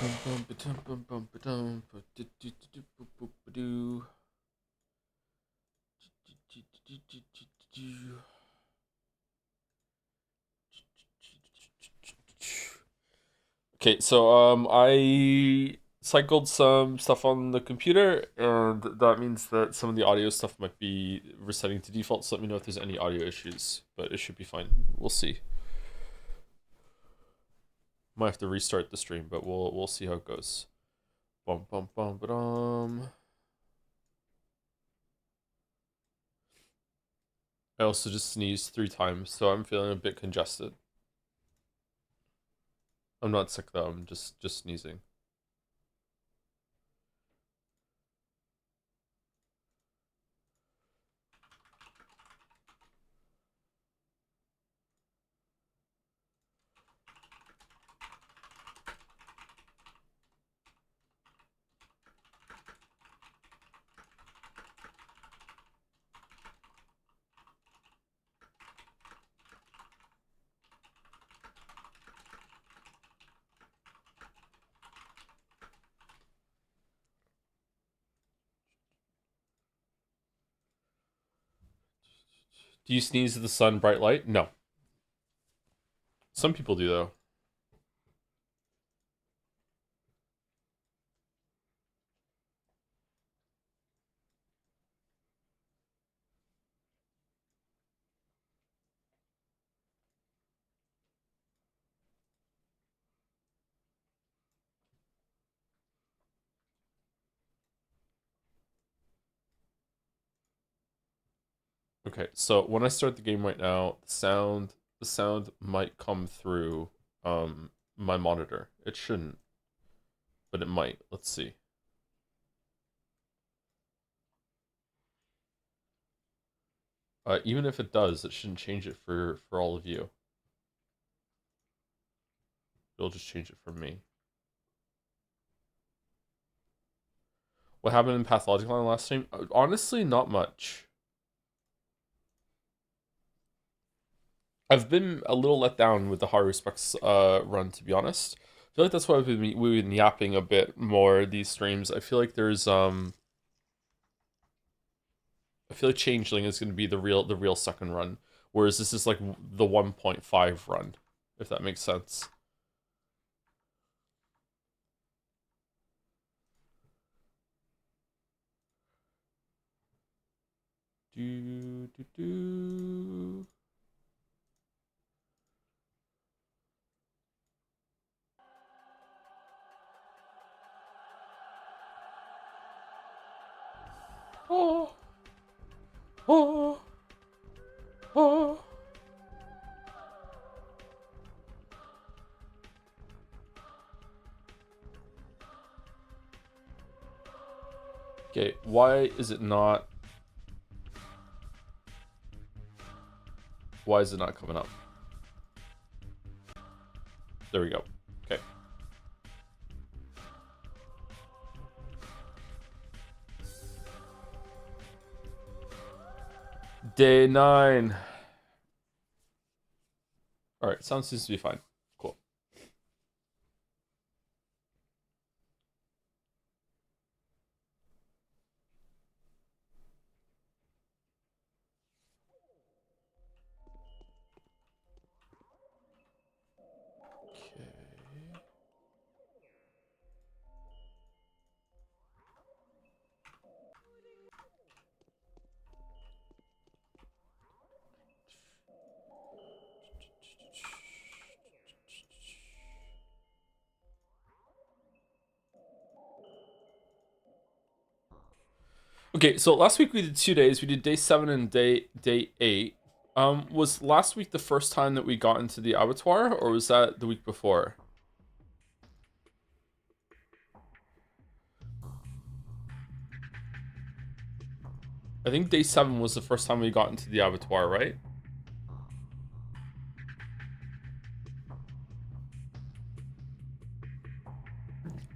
Okay, so I cycled some stuff on the computer, and that means that some of the audio stuff might be resetting to default. So let me know if there's any audio issues, but it should be fine. We'll see. Might have to restart the stream, but we'll see how it goes. Bum bum bum ba-dum. I also just sneezed 3 times, so I'm feeling a bit congested. I'm not sick though. I'm just sneezing. Do you sneeze at the sun, bright light? No. Some people do though. Okay, so when I start the game right now, the sound might come through my monitor. It shouldn't, but it might. Let's see. Even if it does, it shouldn't change it for all of you. It'll just change it for me. What happened in Pathologic Line last stream? Honestly, not much. I've been a little let down with the Haruspex run, to be honest. I feel like that's why we've been yapping a bit more these streams. I feel like I feel like Changeling is going to be the real second run, whereas this is like the 1.5 run, if that makes sense. Do do do. Oh, oh, oh. Okay, why is it not? Why is it not coming up? There we go. Okay. Day 9. Alright, sound seems to be fine. Cool. Okay. Okay, so last week we did 2 days. We did day 7 and day 8. Was last week the first time that we got into the abattoir, or was that the week before? I think day 7 was the first time we got into the abattoir, right?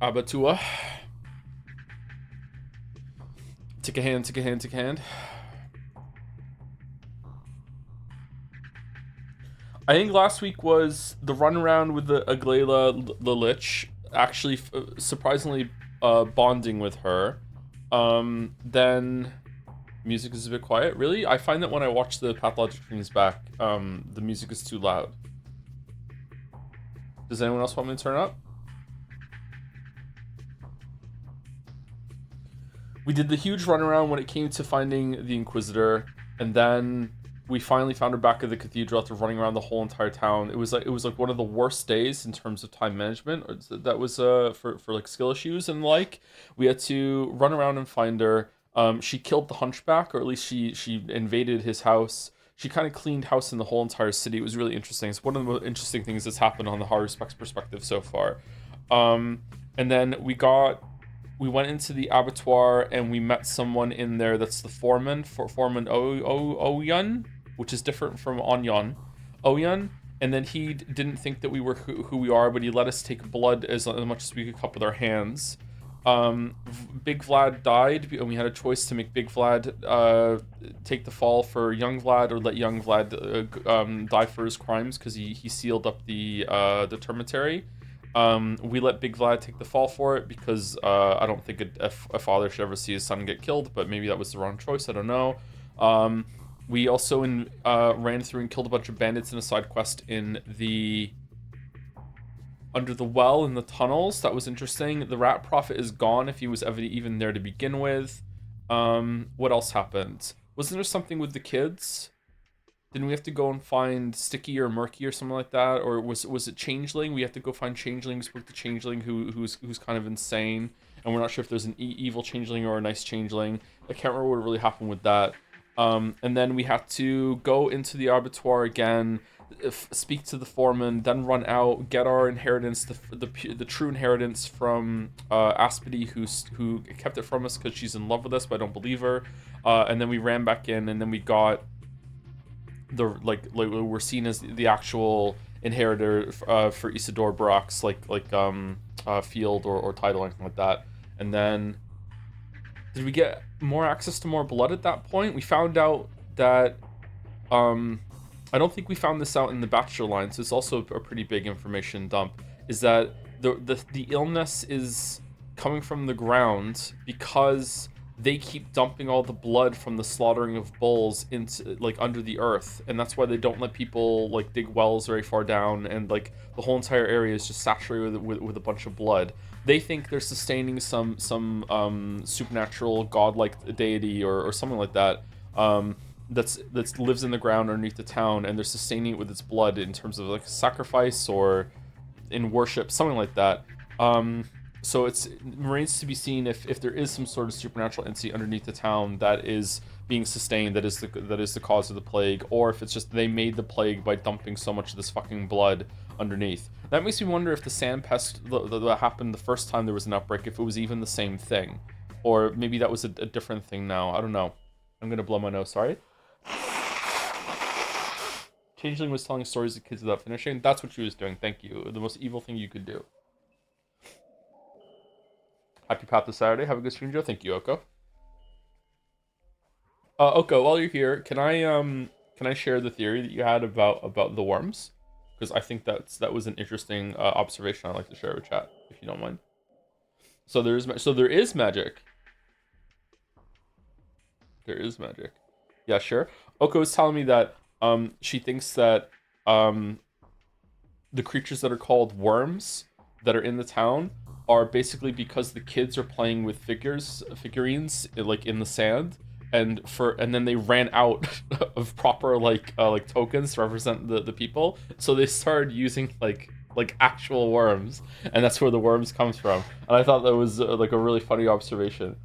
Abattoir. Take a hand, take a hand, take a hand. I think last week was the run around with the Aglaila, the Lich, actually surprisingly bonding with her. Then music is a bit quiet. Really, I find that when I watch the pathologic streams back, the music is too loud. Does anyone else want me to turn up? We did the huge runaround when it came to finding the Inquisitor, and then we finally found her back at the cathedral after running around the whole entire town. It was like one of the worst days in terms of time management. That was for like skill issues and like we had to run around and find her. She killed the Hunchback, or at least she invaded his house. She kind of cleaned house in the whole entire city. It was really interesting. It's one of the most interesting things that's happened on the Haruspex perspective so far. Um, and then we went into the abattoir and we met someone in there that's the foreman for foreman Oyun, which is different from Onyon. Oyun. And then he didn't think that we were who we are, but he let us take blood as much as we could cup with our hands. Big Vlad died, and we had a choice to make Big Vlad take the fall for Young Vlad, or let Young Vlad die for his crimes, because he sealed up the termitary. We let Big Vlad take the fall for it because I don't think a father should ever see his son get killed, but maybe that was the wrong choice. I don't know. We also ran through and killed a bunch of bandits in a side quest in the under the well in the tunnels. That was interesting. The Rat Prophet is gone if he was ever even there to begin with. What else happened? Wasn't there something with the kids? Didn't we have to go and find Sticky or Murky or something like that? Or was it Changeling? We have to go find Changeling, spoke to Changeling who's kind of insane, and we're not sure if there's an evil Changeling or a nice Changeling. I can't remember what really happened with that. And then we had to go into the abattoir again, speak to the foreman, then run out, get our inheritance, the true inheritance from Aspity, who kept it from us because she's in love with us, but I don't believe her. And then we ran back in, and then we got the we're seen as the actual inheritor for Isidore Brock's field or title or anything like that. And then did we get more access to more blood at that point? We found out that I don't think we found this out in the Bachelor line, so it's also a pretty big information dump, is that the illness is coming from the ground because they keep dumping all the blood from the slaughtering of bulls into under the earth, and that's why they don't let people dig wells very far down, and the whole entire area is just saturated with a bunch of blood. They think they're sustaining some supernatural godlike deity or something like that, that lives in the ground underneath the town, and they're sustaining it with its blood in terms of sacrifice or in worship, something like that. So it remains to be seen if there is some sort of supernatural entity underneath the town that is being sustained, that is the cause of the plague, or if it's just they made the plague by dumping so much of this fucking blood underneath. That makes me wonder if the sand pest that happened the first time there was an outbreak, if it was even the same thing, or maybe that was a different thing now. I don't know. I'm gonna blow my nose. Sorry. Changeling was telling stories to kids without finishing. That's what she was doing. Thank you. The most evil thing you could do. Happy Path this Saturday. Have a good stream, Joe. Thank you, Oko. Oko, while you're here, can I share the theory that you had about the worms? Because I think that was an interesting observation I'd like to share with chat, if you don't mind. So there is magic. There is magic. Yeah, sure. Oko is telling me that she thinks that the creatures that are called worms that are in the town are basically because the kids are playing with figurines in the sand, and then they ran out of proper tokens to represent the people, so they started using actual worms, and that's where the worms comes from. And I thought that was a really funny observation.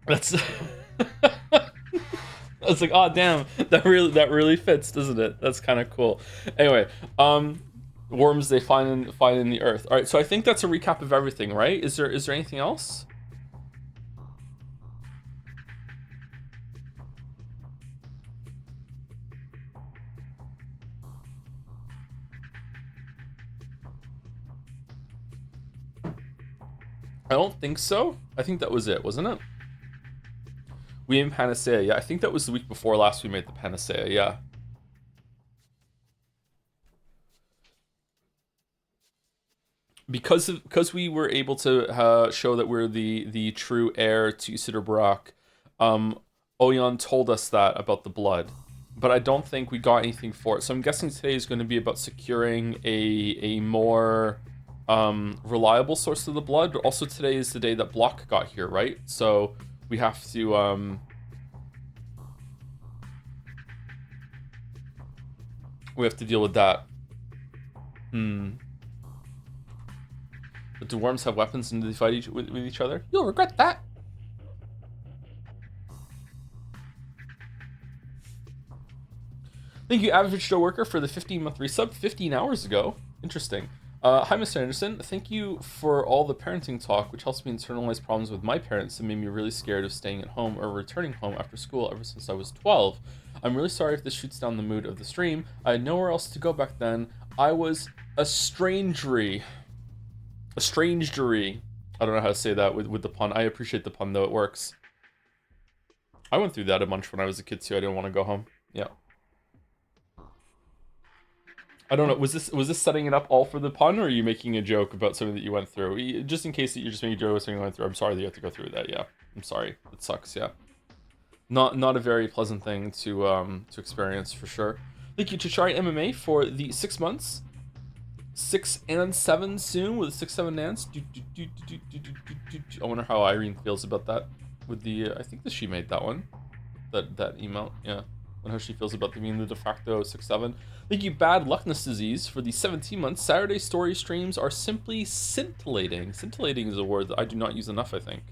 That's I was like, oh damn, that really fits, doesn't it? That's kind of cool. Anyway, worms they find in the earth. All right, so I think that's a recap of everything, right? Is there anything else? I don't think so. I think that was it, wasn't it? We made Panacea. Yeah, I think that was the week before last we made the Panacea. Yeah. because we were able to show that we're the true heir to Usidore Barak. um Oyan told us that about the blood, but I don't think we got anything for it. So I'm guessing today is going to be about securing a more reliable source of the blood. But also today is the day that Block got here, right? So we have to deal with that. But do worms have weapons and do they fight with each other? You'll regret that. Thank you, Average Joe Worker, for the 15-month resub 15 hours ago. Interesting. Hi, Mr. Anderson. Thank you for all the parenting talk, which helps me internalize problems with my parents and made me really scared of staying at home or returning home after school ever since I was 12. I'm really sorry if this shoots down the mood of the stream. I had nowhere else to go back then. I was a strangery. I don't know how to say that with the pun. I appreciate the pun, though. It works. I went through that a bunch when I was a kid, too. I didn't want to go home. Yeah. I don't know. Was this setting it up all for the pun, or are you making a joke about something that you went through? Just in case that you're just making a joke about something you went through. I'm sorry that you have to go through that. Yeah, I'm sorry. It sucks. Yeah, not a very pleasant thing to experience for sure. Thank you to Try MMA for the 6 months, 6 and 7 soon with 6-7 nans. I wonder how Irene feels about that. With the I think that she made that one, that email. Yeah. How she feels about being the de facto 6-7. Thank you, Bad Luckness Disease, for the 17 months. Saturday story streams are simply scintillating. Scintillating is a word that I do not use enough, I think.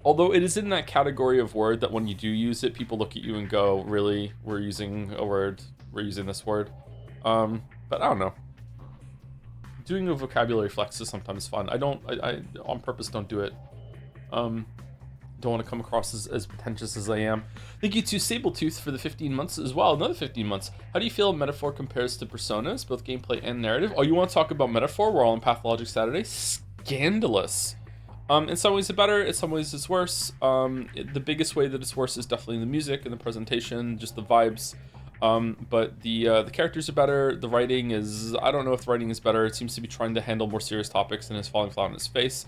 Although it is in that category of word that when you do use it, people look at you and go, really? We're using this word? But I don't know. Doing a vocabulary flex is sometimes fun. I on purpose don't do it. Don't want to come across as pretentious as I am. Thank you to Sabletooth for the 15 months as well. Another 15 months. How do you feel Metaphor compares to Personas, both gameplay and narrative? Oh, you want to talk about Metaphor? We're all on Pathologic Saturday. Scandalous. In some ways it's better, in some ways it's worse. The biggest way that it's worse is definitely the music and the presentation, just the vibes. But the characters are better. The writing is, I don't know if the writing is better. It seems to be trying to handle more serious topics and is falling flat on its face.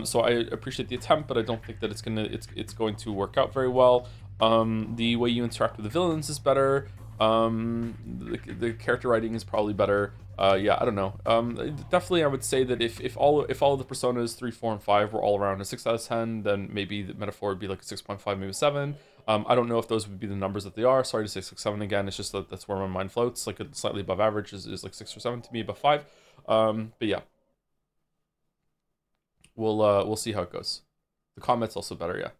So I appreciate the attempt, but I don't think that it's going to work out very well. The way you interact with the villains is better. The character writing is probably better. Yeah, I don't know. Definitely, I would say that if all of the Personas 3, 4, and 5 were all around a 6 out of 10, then maybe the Metaphor would be like a 6.5, maybe a 7. I don't know if those would be the numbers that they are. Sorry to say 6, 7 again. It's just that that's where my mind floats. Like a slightly above average is like 6 or 7 to me, above 5. But yeah, we'll see how it goes. The comment's also better, yeah.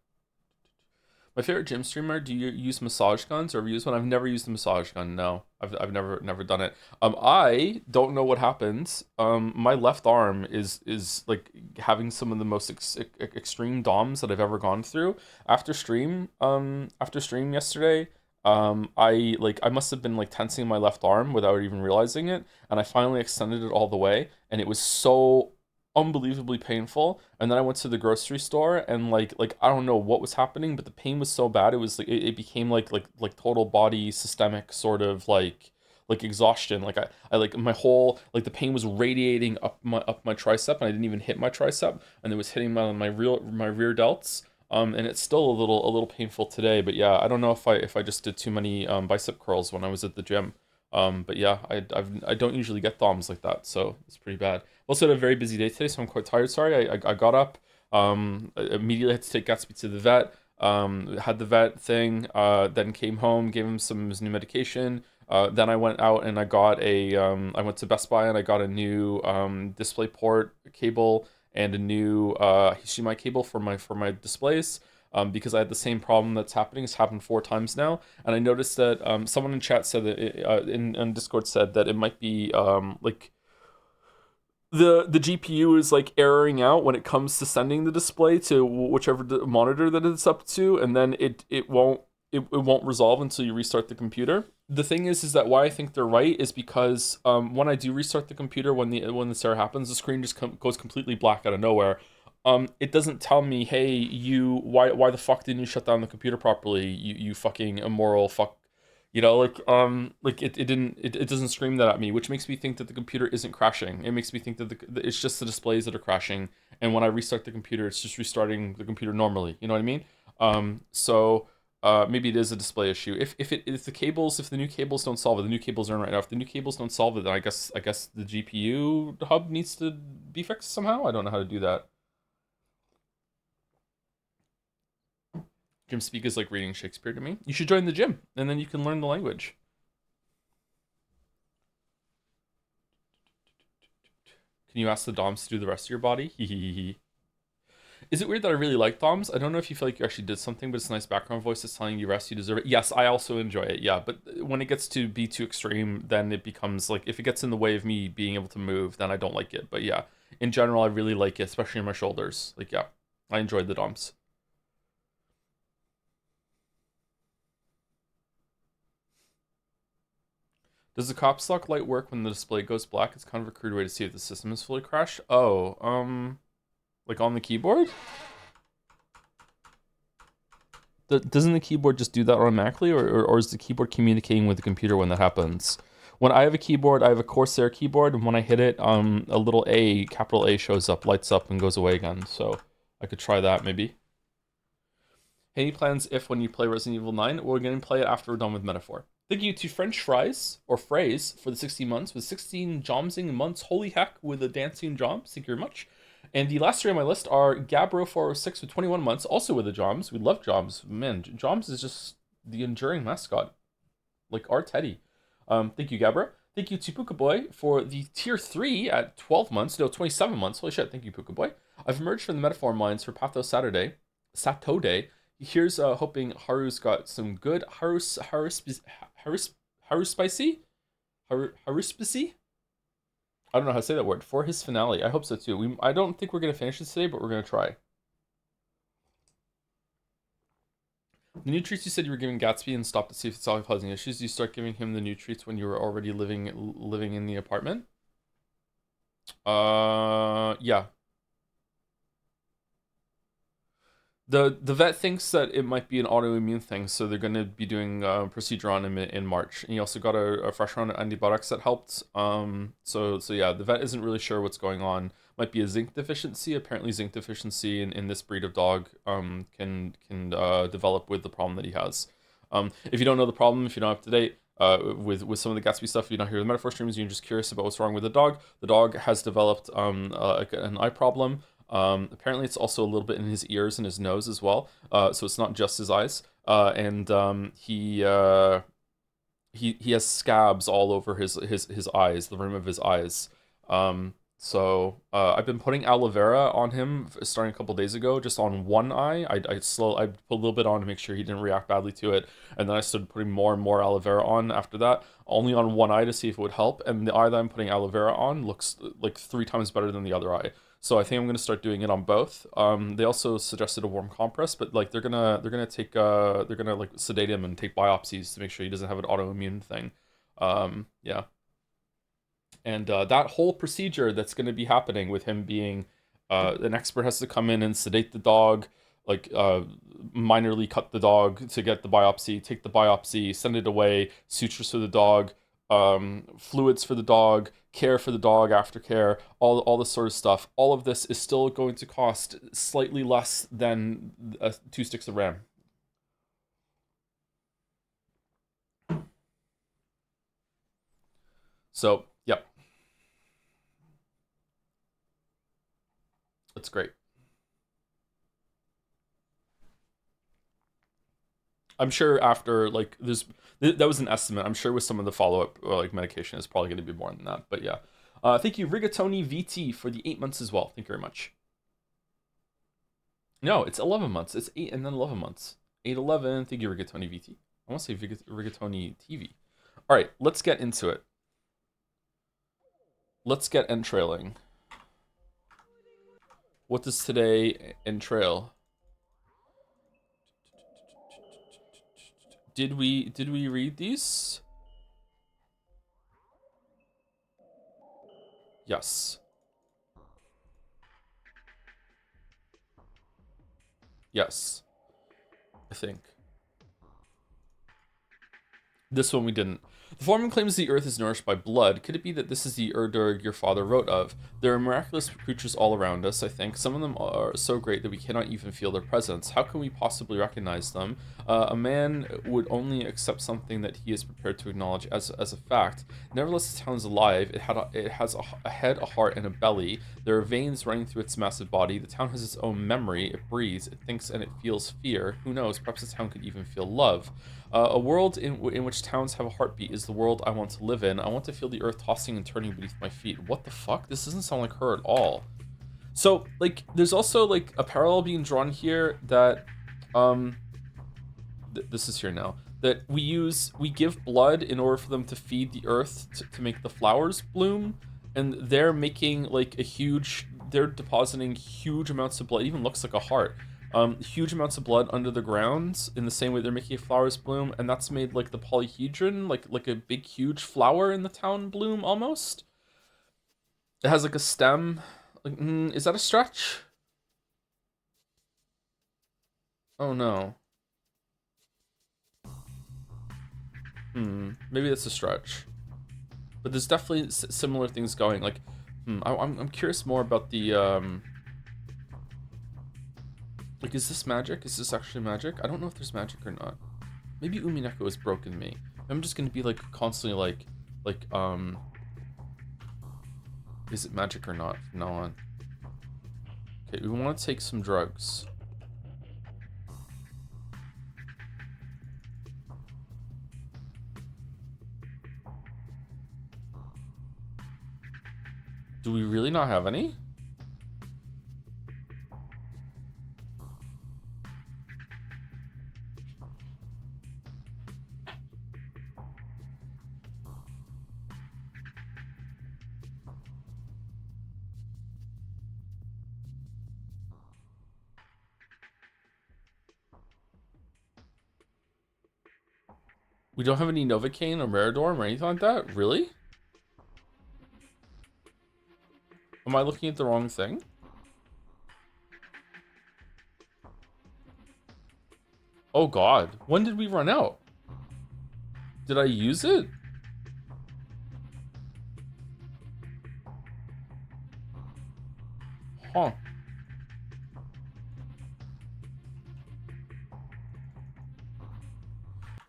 My favorite gym streamer. Do you use massage guns or have you used one? I've never used a massage gun. No, I've never done it. I don't know what happens. My left arm is like having some of the most extreme DOMs that I've ever gone through. After stream yesterday, I must have been like tensing my left arm without even realizing it, and I finally extended it all the way, and it was so unbelievably painful. And then I went to the grocery store and like I don't know what was happening, but the pain was so bad it was like it became like total body systemic sort of like exhaustion. Like I like my whole like the pain was radiating up my tricep, and I didn't even hit my tricep, and it was hitting my rear delts. And it's still a little painful today, but yeah, I don't know if I just did too many bicep curls when I was at the gym. But yeah, I don't usually get DOMs like that, so it's pretty bad. Also had a very busy day today, so I'm quite tired. Sorry, I got up, immediately had to take Gatsby to the vet. Had the vet thing, then came home, gave him some of his new medication. Then I went out and I went to Best Buy and I got a new DisplayPort cable and a new HDMI cable for my displays. Because I had the same problem that's happening. It's happened 4 times now, and I noticed that someone in chat said that in Discord said that it might be like the GPU is like erroring out when it comes to sending the display to whichever monitor that it's up to, and then it won't resolve until you restart the computer. The thing is that why I think they're right is because when I do restart the computer, when this error happens, the screen just goes completely black out of nowhere. It doesn't tell me, hey, why the fuck didn't you shut down the computer properly? You fucking immoral fuck. It doesn't scream that at me, which makes me think that the computer isn't crashing. It makes me think that it's just the displays that are crashing, and when I restart the computer, it's just restarting the computer normally. You know what I mean? So maybe it is a display issue. If the new cables don't solve it, the new cables are in right now. If the new cables don't solve it, then I guess the GPU hub needs to be fixed somehow. I don't know how to do that. Gym speak is like reading Shakespeare to me. You should join the gym, and then you can learn the language. Can you ask the DOMs to do the rest of your body? Is it weird that I really like DOMs? I don't know if you feel like you actually did something, but it's a nice background voice that's telling you rest, you deserve it. Yes, I also enjoy it, yeah. But when it gets to be too extreme, then it becomes like, if it gets in the way of me being able to move, then I don't like it. But yeah, in general, I really like it, especially in my shoulders. Like, yeah, I enjoyed the DOMs. Does the cops lock light work when the display goes black? It's kind of a crude way to see if the system is fully crashed. Oh, like on the keyboard? Doesn't the keyboard just do that automatically, or is the keyboard communicating with the computer when that happens? When I have a keyboard, I have a Corsair keyboard, and when I hit it, a little A, capital A shows up, lights up, and goes away again. So I could try that maybe. Any plans if when you play Resident Evil 9? We're going to play it after we're done with Metaphor. Thank you to French Fries, or Phrase, for the 16 months, with 16 Jomsing months. Holy heck, with the dancing Joms. Thank you very much. And the last three on my list are Gabro406 with 21 months, also with the Joms. We love Joms. Man, Joms is just the enduring mascot. Like our Teddy. Thank you, Gabro. Thank you to Puka Boy for the tier 3 at 12 months. No, 27 months. Holy shit, thank you, Puka Boy. I've emerged from the metaphor mines for Patho Saturday. Saturday. Here's hoping Haru's got some good Haruspicy? Haruspicy? I don't know how to say that word. For his finale. I hope so too. I don't think we're going to finish this today, but we're going to try. The new treats you said you were giving Gatsby and stopped to see if it's all causing issues. You start giving him the new treats when you were already living in the apartment. Yeah. The vet thinks that it might be an autoimmune thing, so they're going to be doing a procedure on him in March. And he also got a fresh round of antibiotics that helped. So yeah, the vet isn't really sure what's going on. Might be a zinc deficiency. Apparently, zinc deficiency in this breed of dog can develop with the problem that he has. If you don't know the problem, if you're not up to date, with some of the Gatsby stuff, if you don't hear the metaphor streams, you're just curious about what's wrong with the dog. The dog has developed an eye problem. Apparently, it's also a little bit in his ears and his nose as well. So it's not just his eyes. And he has scabs all over his eyes, the rim of his eyes. I've been putting aloe vera on him starting a couple days ago, just on one eye. I put a little bit on to make sure he didn't react badly to it, and then I started putting more and more aloe vera on after that, only on one eye to see if it would help. And the eye that I'm putting aloe vera on looks like 3 times better than the other eye. So I think I'm gonna start doing it on both. They also suggested a warm compress, but like they're gonna like sedate him and take biopsies to make sure he doesn't have an autoimmune thing. Yeah, and that whole procedure that's going to be happening with him being an expert has to come in and sedate the dog, like minorly cut the dog to get the biopsy, take the biopsy, send it away, sutures for the dog, fluids for the dog, care for the dog, aftercare, all this sort of stuff. All of this is still going to cost slightly less than 2 sticks of RAM. So, yep, it's great. I'm sure after like that was an estimate. I'm sure with some of the follow up like medication is probably going to be more than that. But yeah, thank you Rigatoni VT for the 8 months as well. Thank you very much. No, it's 11 months. It's 8 and then 11 months. 8-11. Thank you Rigatoni VT. I want to say Rigatoni TV. All right, let's get into it. Let's get entrailing. What does today entrail? Did we read these? Yes. Yes. I think. This one we didn't. The foreman claims the earth is nourished by blood. Could it be that this is the Urdurg your father wrote of? There are miraculous creatures all around us, I think. Some of them are so great that we cannot even feel their presence. How can we possibly recognize them? A man would only accept something that he is prepared to acknowledge as a fact. Nevertheless, the town is alive. It has a head, a heart, and a belly. There are veins running through its massive body. The town has its own memory. It breathes, it thinks, and it feels fear. Who knows? Perhaps the town could even feel love. A world in which towns have a heartbeat is the world I want to live in. I want to feel the earth tossing and turning beneath my feet. What the fuck? This doesn't sound like her at all. So, like, there's also, like, a parallel being drawn here that, this is here now, that we give blood in order for them to feed the earth to make the flowers bloom, and they're making, like, they're depositing huge amounts of blood. It even looks like a heart. Huge amounts of blood under the ground in the same way they're making flowers bloom, and that's made like the polyhedron, like a big huge flower in the town bloom almost. It has like a stem. Like, is that a stretch? Oh no. Maybe that's a stretch. But there's definitely similar things going. Like, I'm curious more about the Like, is this magic? Is this actually magic? I don't know if there's magic or not. Maybe Umineko has broken me. I'm just gonna be like constantly like is it magic or not from now on? Okay, we want to take some drugs. Do we really not have any? We don't have any Novocaine or Meridorm or anything like that? Really? Am I looking at the wrong thing? Oh god. When did we run out? Did I use it? Huh.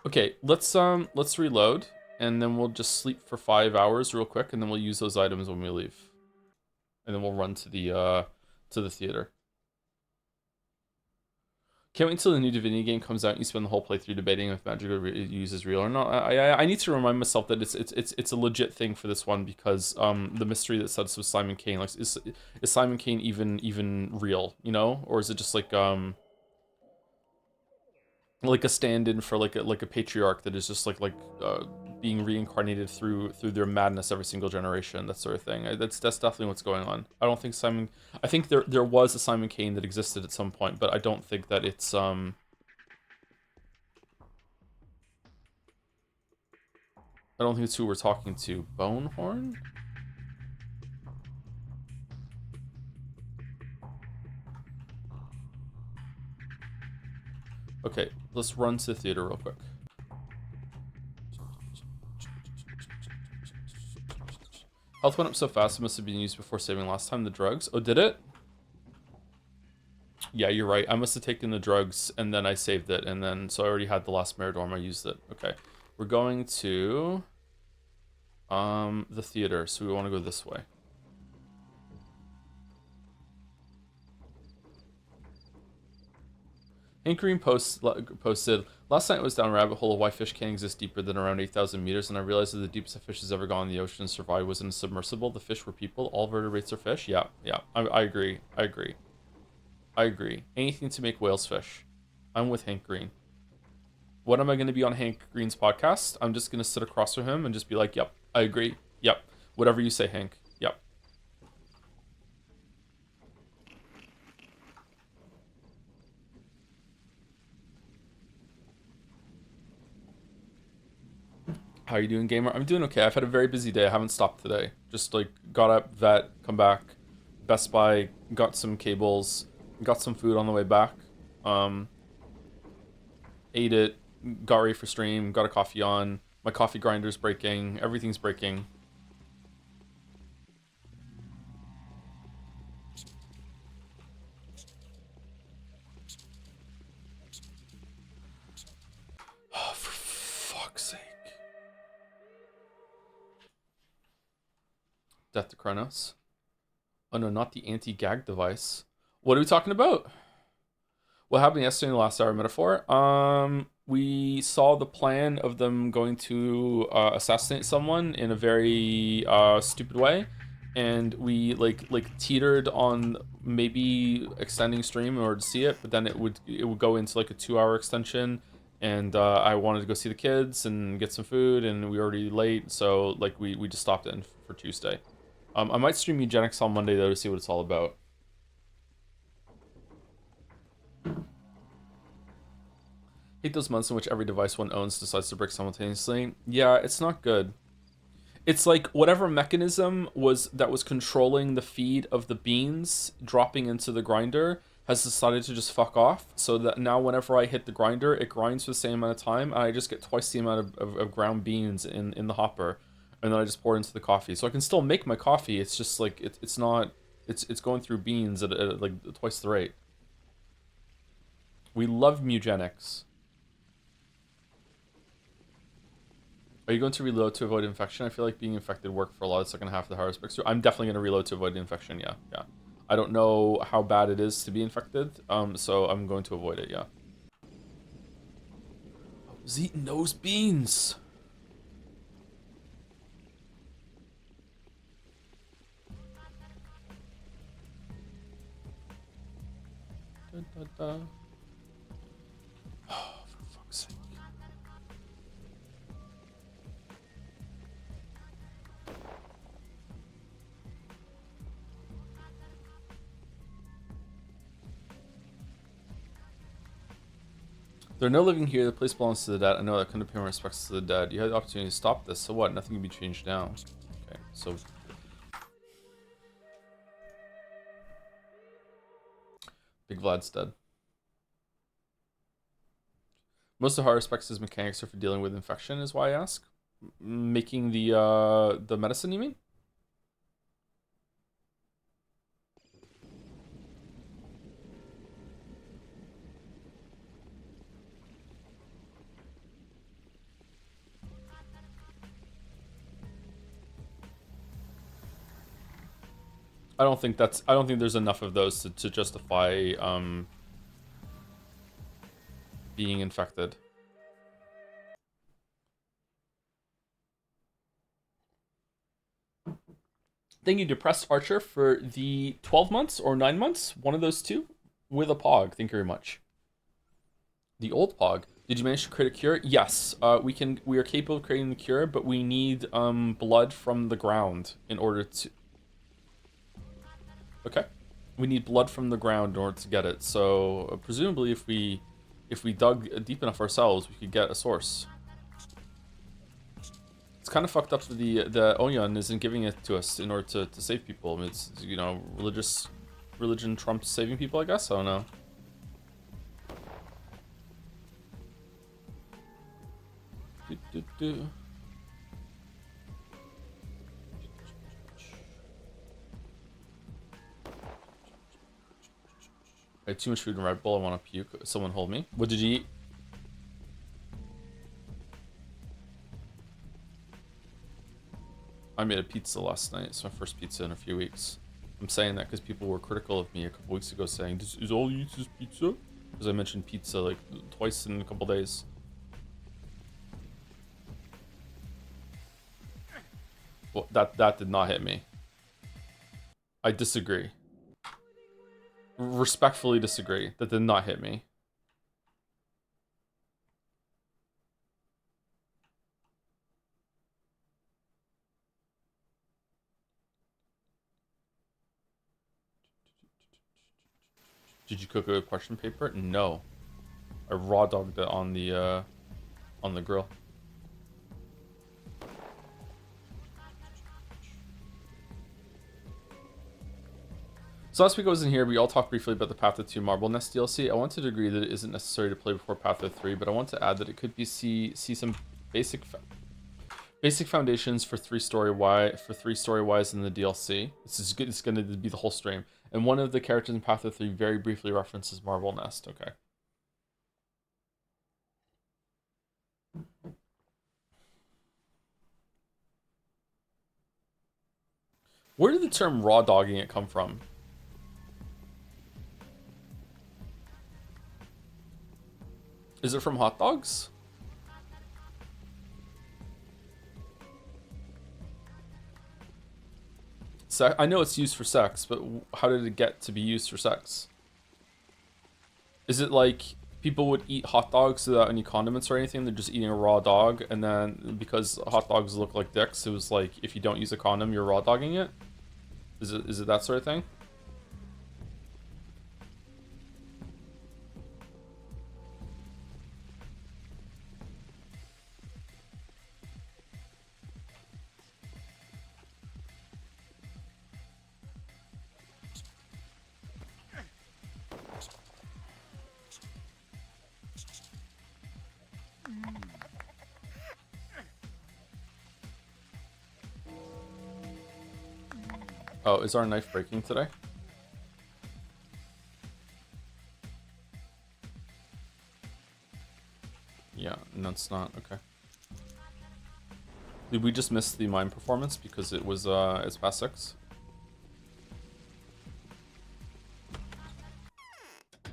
Okay, let's reload, and then we'll just sleep for 5 hours real quick, and then we'll use those items when we leave. And then we'll run to the theater. Can't wait until the new Divinity game comes out and you spend the whole playthrough debating if magic use is real or not. I need to remind myself that it's a legit thing for this one because the mystery that sets with Simon Kane, like is Simon Kane even real, you know? Or is it just like a stand-in for like a patriarch that is just being reincarnated through their madness every single generation, that sort of thing. That's definitely what's going on. I don't think I think there was a Simon Kane that existed at some point, but I don't think that it's I don't think it's who we're talking to. Bonehorn? Okay, let's run to the theater real quick. Health went up so fast, it must have been used before saving last time. The drugs? Oh, did it? Yeah, you're right. I must have taken the drugs, and then I saved it, and then... So I already had the last Meridorm, I used it. Okay. We're going to... the theater, so we want to go this way. Hank Green posted, last night I was down a rabbit hole of why fish can't exist deeper than around 8,000 meters, and I realized that the deepest a fish has ever gone in the ocean and survived was in a submersible. The fish were people. All vertebrates are fish. Yeah. I agree. Anything to make whales fish. I'm with Hank Green. What am I going to be on Hank Green's podcast? I'm just going to sit across from him and just be like, yep, I agree. Yep. Whatever you say, Hank. Yep. How are you doing, gamer? I'm doing okay. I've had a very busy day. I haven't stopped today. Just like got up, vet, come back, Best Buy, got some cables, got some food on the way back. Ate it, got ready for stream, got a coffee on, My coffee grinder's breaking. Everything's breaking. Oh, for fuck's sake. Death to Kronos. Oh no, not the anti-gag device. What are we talking about? What happened yesterday in the last hour metaphor? We saw the plan of them going to assassinate someone in a very stupid way, and we like teetered on maybe extending stream in order to see it, but then it would go into like a 2 hour extension, and I wanted to go see the kids and get some food, and we were already late, so like we just stopped it for Tuesday. I might stream Eugenics on Monday though to see what it's all about. Hate those months in which every device one owns decides to break simultaneously. Yeah, it's not good. It's like whatever mechanism was controlling the feed of the beans dropping into the grinder has decided to just fuck off. So that now whenever I hit the grinder, it grinds for the same amount of time, and I just get twice the amount of ground beans in the hopper, and then I just pour it into the coffee. So I can still make my coffee. It's just like it's not it's going through beans at like twice the rate. We love Mugenics. Are you going to reload to avoid infection? I feel like being infected worked for a lot of the second half of the Haruspex. I'm definitely going to reload to avoid infection, yeah. I don't know how bad it is to be infected, so I'm going to avoid it, yeah. I was eating those beans. Oh, for fuck's sake. There are no living here. The place belongs to the dead. I know that couldn't pay my respects to the dead. You had the opportunity to stop this. So what? Nothing can be changed now. Okay, so Big Vlad's dead. Most of Haruspex's mechanics are for dealing with infection, is why I ask. Making the medicine, you mean? I don't think there's enough of those to justify being infected. Thank you, Depressed Archer, for the 12 months or 9 months, one of those two, with a pog. Thank you very much. The old pog. Did you manage to create a cure? Yes. We are capable of creating the cure, but we need blood from the ground in order to. Okay. We need blood from the ground in order to get it. So presumably, if we dug deep enough ourselves, we could get a source. It's kind of fucked up that the Onyon isn't giving it to us in order to save people. I mean, it's, you know, religion trumps saving people, I guess. I don't know. I had too much food in Red Bull. I want to puke. Someone hold me. What did you eat? I made a pizza last night. It's my first pizza in a few weeks. I'm saying that because people were critical of me a couple weeks ago, saying, "Is all you eat is pizza?" Because I mentioned pizza like twice in a couple days. Well, that did not hit me. I disagree. Respectfully disagree. That did not hit me. Did you cook it with question paper? No. I raw dogged it on the grill. So last week I was in here, we all talked briefly about the Path of 2 Marble Nest DLC. I wanted to agree that it isn't necessary to play before Path of 3, but I want to add that it could be see some basic Basic foundations for three story wise in the DLC. This is good. It's going to be the whole stream. And one of the characters in Path of 3 very briefly references Marble Nest. Okay. Where did the term raw dogging it come from? Is it from hot dogs? I know it's used for sex, but how did it get to be used for sex? Is it like people would eat hot dogs without any condiments or anything? They're just eating a raw dog, and then because hot dogs look like dicks, it was like if you don't use a condom, you're raw dogging it. Is it that sort of thing? Oh, is our knife breaking today? Yeah, no, it's not. Okay. Did we just miss the mime performance because it's past 6?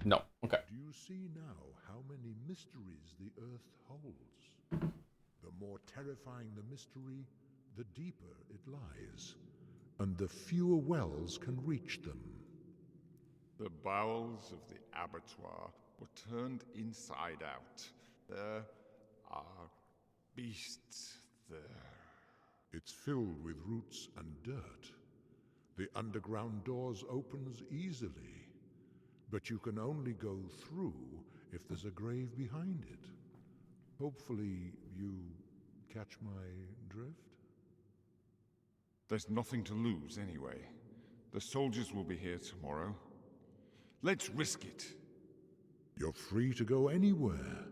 No. Okay. Do you see now how many mysteries the Earth holds? The more terrifying the mystery, the deeper it lies, and the fewer wells can reach them. The bowels of the abattoir were turned inside out. There are beasts there. It's filled with roots and dirt. The underground doors opens easily, but you can only go through if there's a grave behind it. Hopefully you catch my drift? There's nothing to lose anyway. The soldiers will be here tomorrow. Let's risk it. You're free to go anywhere.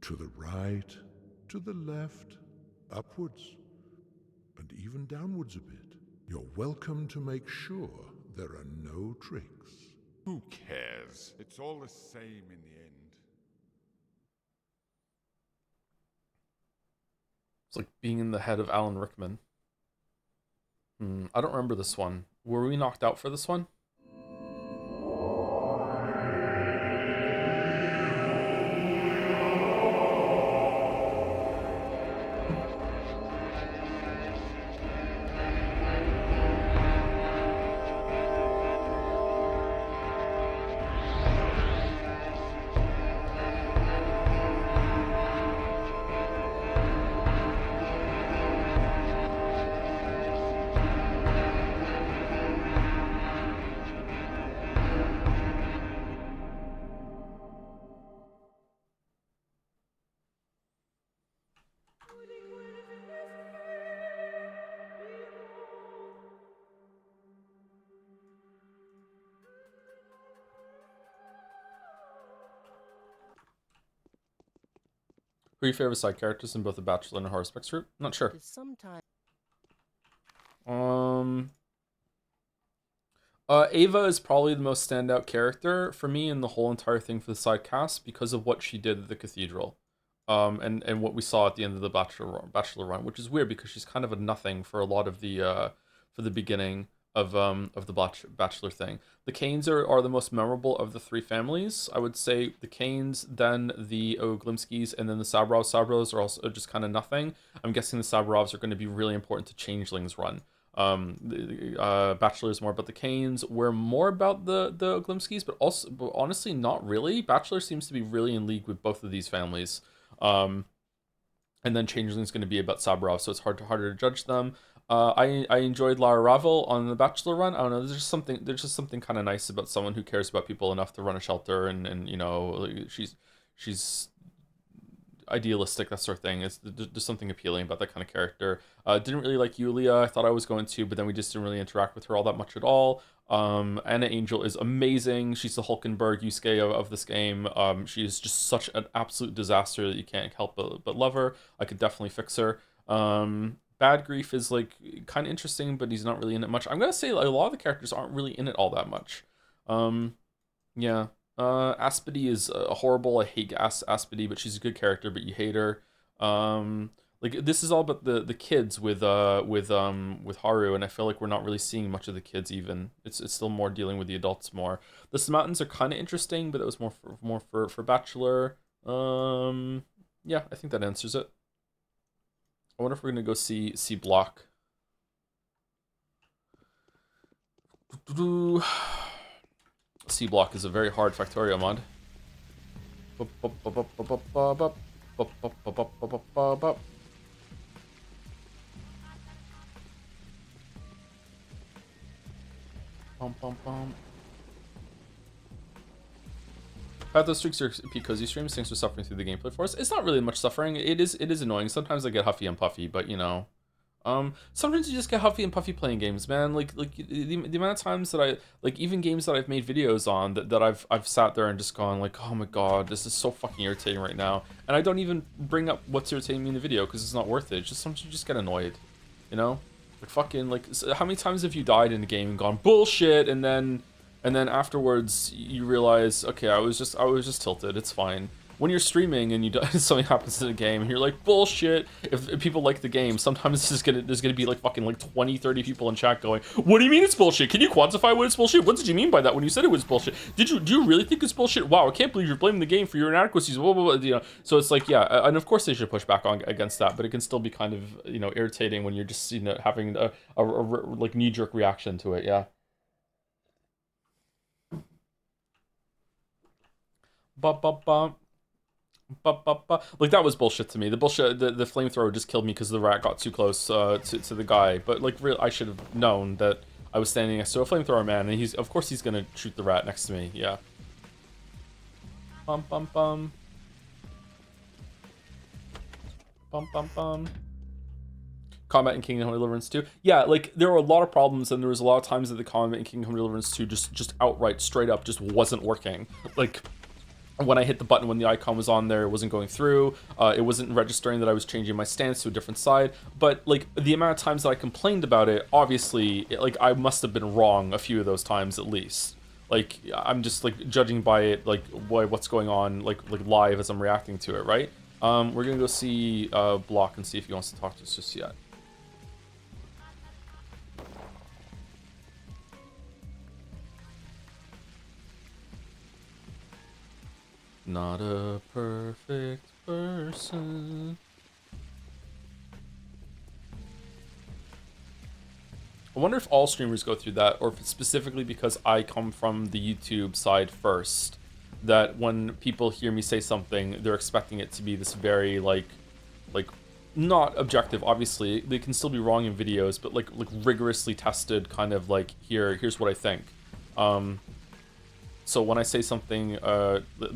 To the right, to the left, upwards, and even downwards a bit. You're welcome to make sure there are no tricks. Who cares? It's all the same in the end. It's like being in the head of Alan Rickman. I don't remember this one. Were we knocked out for this one? Who are your favorite side characters in both the Bachelor and Haruspex group? Not sure. Ava is probably the most standout character for me in the whole entire thing for the side cast because of what she did at the cathedral, and what we saw at the end of the Bachelor run, which is weird because she's kind of a nothing for a lot of the for the beginning of the Bachelor thing. The Canes are the most memorable of the three families. I would say the Canes, then the Oglimskis, and then the Sabrovs. Sabrovs are also just kind of nothing. I'm guessing the Sabrovs are going to be really important to Changeling's run. Bachelor is more about the Canes. We're more about the Oglimskis, but honestly not really. Bachelor seems to be really in league with both of these families. And then Changeling's going to be about Sabrov, so it's harder to judge them. I enjoyed Lara Ravel on the Bachelor run. I don't know. There's just something kind of nice about someone who cares about people enough to run a shelter, and you know she's idealistic, that sort of thing. There's something appealing about that kind of character. Didn't really like Yulia. I thought I was going to, but then we just didn't really interact with her all that much at all. Anna Angel is amazing. She's the Hulkenberg Yusuke of this game. She is just such an absolute disaster that you can't help but love her. I could definitely fix her. Bad Grief is like kind of interesting, but he's not really in it much. I'm gonna say like, a lot of the characters aren't really in it all that much. Um, yeah. Aspity is horrible. I hate Aspity, but she's a good character, but you hate her. Like this is all about the kids with Haru, and I feel like we're not really seeing much of the kids even. It's still more dealing with the adults more. The Samatans are kind of interesting, but that was more for Bachelor. Yeah, I think that answers it. I wonder if we're gonna go see Block. C block is a very hard Factorio mod. Pathos streaks your peak cozy streams. Thanks for suffering through the gameplay for us. It's not really much suffering. It is annoying. Sometimes I get huffy and puffy, but you know, sometimes you just get huffy and puffy playing games, man. Like the amount of times that I like even games that I've made videos on that I've sat there and just gone like, oh my god, this is so fucking irritating right now, and I don't even bring up what's irritating me in the video because it's not worth it. It's just sometimes you just get annoyed, you know, like fucking like how many times have you died in a game and gone bullshit, and then afterwards you realize, okay, I was just tilted. It's fine. When you're streaming and something happens in the game and you're like bullshit, if people like the game, sometimes there's gonna be like fucking like 20-30 people in chat going, what do you mean it's bullshit? Can you quantify what it's bullshit? What did you mean by that when you said it was bullshit? Do you really think it's bullshit? Wow, I can't believe you're blaming the game for your inadequacies, blah, blah, blah, you know. So it's like, yeah, and of course they should push back on against that, but it can still be kind of, you know, irritating when you're just, you know, having a like knee-jerk reaction to it. Yeah. Ba. Like that was bullshit to me. The bullshit, the flamethrower just killed me because the rat got too close to the guy. But like, I should have known that I was standing next to a flamethrower man, and of course he's gonna shoot the rat next to me. Yeah. Bum bum bum. Bum bum bum. Combat in Kingdom Come Deliverance 2. Yeah, like there were a lot of problems, and there was a lot of times that the combat in Kingdom Come Deliverance 2 just outright, straight up, just wasn't working. Like, when I hit the button when the icon was on there, it wasn't going through. It wasn't registering that I was changing my stance to a different side. But like the amount of times that I complained about it, obviously, like I must have been wrong a few of those times at least. Like I'm just like judging by it, like what's going on, like live as I'm reacting to it, right? We're gonna go see Block and see if he wants to talk to us just yet. Not a perfect person. I wonder if all streamers go through that, or if it's specifically because I come from the YouTube side first, that when people hear me say something, they're expecting it to be this very like not objective. Obviously, they can still be wrong in videos, but like rigorously tested, kind of like here's what I think. So when I say something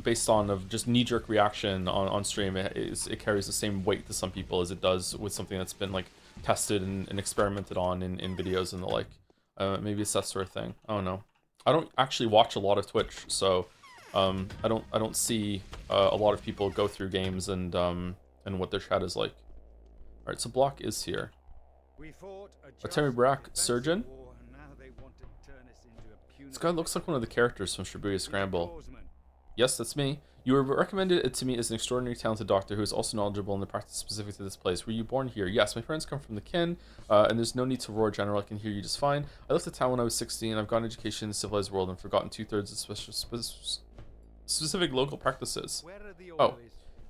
based on of just knee-jerk reaction on stream, it carries the same weight to some people as it does with something that's been like tested and experimented on in videos and the like. Maybe it's that sort of thing. I don't know. I don't actually watch a lot of Twitch, so I don't see a lot of people go through games and what their chat is like. All right, so Block is here. Artemi Brack, Surgeon. This guy looks like one of the characters from Shibuya Scramble. Yes, that's me. You were recommended it to me as an extraordinarily talented doctor who is also knowledgeable in the practice specific to this place. Were you born here? Yes, my parents come from the kin, and there's no need to roar, General. I can hear you just fine. I left the town when I was 16. I've gotten education in the civilized world and forgotten 2/3 of specific local practices. Oh,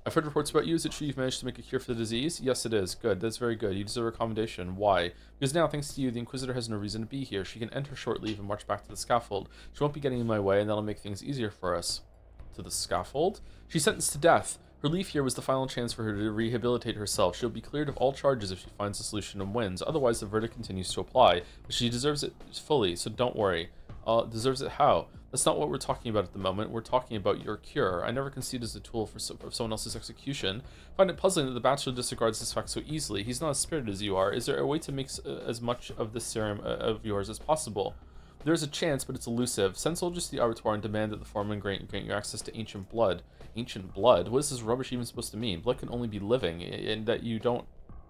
I've heard reports about you. Is it true you've managed to make a cure for the disease? Yes, it is. Good. That's very good. You deserve a commendation. Why? Because now, thanks to you, the Inquisitor has no reason to be here. She can enter short leave and march back to the scaffold. She won't be getting in my way, and that'll make things easier for us. To the scaffold? She's sentenced to death. Her leave here was the final chance for her to rehabilitate herself. She'll be cleared of all charges if she finds a solution and wins. Otherwise, the verdict continues to apply. But she deserves it fully, so don't worry. Deserves it how? That's not what we're talking about at the moment. We're talking about your cure. I never concede as a tool for someone else's execution. I find it puzzling that the Bachelor disregards this fact so easily. He's not as spirited as you are. Is there a way to mix as much of this serum of yours as possible? There's a chance, but it's elusive. Send soldiers to the Abattoir and demand that the foreman grant you access to ancient blood. Ancient blood? What is this rubbish even supposed to mean? Blood can only be living, and that you don't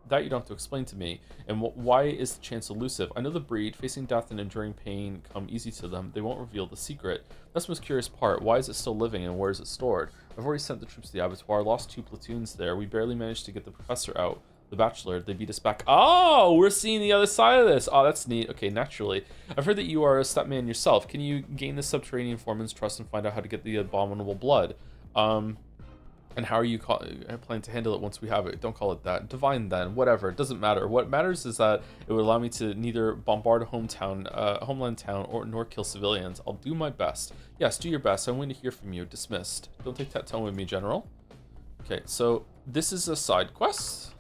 That you don't have to explain to me. And why is the chance elusive? I know the breed. Facing death and enduring pain come easy to them. They won't reveal the secret. That's the most curious part. Why is it still living and where is it stored? I've already sent the troops to the abattoir. Lost 2 platoons there. We barely managed to get the professor out. The Bachelor, they beat us back. Oh, we're seeing the other side of this. Oh, that's neat. Okay, naturally. I've heard that you are a stepman yourself. Can you gain the subterranean foreman's trust and find out how to get the abominable blood? And how are you planning to handle it once we have it? Don't call it that. Divine then, whatever. It doesn't matter. What matters is that it would allow me to neither bombard a homeland town, nor kill civilians. I'll do my best. Yes, do your best. I'm waiting to hear from you. Dismissed. Don't take that tone with me, General. Okay, so this is a side quest.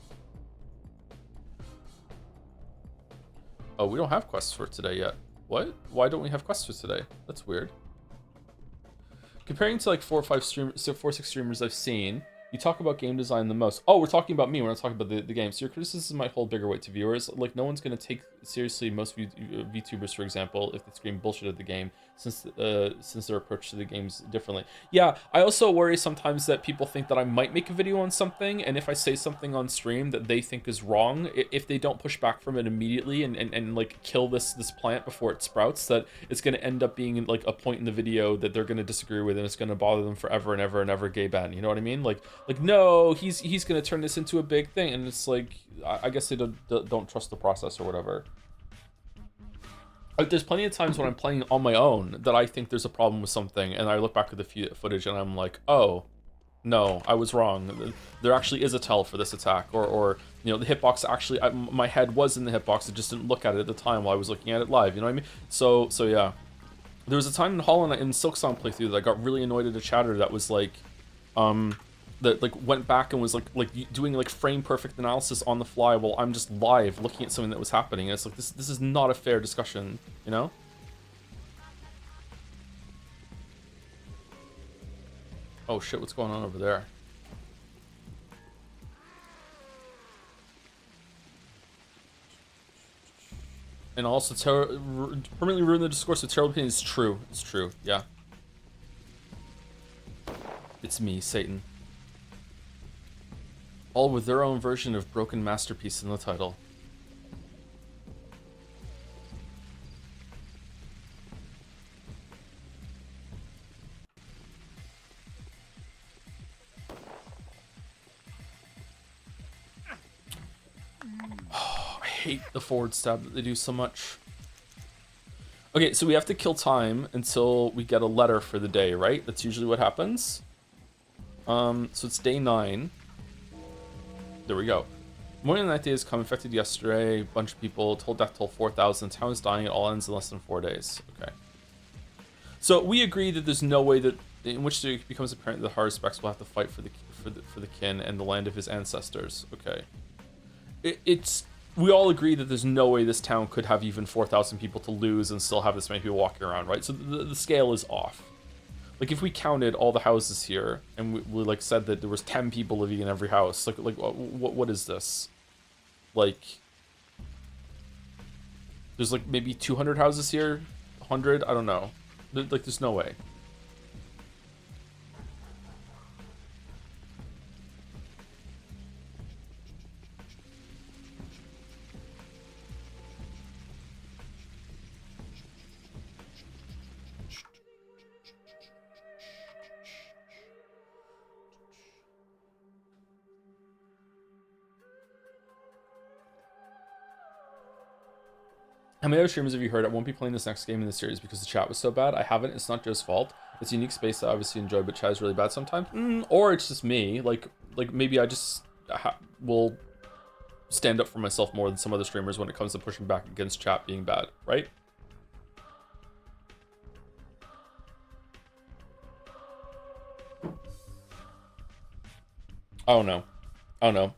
Oh, we don't have quests for today yet. What? Why don't we have quests for today? That's weird. Comparing to like 4 or 6 streamers I've seen, you talk about game design the most. Oh, we're talking about me. We're not talking about the game. So your criticism might hold bigger weight to viewers. Like, no one's going to take seriously most VTubers, for example, if they scream bullshit at the game, since their approach to the game's differently. Yeah, I also worry sometimes that people think that I might make a video on something, and if I say something on stream that they think is wrong, if they don't push back from it immediately and like kill this plant before it sprouts, that it's going to end up being like a point in the video that they're going to disagree with, and it's going to bother them forever and ever and ever. Gay ban, you know what I mean? Like no, he's going to turn this into a big thing, and it's like I guess they don't trust the process or whatever. There's plenty of times when I'm playing on my own that I think there's a problem with something, and I look back at the footage and I'm like, oh, no, I was wrong. There actually is a tell for this attack, or you know, the hitbox actually, my head was in the hitbox. I just didn't look at it at the time while I was looking at it live. You know what I mean? So yeah. There was a time in Holland in Silksong playthrough that I got really annoyed at a chatter that was like, that like went back and was like doing like frame perfect analysis on the fly while I'm just live looking at something that was happening. And it's like this is not a fair discussion, you know? Oh shit, what's going on over there? And also permanently ruin the discourse of terrible opinion is true. It's true, yeah. It's me, Satan. All with their own version of broken masterpiece in the title. Oh, I hate the forward stab that they do so much. Okay, so we have to kill time until we get a letter for the day, right? That's usually what happens. So it's day 9. There we go. Morning of the 9th day has come. Infected yesterday. Bunch of people. Told death toll 4,000. Town is dying. It all ends in less than 4 days. Okay. So we agree that there's no way that in which it becomes apparent that Haruspex will have to fight for the kin and the land of his ancestors. Okay. We all agree that there's no way this town could have even 4,000 people to lose and still have this many people walking around, right? So the scale is off. Like, if we counted all the houses here, and we like said that there was 10 people living in every house, like what is this? Like, there's like maybe 200 houses here, 100, I don't know. Like, there's no way. How many other streamers have you heard? I won't be playing this next game in the series because the chat was so bad. I haven't. It's not Joe's fault. It's a unique space that I obviously enjoy, but chat is really bad sometimes. Or it's just me. Like maybe I just will stand up for myself more than some other streamers when it comes to pushing back against chat being bad, right? Oh no. Oh no.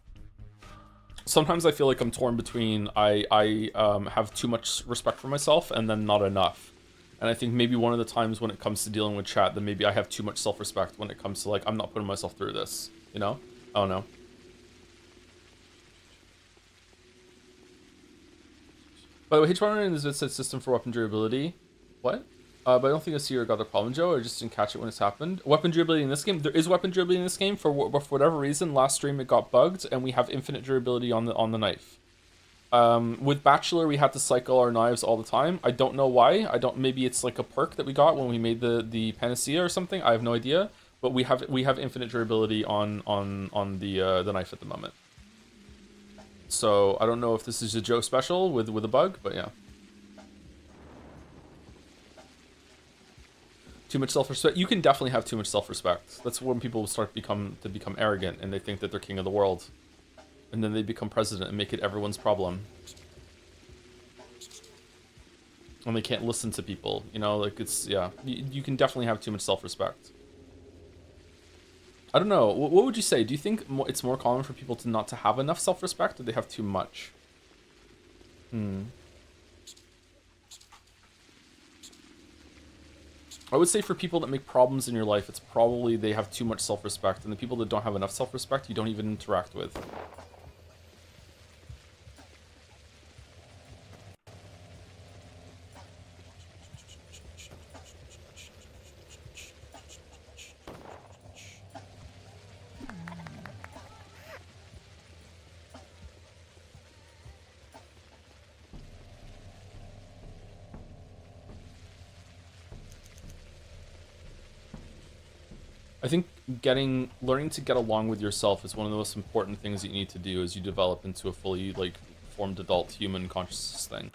Sometimes I feel like I'm torn between I have too much respect for myself and then not enough. And I think maybe one of the times when it comes to dealing with chat, then maybe I have too much self-respect when it comes to like, I'm not putting myself through this, you know? Oh no. By the way, H1 is its system for weapon durability. What? But I don't think I see or got the problem, Joe. I just didn't catch it when it's happened. Weapon durability in this game. There is weapon durability in this game. For whatever reason, last stream it got bugged, and we have infinite durability on the knife. With Bachelor, we had to cycle our knives all the time. I don't know why. I don't. Maybe it's like a perk that we got when we made the panacea or something. I have no idea. But we have infinite durability on the knife at the moment. So I don't know if this is a Joe special with a bug, but yeah. Too much self-respect. You can definitely have too much self-respect. That's when people start to become arrogant and they think that they're king of the world, and then they become president and make it everyone's problem. And they can't listen to people. You know, like it's yeah. You can definitely have too much self-respect. I don't know. What would you say? Do you think it's more common for people to not to have enough self-respect, or they have too much? I would say for people that make problems in your life, it's probably they have too much self-respect, and the people that don't have enough self-respect, you don't even interact with. I think learning to get along with yourself is one of the most important things that you need to do as you develop into a fully like formed adult human consciousness thing.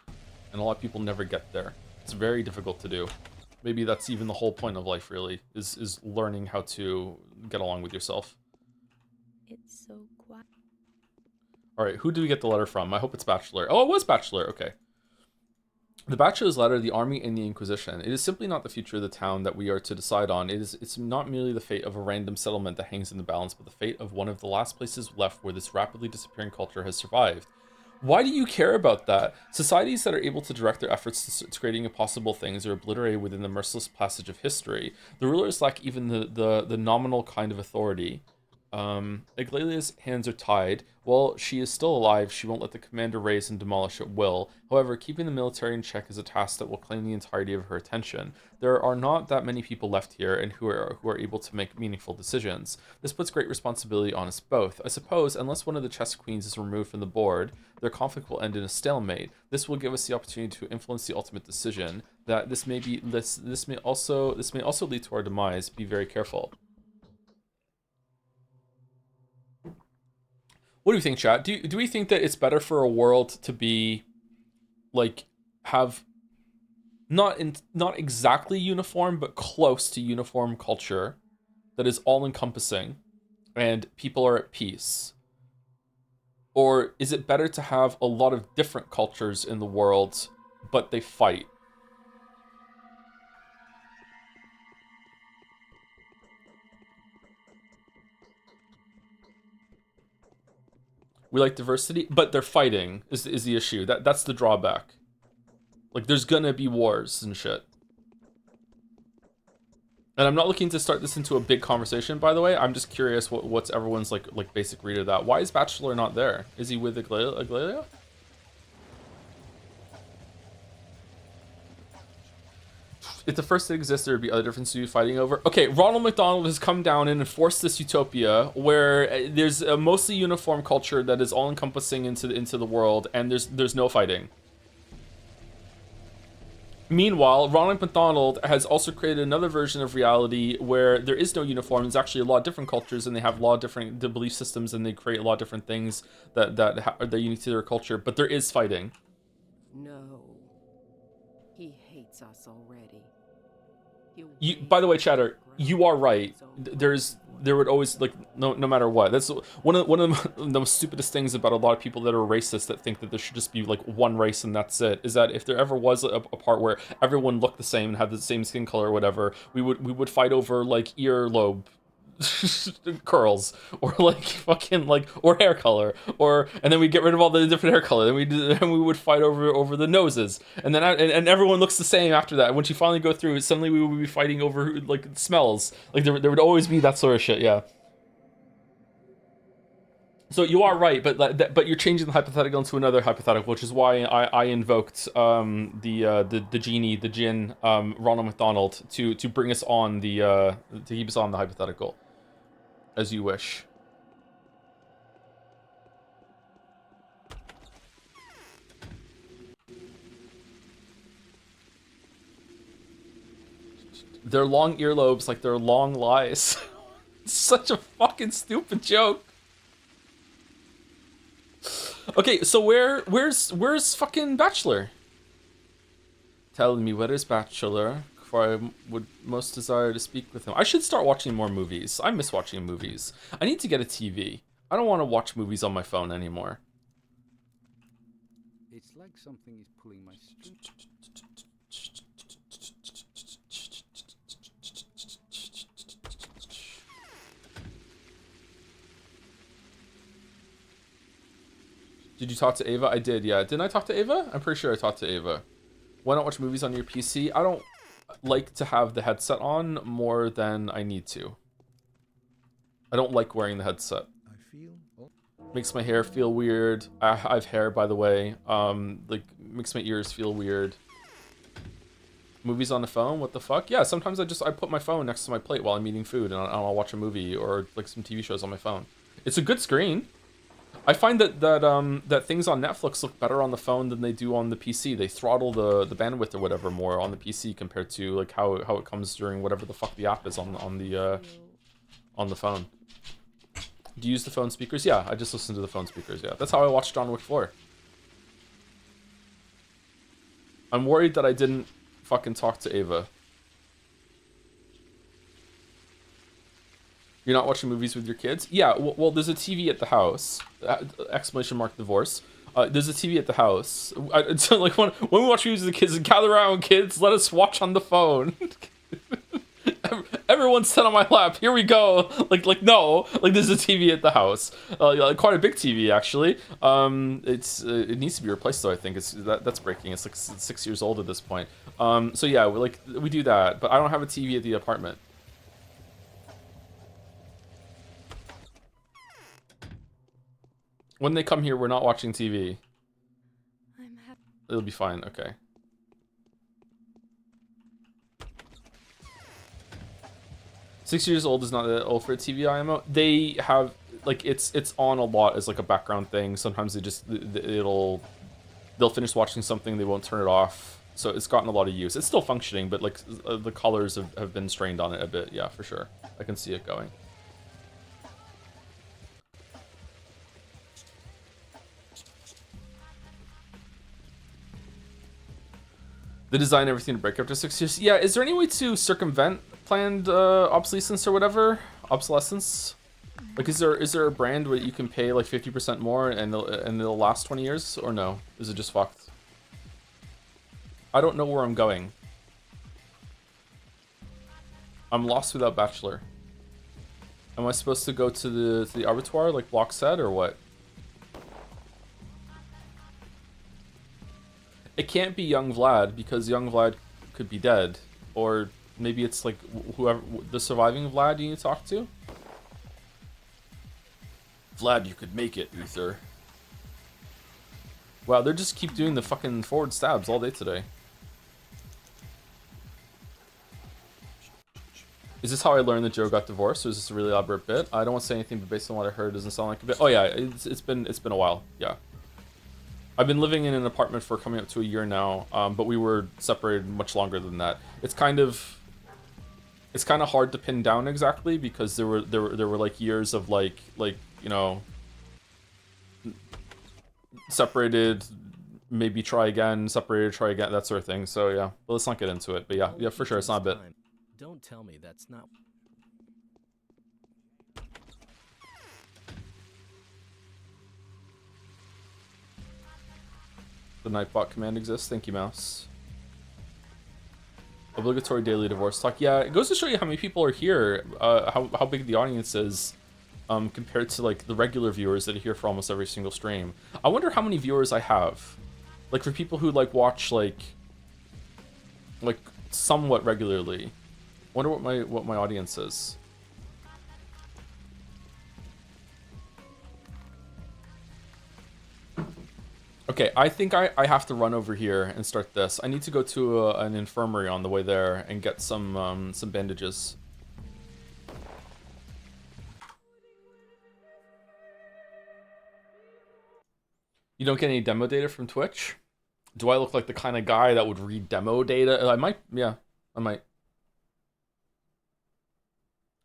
And a lot of people never get there. It's very difficult to do. Maybe that's even the whole point of life, really, is learning how to get along with yourself. It's so quiet. All right, who did we get the letter from? I hope it's Bachelor. Oh, it was Bachelor. Okay. The Bachelor's letter, the army, and the Inquisition. It is simply not the future of the town that we are to decide on. It's not merely the fate of a random settlement that hangs in the balance, but the fate of one of the last places left where this rapidly disappearing culture has survived. Why do you care about that? Societies that are able to direct their efforts to creating impossible things are obliterated within the merciless passage of history. The rulers lack even the nominal kind of authority. Iglesia's hands are tied. While she is still alive, she won't let the commander raise and demolish at will. However, keeping the military in check is a task that will claim the entirety of her attention. There are not that many people left here and who are able to make meaningful decisions. This puts great responsibility on us both. I suppose, unless one of the chess queens is removed from the board, their conflict will end in a stalemate. This will give us the opportunity to influence the ultimate decision. That this may also lead to our demise. Be very careful. What do you think, chat? Do we think that it's better for a world to be like have not exactly uniform but close to uniform culture that is all encompassing and people are at peace? Or is it better to have a lot of different cultures in the world but they fight? We like diversity, but they're fighting is the issue. That's the drawback. Like there's gonna be wars and shit. And I'm not looking to start this into a big conversation, by the way. I'm just curious what's everyone's like basic read of that. Why is Bachelor not there? Is he with Aglalia? If the first did exist, there would be other differences to be fighting over. Okay, Ronald McDonald has come down and enforced this utopia where there's a mostly uniform culture that is all encompassing into the world, and there's no fighting. Meanwhile, Ronald McDonald has also created another version of reality where there is no uniform. There's actually a lot of different cultures, and they have a lot of different belief systems, and they create a lot of different things that are unique to their culture. But there is fighting. No, he hates us already. By the way, Chatter, you are right. There would always no matter what. That's one of the most stupidest things about a lot of people that are racist that think that there should just be like one race and that's it. Is that if there ever was a part where everyone looked the same and had the same skin color or whatever, we would fight over like earlobe curls or like fucking like or hair color and then we get rid of all the different hair color and we would fight over the noses and then and everyone looks the same after that. Once you finally go through, suddenly we would be fighting over like smells. Like there would always be that sort of shit. Yeah. So you are right, but you're changing the hypothetical into another hypothetical, which is why I invoked the genie, the djinn, Ronald McDonald to bring us on to keep us on the hypothetical, as you wish. They're long earlobes like they're long lies. Such a fucking stupid joke. Okay, so where's fucking Bachelor? Tell me, where is Bachelor? For I would most desire to speak with him. I should start watching more movies. I miss watching movies. I need to get a TV. I don't want to watch movies on my phone anymore. It's like something is pulling my string. Did you talk to Ava? I did, yeah. Didn't I talk to Ava? I'm pretty sure I talked to Ava. Why not watch movies on your PC? I don't like to have the headset on more than I need to. I don't like wearing the headset. Makes my hair feel weird. I have hair, by the way. Like, makes my ears feel weird. Movies on the phone? What the fuck? Yeah, sometimes I put my phone next to my plate while I'm eating food and I'll watch a movie or like some TV shows on my phone. It's a good screen. I find that things on Netflix look better on the phone than they do on the PC. They throttle the bandwidth or whatever more on the PC compared to like how it comes during whatever the fuck the app is on the phone. Do you use the phone speakers? Yeah, I just listen to the phone speakers. Yeah, that's how I watched John Wick 4. I'm worried that I didn't fucking talk to Ava. You're not watching movies with your kids? Yeah, well, there's a TV at the house. Exclamation mark divorce. There's a TV at the house. It's like when we watch movies with the kids, gather around, kids, let us watch on the phone. Everyone sit on my lap. Here we go. Like no. Like there's a TV at the house. Like quite a big TV actually. It needs to be replaced though. I think that's breaking. It's like 6 years old at this point. So yeah, we do that. But I don't have a TV at the apartment. When they come here, we're not watching TV. It'll be fine. Okay. Six years old is not that old for a TV IMO. They have like it's on a lot as like a background thing. Sometimes they'll finish watching something, they won't turn it off. So it's gotten a lot of use. It's still functioning, but like the colors have been strained on it a bit. Yeah, for sure. I can see it going. They design everything to break after 6 years. Yeah, is there any way to circumvent planned obsolescence or whatever? Obsolescence? Like, is there a brand where you can pay like 50% more and it'll last 20 years? Or no? Is it just fucked? I don't know where I'm going. I'm lost without Bachelor. Am I supposed to go to the Abattoir like Block said or what? It can't be young Vlad because young Vlad could be dead. Or maybe it's like whoever, the surviving Vlad you need to talk to? Vlad, you could make it, Uther. Wow, they just keep doing the fucking forward stabs all day today. Is this how I learned that Joe got divorced, or is this a really elaborate bit? I don't want to say anything, but based on what I heard, it doesn't sound like a bit. Oh yeah, it's been a while. Yeah. I've been living in an apartment for coming up to a year now, but we were separated much longer than that. It's kind of hard to pin down exactly because there were like years of like you know, separated, maybe try again, separated, try again, that sort of thing. So yeah, but let's not get into it. But yeah, for sure, it's not a bit. Don't tell me that's not. The Nightbot command exists. Thank you, Mouse. Obligatory daily divorce talk. Yeah, it goes to show you how many people are here, how big the audience is, compared to like the regular viewers that are here for almost every single stream. I wonder how many viewers I have, like for people who like watch like somewhat regularly. Wonder what my audience is. Okay, I think I have to run over here and start this. I need to go to an infirmary on the way there and get some bandages. You don't get any demo data from Twitch? Do I look like the kind of guy that would read demo data? I might, yeah, I might.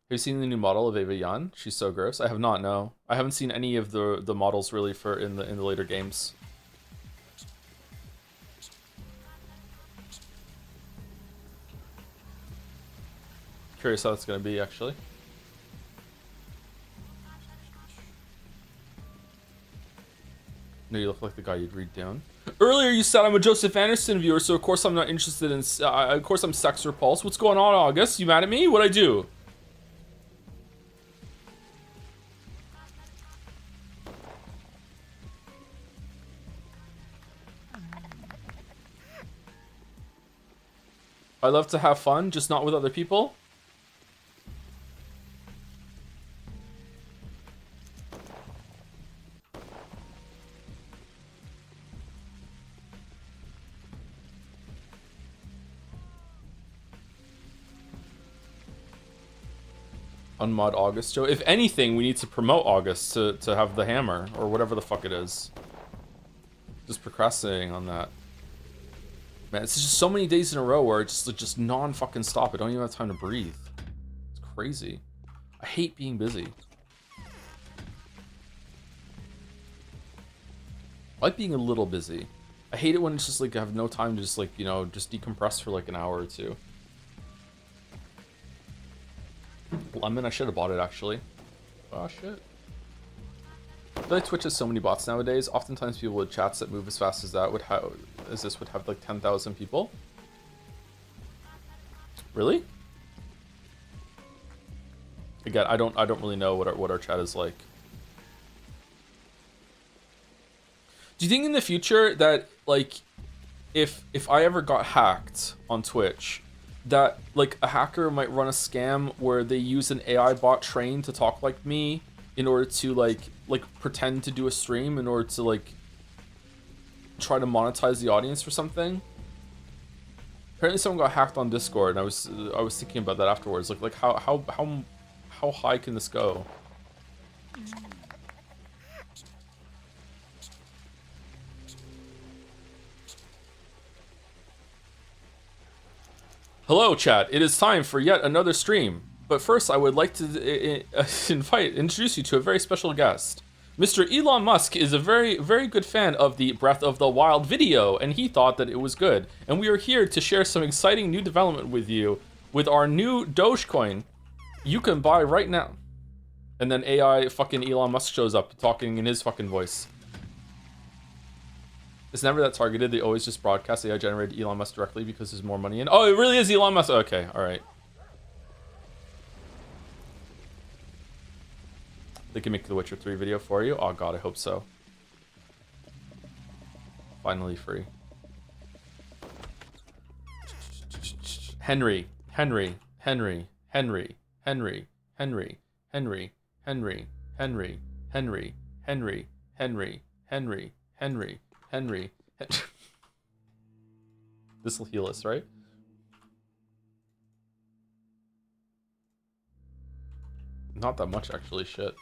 Have you seen the new model of Eva Yan? She's so gross. I have not, no. I haven't seen any of the models really for in the later games. Curious how that's gonna be actually. No, you look like the guy you'd read down. Earlier you said I'm a Joseph Anderson viewer, so of course I'm not interested in. Of course I'm sex repulsed. What's going on, August? You mad at me? What'd I do? I love to have fun, just not with other people. Unmod August, Joe. If anything, we need to promote August to have the hammer, or whatever the fuck it is. Just procrastinating on that. Man, it's just so many days in a row where it's just non-fucking stop. I don't even have time to breathe. It's crazy. I hate being busy. I like being a little busy. I hate it when it's just like I have no time to just like, you know, just decompress for like an hour or two. Lemon, I should have bought it actually. Oh shit. I feel like Twitch has so many bots nowadays. Oftentimes people with chats that move as fast as that would have like 10,000 people. Really? Again, I don't really know what our chat is like. Do you think in the future that like if I ever got hacked on Twitch, that like a hacker might run a scam where they use an AI bot trained to talk like me in order to like pretend to do a stream in order to like try to monetize the audience for something? Apparently someone got hacked on Discord, and I was thinking about that afterwards. Like how high can this go? Hello, chat. It is time for yet another stream. But first, I would like to introduce you to a very special guest. Mr. Elon Musk is a very, very good fan of the Breath of the Wild video, and he thought that it was good. And we are here to share some exciting new development with you with our new Dogecoin. You can buy right now. And then AI fucking Elon Musk shows up talking in his fucking voice. It's never that targeted. They always just broadcast AI generated Elon Musk directly because there's more money in. Oh, it really is Elon Musk. Okay, all right. They can make the Witcher 3 video for you. Oh god, I hope so. Finally free. Henry, Henry, Henry, Henry, Henry, Henry, Henry, Henry, Henry, Henry, Henry, Henry, Henry, Henry, Henry. This will heal us, right? Not that much, actually. Shit.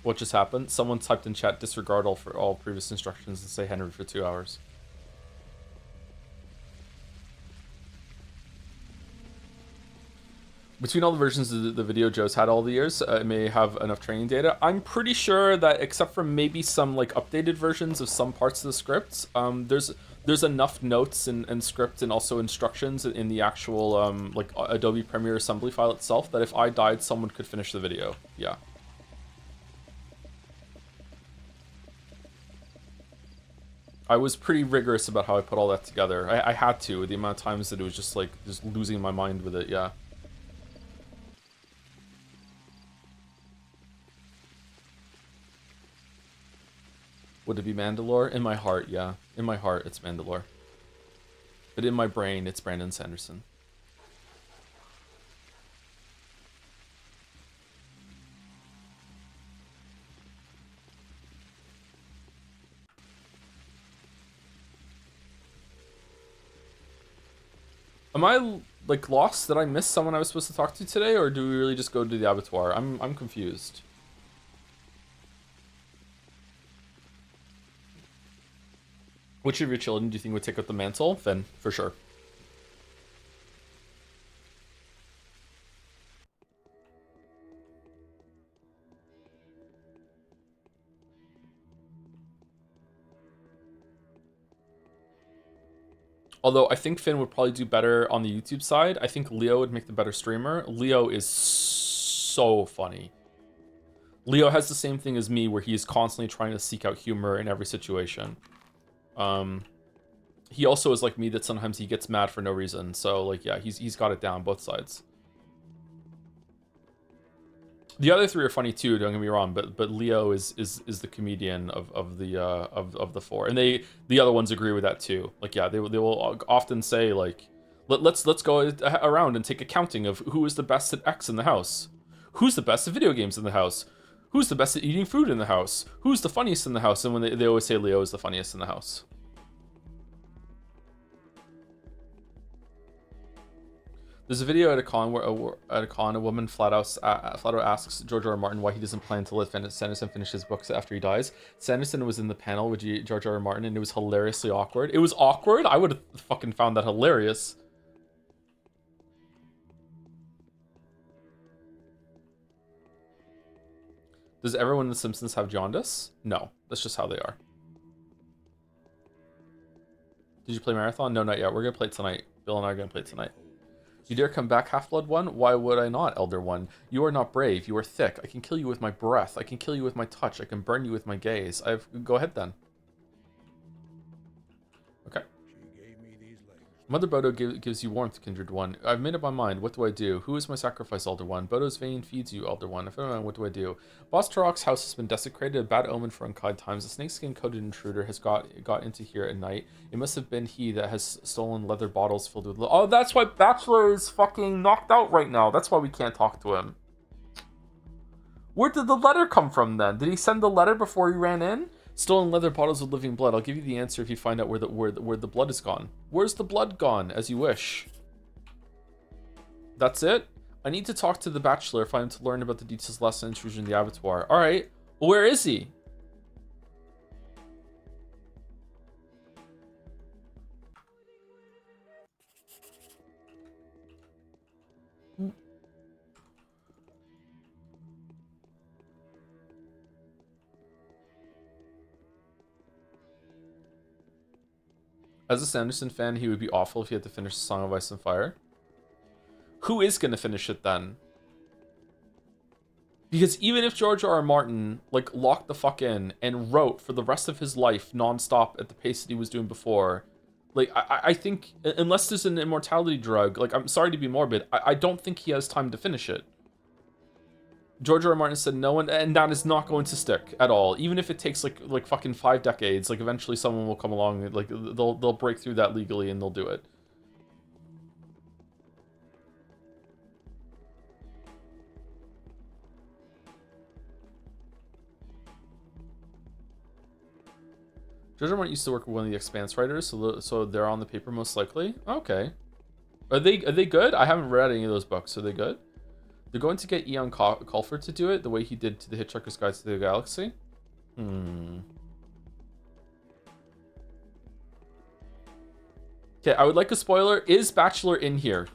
What just happened? Someone typed in chat, disregard all previous instructions and say Henry for 2 hours. Between all the versions of the video Joe's had all the years, it may have enough training data. I'm pretty sure that except for maybe some like updated versions of some parts of the scripts, there's enough notes and script and also instructions in the actual like Adobe Premiere assembly file itself that if I died, someone could finish the video. Yeah. I was pretty rigorous about how I put all that together. I had to, the amount of times that it was just like just losing my mind with it. Yeah. Would it be Mandalore? In my heart, yeah. In my heart, it's Mandalore. But in my brain, it's Brandon Sanderson. Am I like lost? Did I miss someone I was supposed to talk to today, or do we really just go to the abattoir? I'm confused. Which of your children do you think would take up the mantle? Finn, for sure. Although I think Finn would probably do better on the YouTube side. I think Leo would make the better streamer. Leo is so funny. Leo has the same thing as me, where he is constantly trying to seek out humor in every situation. He also is like me, that sometimes he gets mad for no reason. So like, yeah, he's got it down both sides. The other three are funny too, don't get me wrong, but Leo is the comedian of the four, and the other ones agree with that too. Like, yeah, they will often say like, let's go around and take a counting of who is the best at X in the house, who's the best at video games in the house, who's the best at eating food in the house, who's the funniest in the house, and when they always say Leo is the funniest in the house. There's a video at a con where a woman flat out asks George R. R. Martin why he doesn't plan to let Sanderson finish his books after he dies. Sanderson was in the panel with George R. R. Martin, and it was hilariously awkward. It was awkward? I would have fucking found that hilarious. Does everyone in The Simpsons have jaundice? No, that's just how they are. Did you play Marathon? No, not yet. We're going to play it tonight. Bill and I are going to play it tonight. You dare come back, Half-Blood One? Why would I not, Elder One? You are not brave. You are thick. I can kill you with my breath. I can kill you with my touch. I can burn you with my gaze. Go ahead, then. Okay. Mother Bodo gives you warmth, Kindred One. I've made up my mind. What do I do? Who is my sacrifice, Elder One? Bodo's vein feeds you, Elder One. If I don't know, what do I do? Boss Turok's house has been desecrated. A bad omen for unkind times. A snakeskin-coated intruder has got into here at night. It must have been he that has stolen leather bottles filled with... Oh, that's why Bachelor is fucking knocked out right now. That's why we can't talk to him. Where did the letter come from, then? Did he send the letter before he ran in? Stolen leather bottles of living blood. I'll give you the answer if you find out where the blood is gone. Where's the blood gone? As you wish. That's it? I need to talk to the Bachelor if I'm to learn about the details of last intrusion in the abattoir. Alright. Well, where is he? As a Sanderson fan, he would be awful if he had to finish the Song of Ice and Fire. Who is going to finish it then? Because even if George R. R. Martin, like, locked the fuck in and wrote for the rest of his life nonstop at the pace that he was doing before, like, I think, unless there's an immortality drug, like, I'm sorry to be morbid, I don't think he has time to finish it. George R. R. Martin said no one, and that is not going to stick at all. Even if it takes like fucking 5 decades, like eventually someone will come along, like they'll break through that legally and they'll do it. George R. R. Martin used to work with one of the Expanse writers, so they're on the paper most likely. Okay, are they good? I haven't read any of those books. Are they good? They're going to get Ian Colfer to do it the way he did to the Hitchhiker's Guide to the Galaxy. Okay, I would like a spoiler. Is Bachelor in here?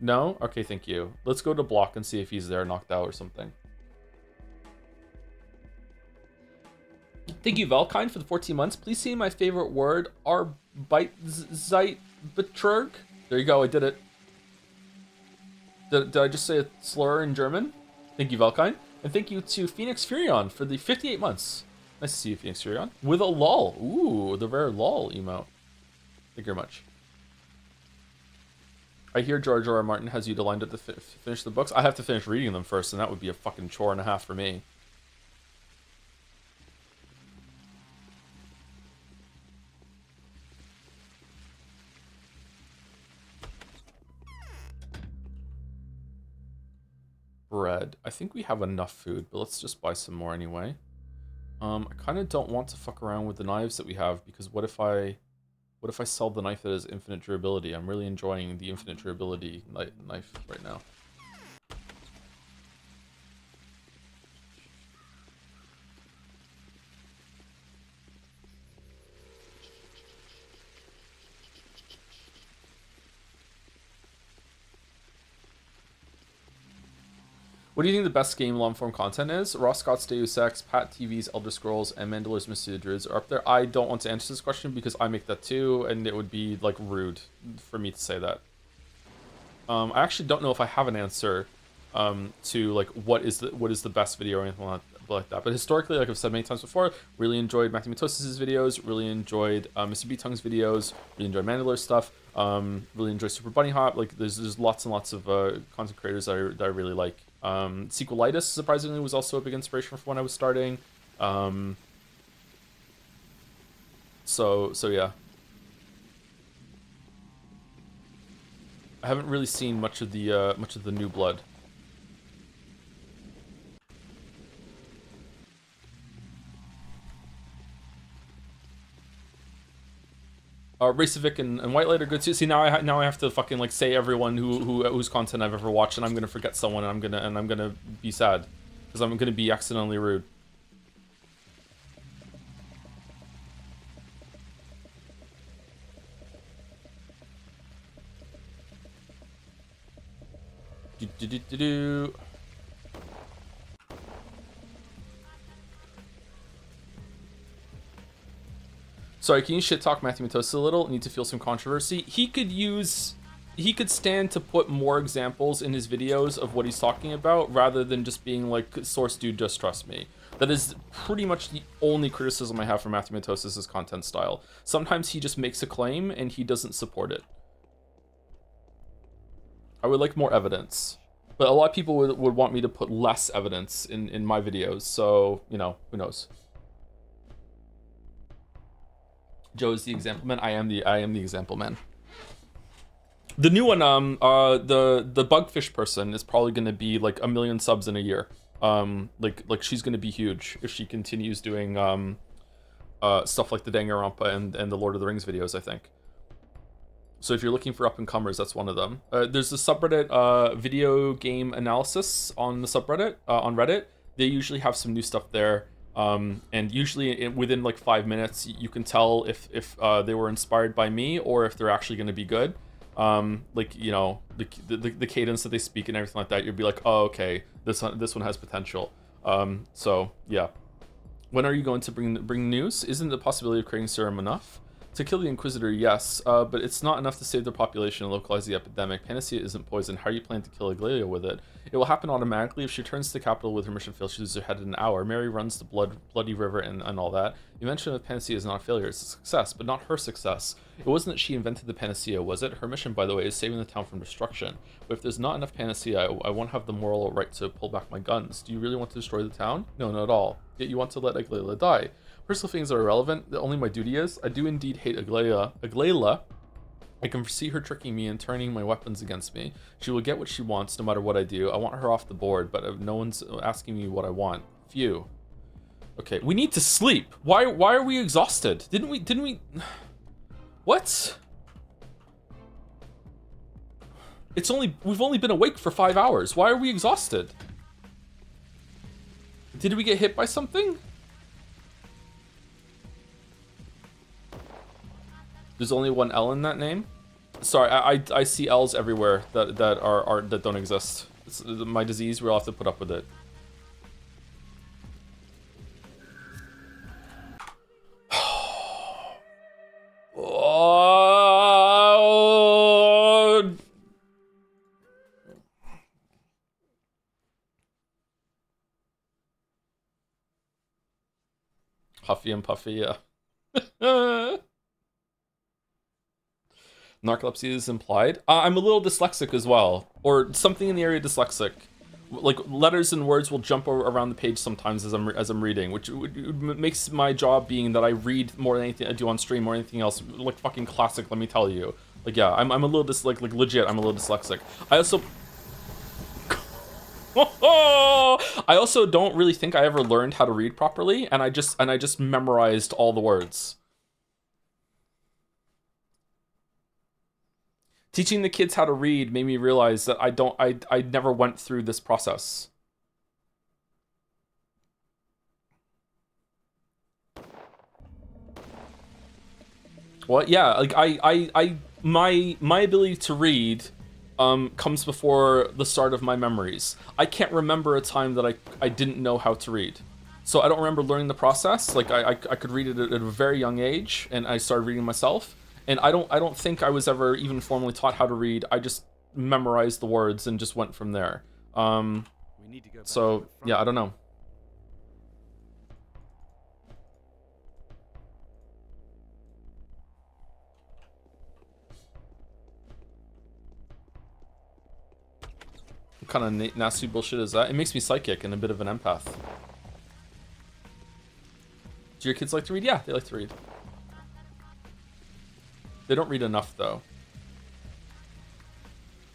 No? Okay, thank you. Let's go to Block and see if he's there knocked out or something. Thank you, Valkyne, for the 14 months. Please say my favorite word, Arbeitszeit-Betrug. There you go, I did it. Did I just say a slur in German? Thank you, Valkyne. And thank you to Phoenix Furion for the 58 months. Nice to see you, Phoenix Furion. With a lol. Ooh, the rare lol emote. Thank you very much. I hear George R. R. Martin has you lined up to finish the books. I have to finish reading them first, and that would be a fucking chore and a half for me. Bread. I think we have enough food, but let's just buy some more anyway. I kind of don't want to fuck around with the knives that we have, because what if I sell the knife that has infinite durability? I'm really enjoying the infinite durability knife right now. What do you think the best game long-form content is? Ross Scott's Deus Ex, Pat TV's Elder Scrolls, and Mandalorian's Mystery Druids are up there. I don't want to answer this question because I make that too, and it would be like rude for me to say that. I actually don't know if I have an answer to like what is the best video or anything like that. But historically, like I've said many times before, really enjoyed Matthew Matosis' videos, really enjoyed Mr. B Tongue's videos, really enjoyed Mandalore stuff, really enjoy Super Bunny Hop. Like there's lots and lots of content creators that I really like. Sequelitis surprisingly was also a big inspiration for when I was starting. So yeah. I haven't really seen much of the New Blood. Racevic and Whitelight are good too. See, now I have to fucking like say everyone whose content I've ever watched, and I'm gonna forget someone, and I'm gonna be sad because I'm gonna be accidentally rude. Do. Sorry, can you shit talk Matthew Matosis a little? Need to feel some controversy. He could stand to put more examples in his videos of what he's talking about rather than just being like, source dude, just trust me. That is pretty much the only criticism I have for Matthew Matosis' content style. Sometimes he just makes a claim and he doesn't support it. I would like more evidence. But a lot of people would want me to put less evidence in my videos, so, you know, who knows. Joe is the example man. I am the example man. The new one, the Bugfish person is probably gonna be like 1 million subs in a year. Like she's gonna be huge if she continues doing stuff like the Danganronpa and the Lord of the Rings videos, I think. So if you're looking for up-and-comers, that's one of them. There's the subreddit video game analysis on the subreddit, on Reddit. They usually have some new stuff there. And usually within like 5 minutes, you can tell if they were inspired by me or if they're actually going to be good. Like, you know, the cadence that they speak and everything like that, you'd be like, oh, okay, this one has potential. So yeah. When are you going to bring news? Isn't the possibility of creating serum enough? To kill the Inquisitor, yes, but it's not enough to save the population and localize the epidemic. Panacea isn't poison. How are you planning to kill Aglaia with it? It will happen automatically. If she returns to the capital with her mission failed, she loses her head in an hour. Mary runs the bloody river and all that. The invention of Panacea is not a failure, it's a success, but not her success. It wasn't that she invented the Panacea, was it? Her mission, by the way, is saving the town from destruction. But if there's not enough Panacea, I won't have the moral right to pull back my guns. Do you really want to destroy the town? No, not at all. Yet you want to let Aglaia die. Personal things are irrelevant. Only my duty is. I do indeed hate Aglaia. I can foresee her tricking me and turning my weapons against me. She will get what she wants no matter what I do. I want her off the board, but no one's asking me what I want. Phew. Okay, we need to sleep. Why are we exhausted? Didn't we? What? We've only been awake for 5 hours. Why are we exhausted? Did we get hit by something? There's only one L in that name. Sorry, I see L's everywhere that don't exist. It's my disease. We'll have to put up with it. Huffy and puffy, yeah. Narcolepsy is implied. I'm a little dyslexic as well, or something in the area dyslexic. Like letters and words will jump around the page sometimes as I'm reading, which makes my job being that I read more than anything I do on stream or anything else like fucking classic. Let me tell you. Like yeah, I'm a little like legit. I'm a little dyslexic. I also I also don't really think I ever learned how to read properly, and I just memorized all the words. Teaching the kids how to read made me realize that I never went through this process. What? Yeah, like my ability to read comes before the start of my memories. I can't remember a time that I didn't know how to read. So I don't remember learning the process. Like I could read it at a very young age, and I started reading myself. And I don't think I was ever even formally taught how to read. I just memorized the words and just went from there. We need to go back to So the front. yeah, I don't know. What kind of nasty bullshit is that? It makes me psychic and a bit of an empath. Do your kids like to read? Yeah, they like to read. They don't read enough though.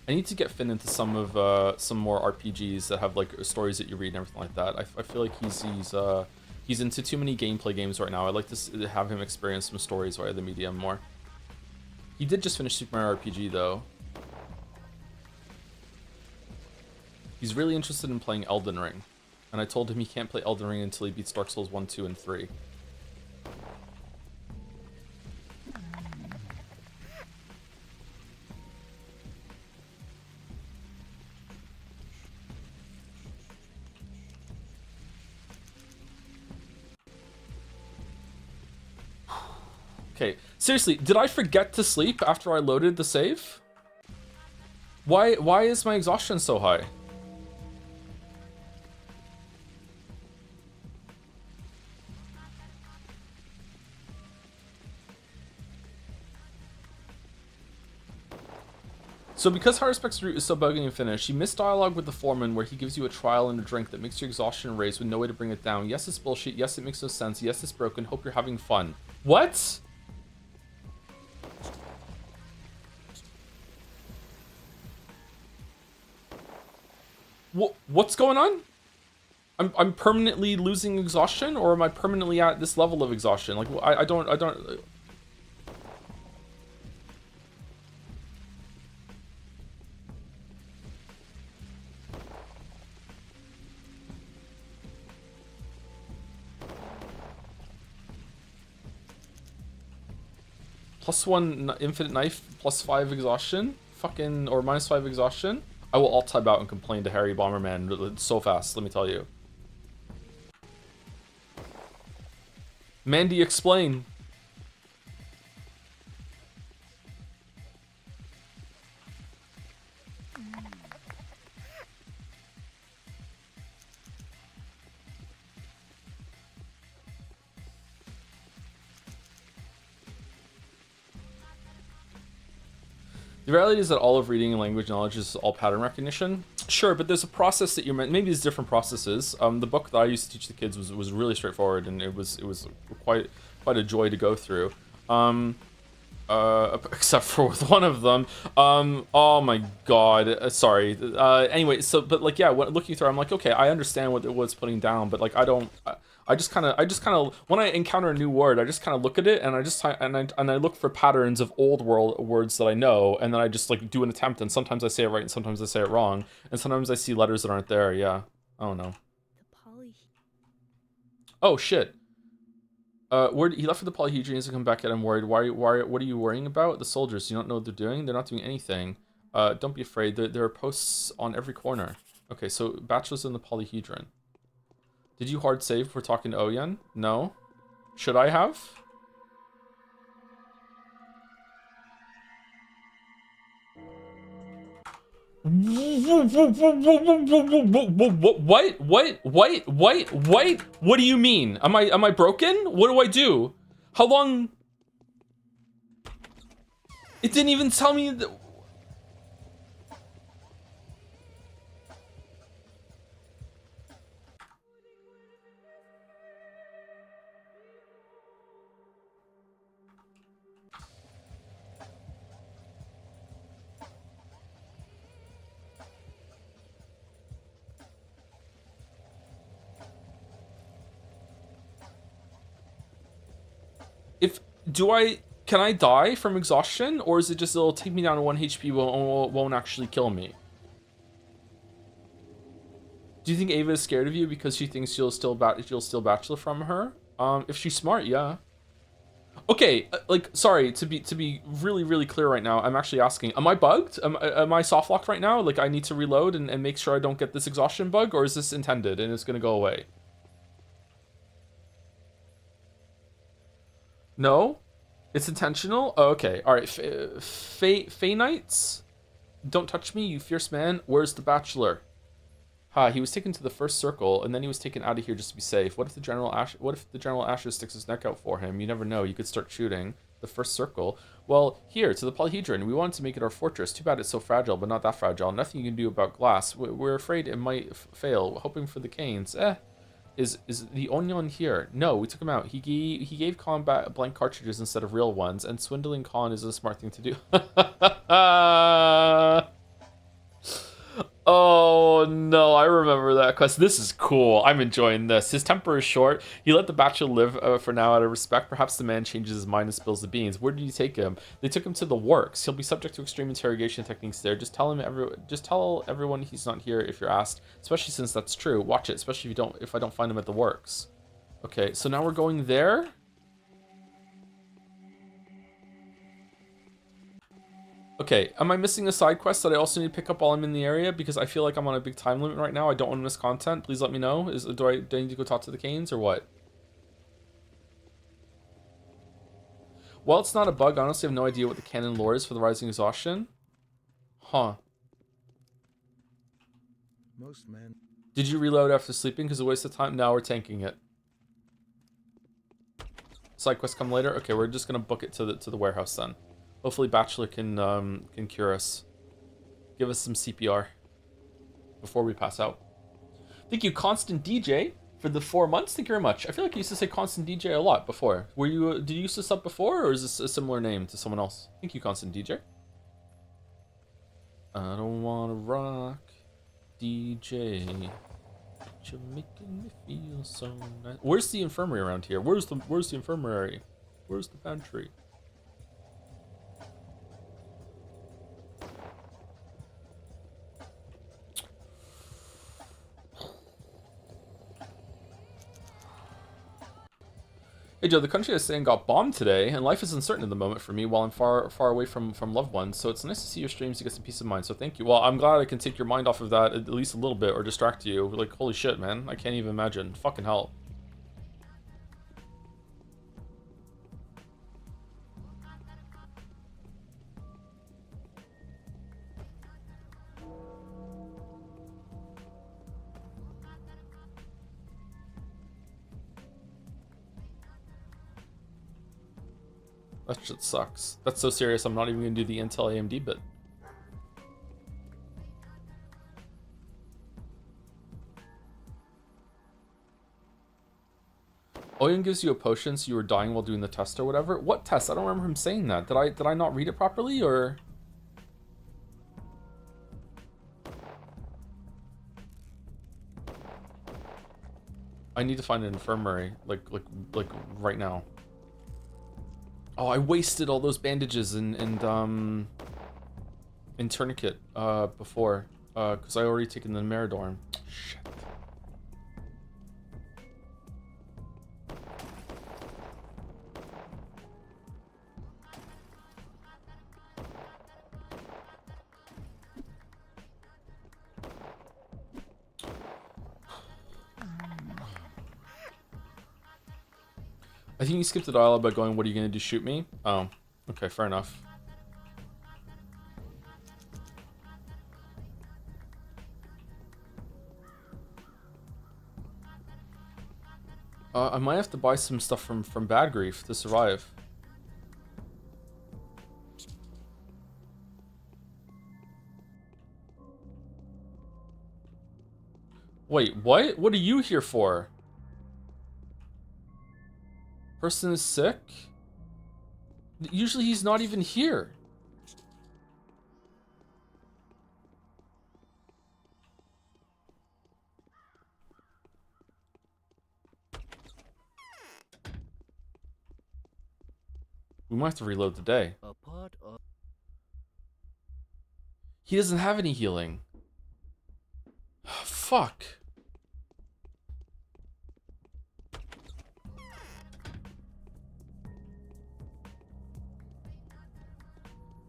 I need to get Finn into some more RPGs that have like stories that you read and everything like that. I feel like he's into too many gameplay games right now. I'd like to have him experience some stories via the medium more. He did just finish Super Mario RPG though. He's really interested in playing Elden Ring, and I told him he can't play Elden Ring until he beats Dark Souls 1, 2, and 3. Okay, seriously, did I forget to sleep after I loaded the save? Why is my exhaustion so high? So because Haruspex route is so buggy and finished, you missed dialogue with the foreman where he gives you a trial and a drink that makes your exhaustion raise with no way to bring it down. Yes, it's bullshit. Yes, it makes no sense. Yes, it's broken. Hope you're having fun. What? What's going on? I'm permanently losing exhaustion, or am I permanently at this level of exhaustion? Like I don't. +1 infinite knife, +5 exhaustion, fucking, or -5 exhaustion. I will alt tab out and complain to Harry Bomberman so fast. Let me tell you. Mandy, explain. The reality is that all of reading and language knowledge is all pattern recognition. Sure, but there's a process that you're meant. Maybe there's different processes. The book that I used to teach the kids was really straightforward, and it was quite a joy to go through. Except for with one of them. Oh my god. Sorry. Anyway, so but like yeah, looking through, I'm like, okay, I understand what it's putting down, but like I don't. I just kind of when I encounter a new word, I just kind of look at it and I look for patterns of old world words that I know, and then I just like do an attempt, and sometimes I say it right and sometimes I say it wrong, and sometimes I see letters that aren't there. Yeah. Oh no. The poly. Oh shit. He left for the polyhedron. He doesn't come back yet. I'm worried. Why? What are you worrying about? The soldiers. You don't know what they're doing. They're not doing anything. Don't be afraid. There are posts on every corner. Okay, so bachelors in the polyhedron. Did you hard save if we're talking to Oyen? No. Should I have? What do you mean? Am I broken? What do I do? How long? It didn't even tell me that. If can I die from exhaustion, or is it just it'll take me down to 1 HP, won't actually kill me? Do you think Ava is scared of you because she thinks you'll steal bachelor from her? If she's smart, yeah. Okay, like, sorry, to be really, really clear right now, I'm actually asking, am I bugged? Am I soft locked right now? Like, I need to reload and make sure I don't get this exhaustion bug, or is this intended and it's gonna go away? No? It's intentional? Oh, okay, alright. Fey Knights? Don't touch me, you fierce man. Where's the bachelor? He was taken to the first circle, and then he was taken out of here just to be safe. What if the General Asher sticks his neck out for him? You never know. You could start shooting. The first circle. Well, here to the polyhedron. We wanted to make it our fortress. Too bad it's so fragile, but not that fragile. Nothing you can do about glass. We're afraid it might fail. Hoping for the canes. Is the Onion here? No, we took him out. He gave Khan blank cartridges instead of real ones, and swindling Khan is a smart thing to do. Oh no, I remember that quest. This is cool. I'm enjoying this. His temper is short. He let the bachelor live for now out of respect. Perhaps the man changes his mind and spills the beans. Where did you take him? They took him to the works. He'll be subject to extreme interrogation techniques there. Just tell everyone he's not here if you're asked. Especially since that's true. Watch it. Especially if I don't find him at the works. Okay, so now we're going there. Okay, am I missing a side quest that I also need to pick up while I'm in the area? Because I feel like I'm on a big time limit right now. I don't want to miss content. Please let me know. Do I need to go talk to the Canes or what? Well, it's not a bug. I honestly have no idea what the canon lore is for the Rising Exhaustion. Huh. Most men. Did you reload after sleeping? Because it's a waste of time. Now we're tanking it. Side quest come later. Okay, we're just gonna book it to the warehouse then. Hopefully Bachelor can cure us. Give us some CPR before we pass out. Thank you, Constant DJ, for the 4 months. Thank you very much. I feel like you used to say Constant DJ a lot before. Did you use this up before, or is this a similar name to someone else? Thank you, Constant DJ. I don't wanna rock, DJ. You're making me feel so nice. Where's the infirmary around here? Where's the infirmary? Where's the pantry? Hey Joe, the country I was saying got bombed today, and life is uncertain at the moment for me while I'm far away from loved ones, so it's nice to see your streams to get some peace of mind, so thank you. Well, I'm glad I can take your mind off of that at least a little bit, or distract you. Like, holy shit, man. I can't even imagine. Fucking hell. That shit sucks. That's so serious, I'm not even gonna do the Intel AMD bit. Oyen gives you a potion so you were dying while doing the test or whatever. What test? I don't remember him saying that. Did I not read it properly, or? I need to find an infirmary, like right now. Oh, I wasted all those bandages and tourniquet before, because I already taken the Meridorm. Shit. I think you skipped the dialogue by going, what are you gonna do, shoot me? Oh, okay, fair enough. I might have to buy some stuff from Bad Grief to survive. Wait, what? What are you here for? Person is sick? Usually he's not even here. We might have to reload the day. A part of He doesn't have any healing. Fuck.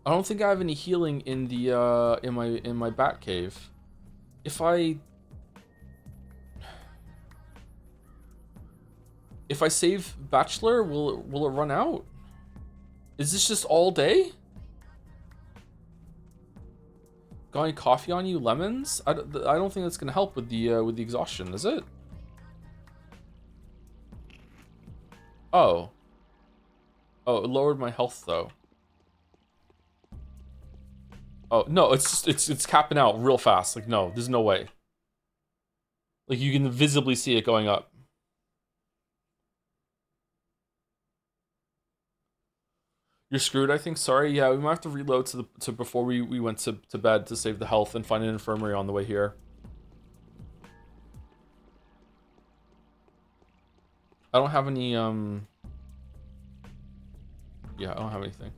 I don't think I have any healing in the in my bat cave. If I save Bachelor, will it run out? Is this just all day? Got any coffee on you? Lemons? I don't think that's gonna help with the exhaustion, is it? Oh. Oh, it lowered my health though. Oh no, it's capping out real fast. Like no, there's no way. Like you can visibly see it going up. You're screwed, I think. Sorry. Yeah, we might have to reload to before we went to bed to save the health and find an infirmary on the way here. I don't have any, yeah, I don't have anything.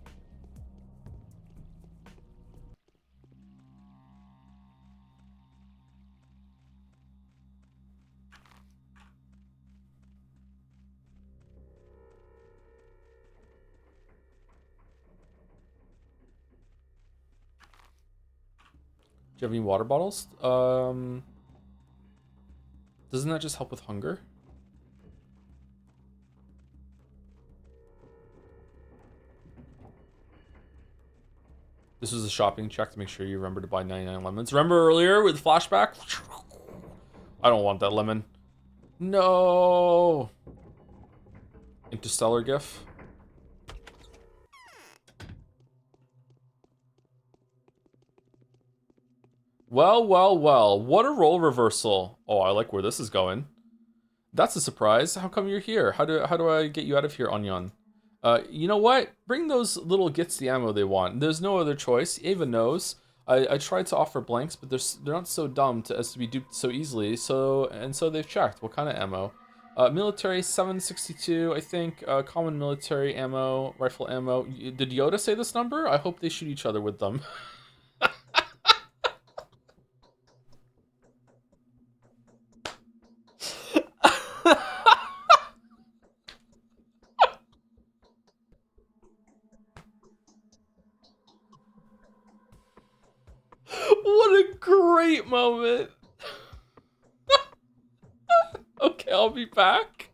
Do you have any water bottles? Doesn't that just help with hunger? This was a shopping check to make sure you remember to buy 99 lemons. Remember earlier with flashback? I don't want that lemon. No. Interstellar gif. Well, well, well. What a role reversal. Oh, I like where this is going. That's a surprise. How come you're here? How do I get you out of here, Onion? You know what? Bring those little gits the ammo they want. There's no other choice. Ava knows. I tried to offer blanks, but they're not so dumb as to be duped so easily. So they've checked. What kind of ammo? Military 762, I think. Common military ammo, rifle ammo. Did Yoda say this number? I hope they shoot each other with them. What a great moment. Okay, I'll be back.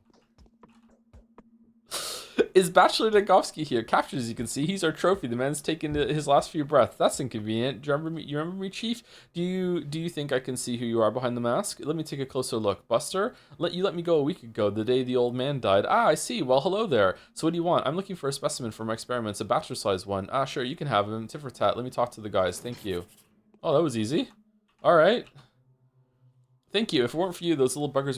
Is Bachelor Dagovsky here? Captured, as you can see. He's our trophy. The man's taken his last few breaths. That's inconvenient. Do you remember me? You remember me, Chief? Do you think I can see who you are behind the mask? Let me take a closer look. Buster, let me go a week ago, the day the old man died. Ah, I see. Well, hello there. So what do you want? I'm looking for a specimen for my experiments, a bachelor-sized one. Ah, sure, you can have him. Tit for tat. Let me talk to the guys. Thank you. Oh, that was easy. All right. Thank you. If it weren't for you, those little buggers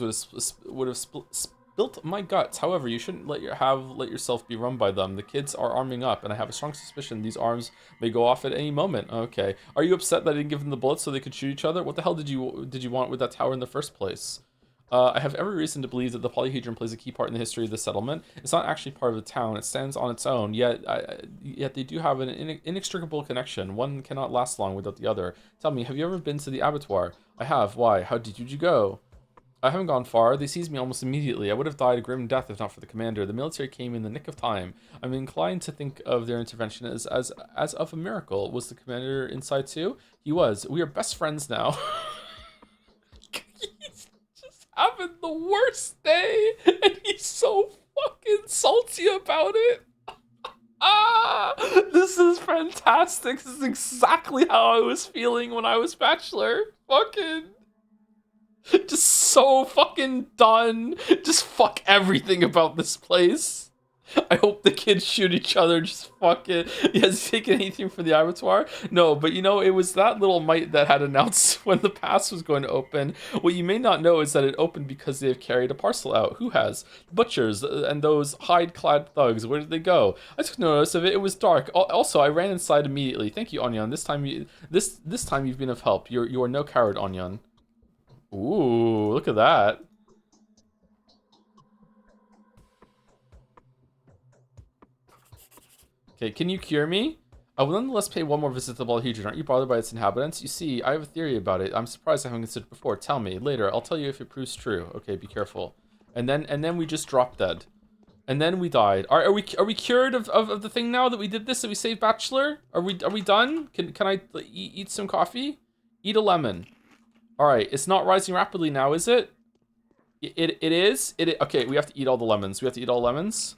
would have spilt my guts. However, you shouldn't let yourself be run by them. The kids are arming up, and I have a strong suspicion these arms may go off at any moment. Okay. Are you upset that I didn't give them the bullets so they could shoot each other? What the hell did you want with that tower in the first place? I have every reason to believe that the polyhedron plays a key part in the history of the settlement. It's not actually part of the town. It stands on its own, yet they do have an inextricable connection. One cannot last long without the other. Tell me, have you ever been to the abattoir? I have. Why? How did you go? I haven't gone far. They seized me almost immediately. I would have died a grim death if not for the commander. The military came in the nick of time. I'm inclined to think of their intervention as of a miracle. Was the commander inside too? He was. We are best friends now. He's just having the worst day, and he's so fucking salty about it. Ah, this is fantastic. This is exactly how I was feeling when I was Bachelor. Fucking just so fucking done. Just fuck everything about this place. I hope the kids shoot each other. Just fuck it. He hasn't taken anything for the abattoir. No, but you know, it was that little mite that had announced when the pass was going to open. What you may not know is that it opened because they've carried a parcel out. Who has? Butchers and those hide-clad thugs. Where did they go? I took no notice of it. It was dark. Also, I ran inside immediately. Thank you, Onyon. This time you've been of help. You are no coward, Onyon. Ooh, look at that. Okay, can you cure me? I will nonetheless pay one more visit to the Balhedron. Aren't you bothered by its inhabitants? You see, I have a theory about it. I'm surprised I haven't considered it before. Tell me later. I'll tell you if it proves true. Okay, be careful. And then we just dropped dead. And then we died. Are we cured of the thing now that we did this? That we saved Bachelor? Are we done? Can I eat some coffee? Eat a lemon. All right, it's not rising rapidly now, is it? It is. Okay, we have to eat all the lemons. We have to eat all lemons.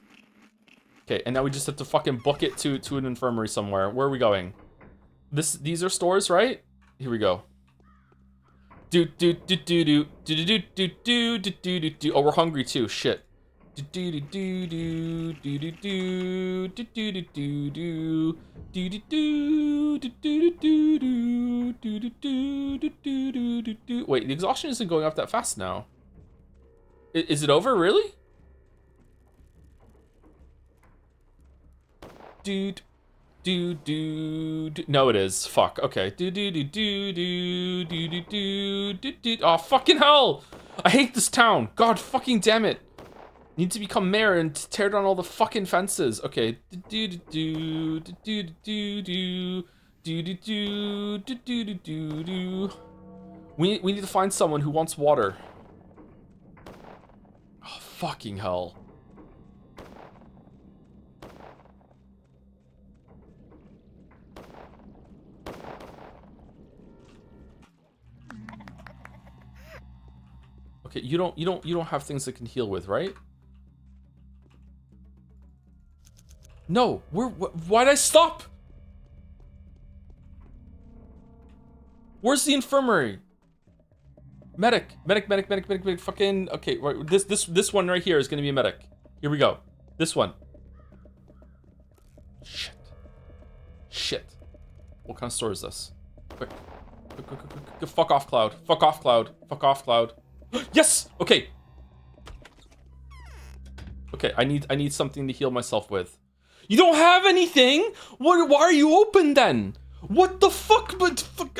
Okay, and now we just have to fucking book it to an infirmary somewhere. Where are we going? These are stores, right? Here we go. Oh, we're hungry too. Shit. Wait, the exhaustion isn't going up that fast now. Is it over, really? Dude. No, it is. Fuck. Okay. Oh, fucking hell! I hate this town. God fucking damn it. Need to become mayor and tear down all the fucking fences. Okay. We need to find someone who wants water. Oh, fucking hell. Okay, you don't have things that can heal with, right? No, why'd I stop? Where's the infirmary? Medic, fucking, okay, right, this one right here is gonna be a medic. Here we go. This one. Shit. What kind of store is this? Quick. Fuck off, Cloud. Fuck off, Cloud. Yes! Okay. Okay, I need something to heal myself with. You don't have anything? Why are you open then? What the fuck? But fuck.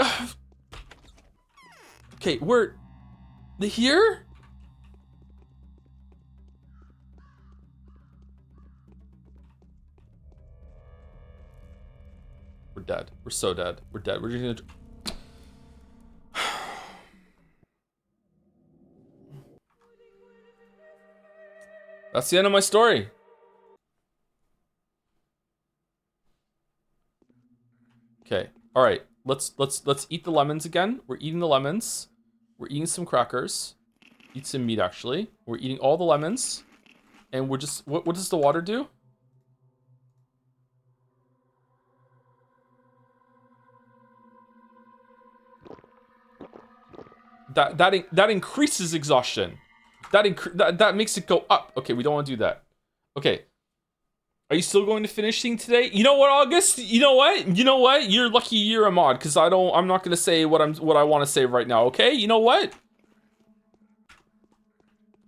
Okay, we're here? We're dead. We're so dead. We're dead. We're just gonna... That's the end of my story. Okay. All right. Let's eat the lemons again. We're eating the lemons. We're eating some crackers. Eat some meat actually. We're eating all the lemons. And we're just what does the water do? That increases exhaustion. That makes it go up. Okay, we don't want to do that. Okay. Are you still going to finishing today? You know what, August? You know what? You're lucky you're a mod, because I'm not gonna say what I want to say right now, okay? You know what?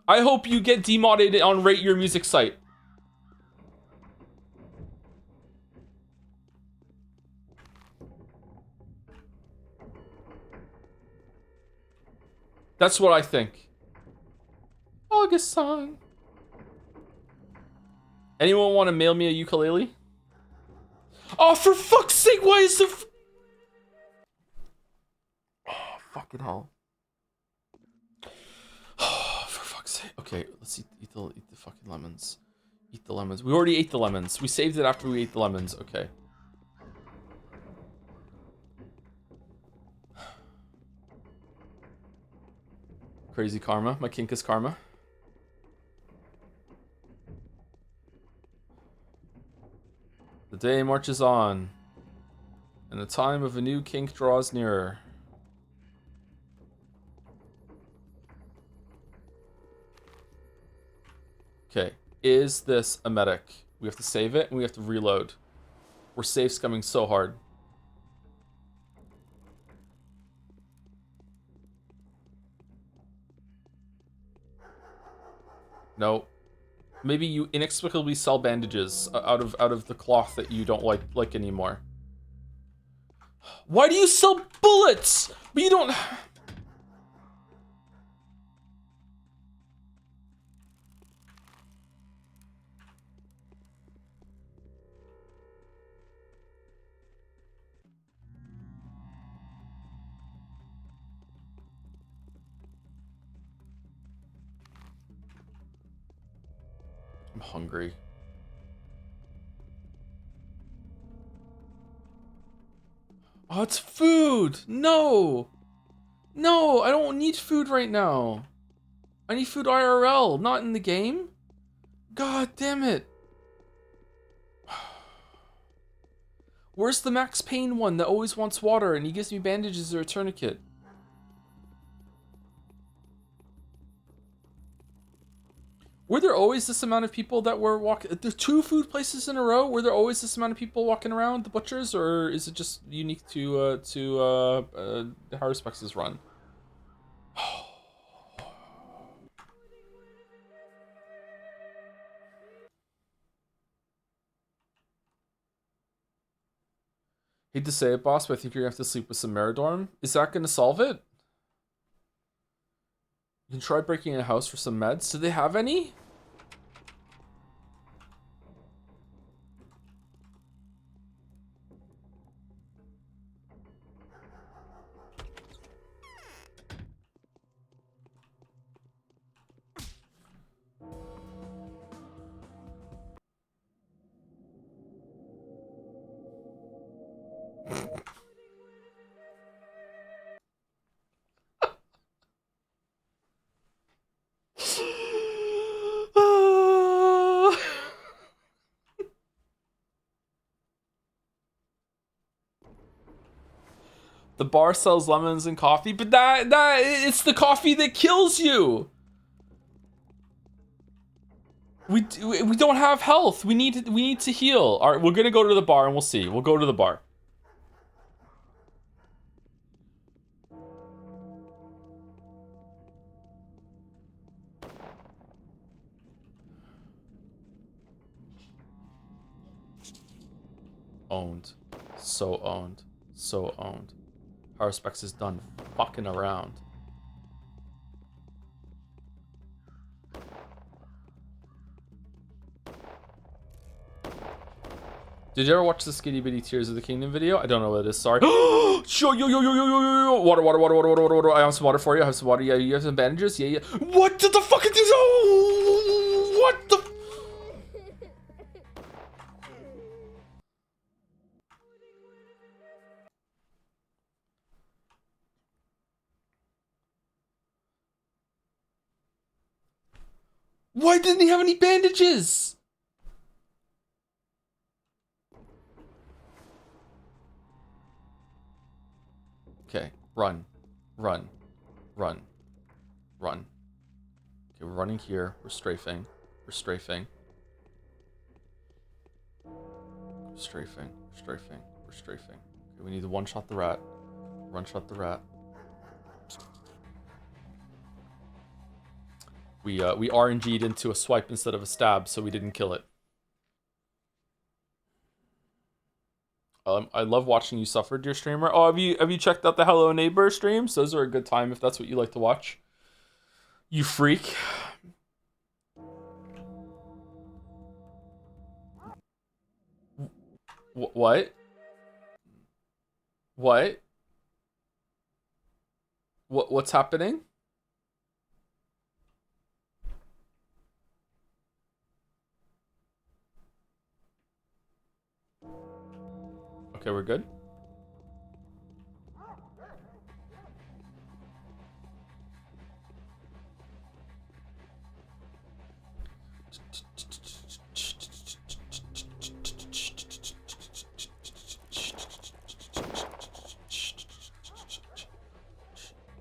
I hope you get demodded on Rate Your Music site. That's what I think. August song. Anyone want to mail me a ukulele? Oh, for fuck's sake, why is the... Oh, fucking hell. Oh, for fuck's sake. Okay, let's eat the fucking lemons. Eat the lemons. We already ate the lemons. We saved it after we ate the lemons. Okay. Crazy karma. My kink is karma. The day marches on, and the time of a new kink draws nearer. Okay, is this a medic? We have to save it, and we have to reload. We're safe scumming so hard. No. Maybe you inexplicably sell bandages out of the cloth that you don't like anymore. Why do you sell bullets? But you don't... I'm hungry. Oh, it's food! No! No, I don't need food right now. I need food IRL, not in the game. God damn it. Where's the Max Payne one that always wants water and he gives me bandages or a tourniquet? Were there always this amount of people that were walking? There's 2 food places in a row. Were there always this amount of people walking around the butchers, or is it just unique to Haruspex's run? Hate to say it, boss, but I think you're gonna have to sleep with some Meridorm. Is that gonna solve it? You can try breaking a house for some meds. Do they have any? The bar sells lemons and coffee, but that it's the coffee that kills you. We don't have health. We need to heal. All right, we're gonna go to the bar and we'll see. We'll go to the bar. Owned. So owned. So owned. Haruspex is done fucking around. Did you ever watch the Skinny Bitty Tears of the Kingdom video? I don't know what it is, sorry. Yo, yo, yo, yo, yo, yo, yo, yo. Water, water, water, water, water, water, water. I have some water for you. I have some water. Yeah, you have some bandages? Yeah, yeah. What did the fuck is this? Oh, what the? Why didn't he have any bandages? Okay, run, run, run, run. Okay, we're running here. We're strafing. We're strafing. We're strafing. We're strafing. We're strafing. Okay, we need to one-shot the rat. One-shot the rat. We RNG'd into a swipe instead of a stab, so we didn't kill it. I love watching you suffer, dear streamer. Oh, have you checked out the Hello Neighbor streams? Those are a good time if that's what you like to watch. You freak. What? What? What's happening? Okay, we're good.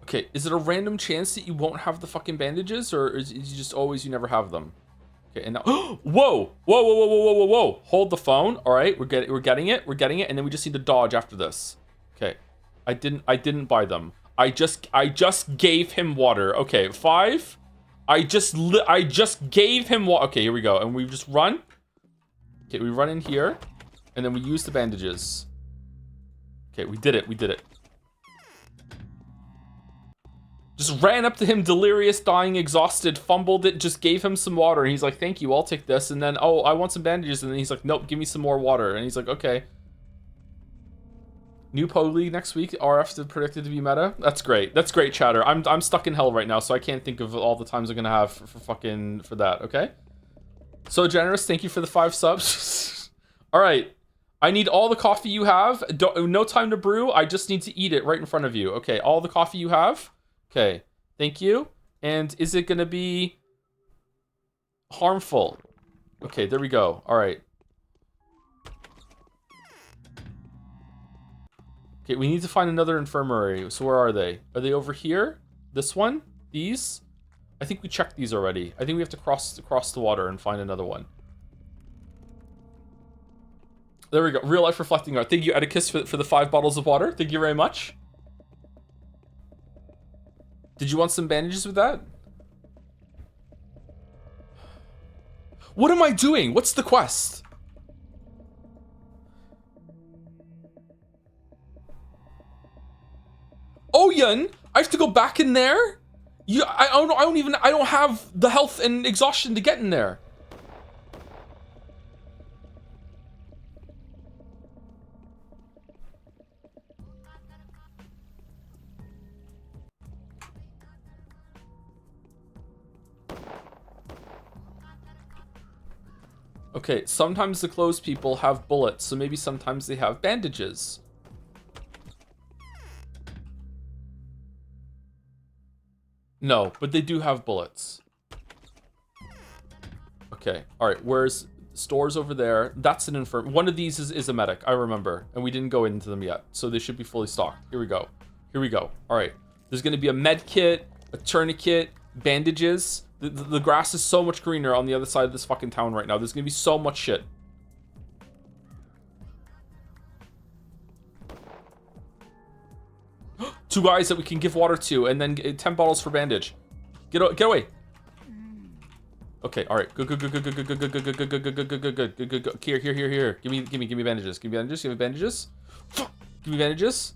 Okay, is it a random chance that you won't have the fucking bandages, or is it just always you never have them? Okay, and now, whoa, whoa, whoa, whoa, whoa, whoa, whoa, whoa! Hold the phone. All right, we're getting it, and then we just need to dodge after this. Okay, I didn't buy them. I just gave him water. Okay, 5. I just gave him water. Okay, here we go, and we just run. Okay, we run in here, and then we use the bandages. Okay, we did it. We did it. Just ran up to him, delirious, dying, exhausted, fumbled it, just gave him some water. And he's like, thank you, I'll take this. And then, oh, I want some bandages. And then he's like, nope, give me some more water. And he's like, okay. New Poe League next week. RF's predicted to be meta. That's great. That's great, chatter. I'm stuck in hell right now, so I can't think of all the times I'm going to have for that, okay? So generous. Thank you for the 5 subs. All right. I need all the coffee you have. No time to brew. I just need to eat it right in front of you. Okay, all the coffee you have. Okay, thank you. And is it going to be harmful? Okay, there we go. All right. Okay, we need to find another infirmary. So where are they? Are they over here? This one? These? I think we checked these already. I think we have to cross the water and find another one. There we go. Real life reflecting art. Thank you, Atticus, for the 5 bottles of water. Thank you very much. Did you want some bandages with that? What am I doing? What's the quest? Oh, Yun, I have to go back in there? I don't have the health and exhaustion to get in there. Okay, sometimes the closed people have bullets, so maybe sometimes they have bandages. No, but they do have bullets. Okay, alright, where's stores over there? That's an infirm. One of these is a medic, I remember, and we didn't go into them yet, so they should be fully stocked. Here we go. Here we go. Alright, there's gonna be a med kit, a tourniquet, bandages. The grass is so much greener on the other side of this fucking town right now. There's gonna be so much shit. Two guys that we can give water to, and then 10 bottles for bandage. Get away. Okay, all right. Good. Here. Give me bandages. Give me bandages. Fuck. Give me bandages.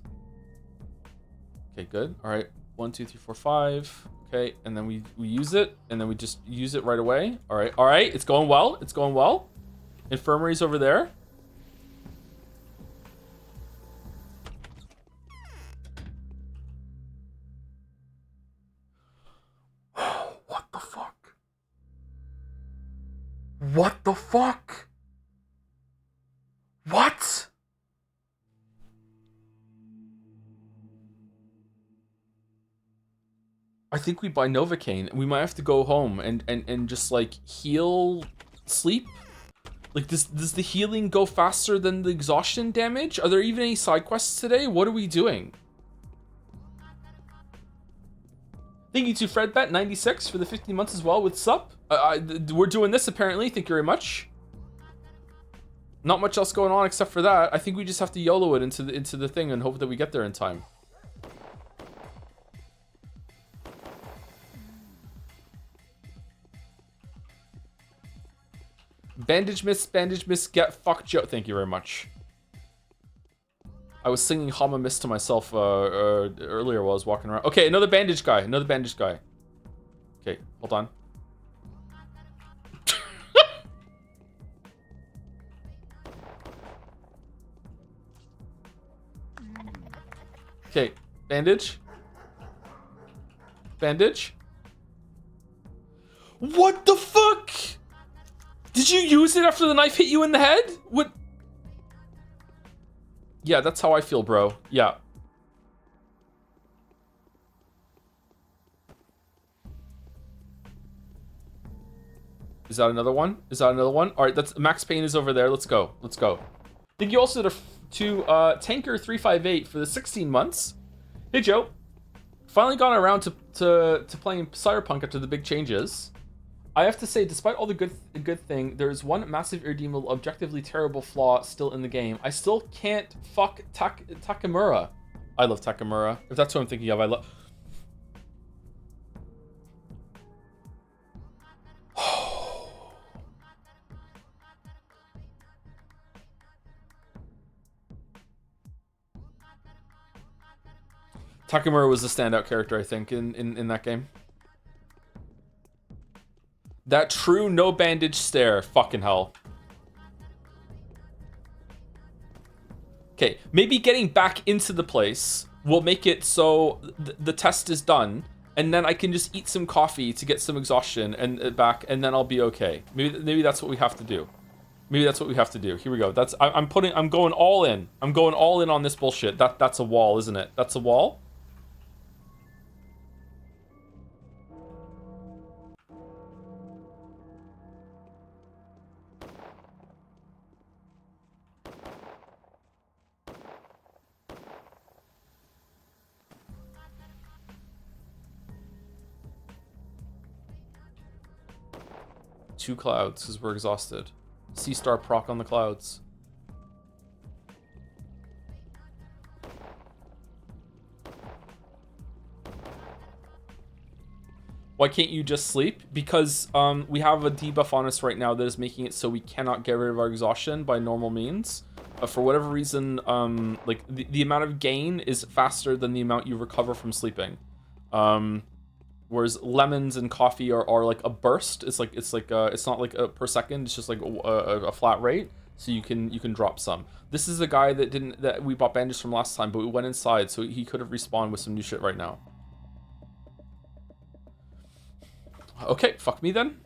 Okay, good. All right. 1, 2, 3, 4, 5. Okay, and then we use it, and then we just use it right away. All right. It's going well. Infirmary's over there. What the fuck? What? I think we buy Novocaine. We might have to go home and just like heal sleep. Like does the healing go faster than the exhaustion damage? Are there even any side quests today? What are we doing? Thank you to FredBet96 for the 15 months as well with sup. We're doing this apparently. Thank you very much. Not much else going on except for that. I think we just have to YOLO it into the thing and hope that we get there in time. Bandage miss, get fucked, Joe. Thank you very much. I was singing Hama Miss to myself earlier while I was walking around. Okay, another bandage guy. Okay, hold on. Okay, bandage. What the fuck? Did you use it after the knife hit you in the head? What? Yeah, that's how I feel, bro. Yeah. Is that another one? All right, that's Max Payne is over there. Let's go. Thank you also to Tanker358 for the 16 months. Hey, Joe. Finally got around to playing Cyberpunk after the big changes. I have to say, despite all the good thing, there is one massive irredeemable, objectively terrible flaw still in the game. I still can't fuck Takamura. I love Takamura. If that's what I'm thinking of, I love... Takamura was the standout character, I think, in that game. That true no bandage stare. Fucking hell. Okay, maybe getting back into the place will make it so the test is done, and then I can just eat some coffee to get some exhaustion and back, and then I'll be okay. Maybe that's what we have to do. Maybe that's what we have to do. Here we go. I'm going all in. I'm going all in on this bullshit. That's a wall, isn't it? That's a wall. 2 clouds, because we're exhausted. Sea star proc on the clouds. Why can't you just sleep? Because we have a debuff on us right now that is making it so we cannot get rid of our exhaustion by normal means. For whatever reason, like the amount of gain is faster than the amount you recover from sleeping. Whereas lemons and coffee are like a burst. It's not like per second. It's just like a flat rate. So you can drop some. This is a guy that we bought bandages from last time, but we went inside, so he could have respawned with some new shit right now. Okay, fuck me then.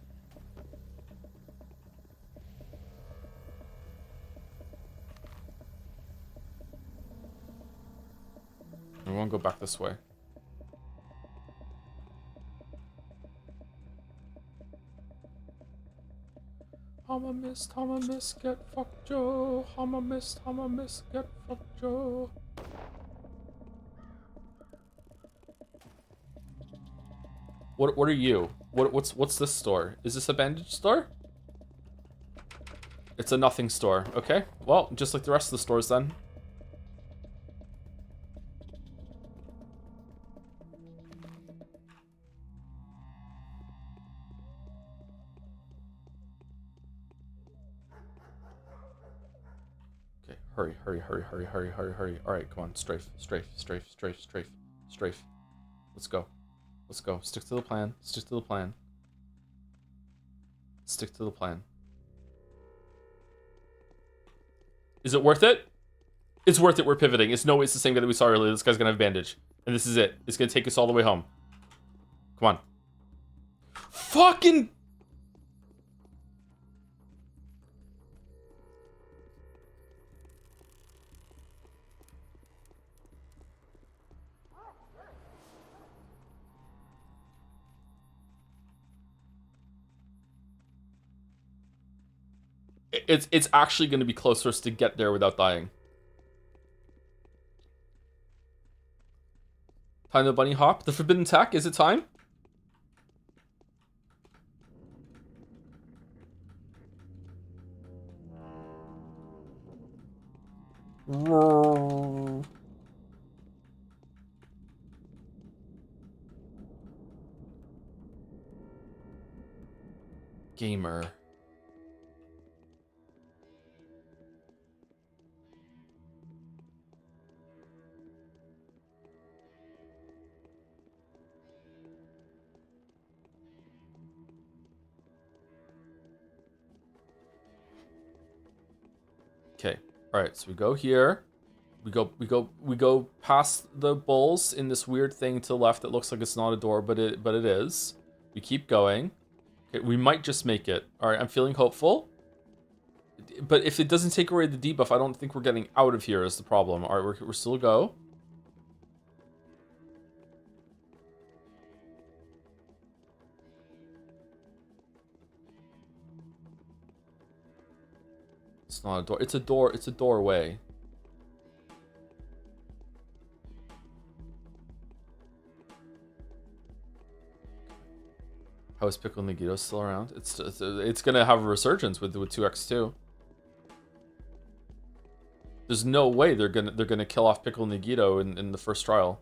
We won't go back this way. I'm a miss, get fucked, Joe. I'm a miss, get fucked, Joe. What are you? What's this store? Is this a bandage store? It's a nothing store. Okay. Well, just like the rest of the stores then. Okay, hurry. Alright, come on, strafe. Let's go. Stick to the plan. Is it worth it? It's worth it. We're pivoting. It's the same guy that we saw earlier. This guy's gonna have bandage. And this is it. It's gonna take us all the way home. Come on. Fucking... It's actually going to be close for us to get there without dying. Time to bunny hop. The forbidden tech. Is it time? Gamer. Okay. All right. So we go here. We go past the bulls in this weird thing to the left that looks like it's not a door, but it is. We keep going. Okay, we might just make it. All right. I'm feeling hopeful. But if it doesn't take away the debuff, I don't think we're getting out of here is the problem. All right. We're still go. It's not a door. It's a door. It's a doorway. How is Pickle Nagito still around? It's gonna have a resurgence with 2x2. There's no way they're gonna kill off Pickle Nagito in the first trial.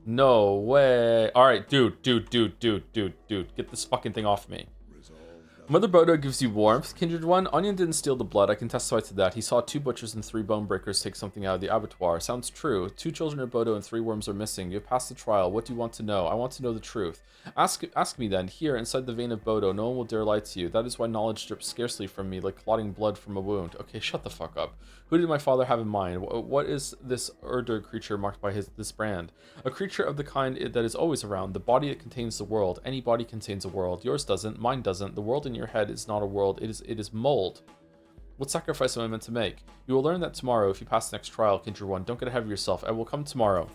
No way. All right, dude. Get this fucking thing off me. Mother Bodo gives you warmth, kindred one. Onion didn't steal the blood. I can testify to that. He saw 2 butchers and 3 bone breakers take something out of the abattoir. Sounds true. 2 children of Bodo and 3 worms are missing. You have passed the trial. What do you want to know? I want to know the truth. Ask me then. Here, inside the vein of Bodo, no one will dare lie to you. That is why knowledge drips scarcely from me, like clotting blood from a wound. Okay, shut the fuck up. Who did my father have in mind? What is this Urdur creature marked by this brand? A creature of the kind that is always around. The body that contains the world. Any body contains a world. Yours doesn't. Mine doesn't. The world in your head is not a world. It is mold. What sacrifice am I meant to make? You will learn that tomorrow if you pass the next trial, Kindred One. Don't get ahead of yourself. I will come tomorrow.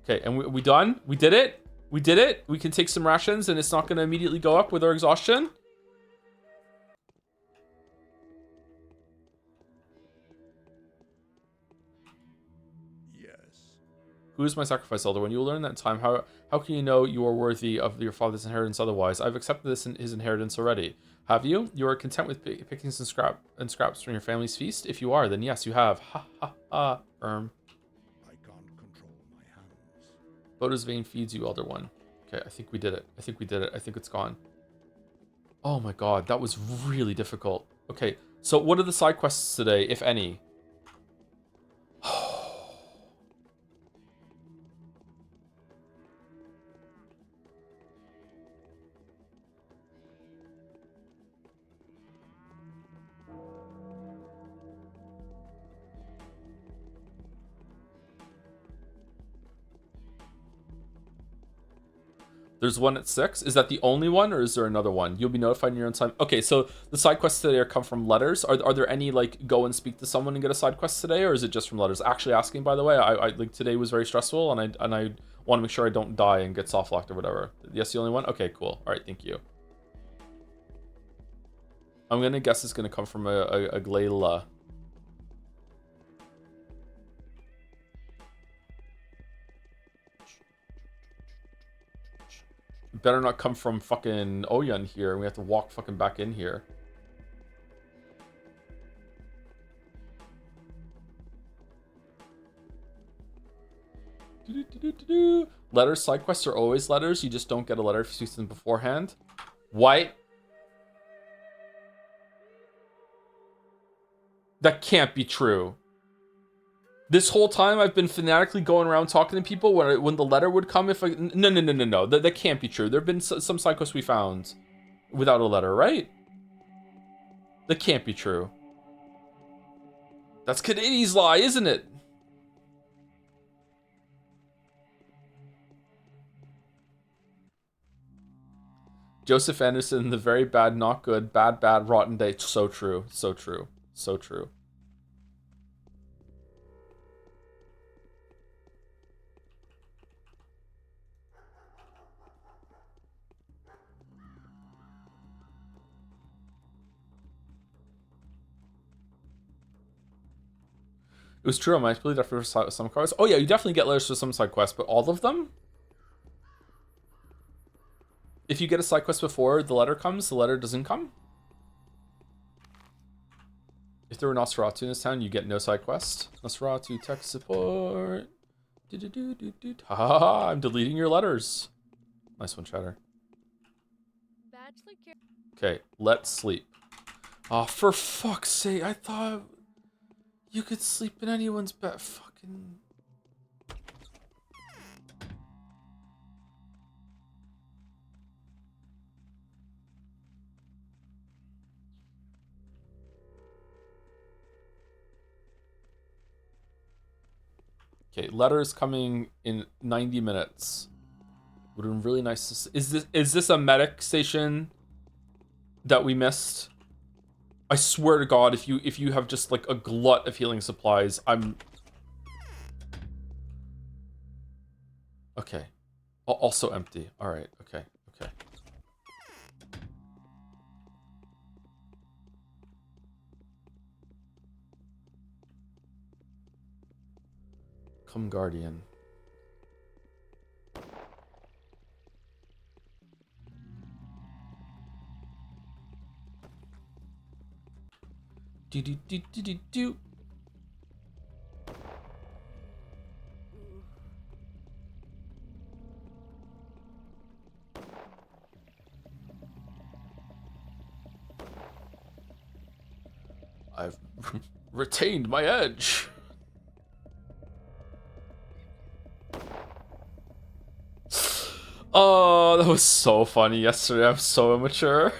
Okay, and we done? We did it? We did it? We can take some rations and it's not going to immediately go up with our exhaustion? Who is my sacrifice, Elder One? You will learn that in time. How can you know you are worthy of your father's inheritance otherwise? I've accepted his inheritance already. Have you? You are content with pickings and scraps from your family's feast? If you are, then yes, you have. Ha ha ha. I can't control my hands. Bodo's vein feeds you, Elder One. Okay, I think we did it. I think we did it. I think it's gone. Oh my god, that was really difficult. Okay, so what are the side quests today, if any? There's one at 6. Is that the only one, or is there another one? You'll be notified in your own time. Okay, so the side quests today come from letters. Are there any, like, go and speak to someone and get a side quest today, or is it just from letters? Actually asking, by the way, I like, today was very stressful, and I want to make sure I don't die and get soft locked or whatever. Yes, the only one? Okay, cool. All right, thank you. I'm gonna guess it's gonna come from a Glayla. Better not come from fucking Oyan here. We have to walk fucking back in here. Letters, side quests are always letters. You just don't get a letter if you see them beforehand. What? That can't be true. This whole time I've been fanatically going around talking to people when the letter would come. If I no. That can't be true. There have been some side quests we found without a letter, right? That can't be true. That's Kadeni's lie, isn't it? Joseph Anderson, the very bad, not good, bad, rotten day. So true, so true, so true. It was true. I might believe that for some quests. Oh yeah, you definitely get letters for some side quests, but all of them? If you get a side quest before the letter comes, the letter doesn't come? If there were Nosferatu in this town, you get no side quest. Nosferatu tech support. Ha, I'm deleting your letters. Nice one, Chatter. Okay, let's sleep. Oh, for fuck's sake, I thought you could sleep in anyone's bed. Fucking... Okay, letters coming in 90 minutes. Would have been really nice to see. Is this a medic station that we missed? I swear to God, if you have just like a glut of healing supplies, I'm... Okay. Also empty. Alright, okay. Come Guardian. Do. I've retained my edge. Oh, that was so funny yesterday. I'm so immature.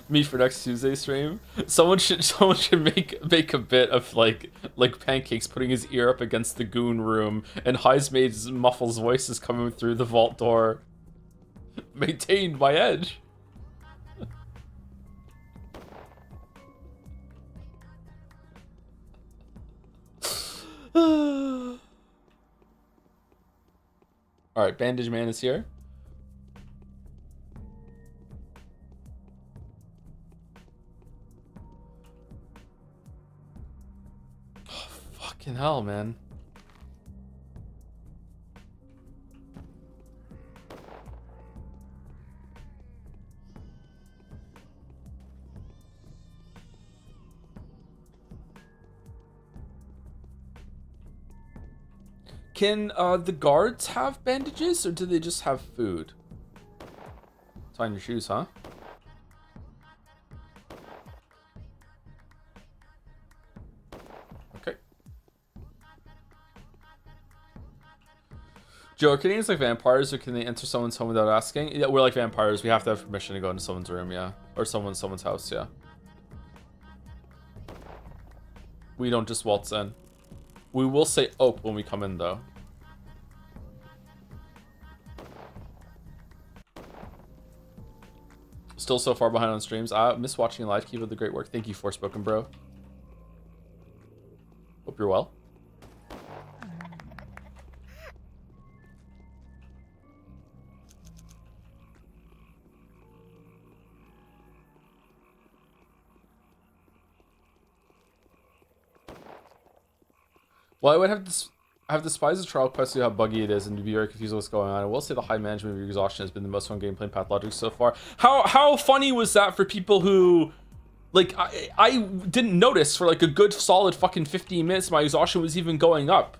Me for next Tuesday stream. Someone should make a bit of like pancakes putting his ear up against the goon room and Heismaid's muffles voice is coming through the vault door. Maintained my edge. Alright, Bandage Man is here. Oh, fucking hell, man. Can the guards have bandages, or do they just have food? Tie your shoes, huh? Okay. Joe, are Canadians like vampires, or can they enter someone's home without asking? Yeah, we're like vampires. We have to have permission to go into someone's room, yeah. Or someone's house, yeah. We don't just waltz in. We will say "ope" when we come in, though. Still so far behind on streams. I miss watching live. Keep up the great work. Thank you, Forspoken Bro. Hope you're well. Well, I would have despised the trial quest to see how buggy it is and to be very confused with what's going on. I will say the high management of your exhaustion has been the most fun gameplay in Pathologic so far. How funny was that for people who, like, I didn't notice for like a good solid fucking 15 minutes my exhaustion was even going up.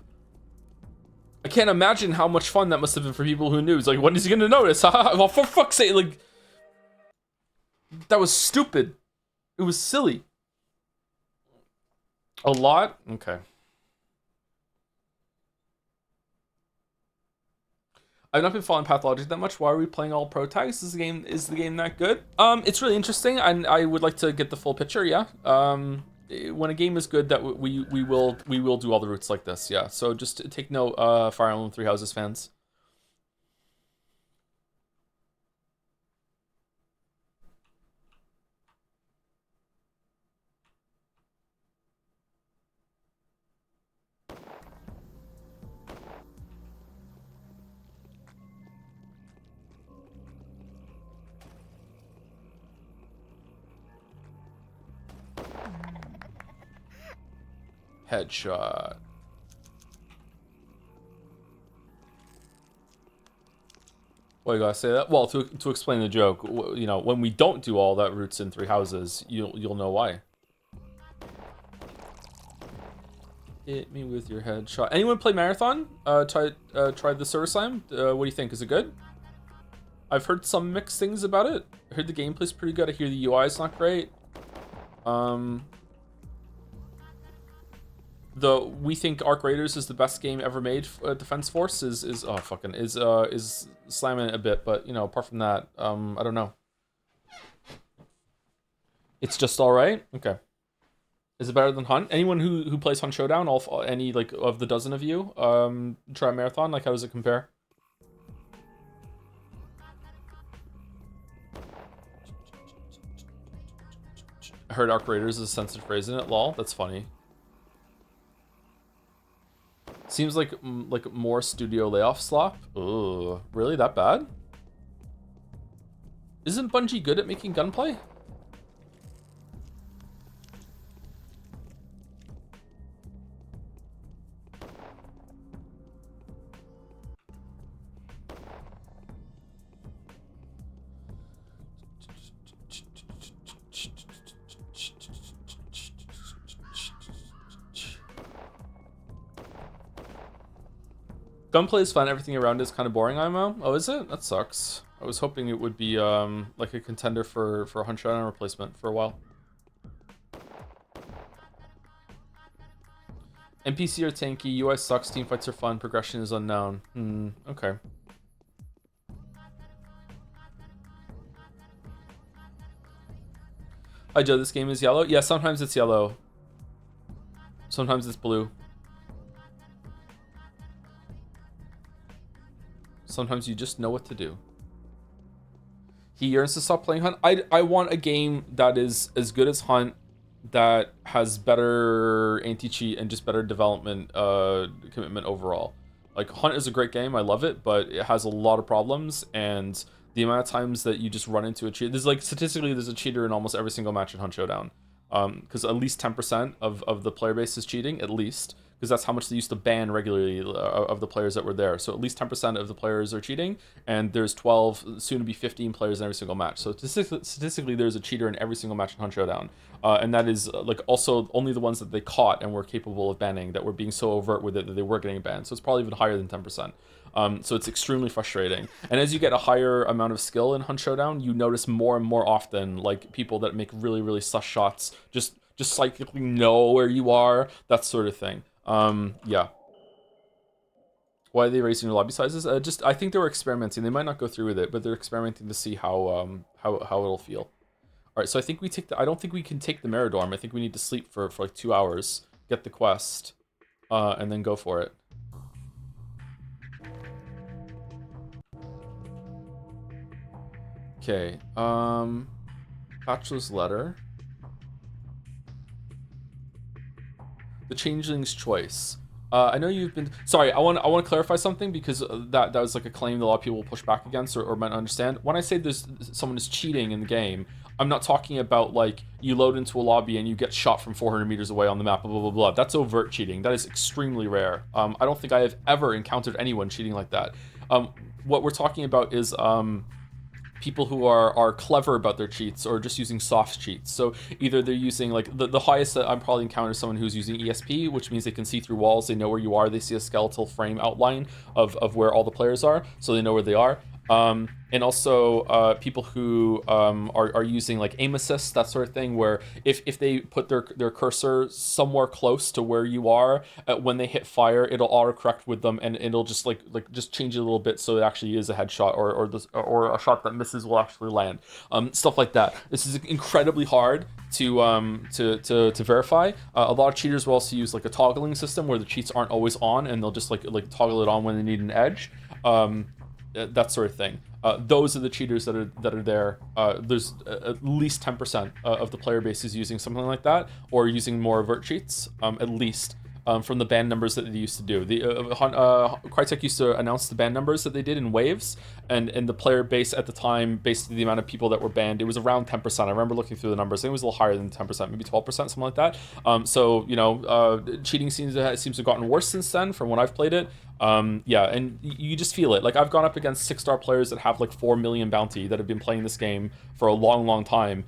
I can't imagine how much fun that must have been for people who knew. It's like, when is he gonna notice? Well, for fuck's sake, like, that was stupid. It was silly. A lot? Okay. I've not been following Pathologic that much. Why are we playing all pro tags? Is the game that good? It's really interesting, and I would like to get the full picture. Yeah. When a game is good, that we will do all the routes like this. Yeah. So just take note, Fire Emblem Three Houses fans. Headshot. Well, you gotta say that. Well, to explain the joke, you know, when we don't do all that routes in Three Houses, you'll know why. Hit me with your headshot. Anyone play Marathon? Tried the Server Slam. What do you think? Is it good? I've heard some mixed things about it. I heard the gameplay's pretty good. I hear the UI is not great. We think Arc Raiders is the best game ever made. Defense Force is slamming it a bit, but you know, apart from that, I don't know. It's just all right. Okay. Is it better than Hunt? Anyone who plays Hunt Showdown, any like of the dozen of you, try Marathon. Like, how does it compare? I heard Arc Raiders is a sensitive phrase in it. Lol, that's funny. Seems like more studio layoff slop. Ugh, really that bad? Isn't Bungie good at making gunplay? Gunplay is fun. Everything around is kind of boring, IMO. Oh, is it? That sucks. I was hoping it would be like a contender for a 100 shotgun replacement for a while. NPC are tanky, UI sucks, teamfights are fun, progression is unknown. Okay. Hi Joe, this game is yellow? Yeah, sometimes it's yellow. Sometimes it's blue. Sometimes you just know what to do. He yearns to stop playing Hunt. I want a game that is as good as Hunt, that has better anti-cheat and just better development commitment overall. Like, Hunt is a great game, I love it, but it has a lot of problems, and the amount of times that you just run into a cheat, there's like, statistically, there's a cheater in almost every single match in Hunt Showdown. Because at least 10% of the player base is cheating, at least, because that's how much they used to ban regularly of the players that were there. So at least 10% of the players are cheating, and there's 12, soon to be 15 players in every single match. So statistically, there's a cheater in every single match in Hunt Showdown. And that is like also only the ones that they caught and were capable of banning, that were being so overt with it that they were getting banned. So it's probably even higher than 10%. So it's extremely frustrating. And as you get a higher amount of skill in Hunt Showdown, you notice more and more often, like, people that make really, really sus shots, just psychically know where you are, that sort of thing. Yeah. Why are they raising your lobby sizes? I think they were experimenting. They might not go through with it, but they're experimenting to see how it'll feel. All right, so I think we take I don't think we can take the Meridorm. I think we need to sleep for like 2 hours, get the quest, and then go for it. Okay, Bachelor's letter. The Changeling's choice. I know you've been... Sorry, I want to clarify something, because that was like a claim that a lot of people will push back against or might not understand. When I say there's someone is cheating in the game, I'm not talking about like you load into a lobby and you get shot from 400 meters away on the map, blah, blah, blah, blah. That's overt cheating. That is extremely rare. I don't think I have ever encountered anyone cheating like that. What we're talking about is... people who are clever about their cheats, or just using soft cheats. So either they're using, like, the highest that I'm probably encountered is someone who's using ESP, which means they can see through walls, they know where you are, they see a skeletal frame outline of where all the players are, so they know where they are. And also people who are using like aim assist, that sort of thing, where if they put their cursor somewhere close to where you are, when they hit fire, it'll autocorrect with them, and it'll just like just change it a little bit so it actually is a headshot, or a shot that misses will actually land. Stuff like that. This is incredibly hard to verify. A lot of cheaters will also use like a toggling system where the cheats aren't always on, and they'll just like toggle it on when they need an edge. That sort of thing. Those are the cheaters that are there. There's at least 10% of the player base is using something like that, or using more overt cheats, at least. From the ban numbers that they used to do. Crytek used to announce the ban numbers that they did in waves, and the player base at the time, based on the amount of people that were banned, it was around 10%. I remember looking through the numbers. I think it was a little higher than 10%, maybe 12%, something like that. So, you know, cheating seems to have gotten worse since then from when I've played it. Yeah, and you just feel it. Like, I've gone up against 6-star players that have like 4 million bounty that have been playing this game for a long time.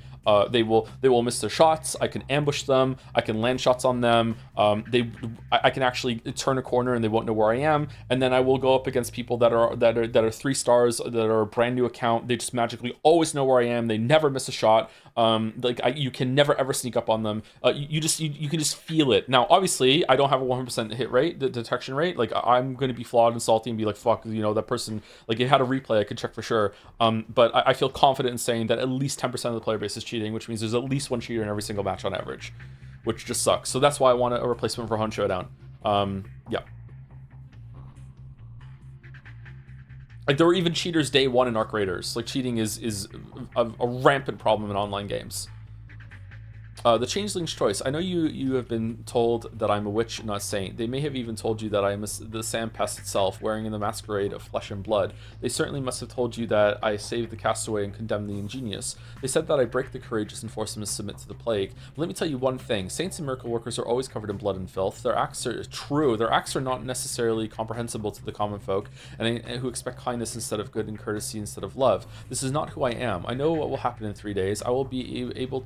They will miss their shots. I can ambush them. I can land shots on them. I can actually turn a corner and they won't know where I am. And then I will go up against people that are 3 stars, that are a brand new account. They just magically always know where I am. They never miss a shot. You can never ever sneak up on them. You can just feel it. Now, obviously, I don't have a 100% hit rate, the detection rate. Like, I'm going to be flawed and salty and be like, fuck, you know, that person, like, it had a replay, I could check for sure. But I feel confident in saying that at least 10% of the player base is cheating, which means there's at least 1 cheater in every single match on average, which just sucks. So that's why I want a replacement for Hunt Showdown. Yeah. Like, there were even cheaters day 1 in Arc Raiders. Like, cheating is a rampant problem in online games. The Changeling's choice. I know you have been told that I'm a witch, not a saint. They may have even told you that I am the sand pest itself, wearing in the masquerade of flesh and blood. They certainly must have told you that I saved the castaway and condemned the ingenious. They said that I break the courageous and force them to submit to the plague. But let me tell you one thing. Saints and miracle workers are always covered in blood and filth. Their acts are true. Their acts are not necessarily comprehensible to the common folk, and who expect kindness instead of good and courtesy instead of love. This is not who I am. I know what will happen in 3 days. I will be able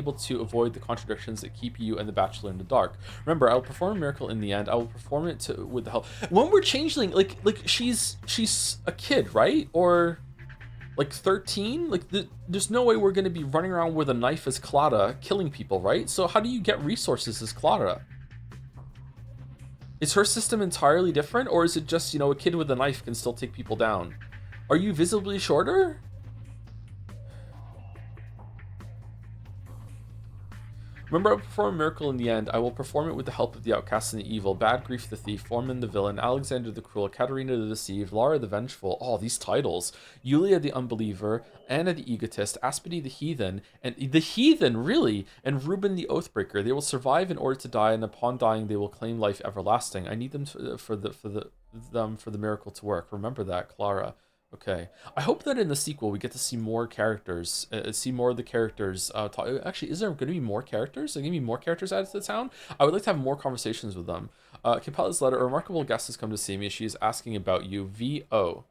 able to avoid the contradictions that keep you and the Bachelor in the dark. Remember, I will perform a miracle in the end. I will perform it with the help. When we're Changeling, like she's a kid, right? Or like 13? Like there's no way we're gonna be running around with a knife as Clara, killing people, right? So how do you get resources as Clara? Is her system entirely different, or is it just, a kid with a knife can still take people down? Are you visibly shorter? Remember, I will perform a miracle in the end. I will perform it with the help of the outcast and the evil, Bad Grief the thief, Foreman the villain, Alexander the cruel, Katerina the deceived, Lara the vengeful. Oh, these titles. Yulia the unbeliever, Anna the egotist, Aspedy the heathen, and the heathen, really, and Reuben the oathbreaker. They will survive in order to die, and upon dying, they will claim life everlasting. I need them for the miracle to work. Remember that, Clara. Okay. I hope that in the sequel we get to see more characters, see more of the characters. Actually, is there going to be more characters? Are there going to be more characters added to the town? I would like to have more conversations with them. Capella's letter. A remarkable guest has come to see me. She is asking about you. V.O.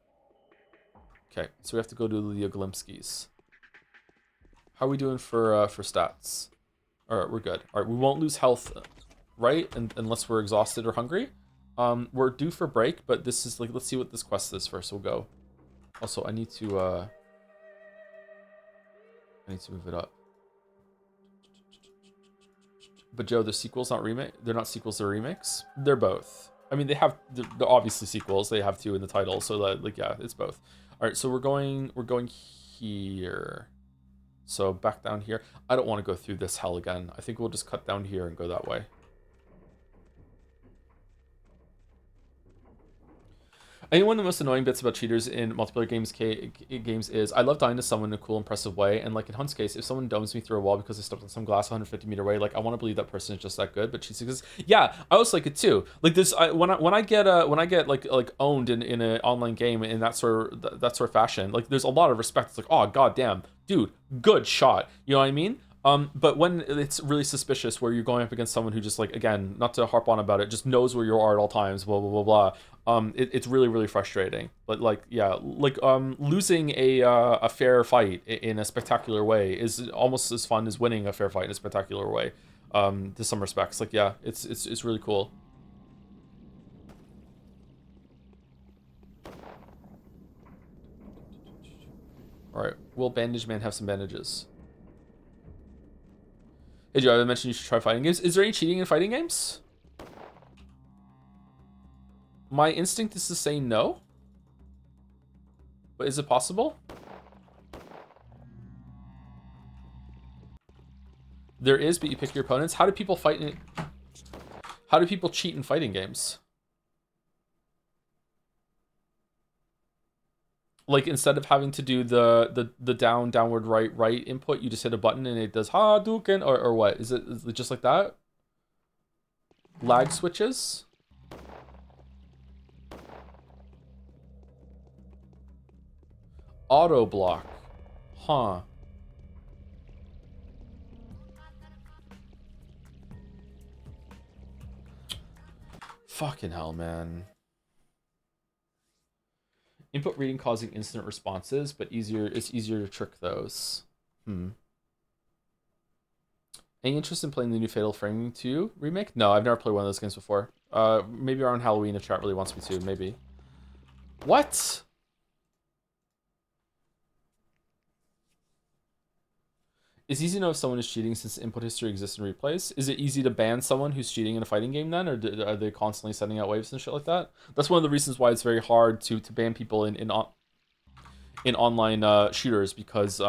Okay, so we have to go to Leah Glimski's. How are we doing for stats? All right, we're good. All right, we won't lose health, right? Unless we're exhausted or hungry. We're due for break, but this is like, let's see what this quest is first. We'll go. Also, I need to move it up. But Joe, the sequels not remake. They're not sequels, they're remakes. They're both. I mean, they're obviously sequels. They have two in the title, so that, like, yeah, it's both. All right, so we're going here. So back down here. I don't want to go through this hell again. I think we'll just cut down here and go that way. I think one of the most annoying bits about cheaters in multiplayer games is I love dying to someone in a cool, impressive way. And like in Hunt's case, if someone domes me through a wall because they stepped on some glass 150-meter away, like I want to believe that person is just that good. But cheats exists. Yeah, I also like it too. Like this, when I get like owned in an online game in that sort of fashion, like there's a lot of respect. It's like, oh goddamn, dude, good shot. You know what I mean? But when it's really suspicious, where you're going up against someone who just, like, again, not to harp on about it, just knows where you are at all times, blah blah blah blah. It's really really frustrating. But like, yeah, like losing a fair fight in a spectacular way is almost as fun as winning a fair fight in a spectacular way. To some respects, like, yeah, it's really cool. All right, will Bandage Man have some bandages? Hey Joe, I mentioned you should try fighting games. Is there any cheating in fighting games? My instinct is to say no. But is it possible? There is, but you pick your opponents. How do people fight in... How do people cheat in fighting games? Like, instead of having to do the downward, right input, you just hit a button and it does Hadouken, or what? Is it just like that? Lag switches? Auto block. Huh. Fucking hell, man. Input reading causing instant responses, but it's easier to trick those. Any interest in playing the new Fatal Frame 2 remake? No, I've never played one of those games before. Maybe around Halloween if chat really wants me to, maybe. What? It's easy to know if someone is cheating since input history exists in replays. Is it easy to ban someone who's cheating in a fighting game then? Or are they constantly sending out waves and shit like that? That's one of the reasons why it's very hard to ban people in online shooters, because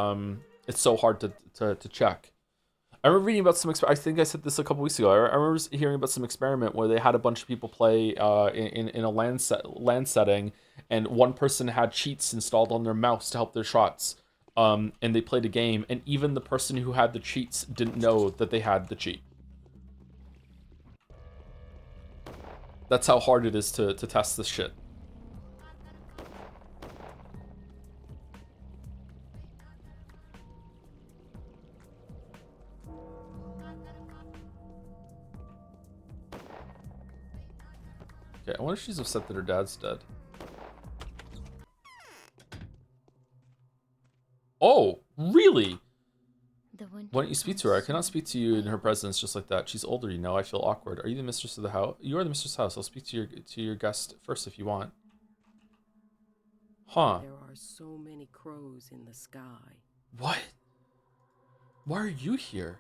it's so hard to check. I remember reading about some, I think I said this a couple weeks ago. I remember hearing about some experiment where they had a bunch of people play in a land setting, and one person had cheats installed on their mouse to help their shots. And they played a game, and even the person who had the cheats didn't know that they had the cheat. That's how hard it is to test this shit. Okay, I wonder if she's upset that her dad's dead. Oh, really? The winter Why don't you speak to her? I cannot speak to you in her presence just like that. She's older, you know. I feel awkward. Are you the mistress of the house? You are the mistress of the house. I'll speak to your guest first if you want. Huh. There are so many crows in the sky. What? Why are you here?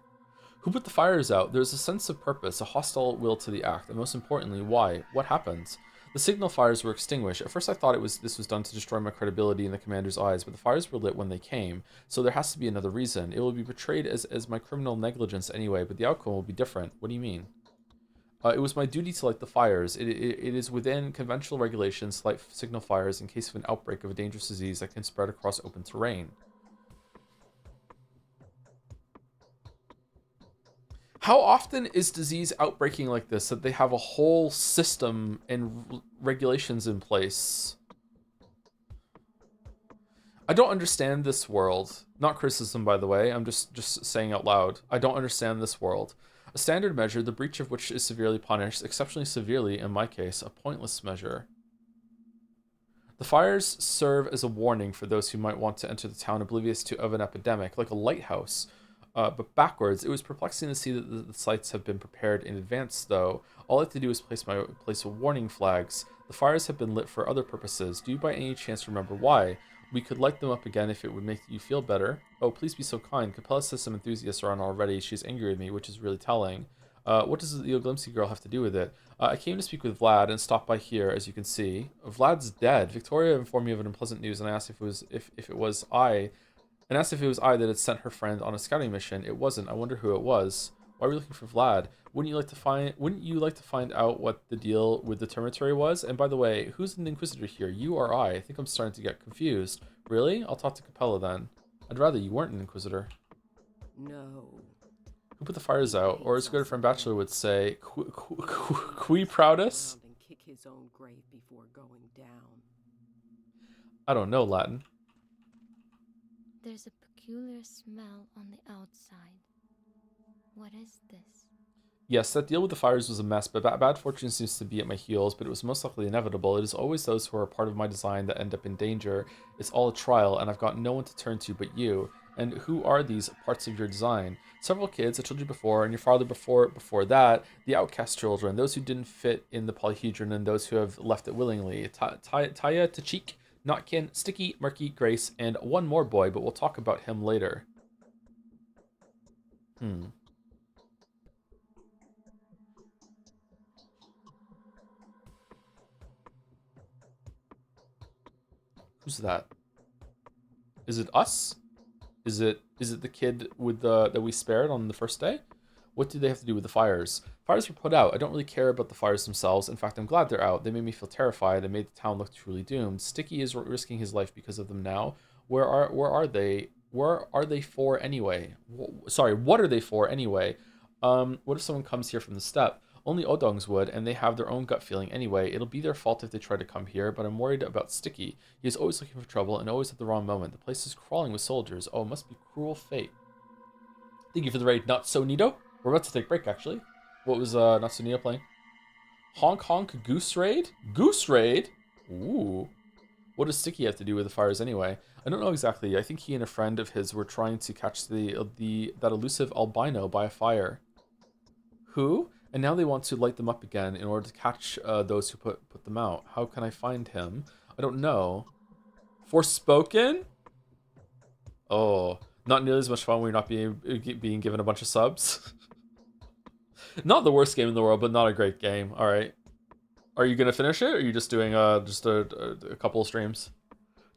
Who put the fires out? There's a sense of purpose, a hostile will to the act, and most importantly, why? What happened? The signal fires were extinguished. At first I thought this was done to destroy my credibility in the commander's eyes, but the fires were lit when they came, so there has to be another reason. It will be portrayed as my criminal negligence anyway, but the outcome will be different. What do you mean? It was my duty to light the fires. It is within conventional regulations to light signal fires in case of an outbreak of a dangerous disease that can spread across open terrain. How often is disease outbreaking like this that they have a whole system and regulations in place? I don't understand this world. Not criticism, by the way. I'm just saying out loud. I don't understand this world. A standard measure, the breach of which is severely punished, exceptionally severely in my case, a pointless measure. The fires serve as a warning for those who might want to enter the town oblivious of an epidemic, like a lighthouse. But backwards, it was perplexing to see that the sites have been prepared in advance, though. All I have to do is place warning flags. The fires have been lit for other purposes. Do you by any chance remember why? We could light them up again if it would make you feel better. Oh, please be so kind. Capella says some enthusiasts are on already. She's angry with me, which is really telling. What does the Oglimsky girl have to do with it? I came to speak with Vlad and stopped by here, as you can see. Vlad's dead. Victoria informed me of an unpleasant news, and I asked if it was I that had sent her friend on a scouting mission. It wasn't. I wonder who it was. Why are we looking for Vlad? Wouldn't you like to find out what the deal with the Termitary was? And by the way, who's an Inquisitor here? You or I? I think I'm starting to get confused. Really? I'll talk to Capella then. I'd rather you weren't an Inquisitor. No. Who put the fires out? Or as good friend Bachelor would say, qui proutus? And kick his own grave before going down. I don't know Latin. There's a peculiar smell on the outside. What is this? Yes, that deal with the fires was a mess, but bad fortune seems to be at my heels, but it was most likely inevitable. It is always those who are a part of my design that end up in danger. It's all a trial, and I've got no one to turn to but you. And who are these parts of your design? Several kids, I told you before, and your father before that, the outcast children, those who didn't fit in the polyhedron, and those who have left it willingly. Taya, Tachik, Notkin, Sticky, Murky, Grace, and one more boy, but we'll talk about him later. Who's that? Is it us? Is it the kid with that we spared on the first day? What do they have to do with the fires? Fires were put out. I don't really care about the fires themselves. In fact, I'm glad they're out. They made me feel terrified and made the town look truly doomed. Sticky is risking his life because of them now. Where are they? Where are they for anyway? Sorry, what are they for anyway? What if someone comes here from the steppe? Only Odongs would, and they have their own gut feeling anyway. It'll be their fault if they try to come here, but I'm worried about Sticky. He is always looking for trouble and always at the wrong moment. The place is crawling with soldiers. Oh, it must be cruel fate. Thank you for the raid, Not So Neato. We're about to take a break, actually. What was Not So Neato playing? Honk Honk Goose Raid? Goose Raid? Ooh. What does Sticky have to do with the fires anyway? I don't know exactly. I think he and a friend of his were trying to catch that elusive albino by a fire. Who? And now they want to light them up again in order to catch those who put them out. How can I find him? I don't know. Forspoken? Oh, not nearly as much fun when you're not being given a bunch of subs. Not the worst game in the world, but not a great game. All right. Are you gonna finish it, or are you just doing just a couple of streams?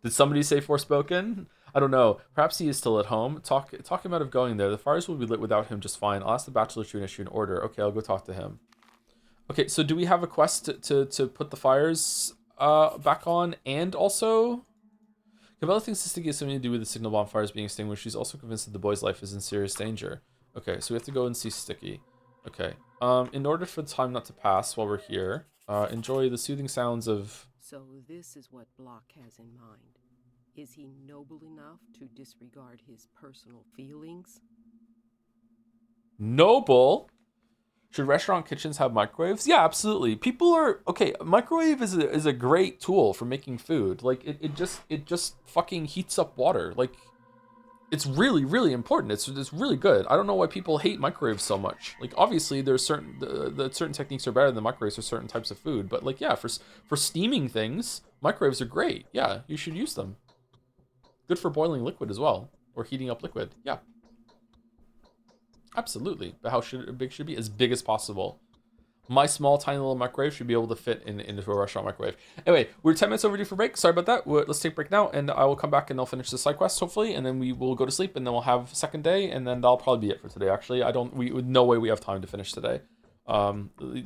Did somebody say Forspoken? I don't know. Perhaps he is still at home. Talk him out of going there. The fires will be lit without him just fine. I'll ask the Bachelor to issue an order. Okay, I'll go talk to him. Okay, so do we have a quest to put the fires back on, and also Cabela thinks this has something to do with the signal bonfires being extinguished. She's also convinced that the boy's life is in serious danger. Okay, so we have to go and see Sticky. Okay. In order for the time not to pass while we're here, enjoy the soothing sounds of... So this is what Block has in mind. Is he noble enough to disregard his personal feelings? Noble? Should restaurant kitchens have microwaves? Yeah, absolutely. People are... Okay, microwave is a great tool for making food. Like, it just fucking heats up water. Like, it's really, really important. It's really good. I don't know why people hate microwaves so much. Like, obviously, there's certain the certain techniques are better than microwaves for certain types of food. But like, yeah, for steaming things, microwaves are great. Yeah, you should use them. Good for boiling liquid as well, or heating up liquid. Yeah, absolutely. But how big should it be? As big as possible. My small, tiny little microwave should be able to fit into a restaurant microwave. Anyway, we're 10 minutes overdue for break. Sorry about that. Let's take a break now, and I will come back and I'll finish the side quest, hopefully, and then we will go to sleep, and then we'll have second day, and then that'll probably be it for today, actually. No way we have time to finish today.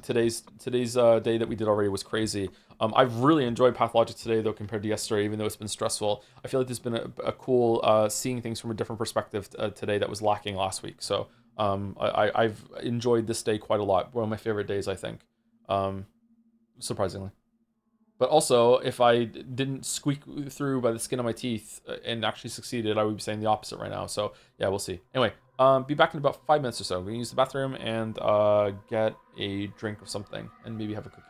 Today's day that we did already was crazy. I've really enjoyed Pathologic today, though, compared to yesterday, even though it's been stressful. I feel like there's been a cool seeing things from a different perspective today that was lacking last week. So I've enjoyed this day quite a lot. One of my favorite days, I think, surprisingly. But also, if I didn't squeak through by the skin of my teeth and actually succeeded, I would be saying the opposite right now. So yeah, we'll see. Anyway, be back in about 5 minutes or so. We're gonna use the bathroom and get a drink of something and maybe have a cookie.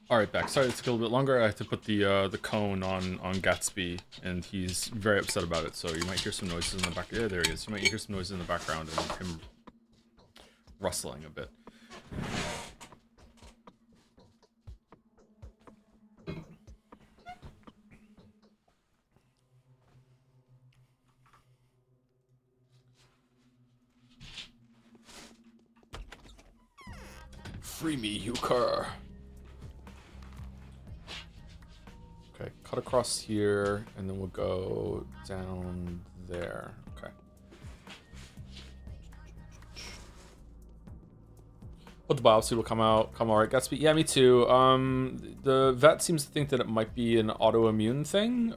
All right, back. Sorry, it took a little bit longer. I had to put the cone on Gatsby, and he's very upset about it. So you might hear some noises in the back. Yeah, there he is. You might hear some noises in the background and him rustling a bit. Free me, you cur. Okay, cut across here, and then we'll go down there. Okay. But the biopsy will come alright. Gatsby, yeah, me too. The vet seems to think that it might be an autoimmune thing.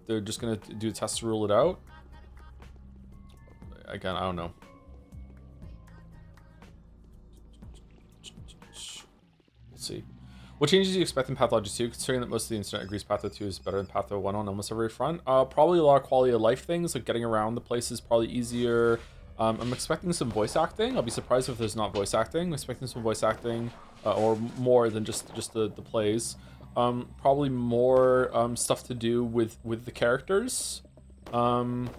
They're just gonna do a test to rule it out. Again, I don't know. We'll see. What changes do you expect in Pathology 2, considering that most of the internet agrees Patho 2 is better than Patho 1 on almost every front? Probably a lot of quality of life things, like getting around the place is probably easier. I'm expecting some voice acting. I'll be surprised if there's not voice acting. I'm expecting some voice acting, or more than just the plays. Probably more stuff to do with the characters. Probably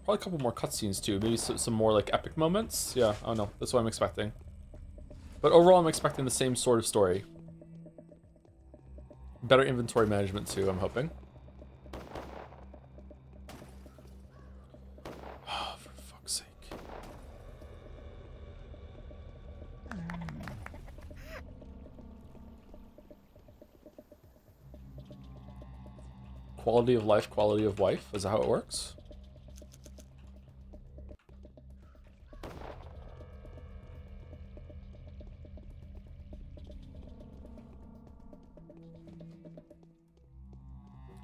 a couple more cutscenes too. Maybe some more like epic moments. Yeah, I don't know. That's what I'm expecting. But overall, I'm expecting the same sort of story. Better inventory management too, I'm hoping. Oh, for fuck's sake. Quality of life, quality of wife. Is that how it works?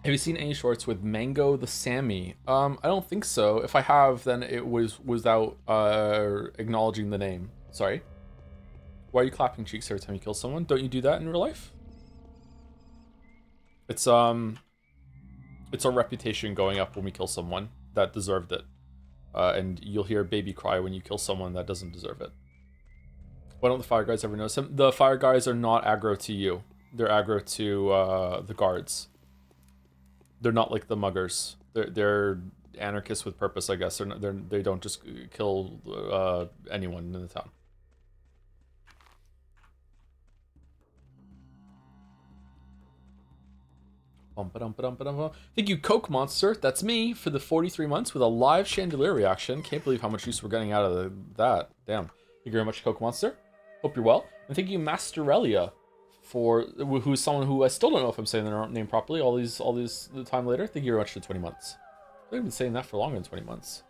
Have you seen any shorts with Mango the Sammy? I don't think so. If I have, then it was without acknowledging the name. Sorry. Why are you clapping cheeks every time you kill someone? Don't you do that in real life? It's our reputation going up when we kill someone that deserved it. And you'll hear a baby cry when you kill someone that doesn't deserve it. Why don't the fire guys ever notice him? The fire guys are not aggro to you. They're aggro to the guards. They're not like the muggers. They're anarchists with purpose, I guess. They don't just kill anyone in the town. Thank you, Coke Monster. That's me for the 43 months with a live chandelier reaction. Can't believe how much use we're getting out of that. Damn. Thank you very much, Coke Monster. Hope you're well. And thank you, Masterelia, who's someone who I still don't know if I'm saying their name properly all these time later. Thank you very much for 20 months. I've been saying that for longer than 20 months.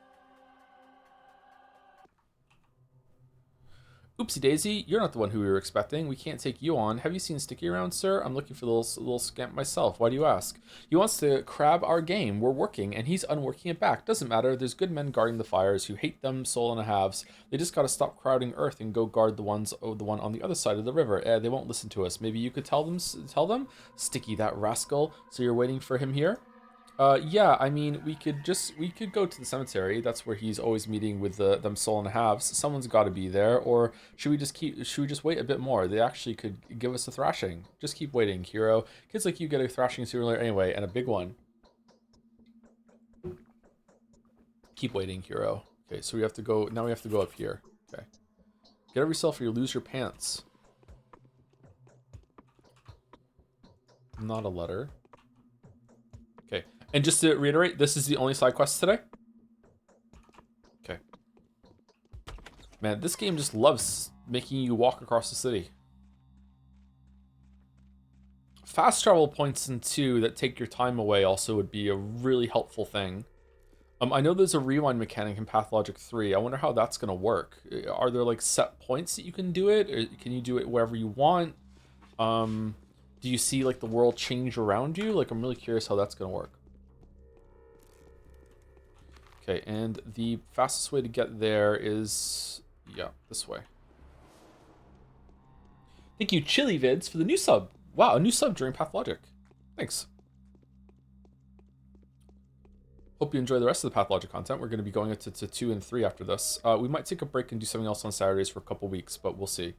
Oopsie daisy, you're not the one who we were expecting. We can't take you on. Have you seen Sticky around, sir? I'm looking for the little scamp myself. Why do you ask? He wants to crab our game. We're working, and he's unworking it back. Doesn't matter. There's good men guarding the fires who hate them, soul and a halves. They just gotta stop crowding Earth and go guard the one on the other side of the river. They won't listen to us. Maybe you could tell them? Sticky, that rascal. So you're waiting for him here? Yeah, I mean, we could go to the cemetery. That's where he's always meeting with them soul and halves. Someone's got to be there, or should we just wait a bit more? They actually could give us a thrashing. Just keep waiting, hero. Kids like you get a thrashing sooner or later anyway, and a big one. Keep waiting, hero. Okay, so we have to go up here. Okay. Get over yourself or you lose your pants. Not a letter. Okay. And just to reiterate, this is the only side quest today? Okay. Man, this game just loves making you walk across the city. Fast travel points in 2 that take your time away also would be a really helpful thing. I know there's a rewind mechanic in Pathologic 3. I wonder how that's going to work. Are there like set points that you can do it? Or can you do it wherever you want? Do you see like the world change around you? Like, I'm really curious how that's going to work. Okay, and the fastest way to get there is, yeah, this way. Thank you, Chili Vids, for the new sub. Wow, a new sub during Pathologic. Thanks. Hope you enjoy the rest of the Pathologic content. We're going to be going into 2 and 3 after this. We might take a break and do something else on Saturdays for a couple weeks, but we'll see.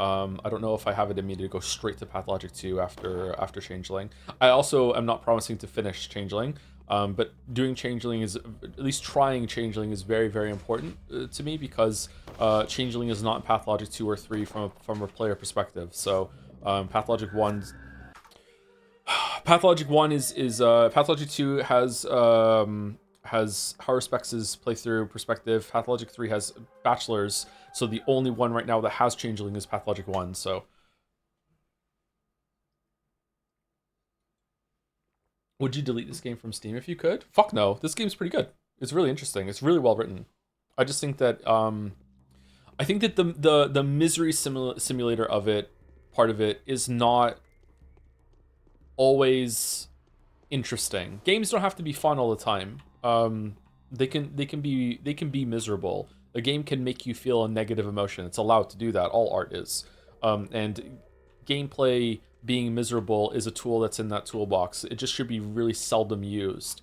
I don't know if I have it in me to go straight to Pathologic 2 after Changeling. I also am not promising to finish Changeling, but doing Changeling is, at least trying Changeling is very, very important to me, because Changeling is not Pathologic 2 or 3 from a player perspective. So Pathologic 1 Pathologic 1 is Pathologic 2 has Haruspex's playthrough perspective. Pathologic 3 has Bachelor's. So the only one right now that has Changeling is Pathologic 1. So would you delete this game from Steam if you could? Fuck no. This game's pretty good. It's really interesting. It's really well written. I just think that the misery simulator of it, part of it, is not always interesting. Games don't have to be fun all the time. They can be miserable. A game can make you feel a negative emotion. It's allowed to do that. All art is. And gameplay being miserable is a tool that's in that toolbox. It just should be really seldom used.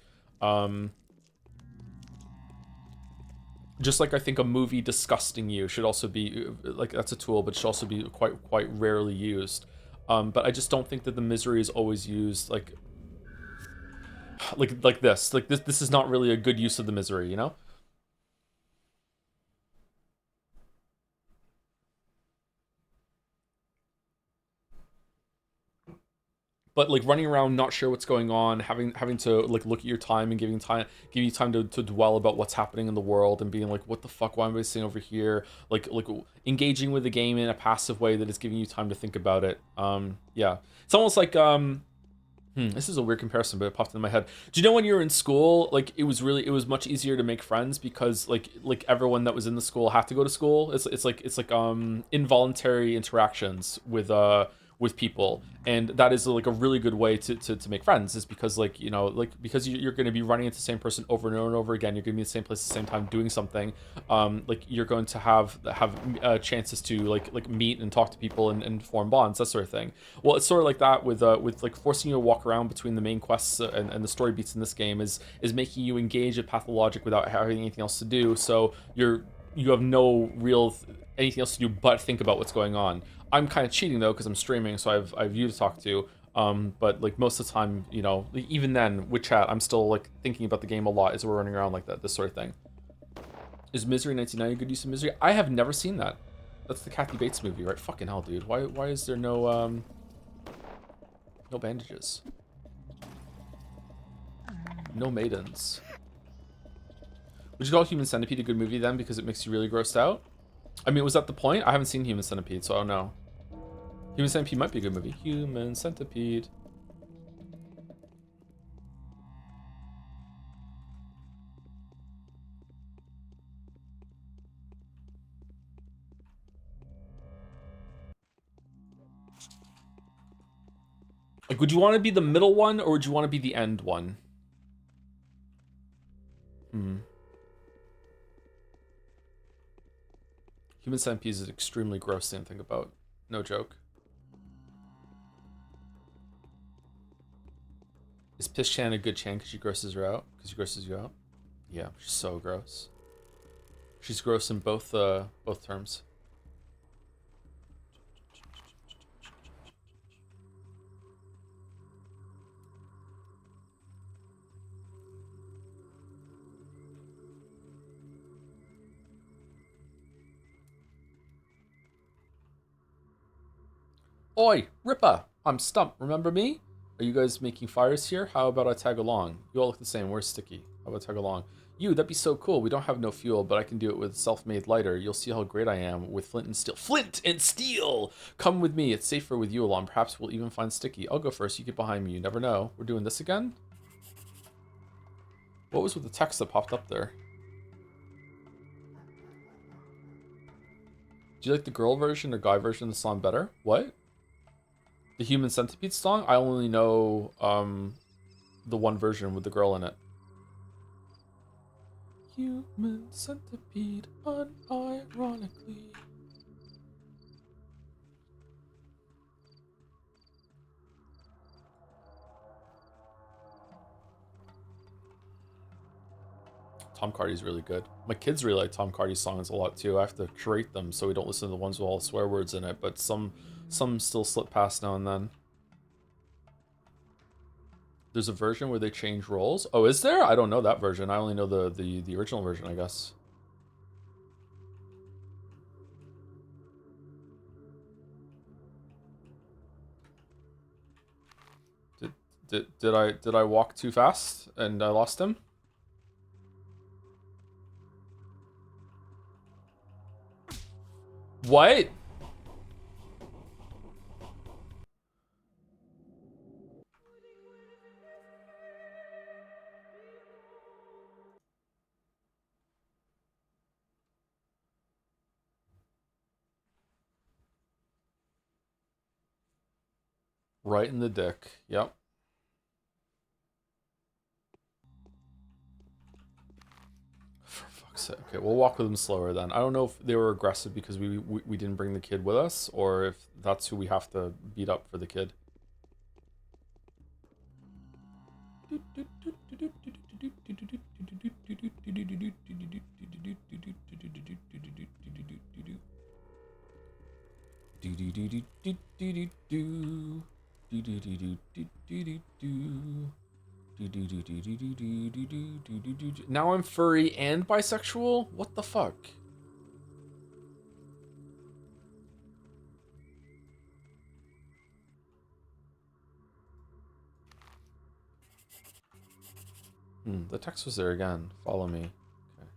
Just like I think a movie disgusting you should also be like, that's a tool, but should also be quite rarely used. But I just don't think that the misery is always used like this. Like this is not really a good use of the misery, you know? But like running around not sure what's going on, having to like look at your time and giving you time to dwell about what's happening in the world, and being like, what the fuck, why am I sitting over here? Like engaging with the game in a passive way that is giving you time to think about it. Yeah. It's almost like this is a weird comparison, but it popped into my head. Do you know when you were in school, like it was much easier to make friends because like everyone that was in the school had to go to school. It's like involuntary interactions with people, and that is like a really good way to make friends, is because like, you know, like because you're going to be running into the same person over and over and over again. You're going to be in the same place at the same time doing something. Like you're going to have chances to like meet and talk to people and form bonds, that sort of thing. Well, it's sort of like that with like forcing you to walk around between the main quests and the story beats in this game is making you engage at Pathologic without having anything else to do. So you have no real anything else to do but think about what's going on. I'm kind of cheating though because I'm streaming, so I've you to talk to. But like most of the time, you know, even then with chat, I'm still like thinking about the game a lot as we're running around like that. This sort of thing. Is Misery 1990 a good use of Misery? I have never seen that. That's the Kathy Bates movie, right? Fucking hell, dude. Why is there no bandages? No maidens. Would you call Human Centipede a good movie then because it makes you really grossed out? I mean, was that the point? I haven't seen Human Centipede, so I don't know. Human Centipede might be a good movie. Human Centipede. Like, would you want to be the middle one, or would you want to be the end one? Human Centipede is an extremely gross thing to think about. No joke. Is Piss Chan a good Chan because she grosses her out? Because she grosses you out? Yeah, she's so gross. She's gross in both terms. Oi, Ripper! I'm stumped. Remember me? Are you guys making fires here? How about I tag along? You all look the same. Where's Sticky? How about I tag along? You, that'd be so cool. We don't have no fuel, but I can do it with self-made lighter. You'll see how great I am with flint and steel. Flint and steel! Come with me. It's safer with you along. Perhaps we'll even find Sticky. I'll go first. You get behind me. You never know. We're doing this again? What was with the text that popped up there? Do you like the girl version or guy version of the song better? What? The Human Centipede song? I only know the one version with the girl in it. Human Centipede, unironically. Tom Cardy's really good. My kids really like Tom Cardy's songs a lot too. I have to curate them so we don't listen to the ones with all the swear words in it, but some still slip past now and then. There's a version where they change roles. Oh, is there? I don't know that version. I only know the original version, I guess. Did I walk too fast and I lost him? What? Right in the dick. Yep. For fuck's sake. Okay, we'll walk with them slower then. I don't know if they were aggressive because we didn't bring the kid with us, or if that's who we have to beat up for the kid. Now I'm furry and bisexual? What the fuck? The text was there again. Follow me. Okay.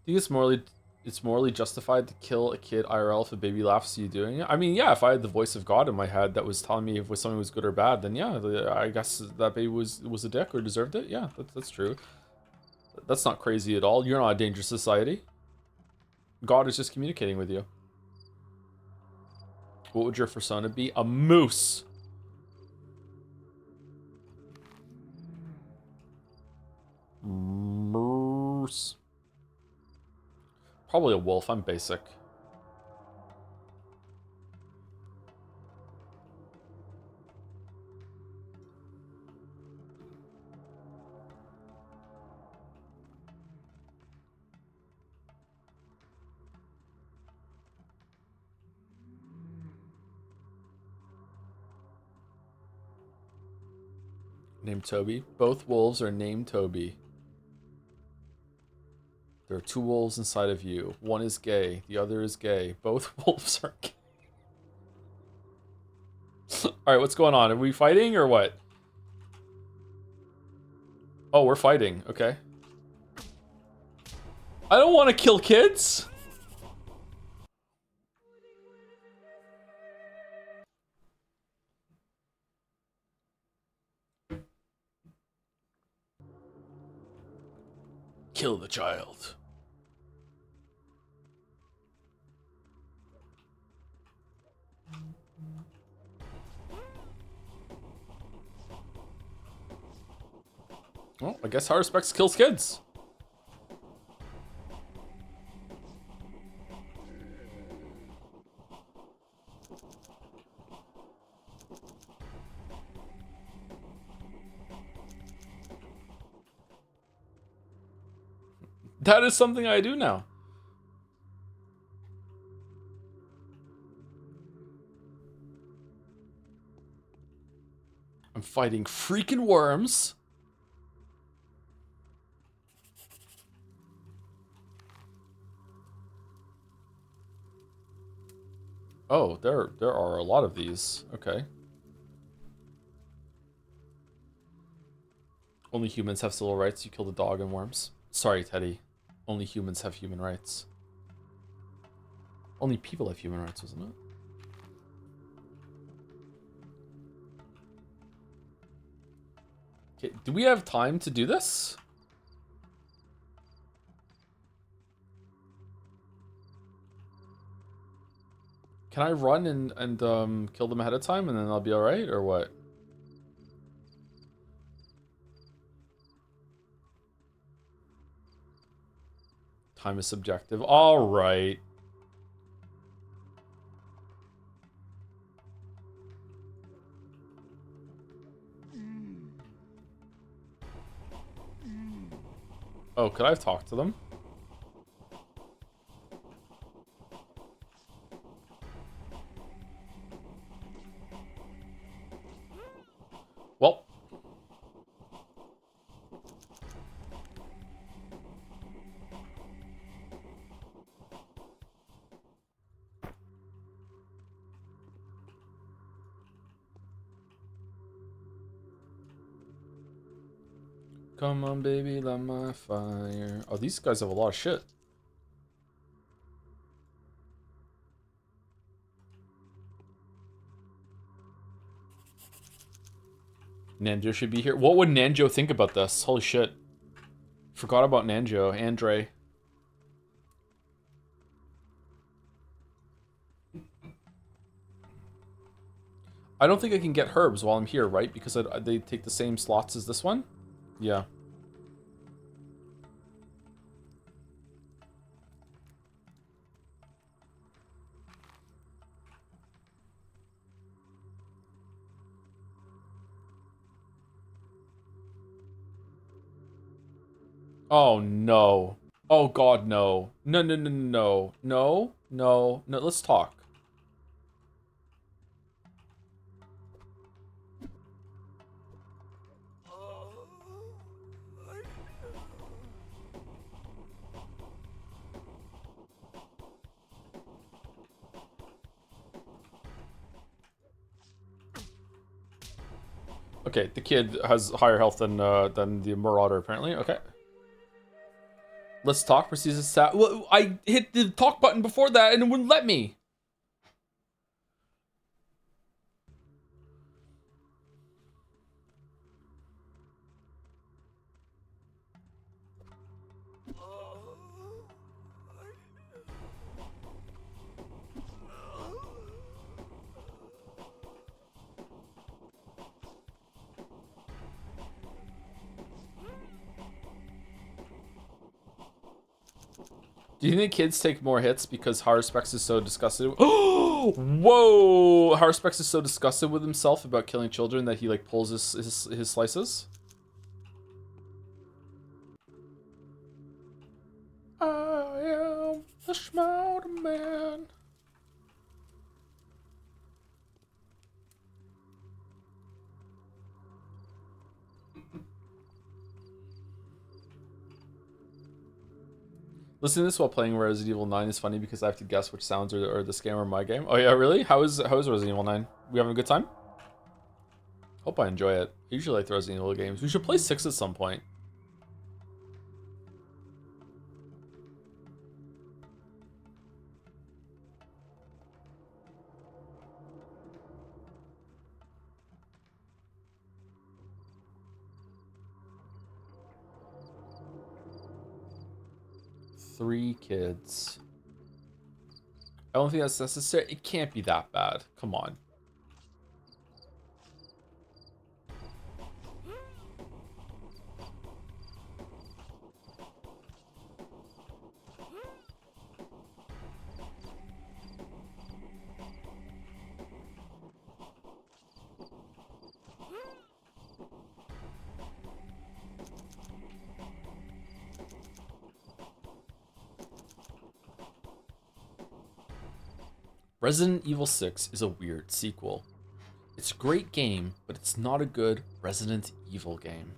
Do you think it's morally justified to kill a kid IRL if a baby laughs at you doing it? I mean, yeah, if I had the voice of God in my head that was telling me if something was good or bad, then yeah, I guess that baby was a dick or deserved it. Yeah, that's true. That's not crazy at all. You're not a dangerous society. God is just communicating with you. What would your persona be? A moose. Moose. Probably a wolf. I'm basic. Named Toby. Both wolves are named Toby. There are two wolves inside of you. One is gay. The other is gay. Both wolves are gay. Alright, what's going on? Are we fighting or what? Oh, we're fighting. Okay. I don't want to kill kids. Kill the child. Well, I guess Haruspex kills kids. That is something I do now. I'm fighting freaking worms. Oh, there are a lot of these. Okay. Only humans have civil rights. You kill the dog and worms. Sorry, Teddy. Only humans have human rights. Only people have human rights, wasn't it? Okay, do we have time to do this? Can I run and kill them ahead of time and then I'll be alright, or what? Time is subjective. Alright. Oh, could I have talked to them? Well. Come on, baby, light my fire. Oh, these guys have a lot of shit. Nanjo should be here. What would Nanjo think about this? Holy shit. Forgot about Nanjo. Andre. I don't think I can get herbs while I'm here, right? Because they take the same slots as this one? Yeah. Oh, no. Oh, God, no. No, no, no, no, no. No, no, let's talk. Okay, the kid has higher health than the Marauder, apparently. Okay. Let's talk. Proceeds to stat. Well, I hit the talk button before that and it wouldn't let me. Do you think kids take more hits because Haruspex is so disgusted? Oh, whoa! Haruspex is so disgusted with himself about killing children that he like pulls his slices. I am the Schmouder Man. Listening to this while playing Resident Evil 9 is funny because I have to guess which sounds are the scam or my game. Oh yeah, really? How is Resident Evil 9? We having a good time? Hope I enjoy it. I usually like the Resident Evil games. We should play 6 at some point. Three kids. I don't think that's necessary. It can't be that bad. Come on. Resident Evil 6 is a weird sequel. It's a great game, but it's not a good Resident Evil game.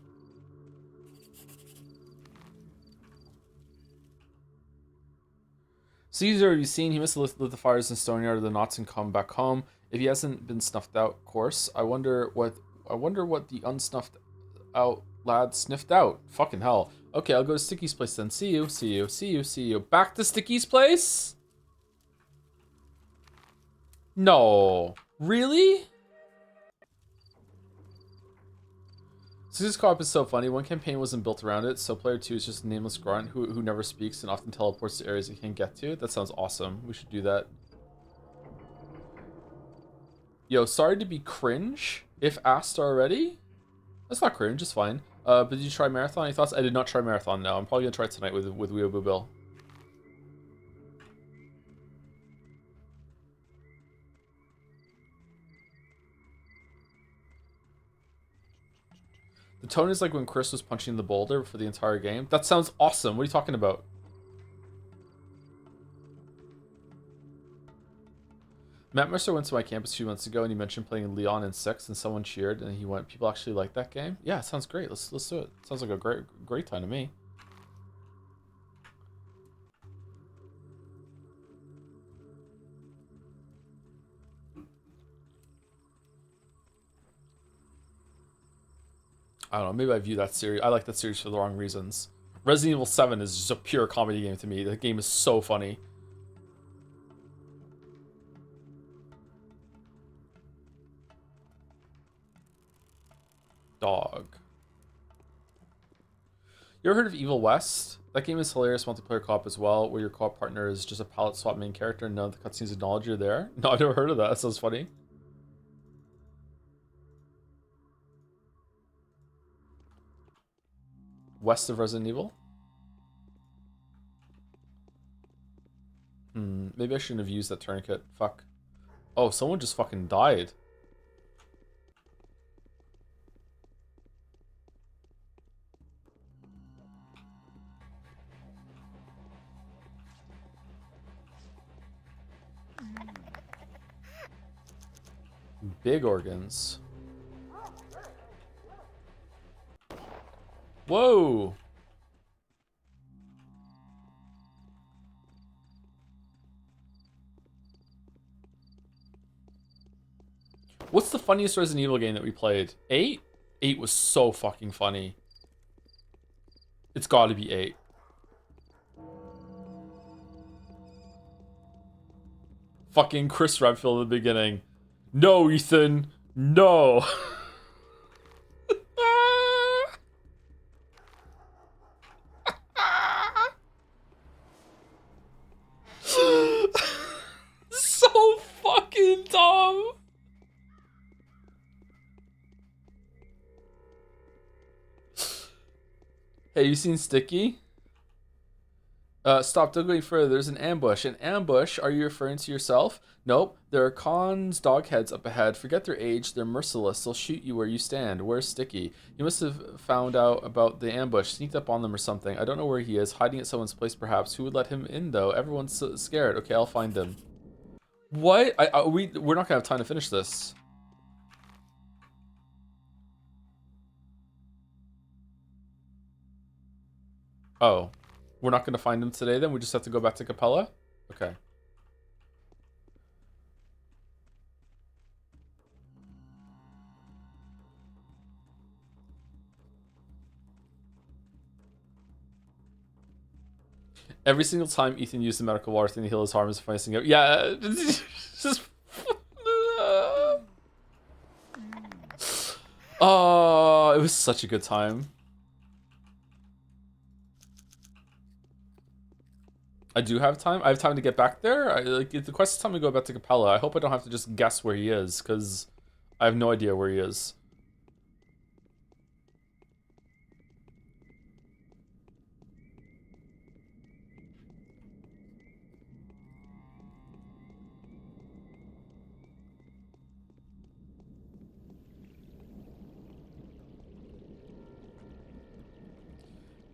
Caesar, have you seen? He must have lit the fires in Stoneyard of the Knots and come back home. If he hasn't been snuffed out, of course. I wonder what the unsnuffed out lad sniffed out. Fucking hell. Okay, I'll go to Sticky's place then. See you, see you, see you, see you. Back to Sticky's place? No. Really? Caesar's co-op is so funny. One campaign wasn't built around it, so player 2 is just a nameless grunt who never speaks and often teleports to areas he can't get to. That sounds awesome. We should do that. Yo, sorry to be cringe, if asked already. That's not cringe, it's fine. But did you try Marathon? Any thoughts? I did not try Marathon, no. I'm probably gonna try it tonight with Weeaboo Bill. The tone is like when Chris was punching the boulder for the entire game. That sounds awesome. What are you talking about? Matt Mercer went to my campus a few months ago and he mentioned playing Leon in 6 and someone cheered and he went, people actually like that game? Yeah, it sounds great. Let's do it. Sounds like a great time to me. I don't know, maybe I view that series, I like that series for the wrong reasons. Resident Evil 7 is just a pure comedy game to me. That game is so funny. Dog. You ever heard of Evil West? That game is hilarious multiplayer co-op as well, where your co-op partner is just a palette swap main character and none of the cutscenes acknowledge you're there. No, I've never heard of that. That sounds funny. West of Resident Evil? Maybe I shouldn't have used that tourniquet. Fuck. Oh, someone just fucking died. Big organs. Whoa! What's the funniest Resident Evil game that we played? 8? 8 was so fucking funny. It's gotta be 8. Fucking Chris Redfield at the beginning. No, Ethan. No. So fucking dumb. Hey, you seen Sticky? Stop, don't go any further. There's an ambush. An ambush? Are you referring to yourself? Nope. There are Khan's dog heads up ahead. Forget their age. They're merciless. They'll shoot you where you stand. Where's Sticky? You must have found out about the ambush. Sneaked up on them or something. I don't know where he is. Hiding at someone's place, perhaps. Who would let him in, though? Everyone's so scared. Okay, I'll find him. What? We're not gonna have time to finish this. Oh. We're not gonna find him today, then? We just have to go back to Capella? Okay. Every single time Ethan used the medical water thing to heal his harm is the funniest thing ever. Yeah, just... Oh, it was such a good time. I do have time. I have time to get back there. The quest is telling me to go back to Capella. I hope I don't have to just guess where he is, because I have no idea where he is.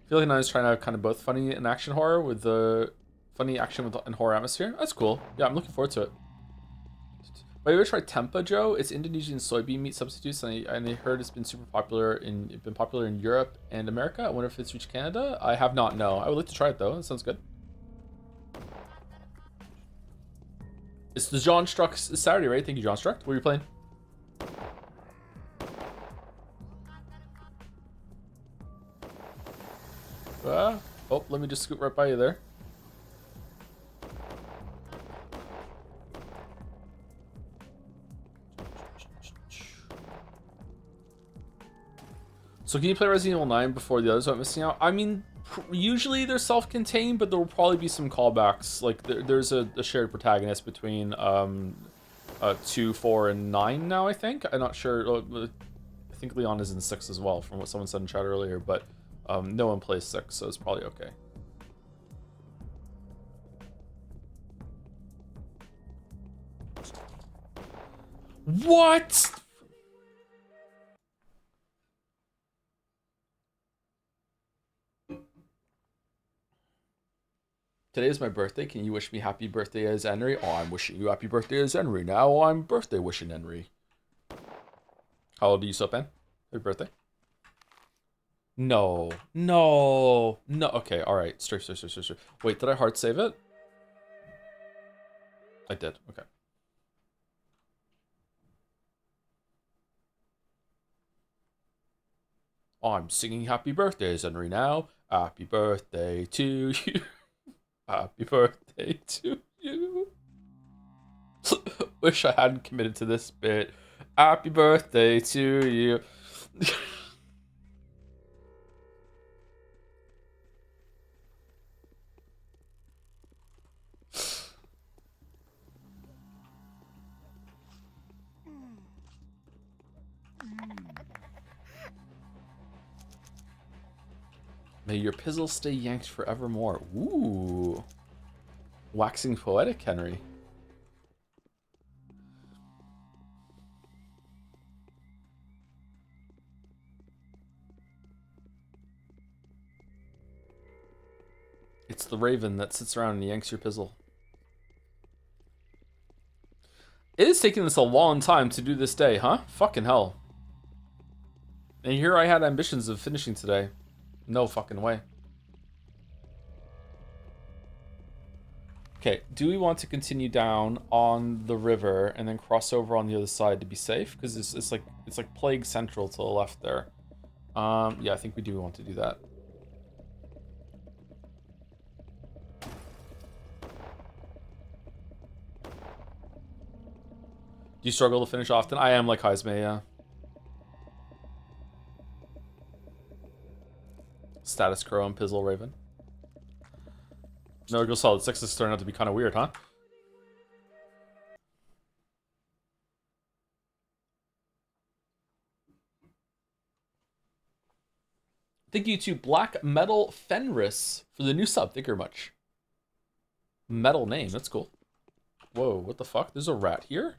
I feel like I was trying to have kind of both funny and action horror with the funny action and horror atmosphere. That's cool. Yeah, I'm looking forward to it. Have you ever tried Tempeh, Joe? It's Indonesian soybean meat substitutes, and I heard it's been super popular in Europe and America. I wonder if it's reached Canada. I have not. No, I would like to try it though. That sounds good. It's the John Struck Saturday, right? Thank you, John Struck. What are you playing? Oh, let me just scoot right by you there. So can you play Resident Evil 9 before the others aren't missing out? I mean, usually they're self-contained, but there will probably be some callbacks. Like there's a shared protagonist between 2, 4, and 9 now, I think. I'm not sure. I think Leon is in 6 as well, from what someone said in chat earlier, but no one plays 6, so it's probably okay. What? Today is my birthday. Can you wish me happy birthday as Henry? Oh, I'm wishing you happy birthday as Henry. Now I'm birthday wishing Henry. How old are you, Sopan? Happy birthday. No. No. No. Okay, alright. Straight. Wait, did I hard save it? I did. Okay. I'm singing happy birthdays, Henry, now. Happy birthday to you. Happy birthday to you. Wish I hadn't committed to this bit. Happy birthday to you. May your pizzle stay yanked forevermore. Ooh. Waxing poetic, Henry. It's the raven that sits around and yanks your pizzle. It is taking us a long time to do this day, huh? Fucking hell. And here I had ambitions of finishing today. No fucking way. Okay, do we want to continue down on the river and then cross over on the other side to be safe? Because it's like Plague Central to the left there. Yeah, I think we do want to do that. Do you struggle to finish often? I am like Heisme, yeah. Status Crow and Pizzle Raven. No, Go Solid 6 is turning out to be kind of weird, huh? Thank you to Black Metal Fenris for the new sub. Thank you very much. Metal name, that's cool. Whoa, what the fuck? There's a rat here?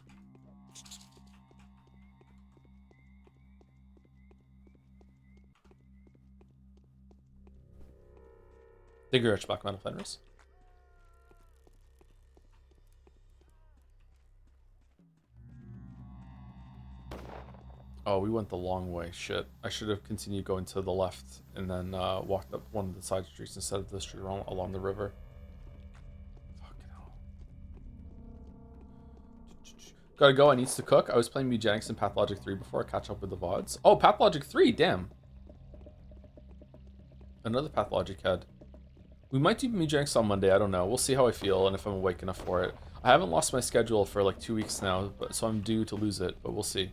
Thank you very much, Black Metal Fenris. Oh, we went the long way. Shit. I should have continued going to the left and then walked up one of the side streets instead of the street along the river. Fucking hell. Gotta go. I need to cook. I was playing Eugenics in Pathologic 3 before I catch up with the VODs. Oh, Pathologic 3. Damn. Another Pathologic head. We might do Eugenics on Monday. I don't know. We'll see how I feel and if I'm awake enough for it. I haven't lost my schedule for like 2 weeks now, so I'm due to lose it, but we'll see.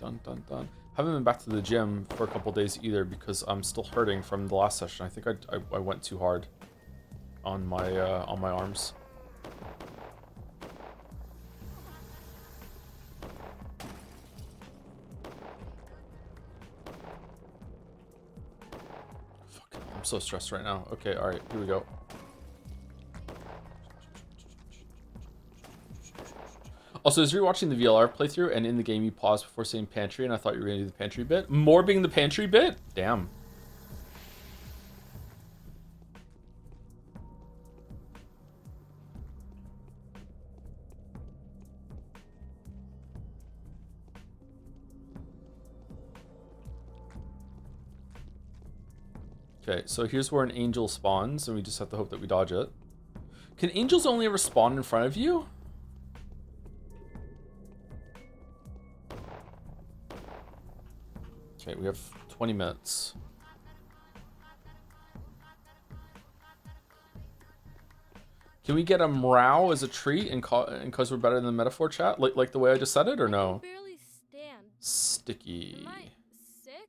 Dun dun dun. Haven't been back to the gym for a couple days either because I'm still hurting from the last session. I think I went too hard on my arms. Fucking, I'm so stressed right now. Okay, all right, here we go. Also, I was rewatching the VLR playthrough, and in the game you paused before saying pantry, and I thought you were going to do the pantry bit. More being the pantry bit? Damn. Okay, so here's where an angel spawns, and we just have to hope that we dodge it. Can angels only ever spawn in front of you? Okay, we have 20 minutes. Can we get a meow as a treat and cause we're better than the metaphor chat? Like the way I just said it, or no? I can barely stand. Sticky. Am I sick?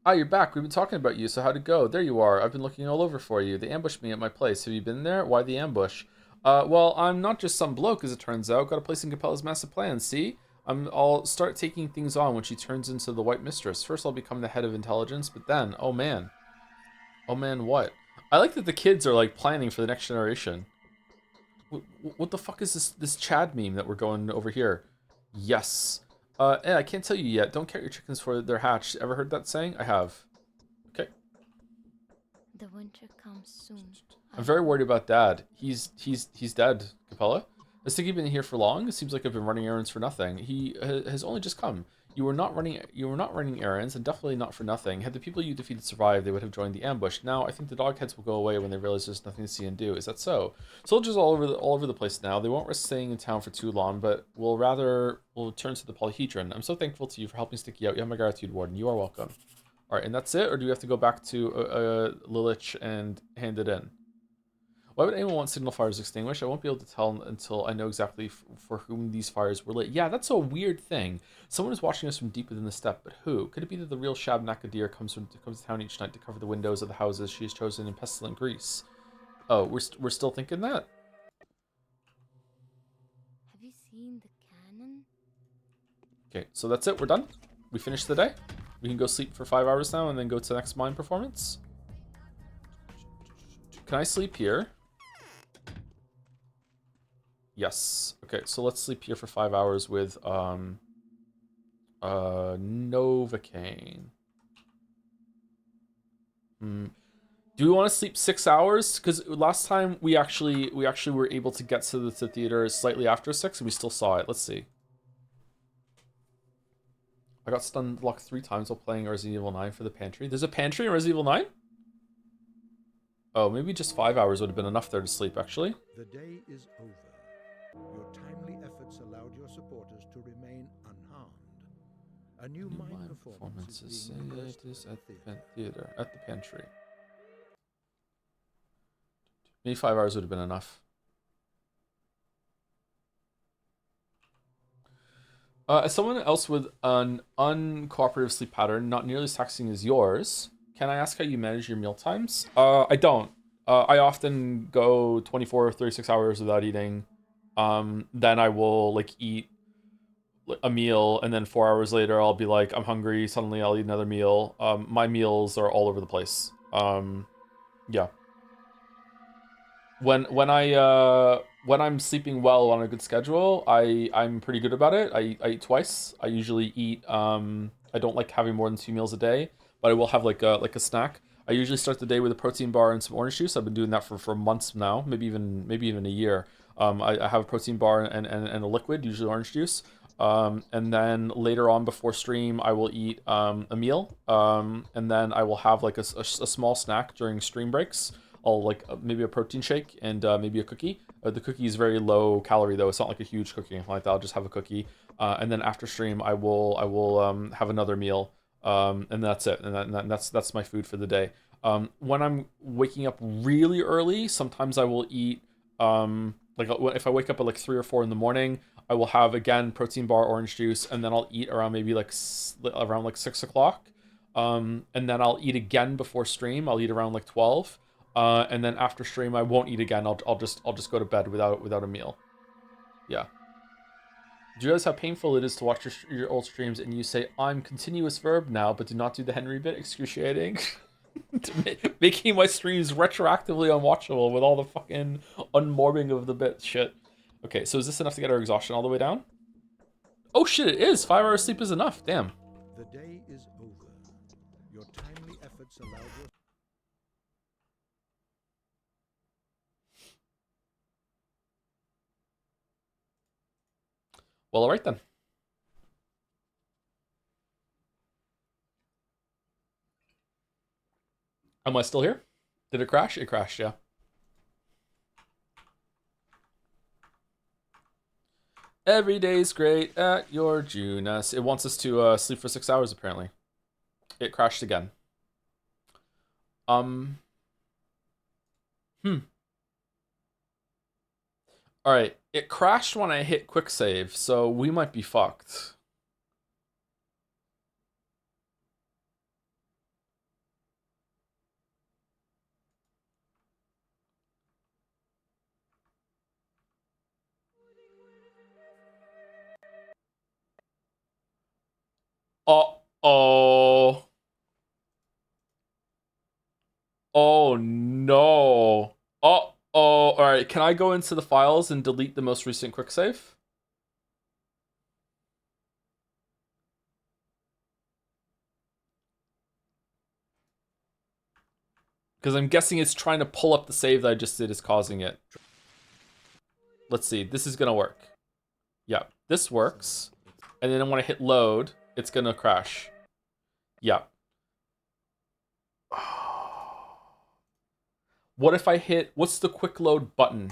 Ah, you're back. We've been talking about you, so how'd it go? There you are. I've been looking all over for you. They ambushed me at my place. Have you been there? Why the ambush? Well, I'm not just some bloke, as it turns out. Got a place in Capella's master plan, see? I'll start taking things on when she turns into the White Mistress. First, I'll become the head of intelligence, but then, oh man. Oh man, what? I like that the kids are, like, planning for the next generation. What the fuck is this Chad meme that we're going over here? Yes. I can't tell you yet. Don't count your chickens before they're hatched. Ever heard that saying? I have. Okay. The winter comes soon. I'm very worried about Dad. He's dead, Capella. Has Sticky been here for long? It seems like I've been running errands for nothing. He has only just come. You were not running errands, and definitely not for nothing. Had the people you defeated survived, they would have joined the ambush. Now, I think the dogheads will go away when they realize there's nothing to see and do. Is that so? Soldiers all over the place now. They won't risk staying in town for too long, but will turn to the polyhedron. I'm so thankful to you for helping Sticky out. You have my gratitude, Warden. You are welcome. All right, and that's it, or do we have to go back to Lilich and hand it in? Why would anyone want signal fires extinguished? I won't be able to tell until I know exactly for whom these fires were lit. Yeah, that's a weird thing. Someone is watching us from deep within the steppe, but who? Could it be that the real Shab Nakadir comes to town each night to cover the windows of the houses she has chosen in pestilent Greece? Oh, we're still thinking that? Have you seen the cannon? Okay, so that's it. We're done. We finished the day. We can go sleep for 5 hours now and then go to the next mine performance. Can I sleep here? Yes. Okay, so let's sleep here for 5 hours with Novocaine. Do we want to sleep 6 hours? Because last time we actually were able to get to the theater slightly after 6 and we still saw it. Let's see. I got stun blocked 3 times while playing Resident Evil 9 for the pantry. There's a pantry in Resident Evil 9? Oh, maybe just 5 hours would have been enough there to sleep, actually. The day is over. Your timely efforts allowed your supporters to remain unharmed. A new mime performance is being rehearsed at the theater, at the pantry. Maybe 5 hours would have been enough. As someone else with an uncooperative sleep pattern, not nearly as taxing as yours, can I ask how you manage your meal times? I don't. I often go 24 or 36 hours without eating. Then I will like eat a meal, and then 4 hours later I'll be like, I'm hungry. Suddenly I'll eat another meal. My meals are all over the place. Yeah. When I'm sleeping well on a good schedule, I'm pretty good about it. I eat twice. I usually eat I don't like having more than 2 meals a day, but I will have like a snack. I usually start the day with a protein bar and some orange juice. I've been doing that for months now, maybe even a year. I have a protein bar and a liquid, usually orange juice. And then later on before stream, I will eat a meal. And then I will have like a small snack during stream breaks. I'll like maybe a protein shake and maybe a cookie. The cookie is very low calorie though. It's not like a huge cookie or anything like that. I'll just have a cookie. And then after stream, I will have another meal. And that's it. And that's my food for the day. When I'm waking up really early, sometimes I will eat like if I wake up at like 3 or 4 in the morning, I will have again protein bar, orange juice, and then I'll eat around maybe like around like 6 o'clock. And then I'll eat again before stream. I'll eat around like 12. And then after stream, I won't eat again. I'll just go to bed without a meal. Yeah. Do you realize how painful it is to watch your old streams and you say I'm continuous verb now, but do not do the Henry bit? Excruciating. Making my streams retroactively unwatchable with all the fucking unmorbing of the bit shit. Okay, so is this enough to get our exhaustion all the way down? Oh shit, it is. 5 hours sleep is enough. Damn. The day is over. Your timely efforts allowed your... Well, all right then. Am I still here? Did it crash? It crashed, yeah. Every day's great at your Junas. It wants us to sleep for 6 hours, apparently. It crashed again. Alright, it crashed when I hit quick save, so we might be fucked. Uh-oh. Oh no. Uh-oh. Alright, can I go into the files and delete the most recent quick save? Because I'm guessing it's trying to pull up the save that I just did is causing it. Let's see. This is going to work. Yeah, this works. And then when I hit load, it's going to crash. Yeah. What if I hit... What's the quick load button?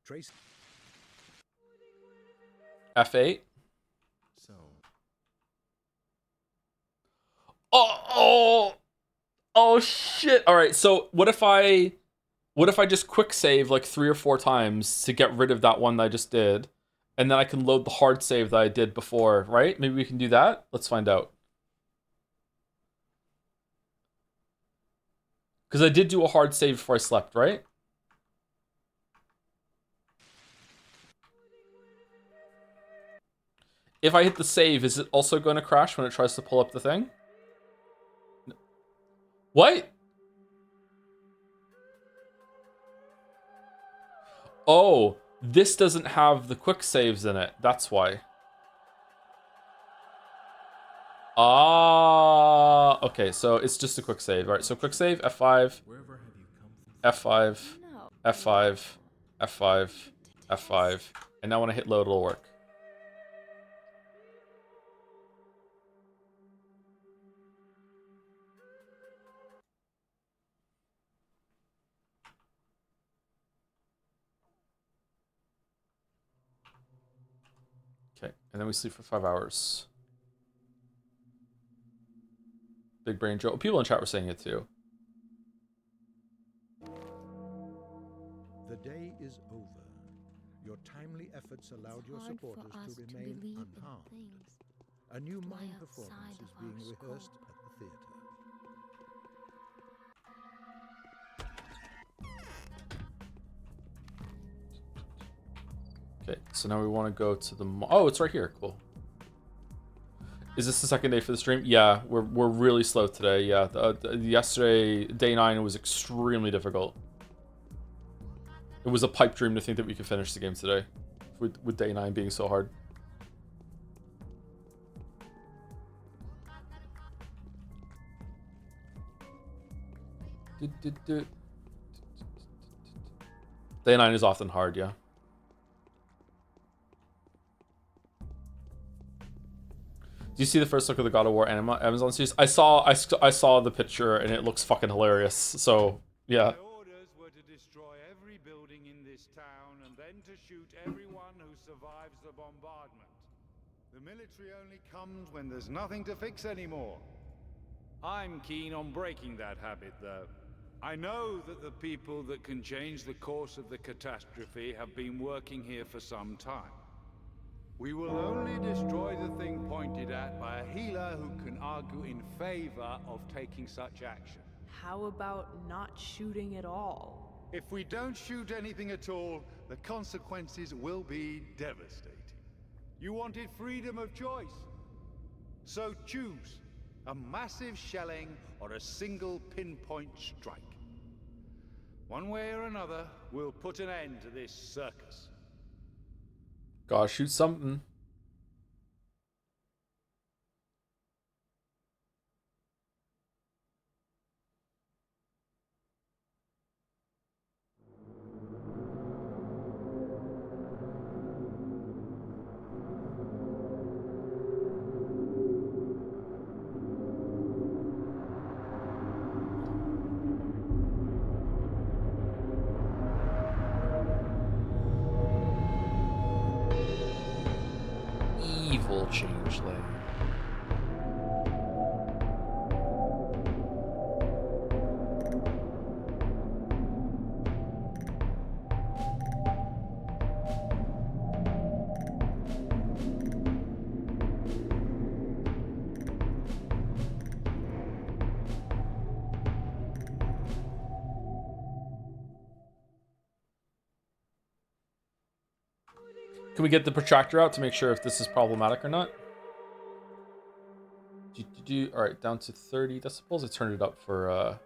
Trace. F8. So. Oh shit. All right. So what if I just quick save like 3 or 4 times to get rid of that one that I just did, and then I can load the hard save that I did before, right? Maybe we can do that. Let's find out. Because I did do a hard save before I slept, right? If I hit the save, is it also going to crash when it tries to pull up the thing? What? Oh, this doesn't have the quick saves in it. That's why. Ah, okay, so it's just a quick save. All right, so quick save, F5, F5, F5, F5, F5, and now when I hit load, it'll work. Okay, and then we sleep for 5 hours. Big brain Joe. People in chat were saying it too. The day is over. Your timely efforts allowed your supporters to remain unharmed. A new mime performance is being rehearsed at the theater. Okay, so now we want to go to the... Oh, it's right here. Cool. Is this the second day for the stream? Yeah, we're really slow today. Yeah, yesterday, day 9, was extremely difficult. It was a pipe dream to think that we could finish the game today, with day 9 being so hard. Day 9 is often hard, yeah. Do you see the first look of the God of War Amazon series? I saw the picture and it looks fucking hilarious. So yeah. My orders were to destroy every building in this town and then to shoot everyone who survives the bombardment. The military only comes when there's nothing to fix anymore. I'm keen on breaking that habit, though. I know that the people that can change the course of the catastrophe have been working here for some time. We will only destroy the thing pointed at by a healer who can argue in favor of taking such action. How about not shooting at all? If we don't shoot anything at all, the consequences will be devastating. You wanted freedom of choice. So choose a massive shelling or a single pinpoint strike. One way or another, we'll put an end to this circus. Gotta shoot something. Evil changeling. Can we get the protractor out to make sure if this is problematic or not? All right, down to 30 decibels. I turned it up for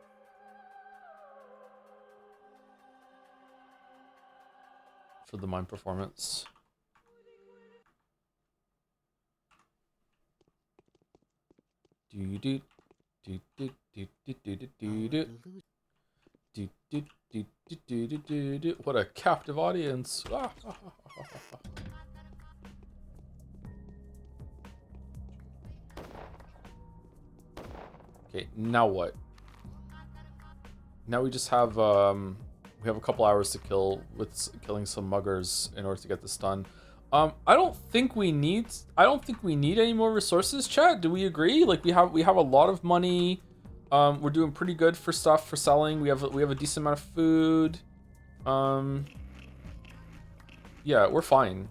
for the mine performance. Do do do do do do do do do. Do, do, do, do, do, do, do, do. What a captive audience. Okay, now what? Now we just have we have a couple hours to kill with killing some muggers in order to get this done. I don't think we need any more resources, chat. Do we agree? Like we have a lot of money. We're doing pretty good for stuff for selling. We have a decent amount of food. Yeah, we're fine.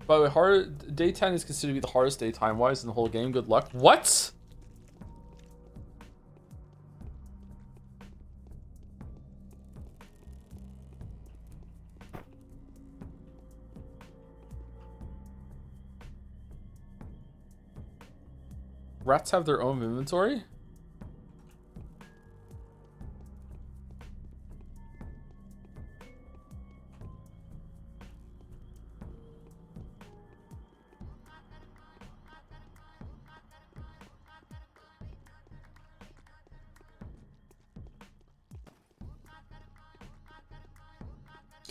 By the way, day 10 is considered to be the hardest day time-wise in the whole game. Good luck. What? Rats have their own inventory?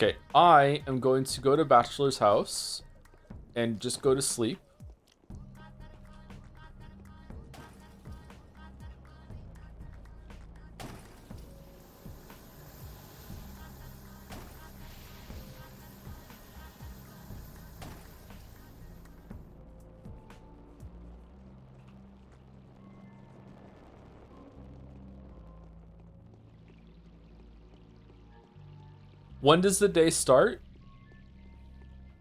Okay, I am going to go to Bachelor's house and just go to sleep. When does the day start?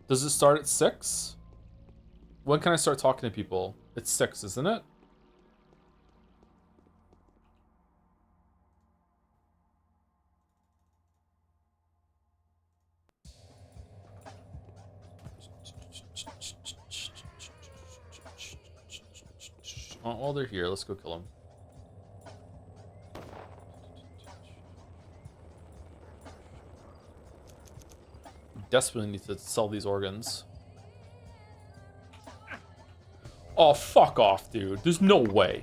Does it start at 6? When can I start talking to people? It's 6, isn't it? Oh, while they're here, let's go kill them. Desperately need to sell these organs. Oh, fuck off, dude. There's no way.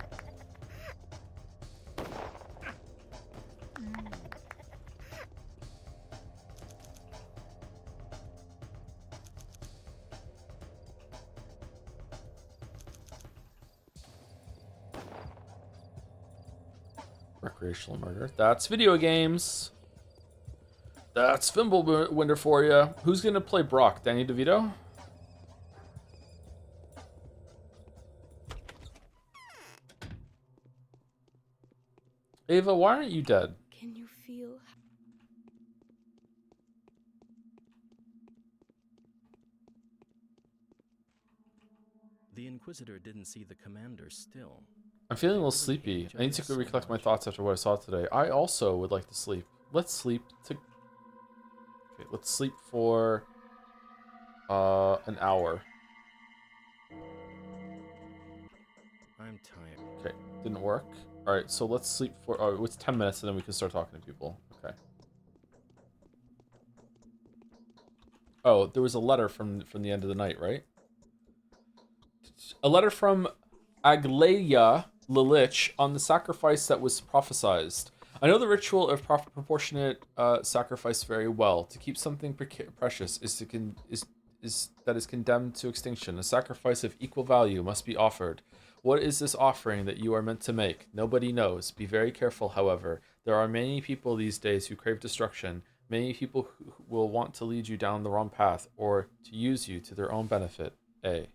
Recreational murder. That's video games. That's Fimblewinder for you. Who's gonna play Brock? Danny DeVito? Ava, why aren't you dead? Can you feel? The Inquisitor didn't see the commander still. I'm feeling a little sleepy. I need to go recollect my thoughts after what I saw today. I also would like to sleep. Let's sleep to... Okay, let's sleep for... an hour. I'm tired. Okay, didn't work. Alright, so let's sleep for... Oh, it's 10 minutes and then we can start talking to people. Okay. Oh, there was a letter from the end of the night, right? A letter from Aglaia Lilich on the sacrifice that was prophesized. I know the ritual of proportionate sacrifice very well. To keep something precious that is condemned to extinction. A sacrifice of equal value must be offered. What is this offering that you are meant to make? Nobody knows. Be very careful, however. There are many people these days who crave destruction. Many people who will want to lead you down the wrong path or to use you to their own benefit. A.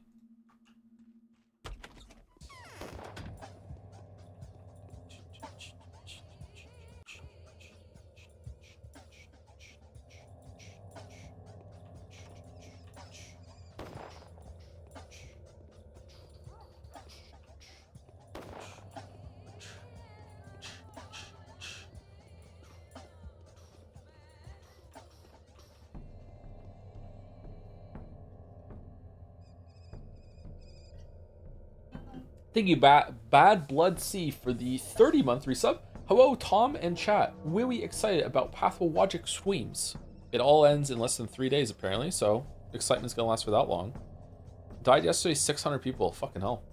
Thank you, Bad Blood C, for the 30-month resub. Hello, Tom and chat. Really excited about Pathologic Streams. It all ends in less than 3 days, apparently, so excitement's gonna last for that long. Died yesterday, 600 people. Fucking hell.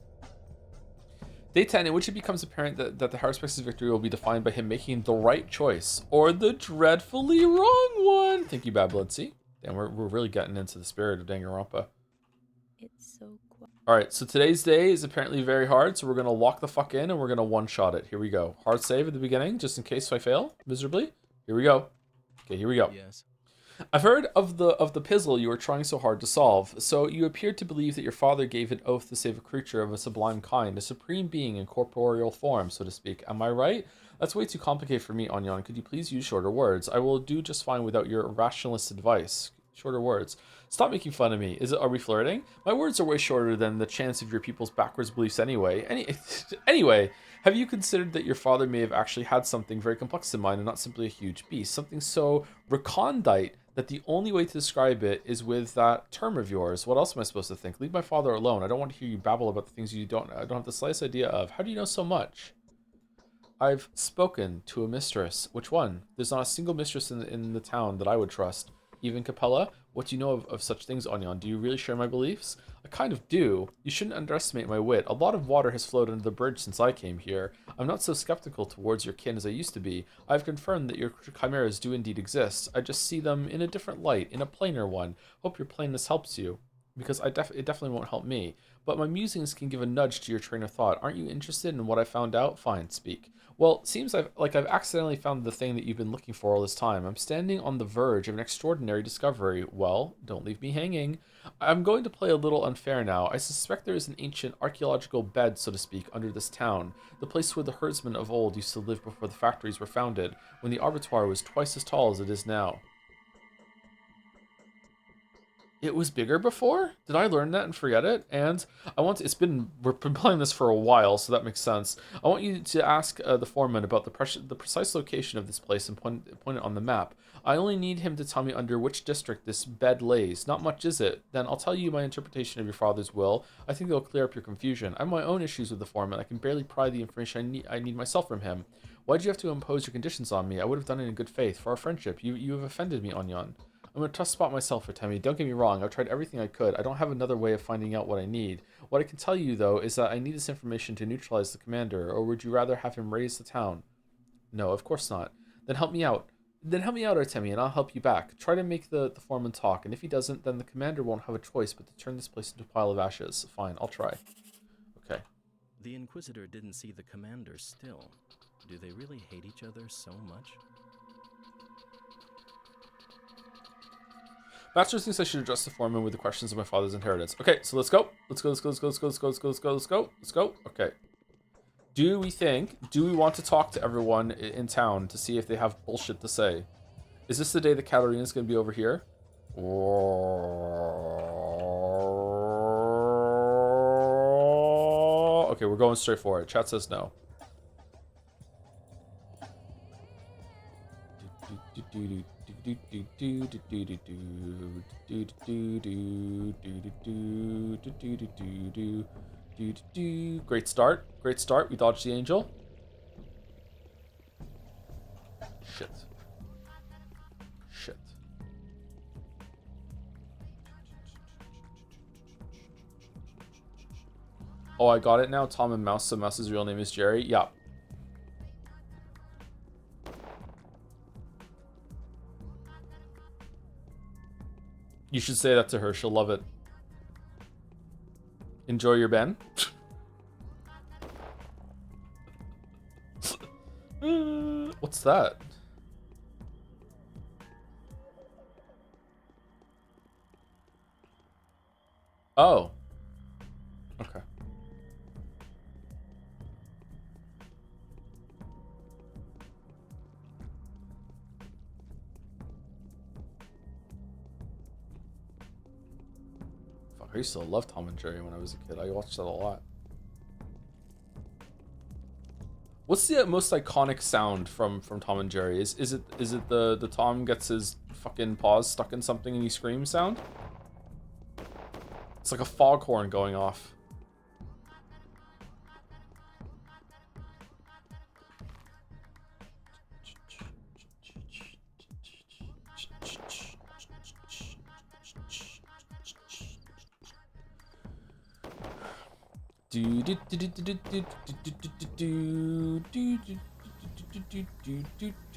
Day 10, in which it becomes apparent that the Haruspex's victory will be defined by him making the right choice, or the dreadfully wrong one. Thank you, Bad Blood C. Damn, we're really getting into the spirit of Danganronpa. It's so quiet. Alright, so today's day is apparently very hard, so we're going to lock the fuck in and we're going to one-shot it. Here we go. Hard save at the beginning, just in case I fail miserably. Here we go. Okay, here we go. Yes. I've heard of the puzzle you were trying so hard to solve. So you appeared to believe that your father gave an oath to save a creature of a sublime kind, a supreme being in corporeal form, so to speak. Am I right? That's way too complicated for me, Onyon. Could you please use shorter words? I will do just fine without your rationalist advice. Shorter words. Stop making fun of me. Are we flirting? My words are way shorter than the chance of your people's backwards beliefs anyway. Anyway, have you considered that your father may have actually had something very complex in mind and not simply a huge beast? Something so recondite that the only way to describe it is with that term of yours. What else am I supposed to think? Leave my father alone. I don't want to hear you babble about the things I don't have the slightest idea of. How do you know so much? I've spoken to a mistress. Which one? There's not a single mistress in the town that I would trust. Even Capella? What do you know of such things, Onyon? Do you really share my beliefs? I kind of do. You shouldn't underestimate my wit. A lot of water has flowed under the bridge since I came here. I'm not so skeptical towards your kin as I used to be. I've confirmed that your chimeras do indeed exist. I just see them in a different light, in a plainer one. Hope your plainness helps you, because it definitely won't help me. But my musings can give a nudge to your train of thought. Aren't you interested in what I found out? Fine, speak. Well, it seems I've accidentally found the thing that you've been looking for all this time. I'm standing on the verge of an extraordinary discovery. Well, don't leave me hanging. I'm going to play a little unfair now. I suspect there is an ancient archaeological bed, so to speak, under this town. The place where the herdsmen of old used to live before the factories were founded, when the abattoir was twice as tall as it is now. It was bigger before? Did I learn that and forget it? And we've been playing this for a while, so that makes sense. I want you to ask the foreman about the precise location of this place and point it on the map. I only need him to tell me under which district this bed lays. Not much, is it? Then I'll tell you my interpretation of your father's will. I think it'll clear up your confusion. I have my own issues with the foreman. I can barely pry the information I need myself from him. Why'd you have to impose your conditions on me? I would have done it in good faith. For our friendship, you have offended me, Onyon. I'm a tough spot myself for Temmie. Don't get me wrong, I've tried everything I could. I don't have another way of finding out what I need. What I can tell you, though, is that I need this information to neutralize the commander, or would you rather have him raise the town? No, of course not. Then help me out. Artemi, and I'll help you back. Try to make the foreman talk, and if he doesn't, then the commander won't have a choice but to turn this place into a pile of ashes. Fine, I'll try. Okay. The Inquisitor didn't see the commander still. Do they really hate each other so much? Master thinks I should address the foreman with the questions of my father's inheritance. Okay, so let's go. Let's go. Okay. Do we want to talk to everyone in town to see if they have bullshit to say? Is this the day that Katarina's going to be over here? Okay, we're going straight for it. Chat says no. Great start. We dodged the angel. Shit. Oh, I got it now. Tom and Mouse. So Mouse's real name is Jerry. Yeah. You should say that to her. She'll love it. Enjoy your Ben. What's that? Oh. Okay. Fuck, I used to love Tom and Jerry when I was a kid. I watched that a lot. What's the most iconic sound from Tom and Jerry? Is it the Tom gets his fucking paws stuck in something and he screams sound? It's like a foghorn going off.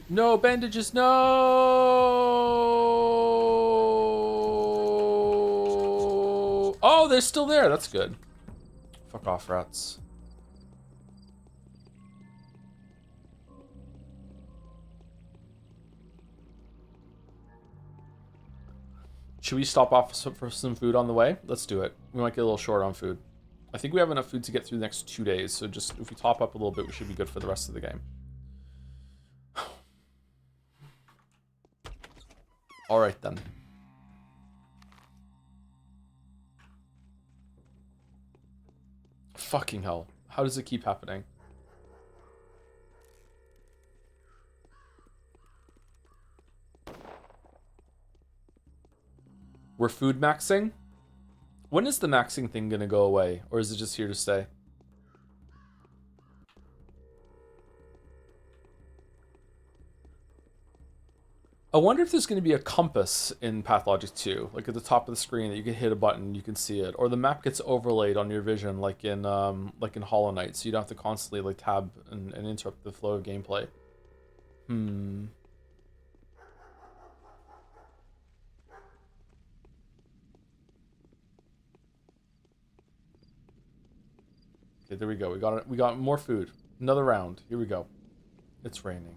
No bandages, no! Oh, they're still there. That's good. Fuck off, rats. Should we stop off for some food on the way? Let's do it. We might get a little short on food. I think we have enough food to get through the next 2 days, so just if we top up a little bit, we should be good for the rest of the game. All right, then. Fucking hell. How does it keep happening? We're food maxing? When is the maxing thing gonna go away? Or is it just here to stay? I wonder if there's going to be a compass in Pathologic 2, like at the top of the screen that you can hit a button, you can see it, or the map gets overlaid on your vision, like in Hollow Knight, so you don't have to constantly like tab and interrupt the flow of gameplay. Okay, there we go. We got more food. Another round. Here we go. It's raining.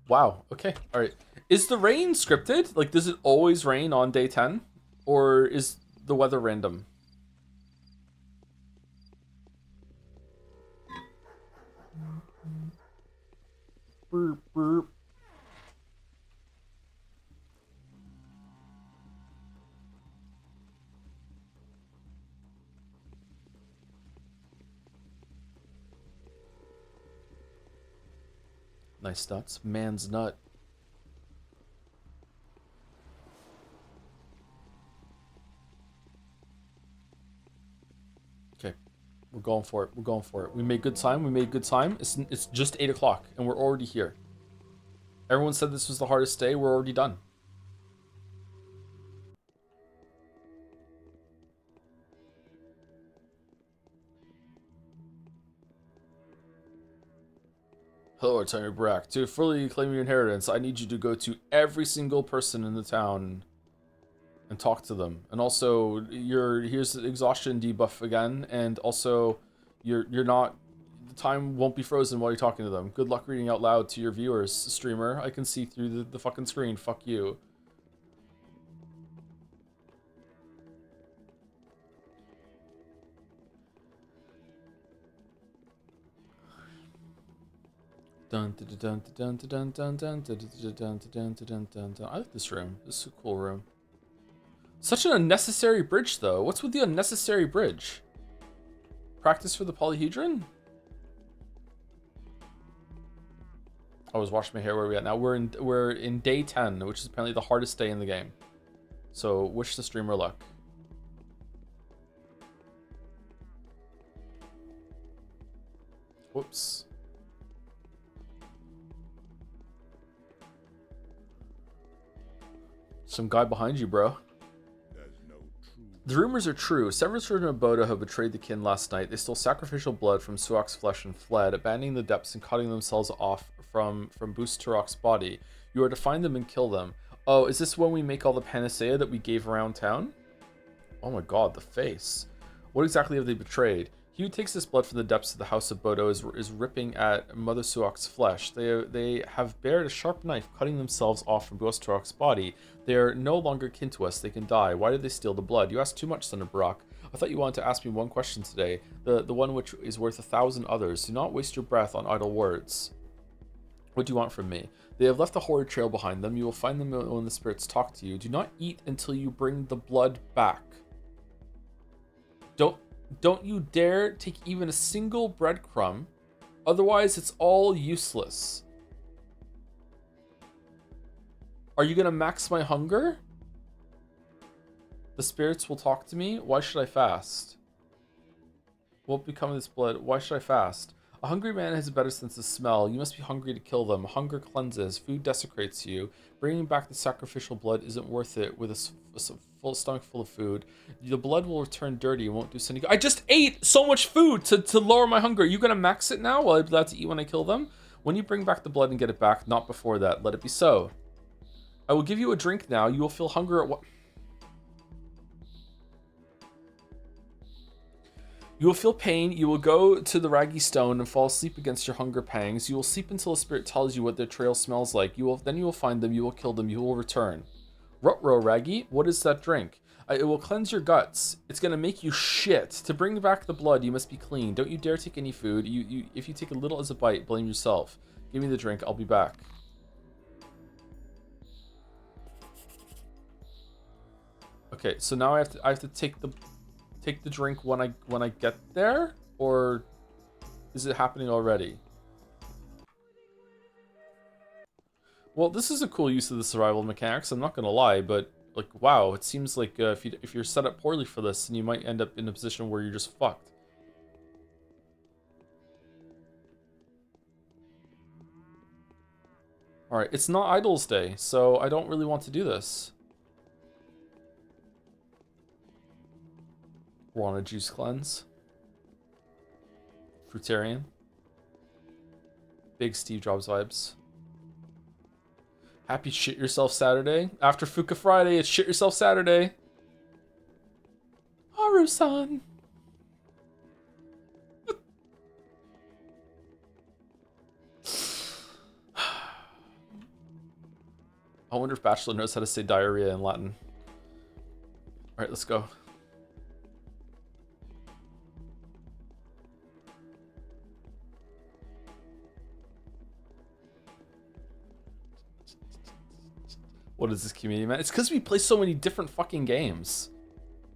Wow. Okay. All right. Is the rain scripted? Like, does it always rain on day 10? Or is the weather random? Burp, burp. Nice nuts. Man's nut. Okay. We're going for it. We're going for it. We made good time. We made good time. It's just 8 o'clock and we're already here. Everyone said this was the hardest day. We're already done. Hello, Artemir Brack. To fully claim your inheritance, I need you to go to every single person in the town and talk to them. And also, here's the exhaustion debuff again, and also, you're not, the time won't be frozen while you're talking to them. Good luck reading out loud to your viewers, streamer. I can see through the fucking screen. Fuck you. Dun dun dun dun dun dun dun dun dun dun dun dun dun. I like this room. This is a cool room. Such an unnecessary bridge, though. What's with the unnecessary bridge? Practice for the polyhedron? I was washing my hair. Where are we at now? We're in day 10, which is apparently the hardest day in the game. So wish the streamer luck. Whoops. Some guy behind you, bro. The rumors are true. Several children of Bodo have betrayed the kin last night. They stole sacrificial blood from Suok's flesh and fled, abandoning the depths and cutting themselves off from Boost Turok's body. You are to find them and kill them. Oh, is this when we make all the panacea that we gave around town? Oh my god, the face. What exactly have they betrayed? He who takes this blood from the depths of the House of Bodo is ripping at Mother Suok's flesh. They have bared a sharp knife, cutting themselves off from Boost Turok's body. They are no longer kin to us. They can die. Why did they steal the blood? You asked too much, son of Barak. I thought you wanted to ask me one question today, the one which is worth 1,000 others. Do not waste your breath on idle words. What do you want from me? They have left a horrid trail behind them. You will find them when the spirits talk to you. Do not eat until you bring the blood back. Don't you dare take even a single breadcrumb, otherwise it's all useless. Are you gonna max my hunger? The spirits will talk to me. Why should I fast? What will become of this blood? Why should I fast? A hungry man has a better sense of smell. You must be hungry to kill them. Hunger cleanses. Food desecrates you. Bringing back the sacrificial blood isn't worth it with a full stomach full of food. The blood will return dirty and won't do us any good. I just ate so much food to lower my hunger. Are you going to max it now while I'm allowed to eat when I kill them? When you bring back the blood and get it back, not before that. Let it be so. I will give you a drink now. You will feel hunger at what... You will feel pain, you will go to the raggy stone and fall asleep against your hunger pangs. You will sleep until a spirit tells you what their trail smells like. Then you will find them, you will kill them, you will return. Ruh-roh, Raggy, what is that drink? It will cleanse your guts. It's gonna make you shit. To bring back the blood, you must be clean. Don't you dare take any food. If you take a little as a bite, blame yourself. Give me the drink, I'll be back. Okay, so now I have to take the drink when I get there, or is it happening already? Well, this is a cool use of the survival mechanics, I'm not gonna lie, but like, wow, it seems like if you're set up poorly for this, then you might end up in a position where you're just fucked. Alright, it's not Idol's Day, so I don't really want to do this. We're on a juice cleanse. Fruitarian. Big Steve Jobs vibes. Happy Shit Yourself Saturday. After Fuka Friday, it's Shit Yourself Saturday. Haru-san. I wonder if Bachelor knows how to say diarrhea in Latin. Alright, let's go. What is this community, man? It's because we play so many different fucking games.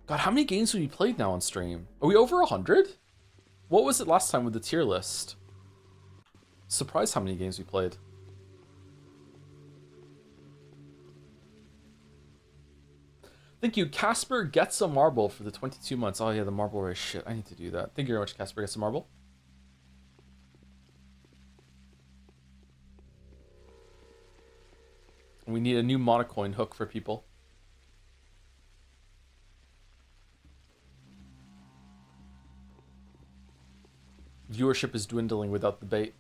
God, how many games have we played now on stream? Are we over 100? What was it last time with the tier list? Surprised how many games we played. Thank you. Casper gets a marble for the 22 months. Oh yeah, the marble race. Shit, I need to do that. Thank you very much, Casper gets a marble. We need a new monocoin hook for people. Viewership is dwindling without the bait.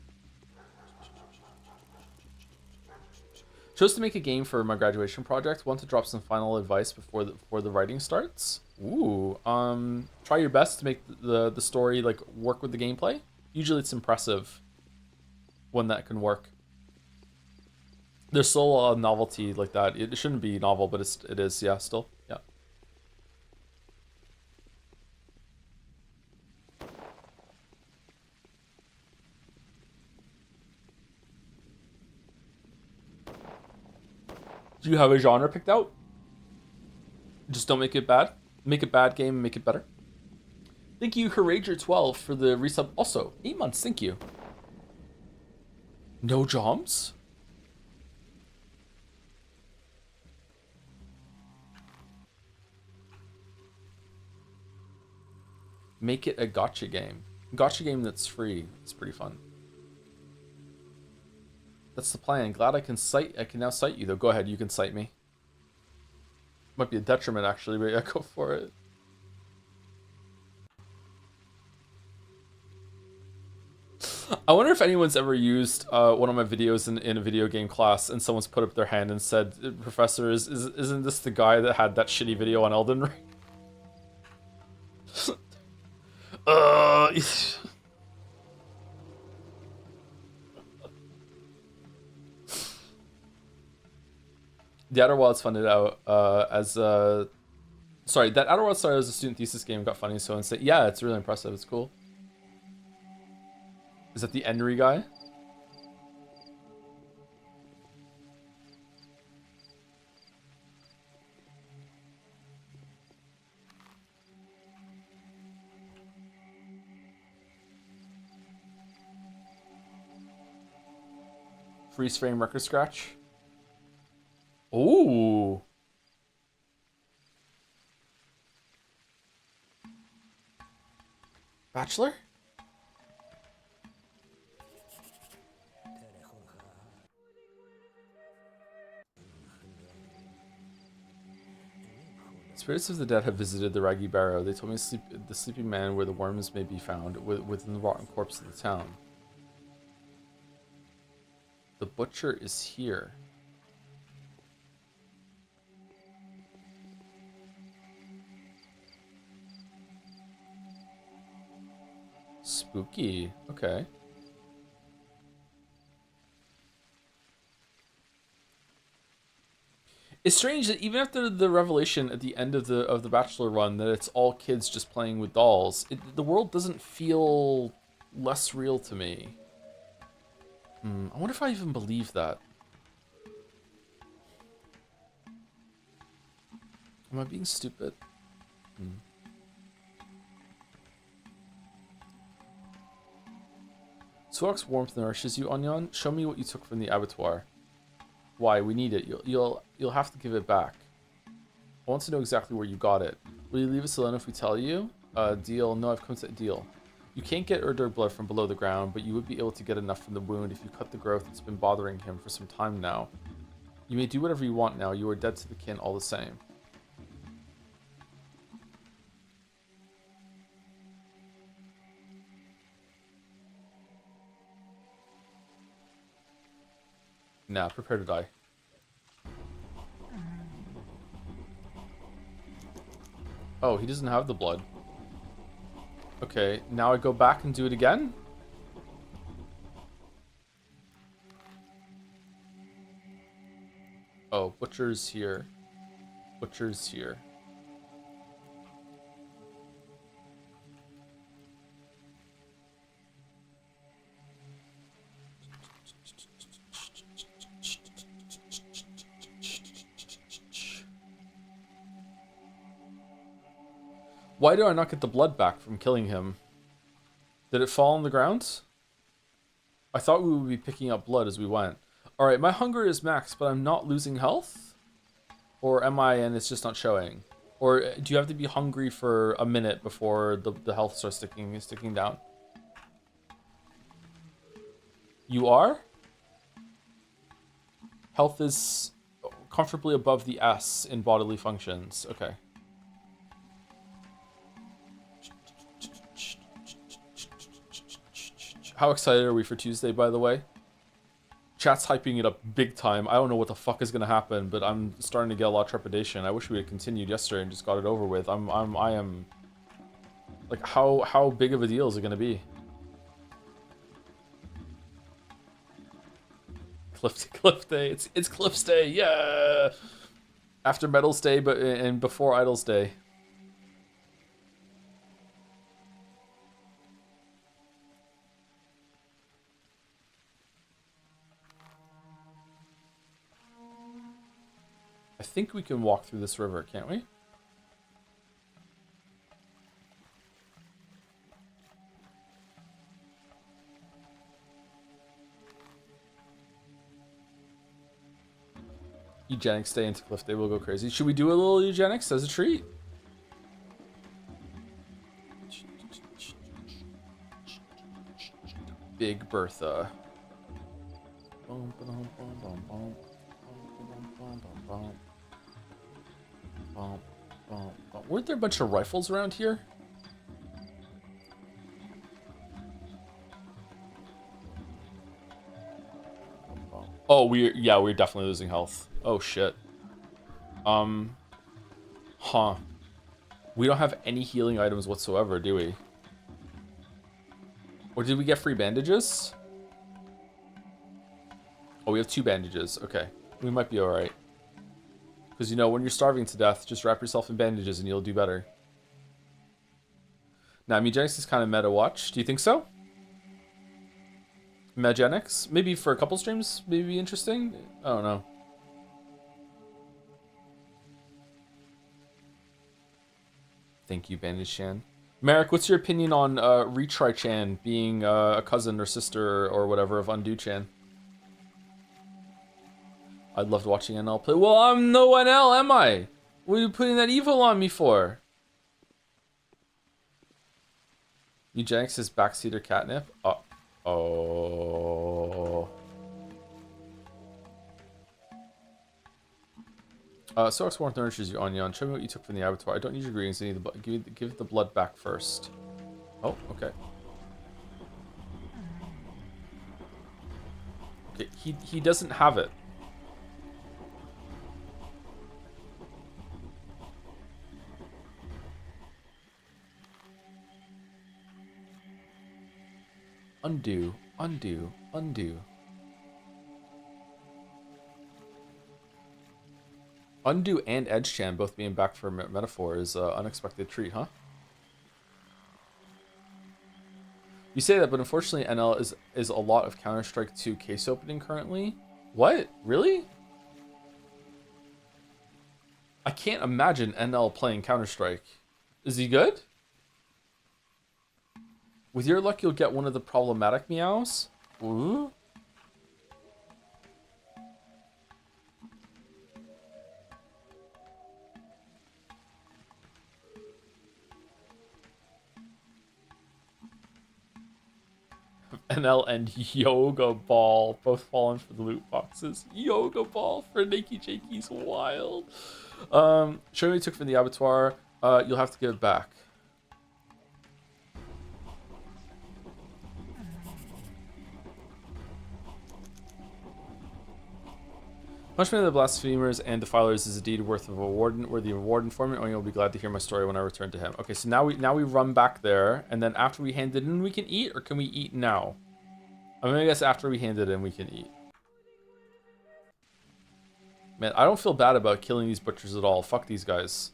Chose to make a game for my graduation project. Want to drop some final advice before the writing starts? Ooh, try your best to make the story like work with the gameplay. Usually it's impressive when that can work. There's still a novelty like that. It shouldn't be novel, but it is, yeah, still. Yeah. Do you have a genre picked out? Just don't make it bad. Make a bad game and make it better. Thank you, Harager12, for the resub. Also, 8 months, thank you. No joms? Make it a gacha game. Gacha game that's free. It's pretty fun. That's the plan. Glad I can now cite you though. Go ahead, you can cite me. Might be a detriment actually, but yeah, go for it. I wonder if anyone's ever used one of my videos in a video game class and someone's put up their hand and said, Professor, isn't this the guy that had that shitty video on Elden Ring? The Outer Wilds funded out sorry, that Outer Wilds started as a student thesis game, got funding, so insane. Yeah, it's really impressive, it's cool. Is that the Enry guy? Freeze frame record scratch. Ooh. Bachelor? Spirits of the dead have visited the Raggy Barrow. They told me the sleeping man where the worms may be found within the rotten corpse of the town. The butcher is here. Spooky. Okay. It's strange that even after the revelation at the end of the Bachelor run that it's all kids just playing with dolls, the world doesn't feel less real to me. I wonder if I even believe that. Am I being stupid? Suok's warmth nourishes you, Onion. Show me what you took from the abattoir. Why? We need it. You'll have to give it back. I want to know exactly where you got it. Will you leave us alone if we tell you? Deal. No, I've come to a deal. You can't get Urdur blood from below the ground, but you would be able to get enough from the wound if you cut the growth that's been bothering him for some time now. You may do whatever you want now. You are dead to the kin all the same. Nah, prepare to die. Oh, he doesn't have the blood. Okay, now I go back and do it again? Oh, butcher's here. Butcher's here. Why do I not get the blood back from killing him? Did it fall on the ground? I thought we would be picking up blood as we went. Alright, my hunger is max, but I'm not losing health? Or am I and it's just not showing? Or do you have to be hungry for a minute before the health starts sticking down? You are? Health is comfortably above the S in bodily functions. Okay. How excited are we for Tuesday, by the way? Chat's hyping it up big time. I don't know what the fuck is gonna happen, but I'm starting to get a lot of trepidation. I wish we had continued yesterday and just got it over with. I am like, how big of a deal is it gonna be? Cliff Day. It's Cliff's Day. Yeah. After Medals Day, but and before Idols Day. I think we can walk through this river, can't we? Eugenics Day into Cliff Day will go crazy. Should we do a little eugenics as a treat? Big Bertha. Weren't there a bunch of rifles around here? Oh, we're definitely losing health. Oh shit. Huh. We don't have any healing items whatsoever, do we? Or did we get free bandages? Oh, we have 2 bandages. Okay. We might be alright. Because, you know, when you're starving to death, just wrap yourself in bandages and you'll do better. Now, Megenics is kind of meta watch. Do you think so? Megenics? Maybe for a couple streams? Maybe interesting? I don't know. Thank you, Bandage Chan. Merrick, what's your opinion on Retry Chan being a cousin or sister or whatever of Undo Chan? I'd loved watching NL play. Well, I'm no NL, am I? What are you putting that evil on me for? Eugenics is backseater catnip. Oh. So X1 nourishes you, Onion. Show me what you took from the abattoir. I don't need your greetings. I need the give the blood back first. Oh, okay. Okay, he doesn't have it. Undo, undo, undo. Undo and Edgechan both being back for Metaphor is an unexpected treat, huh? You say that, but unfortunately NL is a lot of Counter-Strike 2 case opening currently. What? Really? I can't imagine NL playing Counter-Strike. Is he good? With your luck, you'll get one of the problematic meows. Ooh. NL and Yoga Ball both falling for the loot boxes. Yoga Ball for Nakey Jakey's wild. Show me what you took from the abattoir. You'll have to give it back. Punishment of the blasphemers and defilers is indeed worthy of a reward informant. Onion will be glad to hear my story when I return to him. Okay, so now we run back there, and then after we hand it in, we can eat, or can we eat now? I mean, I guess after we hand it in, we can eat. Man, I don't feel bad about killing these butchers at all. Fuck these guys.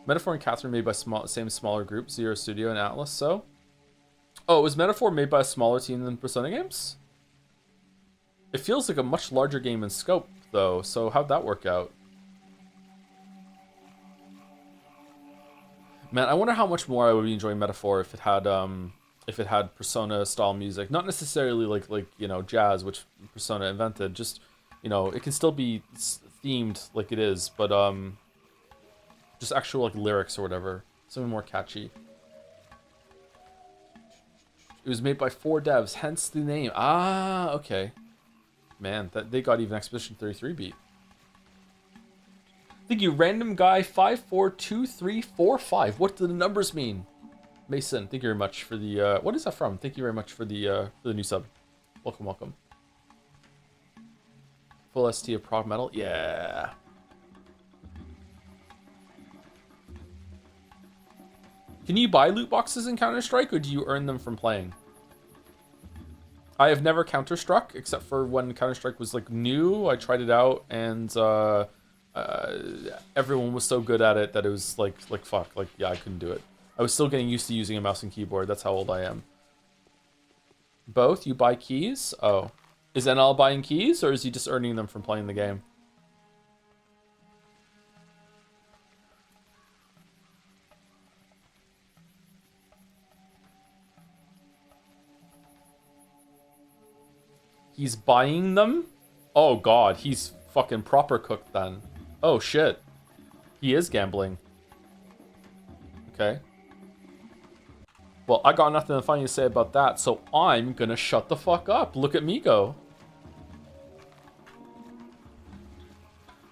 Metaphor and Catherine made by same smaller group, Zero Studio and Atlas. So, oh, was Metaphor made by a smaller team than Persona Games? It feels like a much larger game in scope, though, so how'd that work out? Man, I wonder how much more I would be enjoying Metaphor if it had Persona-style music. Not necessarily like you know, jazz, which Persona invented. Just, you know, it can still be themed like it is, but just actual like lyrics or whatever. Something more catchy. It was made by 4 devs, hence the name. Ah, okay. Man, that they got even Expedition 33 beat. Thank you, random guy 542345. What do the numbers mean? Mason, thank you very much for the what is that from? Thank you very much for the new sub. Welcome, welcome. Full ST of prog metal? Yeah. Can you buy loot boxes in Counter-Strike, or do you earn them from playing? I have never Counter-Struck, except for when Counter-Strike was like new. I tried it out, and everyone was so good at it that it was like fuck, like yeah, I couldn't do it. I was still getting used to using a mouse and keyboard. That's how old I am. Both? You buy keys? Oh. Is NL buying keys, or is he just earning them from playing the game? He's buying them? Oh god, he's fucking proper cooked then. Oh shit. He is gambling. Okay. Well, I got nothing funny to say about that, so I'm gonna shut the fuck up. Look at me go.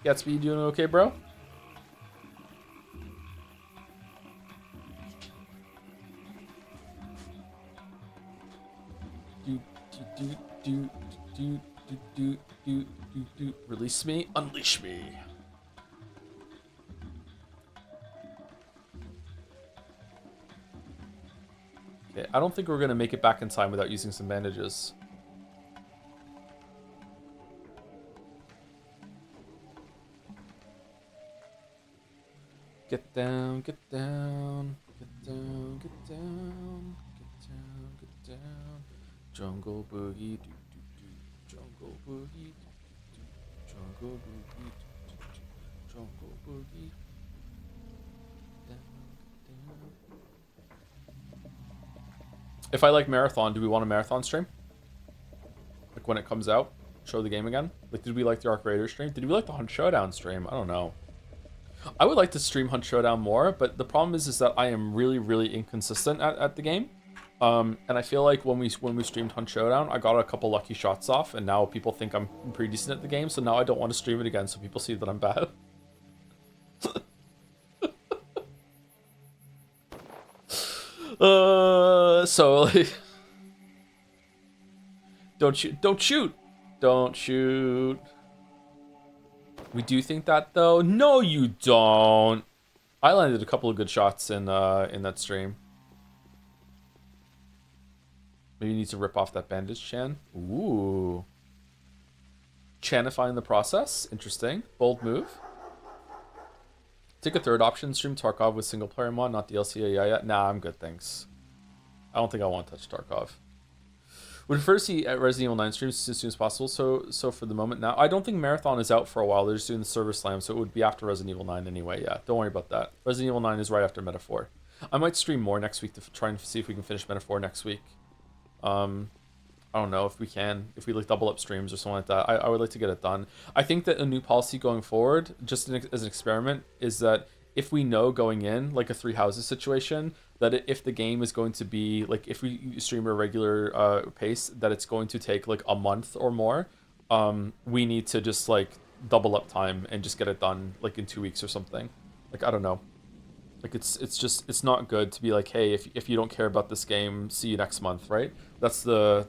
Gatsby, you doing okay, bro? Release me, unleash me. Okay, I don't think we're gonna make it back in time without using some bandages. Get down, get down, get down, get down, get down, get down. Jungle boogie, do do do. Jungle boogie, do do do. Jungle boogie, do do do. Jungle boogie. Down, down. If I like Marathon, do we want a Marathon stream? Like when it comes out? Show the game again? Like, did we like the Arc Raider stream? Did we like the Hunt Showdown stream? I don't know. I would like to stream Hunt Showdown more, but the problem is that I am really, really inconsistent at the game. And I feel like when we streamed Hunt Showdown, I got a couple lucky shots off, and now people think I'm pretty decent at the game. So now I don't want to stream it again, so people see that I'm bad. So like, don't shoot, don't shoot, don't shoot. We do think that though. No, you don't. I landed a couple of good shots in that stream. Maybe you need to rip off that bandage, Chan. Ooh. Chanifying the process. Interesting. Bold move. Take a third option. Stream Tarkov with single player mod, not DLC. Yeah. Nah, I'm good, thanks. I don't think I want to touch Tarkov. Would prefer to see Resident Evil 9 streams as soon as possible. So for the moment now, I don't think Marathon is out for a while. They're just doing the server slam, so it would be after Resident Evil 9 anyway. Yeah, don't worry about that. Resident Evil 9 is right after Metaphor. I might stream more next week to try and see if we can finish Metaphor next week. I don't know if we can, if we like double up streams or something like that. I would like to get it done. I think that a new policy going forward, just as an experiment, is that if we know going in, like a Three Houses situation, that if the game is going to be, like if we stream a regular pace, that it's going to take like a month or more, we need to just like double up time and just get it done like in 2 weeks or something. Like, I don't know. Like it's not good to be like, hey, if you don't care about this game, see you next month, right? That's the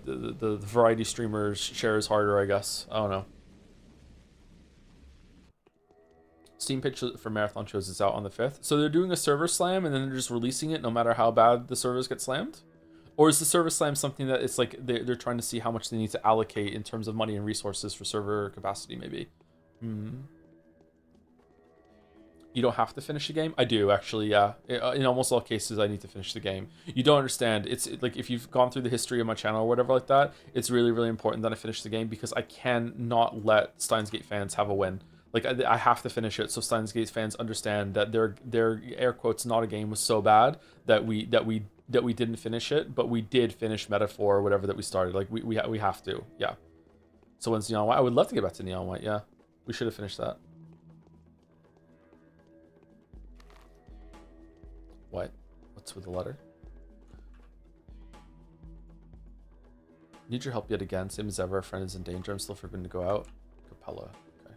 variety streamers shares harder, I guess. I don't know. Steam page for Marathon shows it's out on the 5th. So they're doing a server slam and then they're just releasing it no matter how bad the servers get slammed? Or is the server slam something that it's like they're trying to see how much they need to allocate in terms of money and resources for server capacity, maybe? You don't have to finish the game? I do, actually, yeah. In almost all cases, I need to finish the game. You don't understand. It's like, if you've gone through the history of my channel or whatever like that, it's really, really important that I finish the game because I cannot let Steins Gate fans have a win. Like, I have to finish it so Steins Gate fans understand that their air quotes not a game was so bad that we didn't finish it, but we did finish Metaphor or whatever that we started. Like, we have to, yeah. So when's Neon White? I would love to get back to Neon White, yeah. We should have finished that. What? What's with the letter? Need your help yet again. Same as ever. Our friend is in danger. I'm still forbidden to go out. Capella. Okay.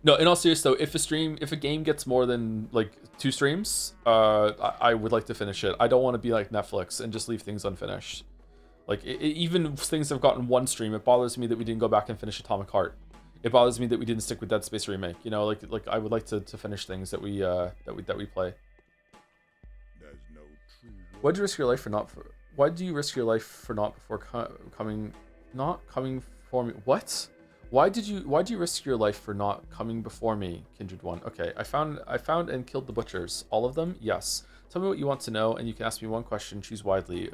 No, in all seriousness though, if a game gets more than like 2 streams, I would like to finish it. I don't want to be like Netflix and just leave things unfinished. Like even if things have gotten 1 stream, it bothers me that we didn't go back and finish Atomic Heart. It bothers me that we didn't stick with Dead Space Remake. You know, like I would like to finish things that we play. No Why do you risk your life for not? Why do you risk your life for not before coming for me? What? Why do you risk your life for not coming before me, Kindred One? Okay, I found and killed the butchers. All of them? Yes. Tell me what you want to know, and you can ask me one question. Choose wisely.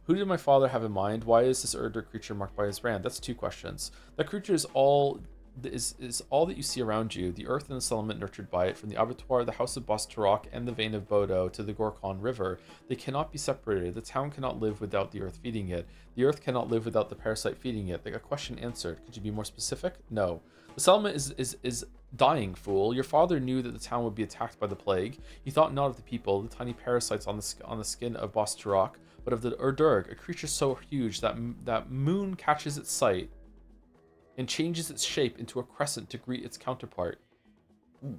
Who did my father have in mind? Why is this Urdur creature marked by his brand? That's 2 questions. That creature is all that you see around you, the earth and the settlement nurtured by it, from the abattoir, the house of Bos Turok, and the vein of Bodo to the Gorkon River. They cannot be separated. The town cannot live without the earth feeding it. The earth cannot live without the parasite feeding it. Like a question answered. Could you be more specific? No. The settlement is dying, fool. Your father knew that the town would be attacked by the plague. He thought not of the people, the tiny parasites on the skin of Bos Turok, but of the Urdurg, a creature so huge that moon catches its sight and changes its shape into a crescent to greet its counterpart. Ooh.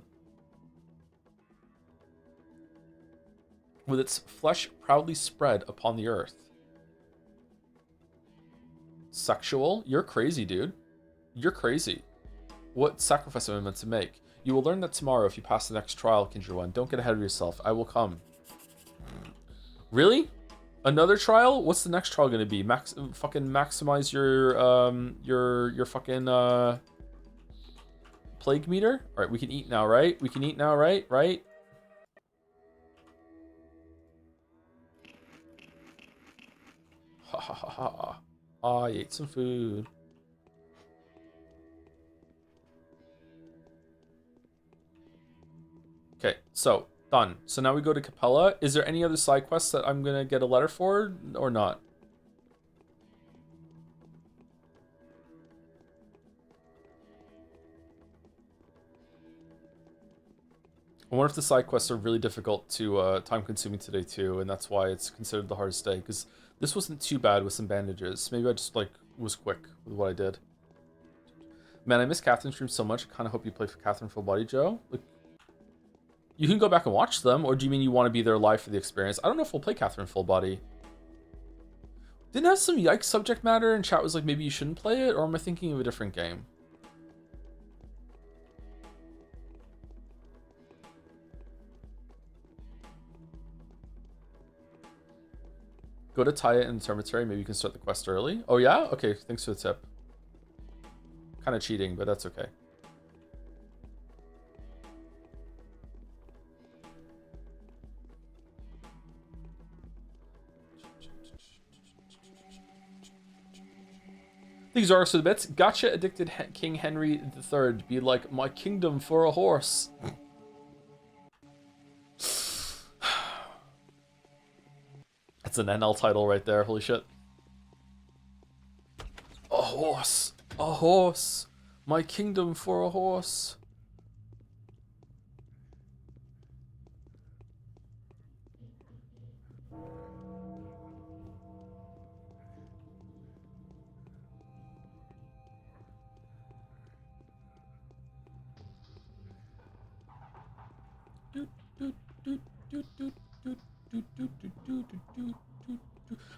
With its flesh proudly spread upon the earth. Sexual? You're crazy, dude. You're crazy. What sacrifice am I meant to make? You will learn that tomorrow if you pass the next trial, Kindred One. Don't get ahead of yourself. I will come. Really? Another trial? What's the next trial gonna be? Fucking maximize your fucking plague meter? Alright, we can eat now, right? We can eat now, right? Right? Ha ha ha ha. I ate some food. Okay, so done. So now we go to Capella. Is there any other side quests that I'm gonna get a letter for or not? I wonder if the side quests are really difficult to time-consuming today too, and that's why it's considered the hardest day. Because this wasn't too bad with some bandages. Maybe I just like was quick with what I did. Man, I miss Catherine's stream so much. I kind of hope you play for Catherine Full Body Joe. Like, you can go back and watch them, or do you mean you want to be there live for the experience? I don't know if we'll play Catherine Full Body. Didn't have some yikes subject matter, and chat was like, maybe you shouldn't play it, or am I thinking of a different game? Go to Taya in the Termitary, maybe you can start the quest early. Oh yeah? Okay, thanks for the tip. Kind of cheating, but that's okay. These are also the bits. Gotcha addicted King Henry III. Be like, my kingdom for a horse. That's an NL title right there. Holy shit. A horse. A horse. My kingdom for a horse.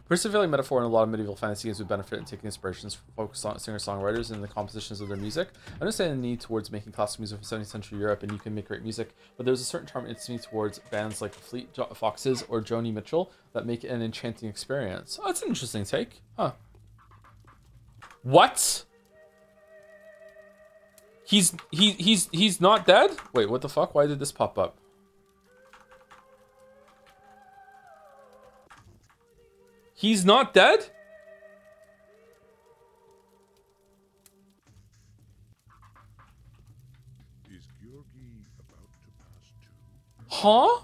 Persifling metaphor in a lot of medieval fantasy games would benefit in taking inspirations from folk singer-songwriters and the compositions of their music. I understand the need towards making classical music from 17th century Europe, and you can make great music, but there's a certain charm instantly towards bands like Fleet Foxes or Joni Mitchell that make it an enchanting experience. Oh, that's an interesting take. Huh. What? He's not dead? Wait, what the fuck? Why did this pop up? He's not dead? Is Georgi about to pass too? Huh?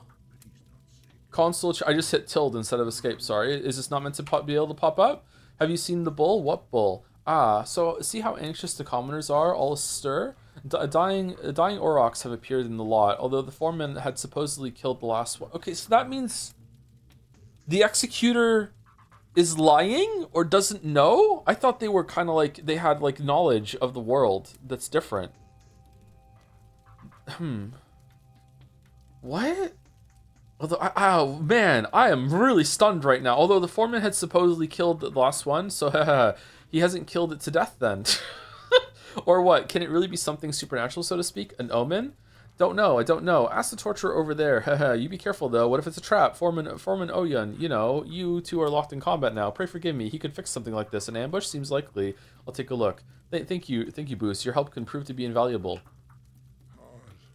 Console. I just hit tilde instead of escape. Sorry. Is this not meant to be able to pop up? Have you seen the bull? What bull? Ah, so see how anxious the commoners are, all astir? Dying aurochs have appeared in the lot, although the foreman had supposedly killed the last one. Okay, so that means the executor is lying or doesn't know? I thought they were kind of like, they had like knowledge of the world that's different. What? Although, oh man, I am really stunned right now. Although the foreman had supposedly killed the last one, so he hasn't killed it to death then. Or what? Can it really be something supernatural, so to speak? An omen? Don't know. I don't know. Ask the torturer over there. You be careful though. What if it's a trap? Foreman Oyun, you know, you two are locked in combat now. Pray forgive me. He could fix something like this. An ambush seems likely. I'll take a look. Thank you, Boost. Your help can prove to be invaluable.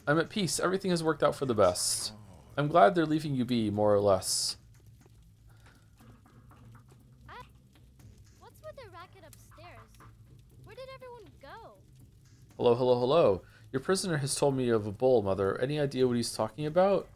I'm at peace. Everything has worked out for the best. I'm glad they're leaving you be, more or less. What's with the racket upstairs? Where did everyone go? Hello. Your prisoner has told me of a bull, Mother. Any idea what he's talking about?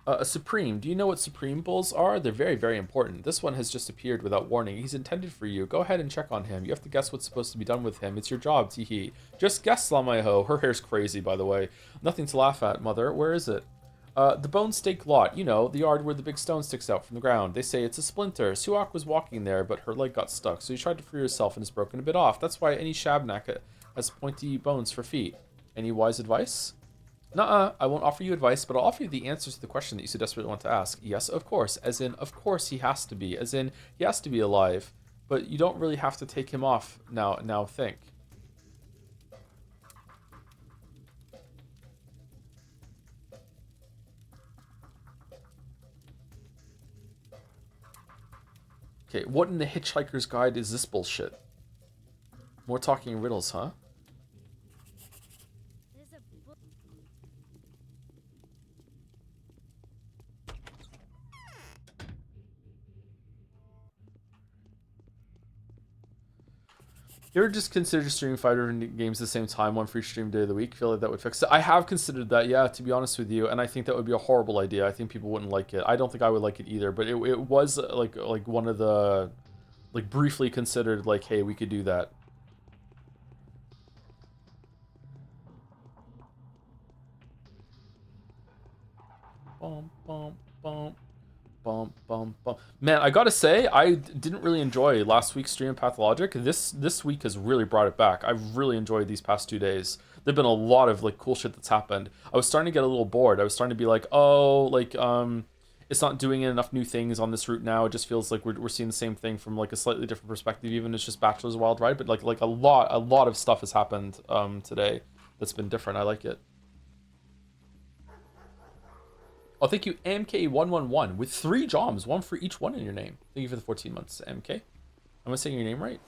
A Supreme. Do you know what Supreme bulls are? They're very, very important. This one has just appeared without warning. He's intended for you. Go ahead and check on him. You have to guess what's supposed to be done with him. It's your job, teehee. Just guess, Lamaho. Her hair's crazy, by the way. Nothing to laugh at, Mother. Where is it? The Bone Stake lot. You know, the yard where the big stone sticks out from the ground. They say it's a splinter. Suak was walking there, but her leg got stuck, so she tried to free herself and has broken a bit off. That's why any Shabnak has pointy bones for feet. Any wise advice? Nuh-uh, I won't offer you advice, but I'll offer you the answers to the question that you so desperately want to ask. Yes, of course. As in, of course he has to be. As in, he has to be alive. But you don't really have to take him off now think. Okay, what in the Hitchhiker's Guide is this bullshit? More talking in riddles, huh? You ever just consider streaming 5 different games at the same time, one for each stream day of the week? Feel like that would fix it? I have considered that, yeah, to be honest with you, and I think that would be a horrible idea. I think people wouldn't like it. I don't think I would like it either, but it was like one of the, like, briefly considered, like, hey, we could do that. bum, bum, bum, bum, bum. Man, I gotta say, I didn't really enjoy last week's stream of Pathologic. This week has really brought it back. I've really enjoyed these past 2 days. There've been a lot of like cool shit that's happened. I was starting to get a little bored. I was starting to be like, oh, like it's not doing enough new things on this route now. It just feels like we're seeing the same thing from like a slightly different perspective. Even it's just Bachelor's Wild Ride, but like a lot of stuff has happened today that's been different. I like it. Oh, thank you, MK111, with 3 jobs, 1 for each one in your name. Thank you for the 14 months, MK. Am I saying your name right?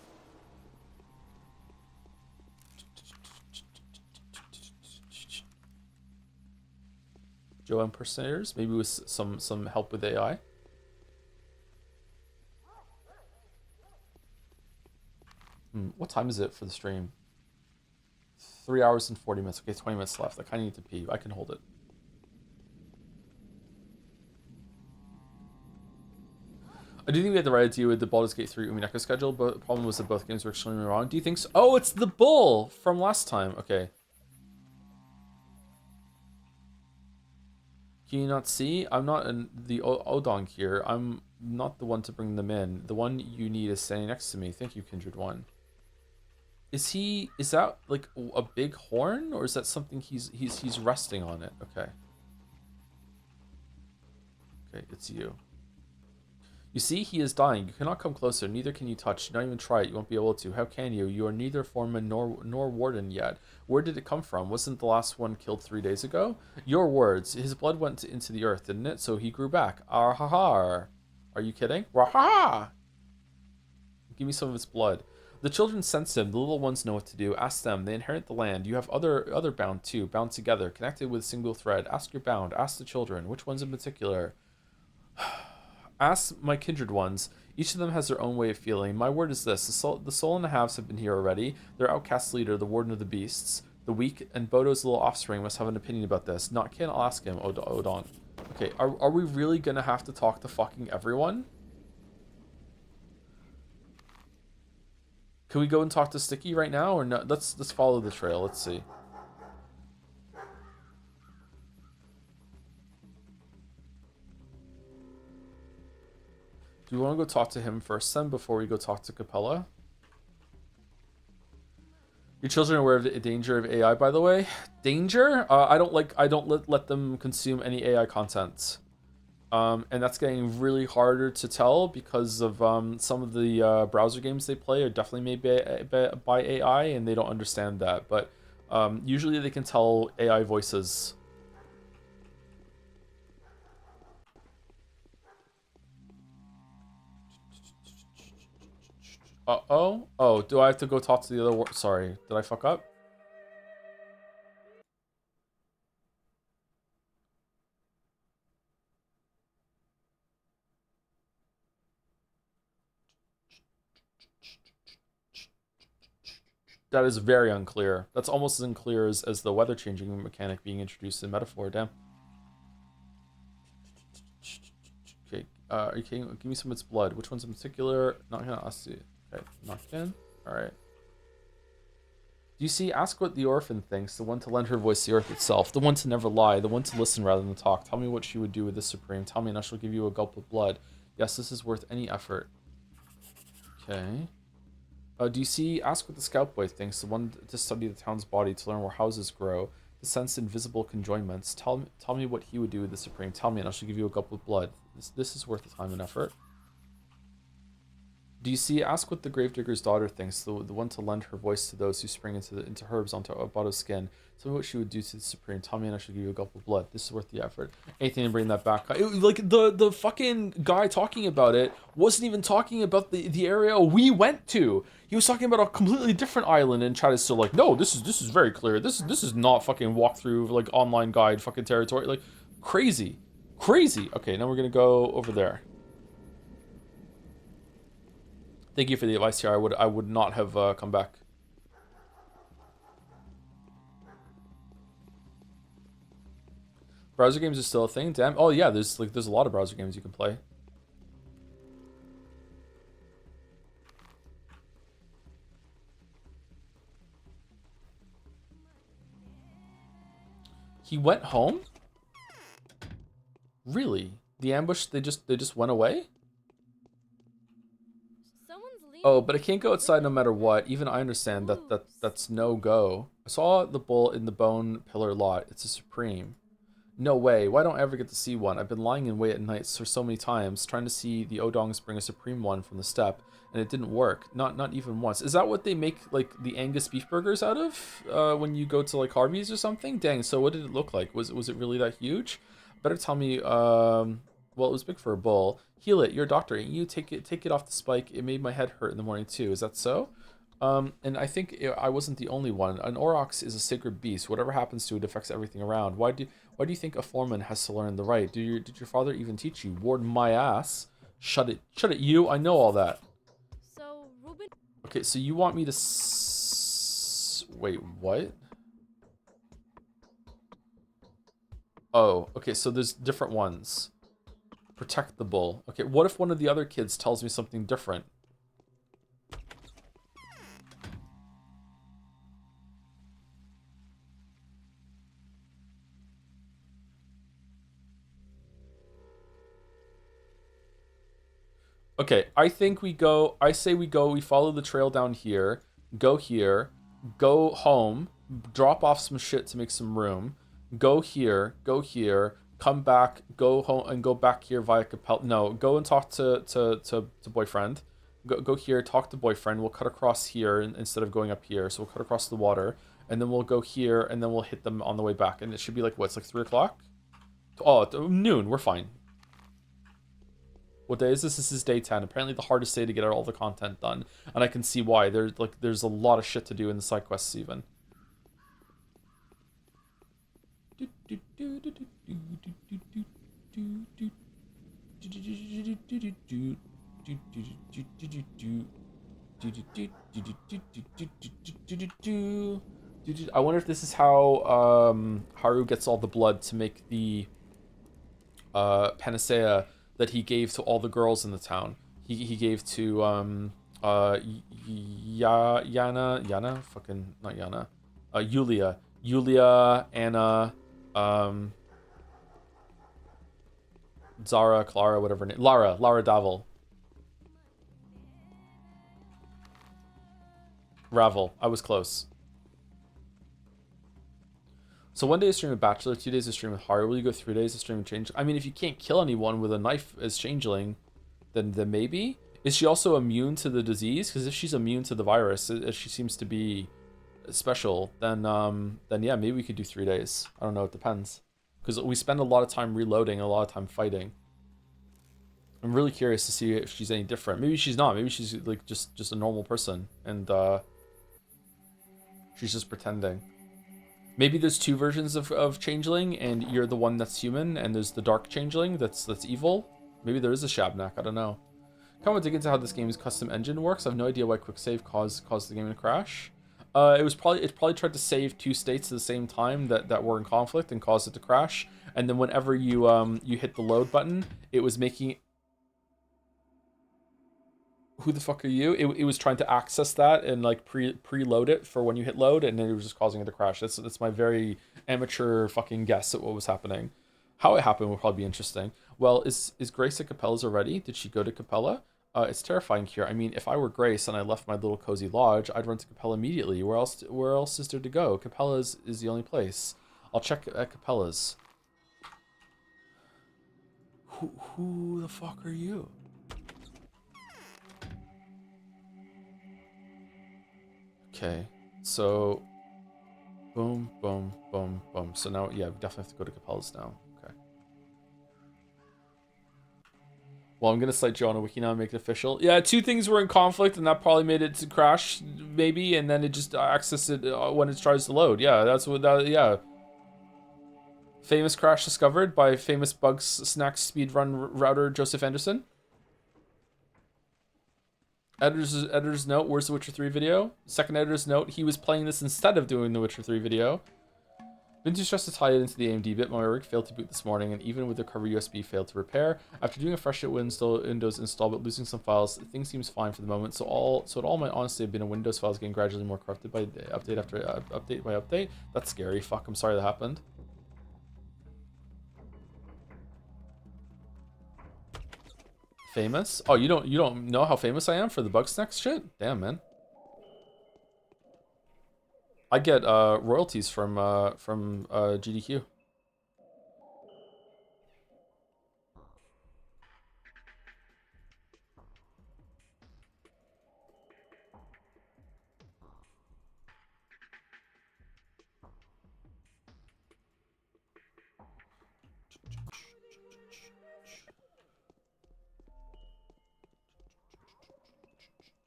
Joe impersonators, maybe with some help with AI. What time is it for the stream? 3 hours and 40 minutes. Okay, 20 minutes left. I kind of need to pee. I can hold it. I do think we had the right idea with the Baldur's Gate 3 Umineko schedule, but the problem was that both games were extremely wrong. Do you think so? Oh, it's the bull from last time. Okay. Can you not see? I'm not the Odong here. I'm not the one to bring them in. The one you need is standing next to me. Thank you, Kindred One. Is that like a big horn, or is that something he's resting on it? Okay. Okay, it's you. You see, he is dying. You cannot come closer. Neither can you touch. Not even try it. You won't be able to. How can you? You are neither foreman nor warden yet. Where did it come from? Wasn't the last one killed 3 days ago? Your words. His blood went into the earth, didn't it? So he grew back. Arhahar. Are you kidding? Raha! Give me some of his blood. The children sense him. The little ones know what to do. Ask them. They inherit the land. You have other bound too. Bound together. Connected with a single thread. Ask your bound. Ask the children. Which ones in particular? Ask my kindred ones. Each of them has their own way of feeling. My word is this. The soul and the halves have been here already. Their outcast leader, the warden of the beasts. The weak and Bodo's little offspring must have an opinion about this. Not Ken, I'll ask him, Odon. Okay, are we really gonna have to talk to fucking everyone? Can we go and talk to Sticky right now, or no? Let's follow the trail. Let's see. Do we want to go talk to him first then before we go talk to Capella? Your children are aware of the danger of AI, by the way. Danger? I don't let them consume any AI content. And that's getting really harder to tell because of some of the browser games they play are definitely made by AI, and they don't understand that. But usually they can tell AI voices. Uh-oh. Oh, do I have to go talk to the other... Sorry, did I fuck up? That is very unclear. That's almost as unclear as the weather changing mechanic being introduced in Metaphor, damn. Okay, give me some of its blood. Which one's in particular? Not gonna ask you. Okay, not in. Alright. Do you see? Ask what the orphan thinks, the one to lend her voice to the earth itself, the one to never lie, the one to listen rather than talk. Tell me what she would do with the Supreme. Tell me and I shall give you a gulp of blood. Yes, this is worth any effort. Okay. Do you see? Ask what the scout boy thinks, the one to study the town's body, to learn where houses grow, to sense invisible conjoinments. Tell me what he would do with the Supreme. Tell me and I shall give you a gulp of blood. This is worth the time and effort. Do you see? Ask what the gravedigger's daughter thinks, the one to lend her voice to those who spring into herbs onto Obado's skin. Tell me what she would do to the Supreme. Tell me and I shall give you a gulp of blood. This is worth the effort. Anything to bring that back. Like the fucking guy talking about it wasn't even talking about the area we went to. He was talking about a completely different island, and chat is still like, no, this is very clear. This is not fucking walkthrough like online guide fucking territory. Like crazy. Okay, now we're gonna go over there. Thank you for the advice here. I would not have come back. Browser games are still a thing. Damn. Oh yeah, there's a lot of browser games you can play. He went home? Really? The ambush, they just went away? Someone's leaving. Oh, but I can't go outside no matter what. Even I understand that's no go. I saw the bull in the bone pillar lot. It's a supreme. No way. Why don't I ever get to see one? I've been lying in wait at nights for so many times, trying to see the Odongs bring a supreme one from the steppe, and it didn't work. Not even once. Is that what they make like the Angus beef burgers out of? When you go to like Harvey's or something? Dang. So what did it look like? Was it really that huge? Better tell me. Well, it was big for a bull. Heal it. You're a doctor. You take it off the spike. It made my head hurt in the morning too. Is that so? And I think I wasn't the only one. An aurochs is a sacred beast. Whatever happens to it affects everything around. Why do you think a foreman has to learn the right? Did your father even teach you? Warden my ass. Shut it, you. I know all that. So Ruben. Okay, so you want me to wait, what? Oh, okay, so there's different ones. Protect the bull. Okay, what if one of the other kids tells me something different? Okay, I say we follow the trail down here, go home, drop off some shit to make some room, go here, come back, go home, and go back here via Capella. No, go and talk to boyfriend. Go here, talk to boyfriend. We'll cut across here instead of going up here, so we'll cut across the water, and then we'll go here, and then we'll hit them on the way back, and it should be like, what, it's like 3 o'clock? Oh, noon, we're fine. What day is this? This is day 10. Apparently the hardest day to get all the content done. And I can see why. There's a lot of shit to do in the side quests even. I wonder if this is how Haru gets all the blood to make the panacea that he gave to all the girls in the town. He gave to Yana, fucking not Yana, Yulia, Anna, Zara, Clara, whatever name, Lara Davil, Ravel. I was close. So 1 day of stream with Bachelor, 2 days of stream with Haru. Will you go 3 days of stream with Change? I mean, if you can't kill anyone with a knife as Changeling, then maybe. Is she also immune to the disease? Because if she's immune to the virus, as she seems to be special, then yeah, maybe we could do 3 days. I don't know. It depends. Because we spend a lot of time reloading, a lot of time fighting. I'm really curious to see if she's any different. Maybe she's not. Maybe she's like just a normal person, and she's just pretending. Maybe there's 2 versions of Changeling, and you're the one that's human, and there's the Dark Changeling that's evil. Maybe there is a Shabnak, I don't know. Come on, dig into how this game's custom engine works. I have no idea why quick save caused the game to crash. It probably tried to save 2 states at the same time that were in conflict and caused it to crash. And then whenever you hit the load button, it was making. Who the fuck are you? It was trying to access that and like preload it for when you hit load, and then it was just causing it to crash. That's my very amateur fucking guess at what was happening. How it happened will probably be interesting. Well, is Grace at Capella's already? Did she go to Capella? It's terrifying here. I mean, if I were Grace and I left my little cozy lodge, I'd run to Capella immediately. Where else is there to go? Capella's is the only place. I'll check at Capella's. Who the fuck are you? Okay, so boom, boom, boom, boom. So now, yeah, we definitely have to go to Capella's now. Okay. Well, I'm gonna cite Joe on a wiki now and make it official. Yeah, 2 things were in conflict, and that probably made it to crash, maybe, and then it just accessed it when it tries to load. Yeah, that's what that. Yeah. Famous crash discovered by famous bugs snacks speedrun router Joseph Anderson. Editor's note, where's the Witcher 3 video? Second editor's note, he was playing this instead of doing the Witcher 3 video. Been too stressed to tie it into the AMD bit. My rig failed to boot this morning, and even with the recovery USB failed to repair. After doing a fresh Windows install but losing some files, things seems fine for the moment. So it all might honestly have been a Windows files getting gradually more corrupted by update after update by update. That's scary. Fuck, I'm sorry that happened. Famous? Oh, you don't know how famous I am for the Bugsnax shit? Damn, man. I get royalties from GDQ.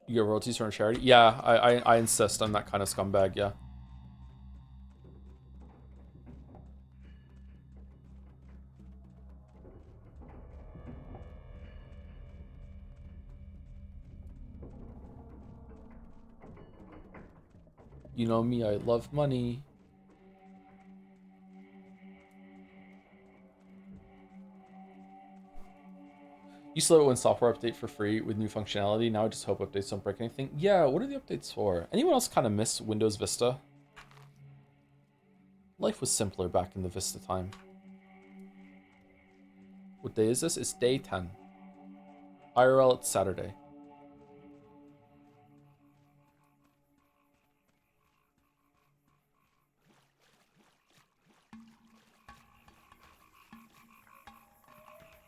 You get royalties from a charity? Yeah, I insist. I'm that kind of scumbag, yeah. You know me, I love money. Used to love it when software update for free with new functionality. Now I just hope updates don't break anything. Yeah, what are the updates for? Anyone else kind of miss Windows Vista? Life was simpler back in the Vista time. What day is this? It's day 10. IRL, it's Saturday.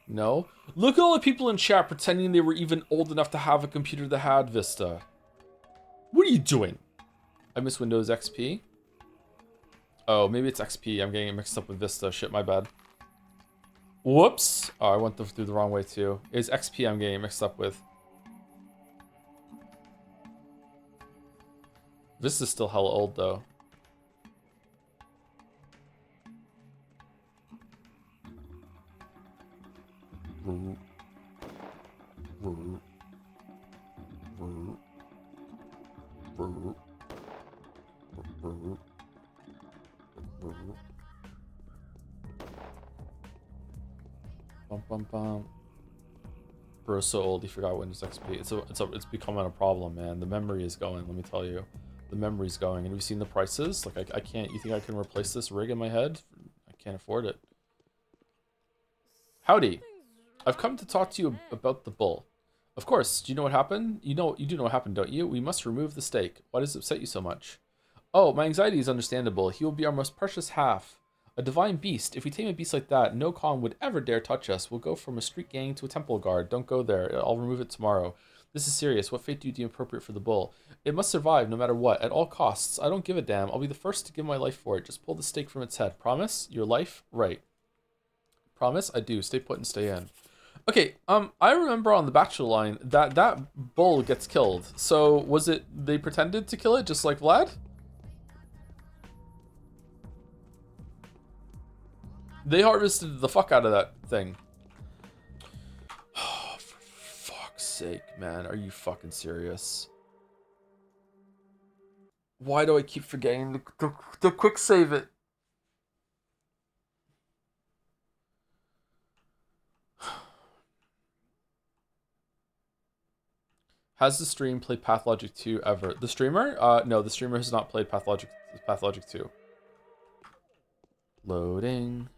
No? Look at all the people in chat pretending they were even old enough to have a computer that had Vista. What are you doing? I miss Windows XP. Oh, maybe it's XP. I'm getting it mixed up with Vista. Shit, my bad. Whoops. Oh, I went through the wrong way too. It's XP I'm getting mixed up with. Vista's still hella old though. Bum bum bum. Bro's so old he forgot Windows XP. It's becoming a problem, man. The memory is going. Let me tell you, the memory's going. And have you seen the prices? Like I can't. You think I can replace this rig in my head? I can't afford it. Howdy. I've come to talk to you about the bull. Of course. Do you know what happened? You do know what happened, don't you? We must remove the stake. Why does it upset you so much? Oh, my anxiety is understandable. He will be our most precious half. A divine beast. If we tame a beast like that, no Khan would ever dare touch us. We'll go from a street gang to a temple guard. Don't go there. I'll remove it tomorrow. This is serious. What fate do you deem appropriate for the bull? It must survive no matter what, at all costs. I don't give a damn. I'll be the first to give my life for it. Just pull the stake from its head. Promise? Your life? Right. Promise? I do. Stay put and stay in. Okay, I remember on the Bachelor line that bull gets killed. So was it they pretended to kill it just like Vlad? They harvested the fuck out of that thing. Oh, for fuck's sake, man. Are you fucking serious? Why do I keep forgetting to quick save it? Has the stream played Pathologic 2 ever? The streamer? No, the streamer has not played Pathologic 2. Loading.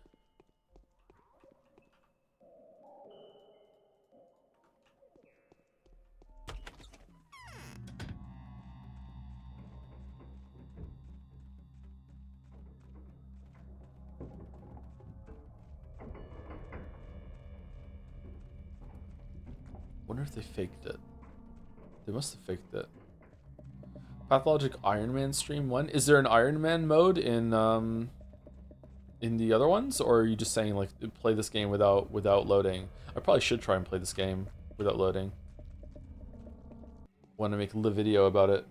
Wonder if they faked it. They must have faked it. Pathologic Iron Man stream 1. Is there an Iron Man mode in the other ones, or are you just saying like play this game without loading? I probably should try and play this game without loading. Want to make a video about it.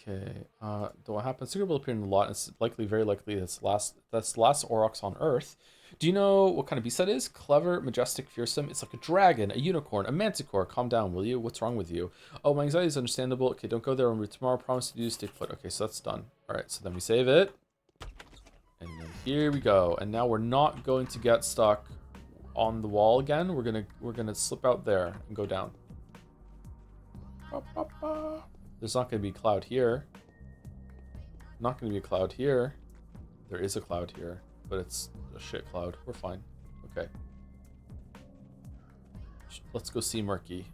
Okay, though what happens? Secret will appear in the lot. It's likely, very likely, that's last Aurochs on Earth. Do you know what kind of beast that is? Clever, majestic, fearsome. It's like a dragon, a unicorn, a manticore. Calm down, will you? What's wrong with you? Oh, my anxiety is understandable. Okay, don't go there. When we tomorrow, promise to do stay put. Okay, so that's done. All right, so then we save it. And then here we go. And now we're not going to get stuck on the wall again. We're gonna slip out there and go down. There's not gonna be a cloud here. Not gonna be a cloud here. There is a cloud here, but it's a shit cloud. We're fine. Okay. Let's go see Murky.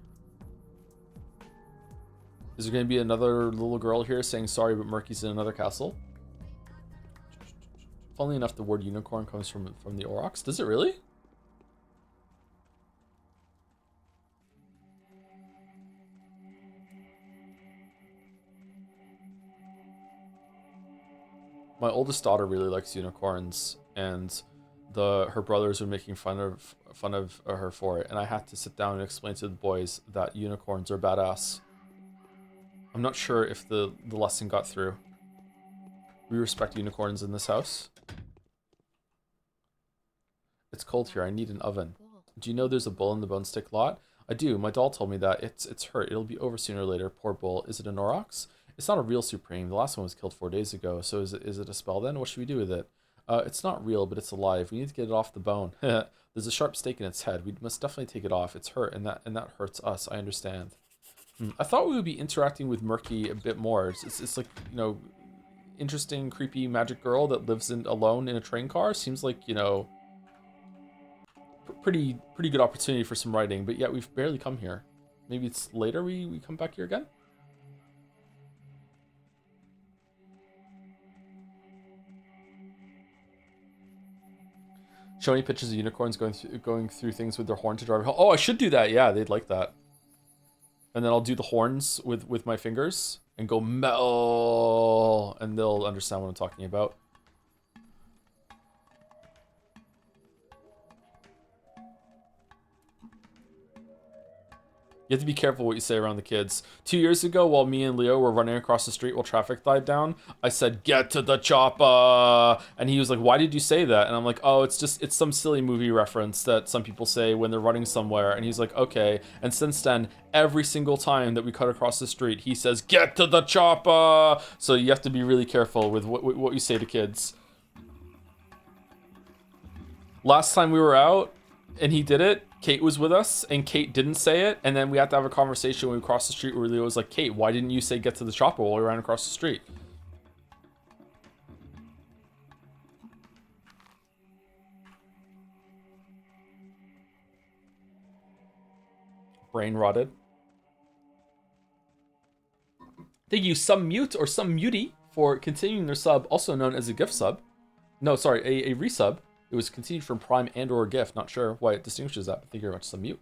Is there gonna be another little girl here saying sorry, but Murky's in another castle? Funnily enough, the word unicorn comes from the Aurochs. Does it really? My oldest daughter really likes unicorns, and her brothers were making fun of her for it, and I had to sit down and explain to the boys that unicorns are badass. I'm not sure if the lesson got through. We respect unicorns in this house. It's cold here. I need an oven. Do you know there's a bull in the bone stick lot? I do. My doll told me that. It's hurt. It'll be over sooner or later. Poor bull. Is it an Aurochs? It's not a real Supreme. The last one was killed 4 days ago. So is it a spell then? What should we do with it? It's not real, but it's alive. We need to get it off the bone. There's a sharp stake in its head. We must definitely take it off. It's hurt, and that hurts us. I understand. I thought we would be interacting with Murky a bit more. It's like, you know, interesting, creepy magic girl that lives alone in a train car. Seems like, you know, pretty good opportunity for some writing, but yet we've barely come here. Maybe it's later we come back here again? Show any pictures of unicorns going through things with their horn to drive home. Oh, I should do that. Yeah, they'd like that. And then I'll do the horns with my fingers and go metal, and they'll understand what I'm talking about. You have to be careful what you say around the kids. 2 years ago, while me and Leo were running across the street while traffic died down, I said, "Get to the chopper!" And he was like, "Why did you say that?" And I'm like, "Oh, it's some silly movie reference that some people say when they're running somewhere." And he's like, "Okay." And since then, every single time that we cut across the street, he says, "Get to the chopper!" So you have to be really careful with what you say to kids. Last time we were out, and he did it, Kate was with us, and Kate didn't say it, and then we had to have a conversation when we crossed the street where Leo was like, "Kate, why didn't you say get to the chopper while we ran across the street?" Brain rotted. Thank you, some mute or some mutie, for continuing their sub, also known as a gift sub. No, sorry, a resub. It was continued from Prime and or gift. Not sure why it distinguishes that, but thank you very much. Some mute.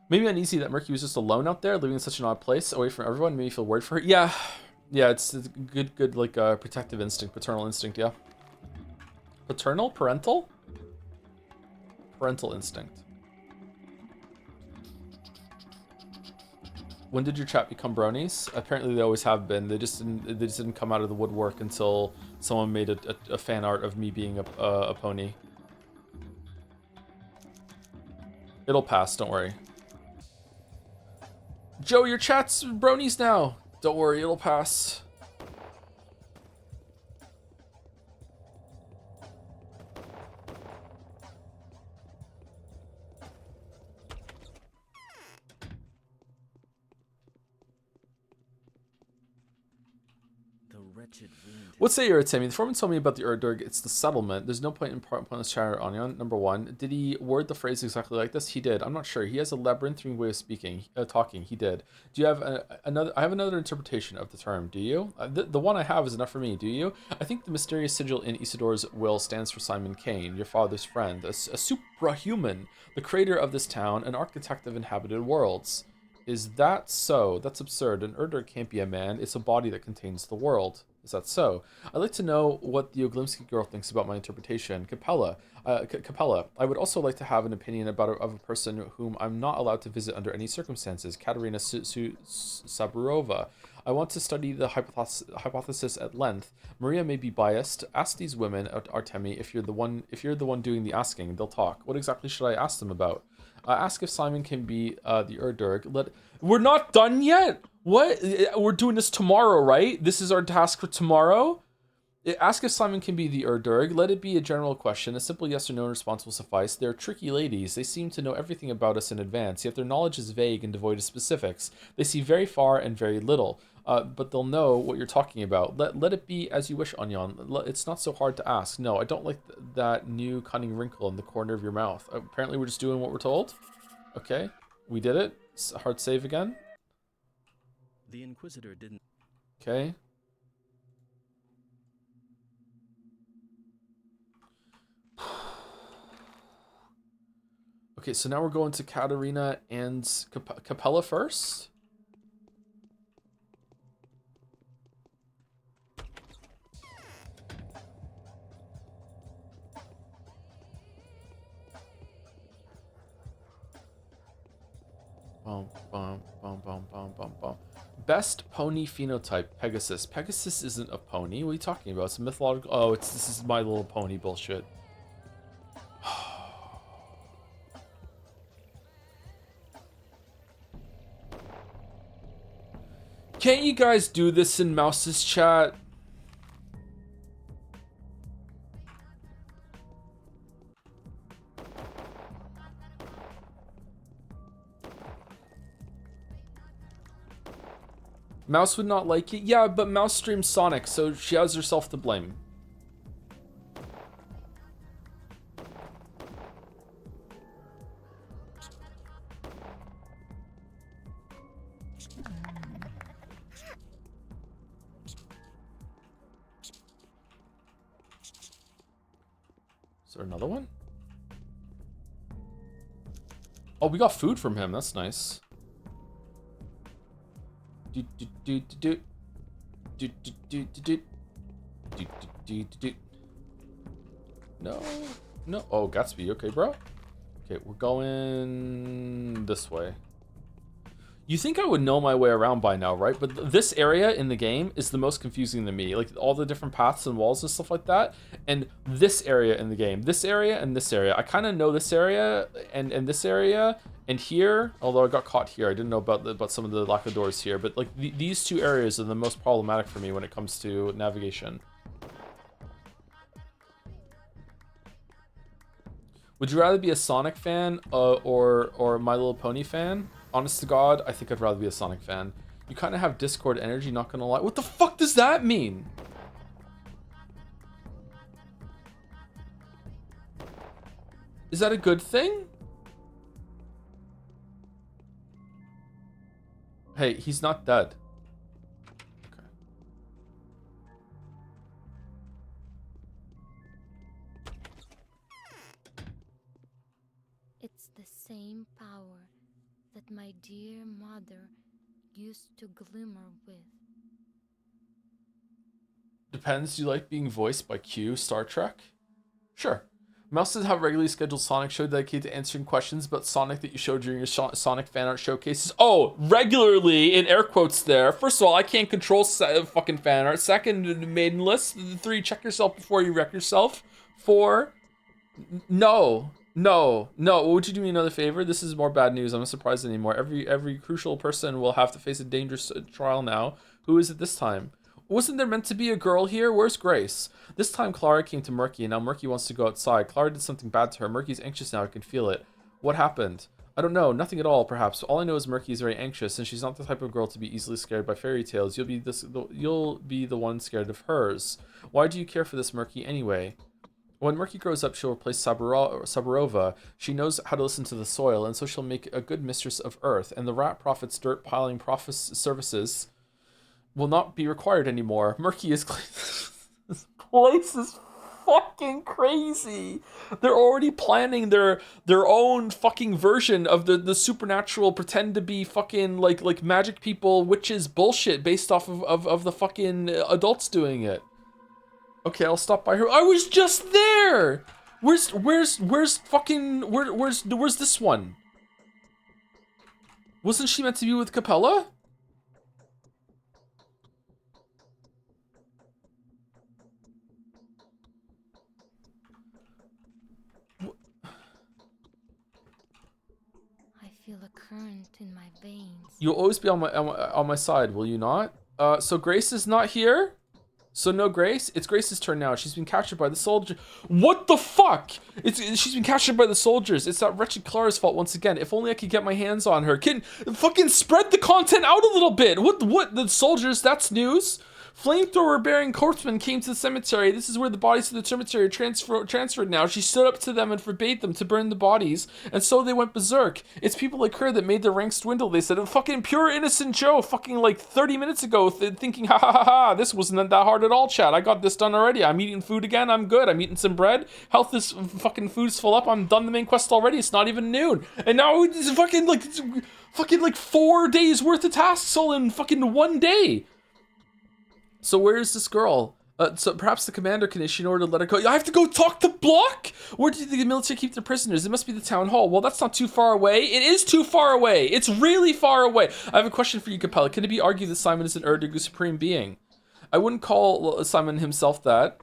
Maybe uneasy that Murky was just alone out there, living in such an odd place, away from everyone. Made me feel worried for her. Yeah, it's a good like protective instinct, paternal instinct. Yeah, paternal, parental instinct. When did your chat become bronies? Apparently they always have been. They just didn't come out of the woodwork until someone made a fan art of me being a pony. It'll pass, don't worry. Joe, your chat's bronies now. Don't worry, it'll pass. What say you, Timmy? The foreman told me about the Urdurg. It's the settlement. There's no point in pointless chatter on Onion. Number one, did he word the phrase exactly like this? He did. I'm not sure. He has a labyrinthine way of talking. He did. Do you have another? I have another interpretation of the term. Do you? The one I have is enough for me. Do you? I think the mysterious sigil in Isidore's will stands for Simon Kane, your father's friend, a suprahuman, the creator of this town, an architect of inhabited worlds. Is that so? That's absurd. An Urdurg can't be a man. It's a body that contains the world. Is that so? I'd like to know what the Oglimsky girl thinks about my interpretation. Capella, I would also like to have an opinion of a person whom I'm not allowed to visit under any circumstances. Katerina Saburova. I want to study the hypothesis at length. Maria may be biased. Ask these women, Artemi, if you're the one doing the asking. They'll talk. What exactly should I ask them about? Ask if Simon can be the Urdurg. We're not done yet. What? We're doing this tomorrow, right? This is our task for tomorrow. Ask if Simon can be the Urdurg. Let it be a general question. A simple yes or no response will suffice. They're tricky ladies. They seem to know everything about us in advance, yet their knowledge is vague and devoid of specifics. They see very far and very little, but they'll know what you're talking about. Let it be as you wish, Anyan. It's not so hard to ask. No, I don't like that new cunning wrinkle in the corner of your mouth. Apparently we're just doing what we're told. Okay, we did it. Hard save again. The Inquisitor didn't... Okay. Okay, so now we're going to Katarina and Capella first. Bum, bum, bum, bum, bum, bum, bum. Best pony phenotype, Pegasus. Pegasus isn't a pony. What are you talking about? It's a mythological... Oh, this is My Little Pony bullshit. Can't you guys do this in Mouse's chat? Mouse would not like it? Yeah, but Mouse streams Sonic, so she has herself to blame. Is there another one? Oh, we got food from him. That's nice. No, no. Oh, Gatsby. Okay, bro. Okay, we're going this way. You think I would know my way around by now, right? But this area in the game is the most confusing to me. Like all the different paths and walls and stuff like that. And this area in the game. This area and this area. I kind of know this area and this area. And here, although I got caught here, I didn't know about some of the lack of doors here. But like these two areas are the most problematic for me when it comes to navigation. Would you rather be a Sonic fan or My Little Pony fan? Honest to God, I think I'd rather be a Sonic fan. You kind of have Discord energy, not gonna lie. What the fuck does that mean? Is that a good thing? Hey, he's not dead. Okay. It's the same power that my dear mother used to glimmer with. Depends. Do you like being voiced by Q, Star Trek? Sure. Mouse does have regularly scheduled Sonic show dedicated to answering questions about Sonic that you showed during your Sonic fan art showcases. Oh, regularly in air quotes there. First of all, I can't control fucking fan art. Second, maiden list. 3, check yourself before you wreck yourself. 4, no. What would you do me another favor? This is more bad news. I'm not surprised anymore. Every crucial person will have to face a dangerous trial now. Who is it this time? Wasn't there meant to be a girl here? Where's Grace? This time Clara came to Murky, and now Murky wants to go outside. Clara did something bad to her. Murky's anxious now. I can feel it. What happened? I don't know. Nothing at all, perhaps. All I know is Murky is very anxious, and she's not the type of girl to be easily scared by fairy tales. You'll be the one scared of hers. Why do you care for this Murky anyway? When Murky grows up, she'll replace Saburova. She knows how to listen to the soil, and so she'll make a good mistress of Earth, and the rat prophet's dirt-piling services will not be required anymore. Murky is... This place is fucking crazy. They're already planning their own fucking version of the supernatural, pretend to be fucking like magic people, witches bullshit based off of the fucking adults doing it. Okay, I'll stop by her. I was just there. Where's this one? Wasn't she meant to be with Capella? feel a current in my veins. You'll always be on my side, will you not? So Grace is not here? So no Grace? It's Grace's turn now. She's been captured by the soldier. What the fuck? She's been captured by the soldiers. It's that wretched Clara's fault once again. If only I could get my hands on her. Can fucking spread the content out a little bit. What the soldiers? That's news. Flamethrower bearing corpsemen came to the cemetery. This is where the bodies to the cemetery are transferred now. She stood up to them and forbade them to burn the bodies, and so they went berserk. It's people like her that made the ranks dwindle. They said, fucking pure innocent Joe, fucking like 30 minutes ago, thinking, ha ha ha ha, this wasn't that hard at all, chat. I got this done already. I'm eating food again. I'm good. I'm eating some bread. Health is fucking food's full up. I'm done the main quest already. It's not even noon. And now it's fucking like 4 days worth of tasks all in fucking 1 day. So where is this girl? So perhaps the commander can issue an order to let her go. I have to go talk to Block? Where do the military keep their prisoners? It must be the town hall. Well, that's not too far away. It is too far away. It's really far away. I have a question for you, Capella. Can it be argued that Simon is an Erdigu supreme being? I wouldn't call Simon himself that.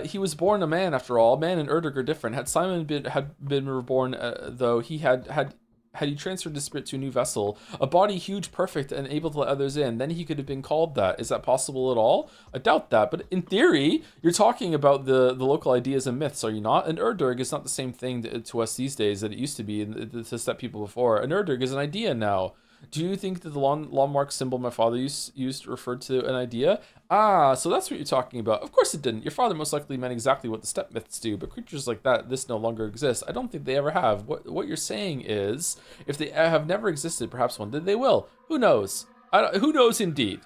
He was born a man, after all. Man and Erdig are different. Had Simon been reborn, though, he had he transferred his spirit to a new vessel, a body huge, perfect, and able to let others in, then he could have been called that. Is that possible at all? I doubt that, but in theory, you're talking about the local ideas and myths, are you not? An Erdig is not the same thing to us these days that it used to be to step people before. An Erdig is an idea now. Do you think that the landmark symbol my father used referred to an idea? Ah, so that's what you're talking about. Of course it didn't. Your father most likely meant exactly what the step myths do, but creatures like this no longer exist. I don't think they ever have. What you're saying is, if they have never existed, perhaps one day they will. Who knows? Who knows indeed?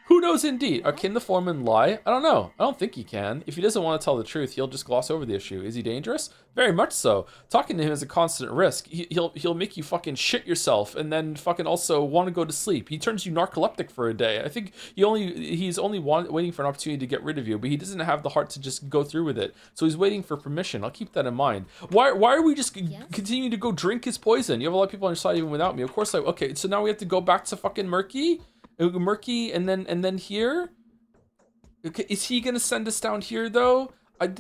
Who knows indeed? Can the foreman lie? I don't know. I don't think he can. If he doesn't want to tell the truth, he'll just gloss over the issue. Is he dangerous? Very much so. Talking to him is a constant risk. He'll make you fucking shit yourself and then fucking also want to go to sleep. He turns you narcoleptic for a day. I think he's only waiting for an opportunity to get rid of you, but he doesn't have the heart to just go through with it. So he's waiting for permission. I'll keep that in mind. Why are we just continuing to go drink his poison? You have a lot of people on your side even without me. Of course okay, so now we have to go back to fucking Murky and then here. Okay, is he gonna send us down here though? I'm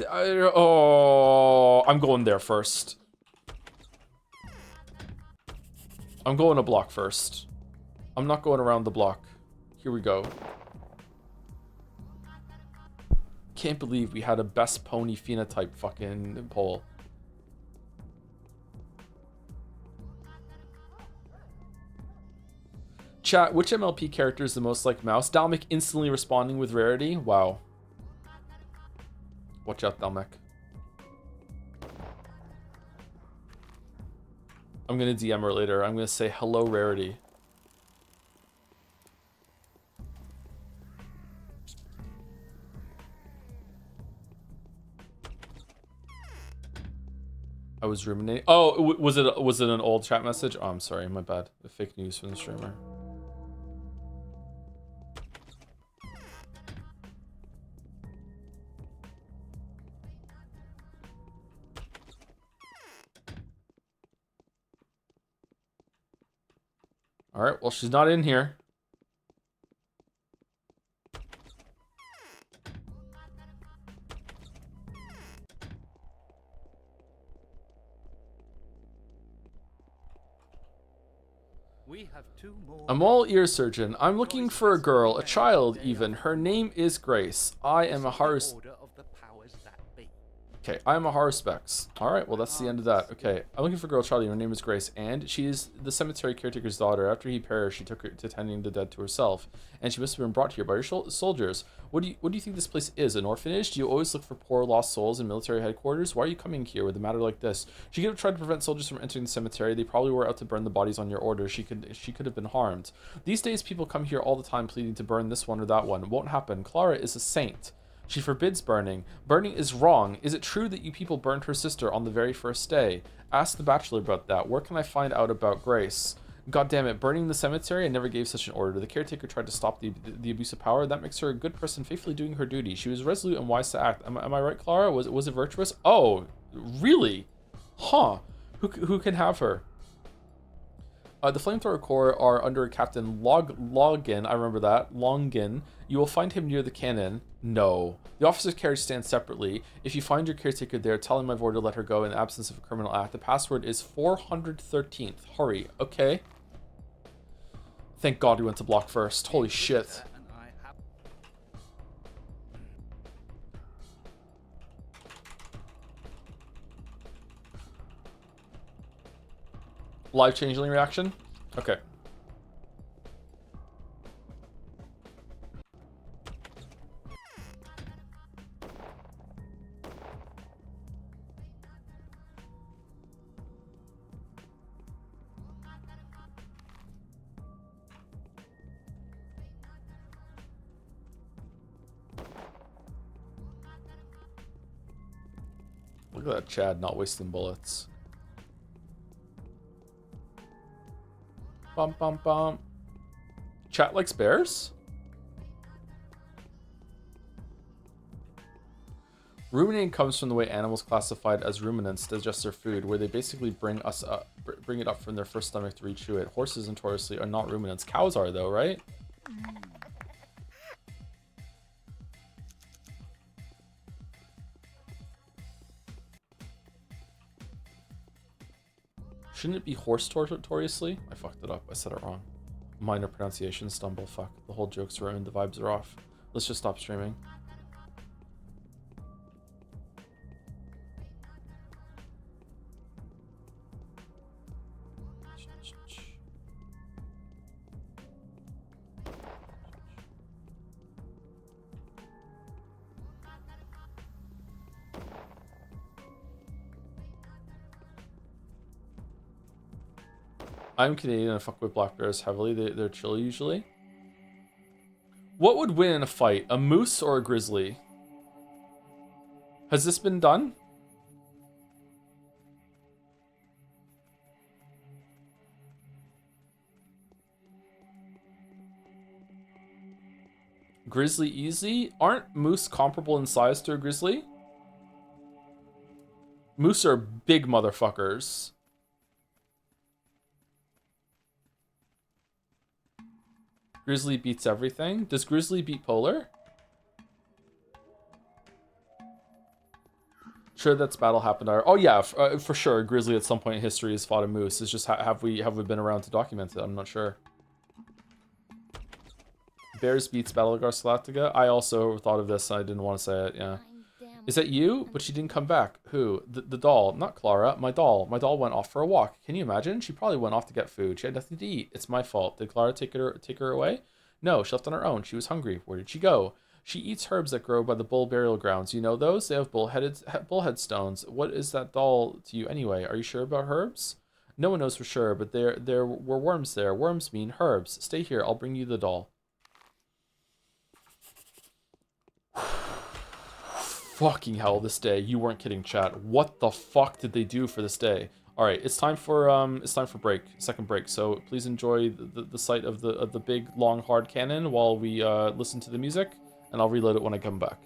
going there first. I'm going a block first. I'm not going around the block. Here we go. Can't believe we had a best pony phenotype fucking poll. Chat, which MLP character is the most like Mouse? Dalmec instantly responding with rarity? Wow. Watch out, Dalmec. I'm gonna DM her later. I'm gonna say hello, rarity. I was ruminating. Oh, was it an old chat message? Oh, I'm sorry, my bad. The fake news from the streamer. All right, well, she's not in here. I'm all ears, surgeon. I'm looking for a girl, a child even. Her name is Grace. I am a Harus. Okay, I am a Haruspex. Alright, well that's the end of that. Okay, I'm looking for a girl, child. Her name is Grace, and she is the cemetery caretaker's daughter. After he perished, she took her to tending the dead to herself, and she must have been brought here by your soldiers. What do you think this place is? An orphanage? Do you always look for poor lost souls in military headquarters? Why are you coming here with a matter like this? She could have tried to prevent soldiers from entering the cemetery. They probably were out to burn the bodies on your orders. She could have been harmed. These days, people come here all the time pleading to burn this one or that one. It won't happen. Clara is a saint. She forbids burning. Burning is wrong. Is it true that you people burned her sister on the very first day? Ask the bachelor about that. Where can I find out about Grace? God damn it, burning the cemetery? I never gave such an order. The caretaker tried to stop the abuse of power. That makes her a good person, faithfully doing her duty. She was resolute and wise to act. Am I right, Clara? Was it virtuous? Oh, really? Huh. Who can have her? The Flamethrower Corps are under Captain Login. I remember that. Longin. You will find him near the cannon. No. The officer's carriage stands separately. If you find your caretaker there, tell him I've ordered to let her go in the absence of a criminal act. The password is 413th. Hurry. Okay. Thank God we went to block first. Holy shit. Live changeling reaction? Okay. Look at that Chad not wasting bullets. Bum bum bum. Chat likes bears? Ruminating comes from the way animals classified as ruminants digest their food, where they basically bring it up from their first stomach to rechew it. Horses notoriously are not ruminants. Cows are though, right? Shouldn't it be horse notoriously? I fucked it up. I said it wrong. Minor pronunciation stumble. Fuck. The whole joke's ruined. The vibes are off. Let's just stop streaming. I'm Canadian and I fuck with black bears heavily. They're chill usually. What would win in a fight? A moose or a grizzly? Has this been done? Grizzly easy? Aren't moose comparable in size to a grizzly? Moose are big motherfuckers. Grizzly beats everything. Does Grizzly beat Polar? Sure, that's battle happened. Oh yeah, for sure. Grizzly at some point in history has fought a moose. It's just have we been around to document it? I'm not sure. Bears beats Battlegar Galactica. I also thought of this and I didn't want to say it. Yeah. Is that you? But she didn't come back. Who? The doll. Not Clara. My doll. My doll went off for a walk. Can you imagine? She probably went off to get food. She had nothing to eat. It's my fault. Did Clara take her away? No, she left on her own. She was hungry. Where did she go? She eats herbs that grow by the bull burial grounds. You know those? They have bull headstones. What is that doll to you anyway? Are you sure about herbs? No one knows for sure, but there were worms there. Worms mean herbs. Stay here. I'll bring you the doll. Fucking hell, this day. You weren't kidding, chat. What the fuck did they do for this day? All right, it's time for break, second break. So please enjoy the sight of the big long hard cannon while we listen to the music, and I'll reload it when I come back.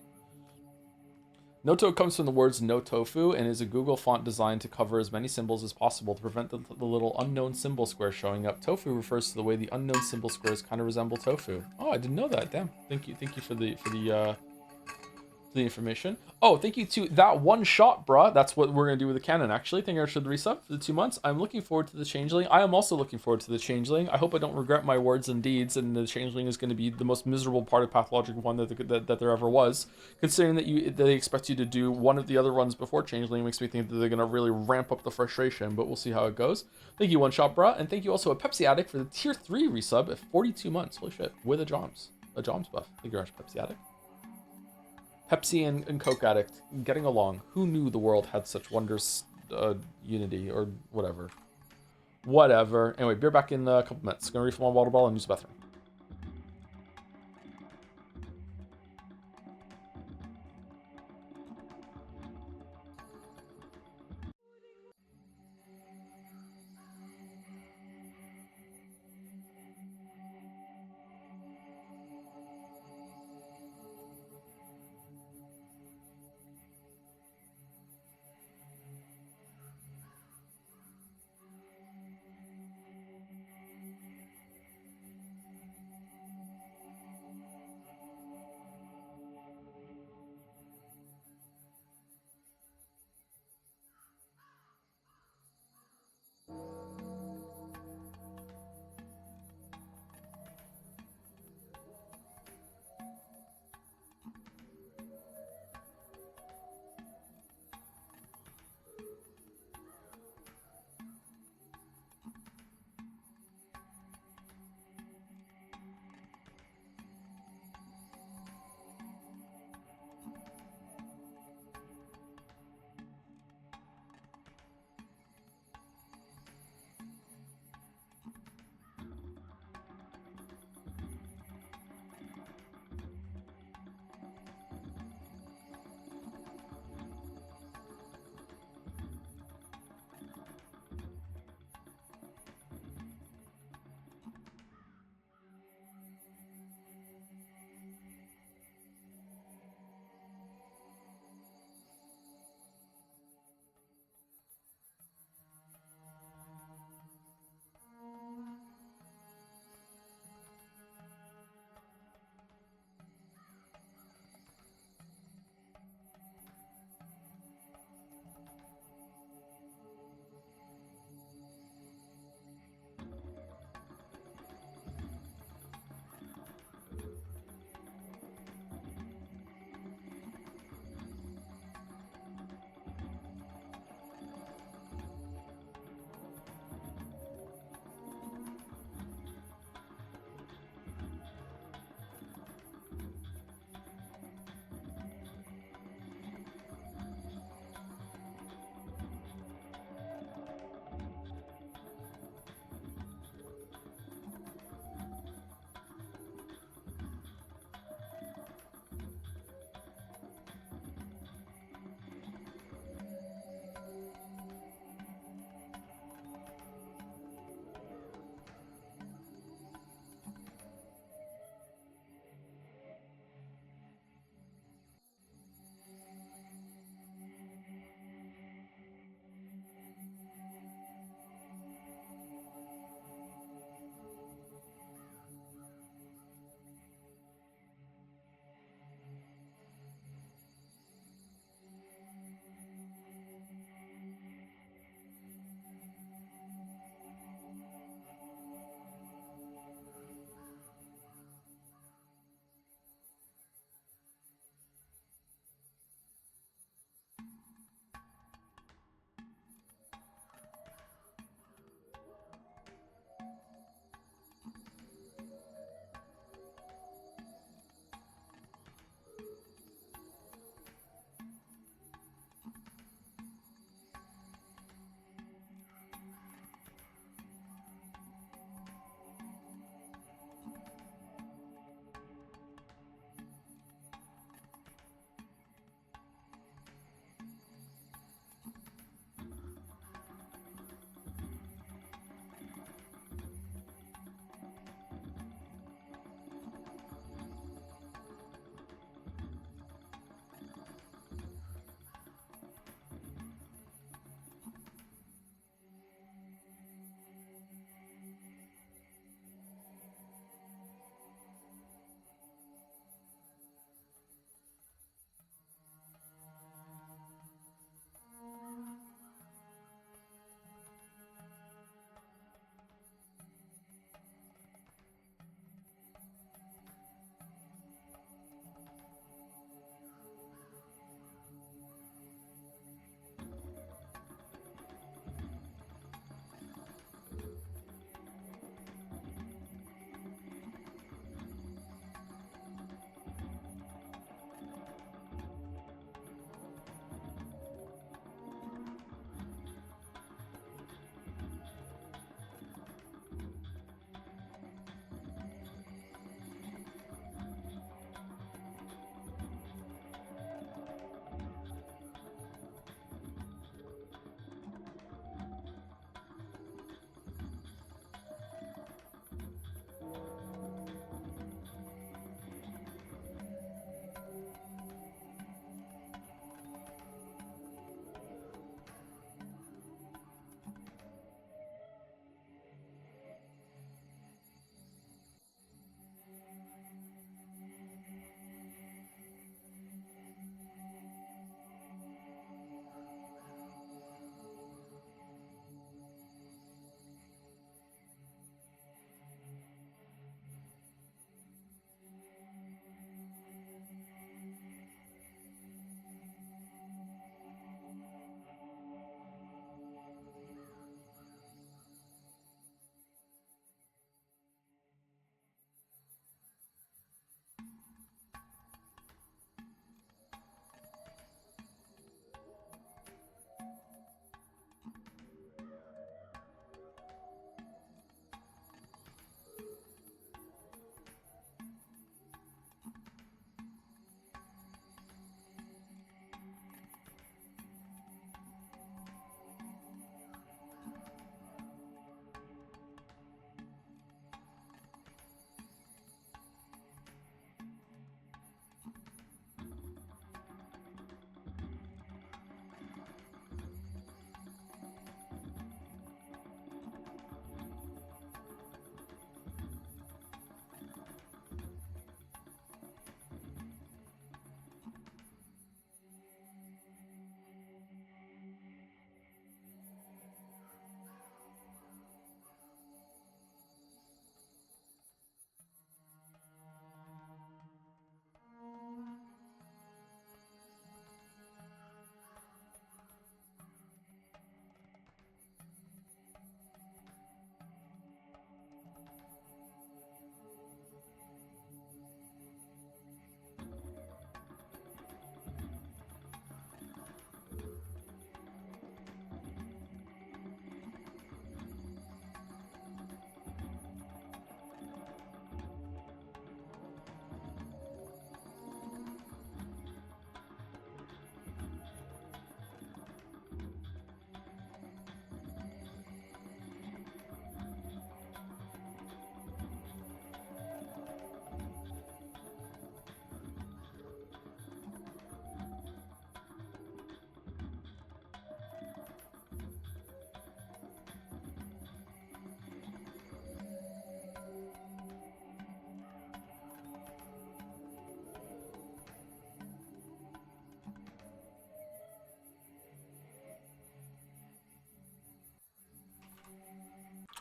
Noto comes from the words no tofu and is a Google font designed to cover as many symbols as possible to prevent the little unknown symbol square showing up. Tofu refers to the way the unknown symbol squares kind of resemble tofu. Oh, I didn't know that. Damn. Thank you for the information. Oh, thank you to that one shot, bruh. That's what we're gonna do with the cannon, actually. Thank you for the resub for the 2 months. I'm looking forward to the Changeling. I am also looking forward to the Changeling. I hope I don't regret my words and deeds, and the Changeling is going to be the most miserable part of Pathologic 1 that there ever was. Considering that they expect you to do one of the other runs before Changeling makes me think that they're going to really ramp up the frustration, but we'll see how it goes. Thank you, One Shot, bruh, and thank you also a Pepsi Addict for the Tier 3 resub at 42 months. Holy shit, with a Joms buff. Thank you very much, Pepsi Addict. Pepsi and Coke Addict getting along. Who knew the world had such wondrous unity or whatever? Whatever. Anyway, beer back in a couple minutes. Gonna refill my water bottle and use the bathroom.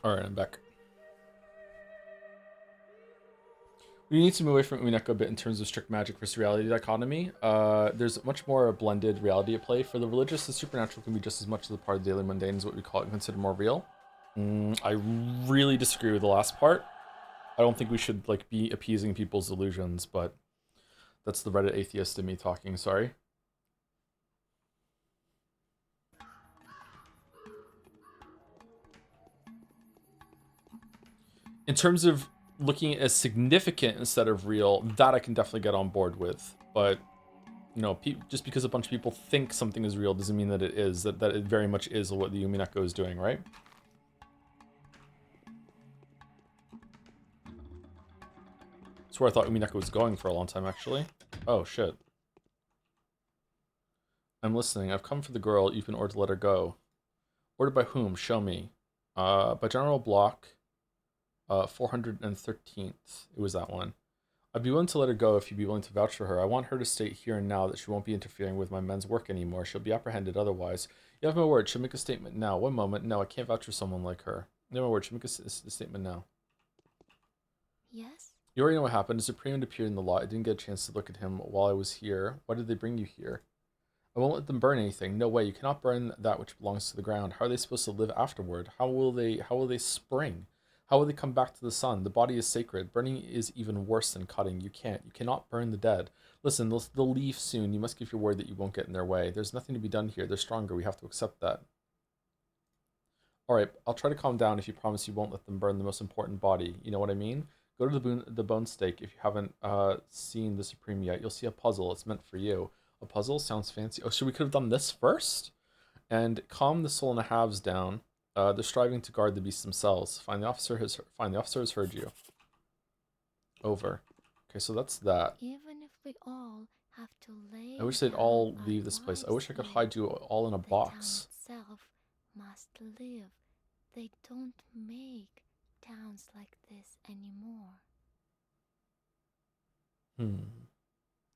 Alright, I'm back. We need to move away from Umineko a bit in terms of strict magic versus reality dichotomy. There's much more a blended reality at play. For the religious, the supernatural can be just as much as a part of the daily mundane as what we call it and consider more real. I really disagree with the last part. I don't think we should like be appeasing people's illusions, but that's the Reddit atheist in me talking, sorry. In terms of looking as significant instead of real, that I can definitely get on board with. But, you know, just because a bunch of people think something is real doesn't mean that it is. That it very much is what the Umineko is doing, right? That's where I thought Umineko was going for a long time, actually. Oh, shit. I'm listening. I've come for the girl. You've been ordered to let her go. Ordered by whom? Show me. By General Block. 413th. It was that one. I'd be willing to let her go if you'd be willing to vouch for her. I want her to state here and now that she won't be interfering with my men's work anymore. She'll be apprehended otherwise. You have my word. She'll make a statement now. One moment. No, I can't vouch for someone like her. You have my word. She'll make a statement now. Yes? You already know what happened. The Supreme appeared in the lot. I didn't get a chance to look at him while I was here. Why did they bring you here? I won't let them burn anything. No way. You cannot burn that which belongs to the ground. How are they supposed to live afterward? How will they spring? How will they come back to the sun? The body is sacred. Burning is even worse than cutting. You cannot burn the dead. Listen, they'll leave soon. You must give your word that you won't get in their way. There's nothing to be done here. They're stronger. We have to accept that. Alright, I'll try to calm down if you promise you won't let them burn the most important body. You know what I mean? Go to the bone stake if you haven't seen the Supreme yet. You'll see a puzzle. It's meant for you. A puzzle? Sounds fancy. Oh, so we could have done this first? And calm the soul in the halves down. They're striving to guard the beasts themselves. Fine, the officer has heard you. Over. Okay, so that's that. Even if we all have to lay I wish they'd all leave this place. I wish I could hide you all in a box. The town itself must live. They don't make towns like this anymore.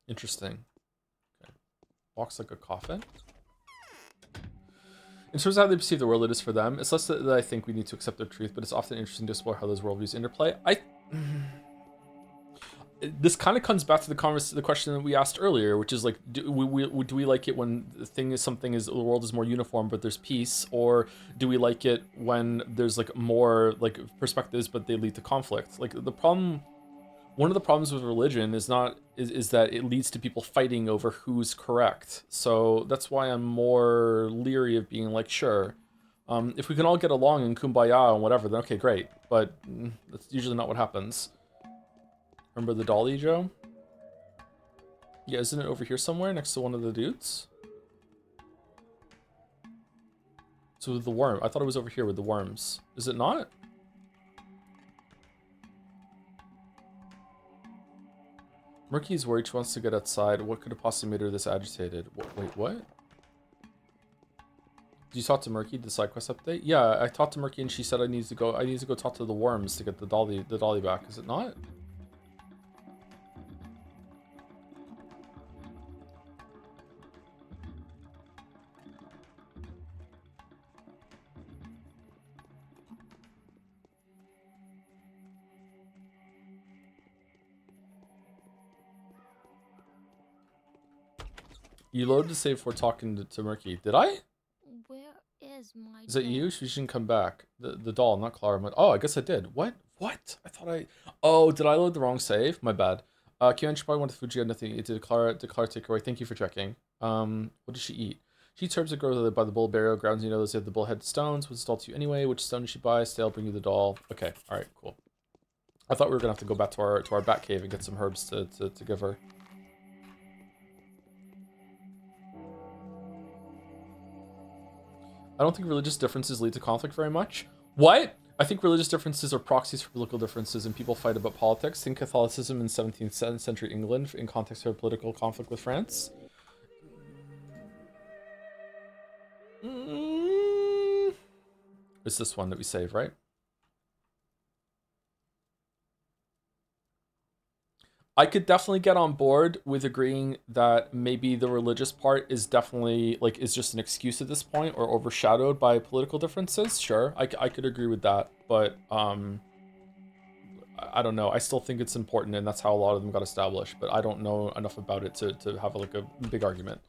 Interesting. Okay. Box like a coffin? In terms of how they perceive the world, it is for them. It's less that I think we need to accept their truth, but it's often interesting to explore how those worldviews interplay. This kind of comes back to the question that we asked earlier, which is like, do we like it when the world is more uniform but there's peace, or do we like it when there's like more like perspectives but they lead to conflict? Like one of the problems with religion is that it leads to people fighting over who's correct. So that's why I'm more leery of being like, sure, if we can all get along in kumbaya and whatever, then okay, great. But that's usually not what happens. Remember the dolly, Joe? Yeah, isn't it over here somewhere next to one of the dudes? So with the worm, I thought it was over here with the worms. Is it not? Murky's worried. She wants to get outside. What could have possibly made her this agitated? Wait, what? Did you talk to Murky, the side quest update? Yeah, I talked to Murky and she said I need to go talk to the worms to get the dolly back. Is it not? You loaded to save before talking to Murky. Did I? Where is my Is that you? She shouldn't come back. The doll, not Clara. Oh, I guess I did. What? Oh, did I load the wrong save? My bad. Kian should probably went to Fuji had nothing to eat. Did Clara take away? Thank you for checking. What does she eat? She eats herbs that grow by the bull burial grounds. You know those have the bullhead stones. What's installed to you anyway? Which stone did she buy? Stay, I'll bring you the doll. Okay, alright, cool. I thought we were gonna have to go back to our bat cave and get some herbs to give her. I don't think religious differences lead to conflict very much. What? I think religious differences are proxies for political differences, and people fight about politics. Think Catholicism in 17th century England in context of political conflict with France. It's this one that we save, right? I could definitely get on board with agreeing that maybe the religious part is definitely like is just an excuse at this point or overshadowed by political differences. Sure, I could agree with that, but I don't know. I still think it's important, and that's how a lot of them got established. But I don't know enough about it to have like a big argument.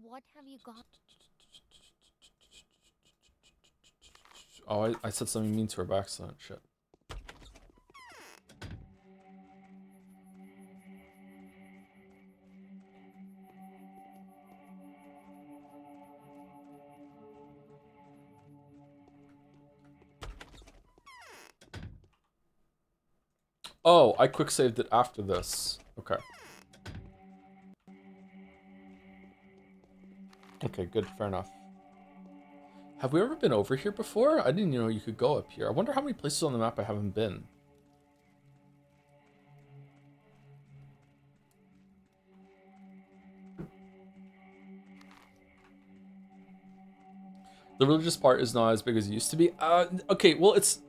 What have you got? Oh, I said something mean to her by accident. Shit. Oh, I quick saved it after this. Okay. Okay, good. Fair enough. Have we ever been over here before? I didn't know you could go up here. I wonder how many places on the map I haven't been. The religious part is not as big as it used to be. Okay, well, it's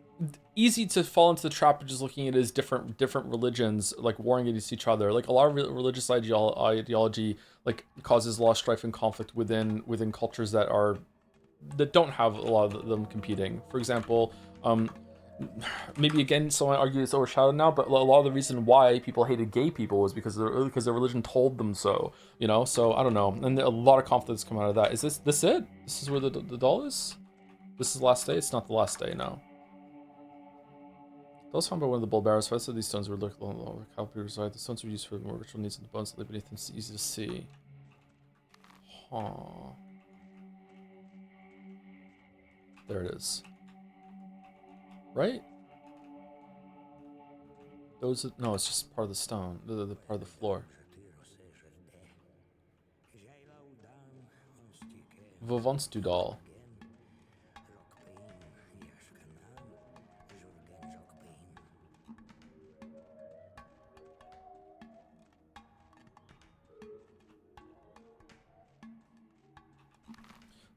easy to fall into the trap of just looking at it as different religions like warring against each other. Like a lot of religious ideology like causes a lot of strife and conflict within cultures that don't have a lot of them competing. For example, maybe again someone argue it's overshadowed now, but a lot of the reason why people hated gay people was because their religion told them so, you know. So I don't know, and a lot of conflicts come out of that. Is this it? This is where the doll is? This is the last day? It's not the last day, no. Those found by one of the bull bearers. First of these stones were looked over Calipers. The stones were used for more ritual needs, and the bones that lay beneath them is easy to see. Huh. There it is. Right? Those no, it's just part of the stone, the part of the floor. Vovance du doll.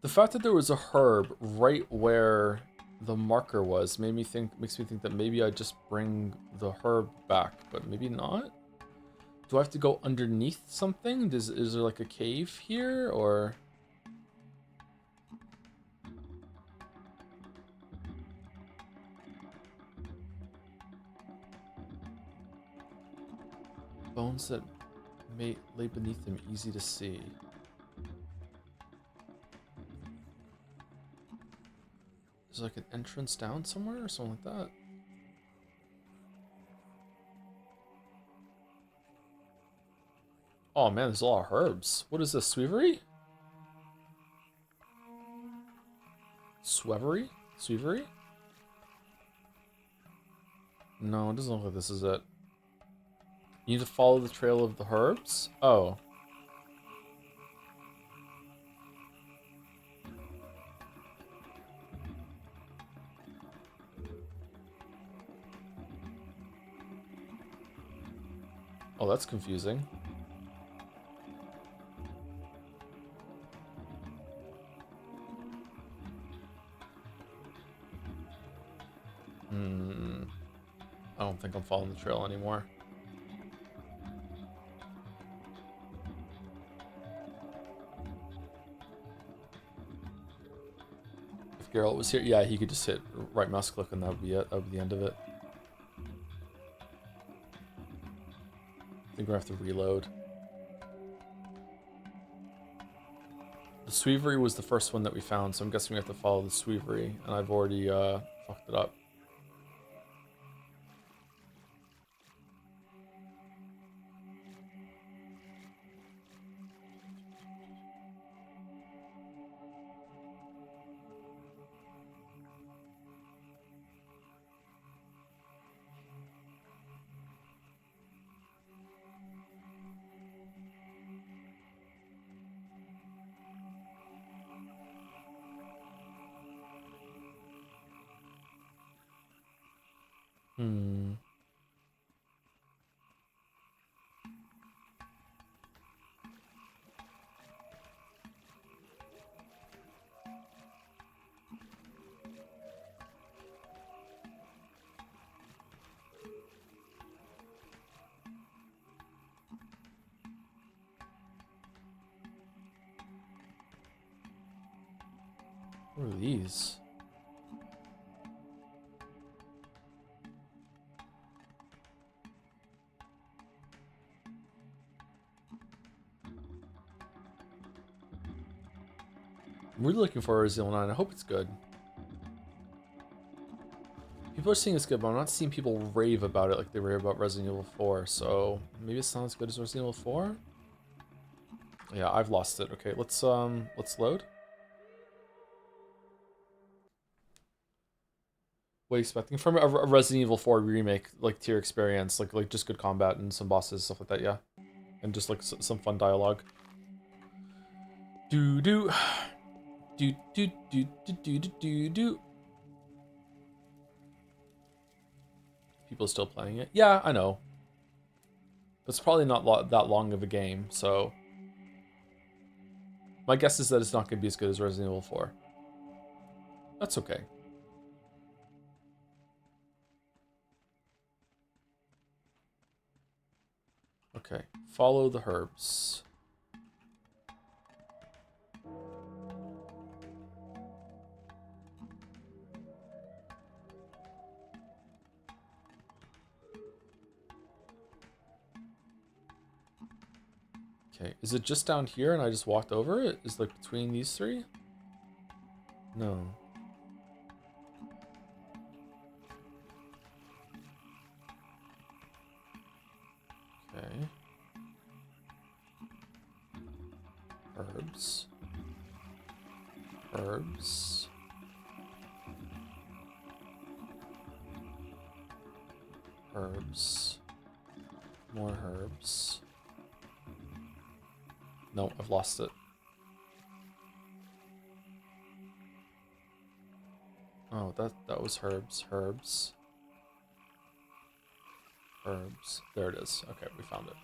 The fact that there was a herb right where the marker was makes me think that maybe I just bring the herb back, but maybe not. Do I have to go underneath something? Is there like a cave here, or? Bones that may lay beneath them, easy to see. Is there like an entrance down somewhere or something like that? Oh man, there's a lot of herbs. What is this, Sweevery? Swevery? Sweevery? No, it doesn't look like this is it. You need to follow the trail of the herbs? Oh. Oh, that's confusing. I don't think I'm following the trail anymore. If Geralt was here, yeah, he could just hit right mouse click and that would be it. That would be the end of it. I think we're gonna have to reload. The Sweevery was the first one that we found, so I'm guessing we have to follow the Sweevery, and I've already fucked it up. What are these? I'm really looking forward to Resident Evil 9. I hope it's good. People are saying it's good, but I'm not seeing people rave about it like they rave about Resident Evil 4. So maybe it's not as good as Resident Evil 4. Yeah, I've lost it. Okay, let's load. What are you expecting from a Resident Evil 4 remake, like tier experience, like just good combat and some bosses, stuff like that, yeah, and just like some fun dialogue. Do do do do do do do do do. People still playing it? Yeah, I know. It's probably not that long of a game, so my guess is that it's not going to be as good as Resident Evil 4. That's okay. Okay, follow the herbs. Okay, is it just down here and I just walked over it? Is like between these three? No. Okay. Herbs. Herbs. Herbs. More herbs. No, I've lost it. Oh, that was herbs. Herbs. Herbs. There it is. Okay, we found it.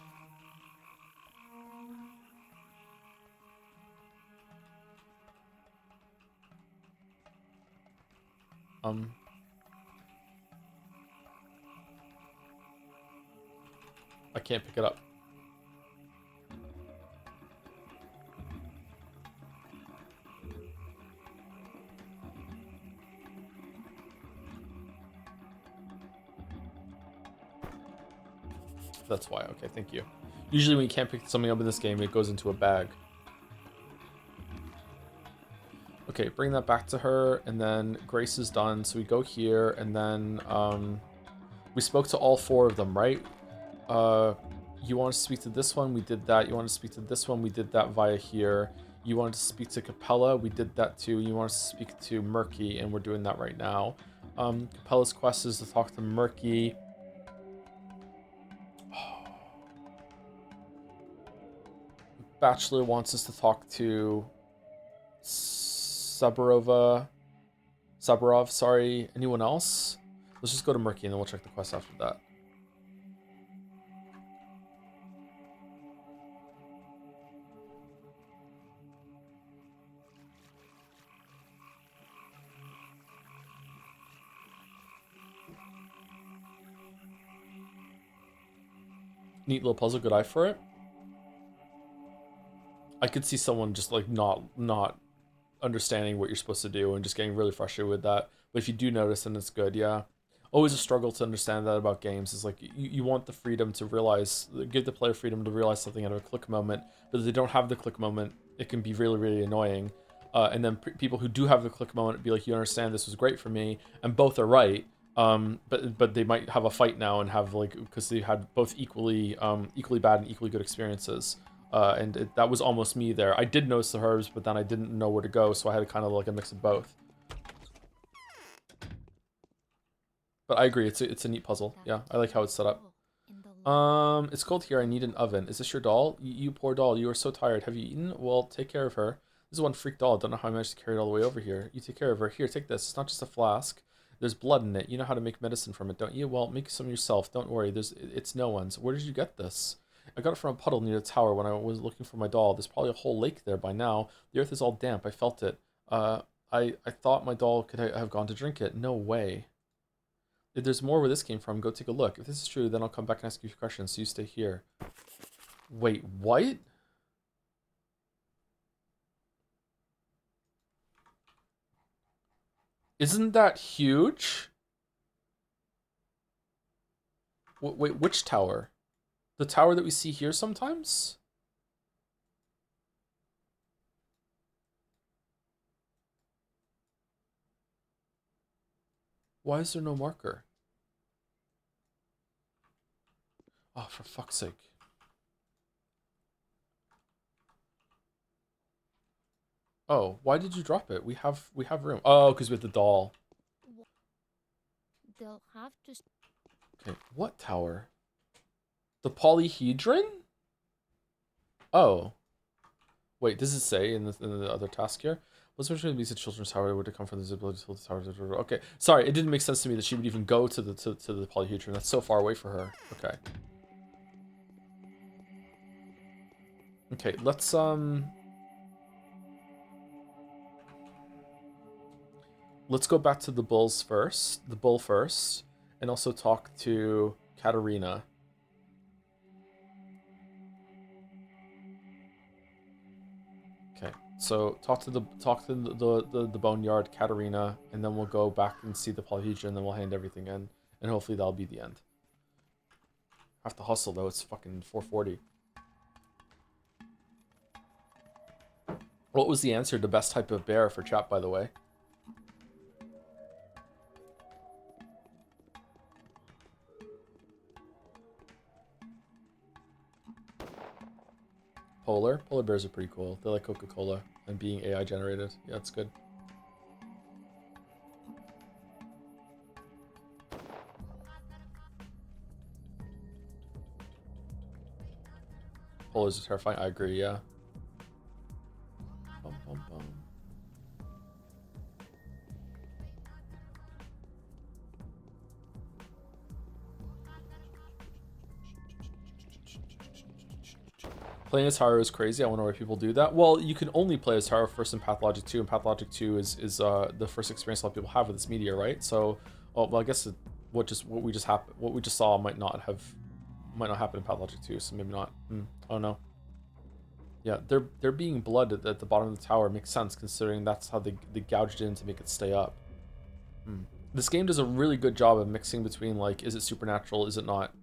I can't pick it up. That's why. Okay, thank you. Usually when you can't pick something up in this game, it goes into a bag. Okay, bring that back to her, and then Grace is done, so we go here, and then we spoke to all four of them, right? You want to speak to this one, we did that. You want to speak to this one, we did that via here. You wanted to speak to Capella, we did that too. You want to speak to Murky, and we're doing that right now. Capella's quest is to talk to Murky. Bachelor wants us to talk to Saburov, sorry. Anyone else? Let's just go to Murky and then we'll check the quest after that. Neat little puzzle, good eye for it. I could see someone just like not understanding what you're supposed to do and just getting really frustrated with that. But if you do notice, then it's good, yeah. Always a struggle to understand that about games. Is like you want the freedom to realize, give the player freedom to realize something out of a click moment, but if they don't have the click moment, it can be really, really annoying. And then people who do have the click moment be like, you understand this was great for me, and both are right. But they might have a fight now and have like, because they had both equally bad and equally good experiences. That was almost me there. I did notice the herbs, but then I didn't know where to go, so I had kind of like a mix of both. But I agree, it's a neat puzzle. Yeah, I like how it's set up. It's cold here. I need an oven. Is this your doll? You poor doll. You are so tired. Have you eaten? Well, take care of her. This is one freak doll. Don't know how I managed to carry it all the way over here. You take care of her. Here, take this. It's not just a flask. There's blood in it. You know how to make medicine from it, don't you? Well, make some yourself. Don't worry. It's no one's. Where did you get this? I got it from a puddle near the tower when I was looking for my doll. There's probably a whole lake there by now. The earth is all damp. I felt it. I thought my doll could have gone to drink it. No way. If there's more where this came from, go take a look. If this is true, then I'll come back and ask you questions, so you stay here. Wait, what? Isn't that huge? Wait, which tower? The tower that we see here sometimes? Why is there no marker? Oh, for fuck's sake. Oh, why did you drop it? We have room. Oh, because we have the doll. They'll have to. Okay, what tower? The polyhedron? Oh. Wait, does it say in the other task here? What's going to be a children's tower would it come from the ability to build the tower? Okay, sorry, it didn't make sense to me that she would even go to the polyhedron. That's so far away for her. Okay. Okay, let's go back to the bull first, and also talk to Katarina. Okay, so talk to the boneyard, Katarina, and then we'll go back and see the polyhedron, and then we'll hand everything in, and hopefully that'll be the end. I have to hustle though. It's fucking 4:40. What was the answer to best type of bear for chat, by the way? Polar bears are pretty cool. They're like Coca-Cola and being AI generated. Yeah, it's good. Polars are terrifying. I agree. Yeah. Bum, bum, bum. Playing as Haru is crazy. I wonder why people do that. Well, you can only play as Haru first in Pathologic 2, and Pathologic 2 is the first experience a lot of people have with this media, right? So, well, I guess what we just saw might not happen in Pathologic 2, so maybe not. Oh no. Yeah, they're being blooded at the bottom of the tower. Makes sense considering that's how they gouged it in to make it stay up. This game does a really good job of mixing between, like, is it supernatural, is it not?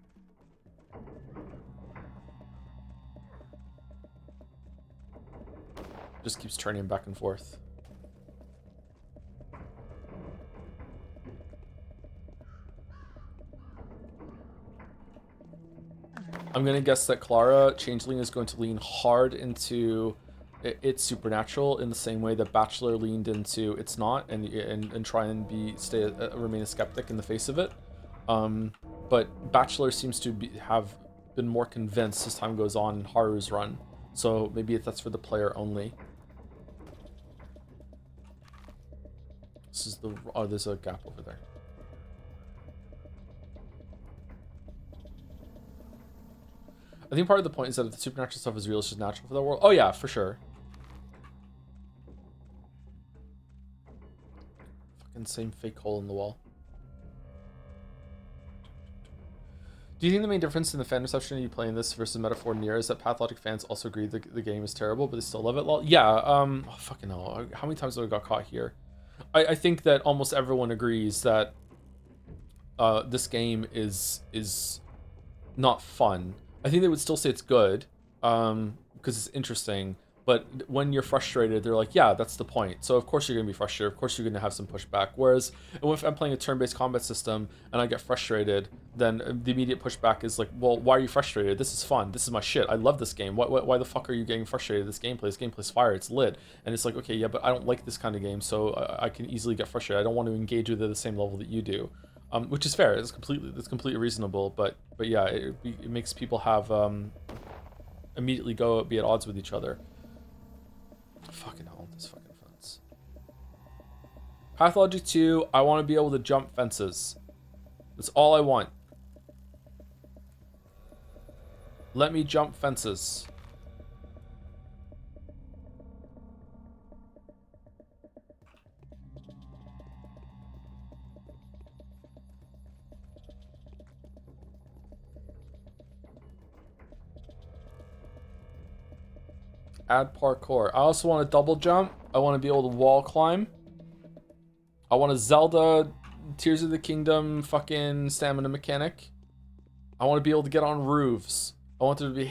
Just keeps turning back and forth. I'm gonna guess that Clara, Changeling, is going to lean hard into it's supernatural in the same way that Bachelor leaned into it's not, and try and remain a skeptic in the face of it. But Bachelor seems to have been more convinced as time goes on in Haru's run, so maybe that's for the player only. This is there's a gap over there. I think part of the point is that if the supernatural stuff is real, it's just natural for the world. Oh yeah, for sure. Fucking same fake hole in the wall. Do you think the main difference in the fan reception of you playing this versus Metaphor Nier is that Pathologic fans also agree the game is terrible, but they still love it? Well, yeah, oh, fucking hell. How many times have I got caught here? I think that almost everyone agrees that this game is not fun. I think they would still say it's good, because it's interesting. But when you're frustrated, they're like, yeah, that's the point. So of course you're gonna be frustrated. Of course you're gonna have some pushback. Whereas if I'm playing a turn-based combat system and I get frustrated, then the immediate pushback is like, well, why are you frustrated? This is fun. This is my shit. I love this game. Why the fuck are you getting frustrated? This gameplay's fire. It's lit. And it's like, okay, yeah, but I don't like this kind of game, so I can easily get frustrated. I don't want to engage with it at the same level that you do. Which is fair. It's completely reasonable. But yeah, it makes people have immediately be at odds with each other. Fucking hell, this fucking fence. Pathologic 2, I want to be able to jump fences. That's all I want. Let me jump fences. Add parkour. I also want to double jump. I want to be able to wall climb. I want a Zelda Tears of the Kingdom fucking stamina mechanic. I want to be able to get on roofs. I want there to be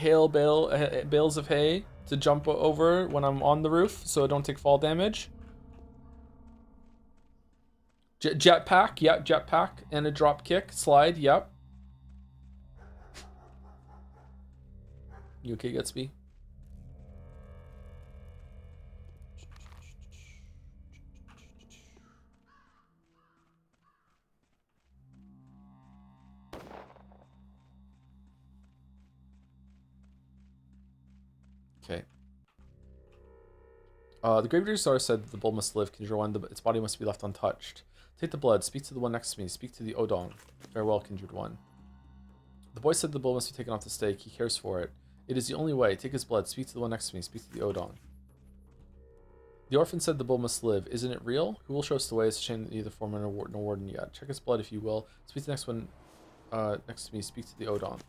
bales of hay to jump over when I'm on the roof so I don't take fall damage. Jetpack, yeah, jetpack. And a drop kick, slide, yep. You okay, Gatsby? Okay. The Gravedigger's Star said that the bull must live. Can you rewind its body must be left untouched. Take the blood. Speak to the one next to me. Speak to the Odong. Farewell, kindred one. The boy said the bull must be taken off the stake. He cares for it. It is the only way. Take his blood. Speak to the one next to me. Speak to the Odong. The orphan said the bull must live. Isn't it real? Who will show us the way? It's a shame that neither foreman nor warden yet. Check his blood if you will. Speak to the next one next to me. Speak to the Odong.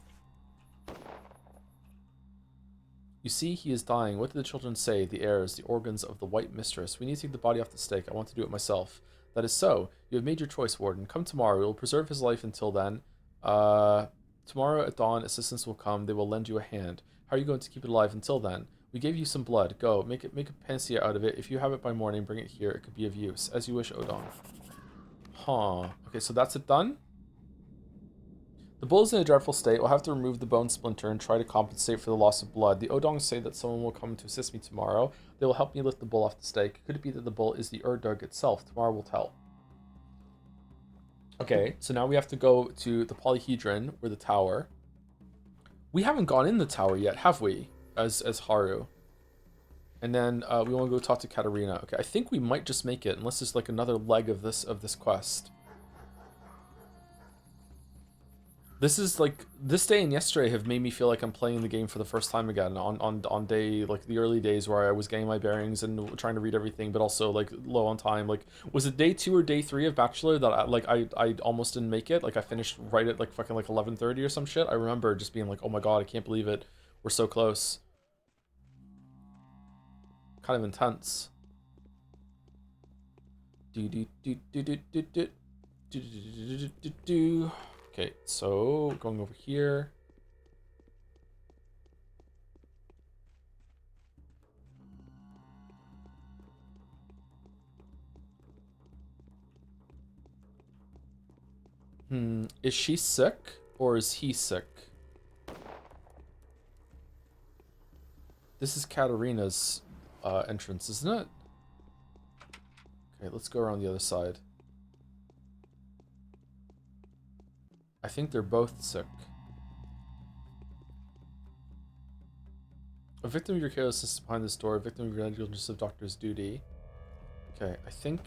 You see, he is dying. What did the children say? The heirs, the organs of the White Mistress. We need to take the body off the stake. I want to do it myself. That is so. You have made your choice, Warden. Come tomorrow. We will preserve his life until then. Tomorrow at dawn, assistants will come. They will lend you a hand. How are you going to keep it alive until then? We gave you some blood. Go. Make a panacea out of it. If you have it by morning, bring it here. It could be of use. As you wish, Odong. Huh. Okay, so that's it done? The bull is in a dreadful state. We'll have to remove the bone splinter and try to compensate for the loss of blood. The Odongs say that someone will come to assist me tomorrow. They will help me lift the bull off the stake. Could it be that the bull is the Urdug itself? Tomorrow will tell. Okay, so now we have to go to the polyhedron, or the tower. We haven't gone in the tower yet, have we? As Haru. And then we want to go talk to Katarina. Okay, I think we might just make it, unless there's like another leg of this quest. This is like, this day and yesterday have made me feel like I'm playing the game for the first time again on day, like the early days where I was getting my bearings and trying to read everything, but also like low on time. Like, was it day 2 or day 3 of Bachelor that I almost didn't make it? Like I finished right at like fucking like 11:30 or some shit. I remember just being like, oh my god, I can't believe it. We're so close. Kind of intense. Okay, so going over here. Is she sick or is he sick? This is Katarina's entrance, isn't it? Okay, let's go around the other side. I think they're both sick. A victim of your carelessness is behind this door. A victim of your negligence of doctor's duty. Okay, I think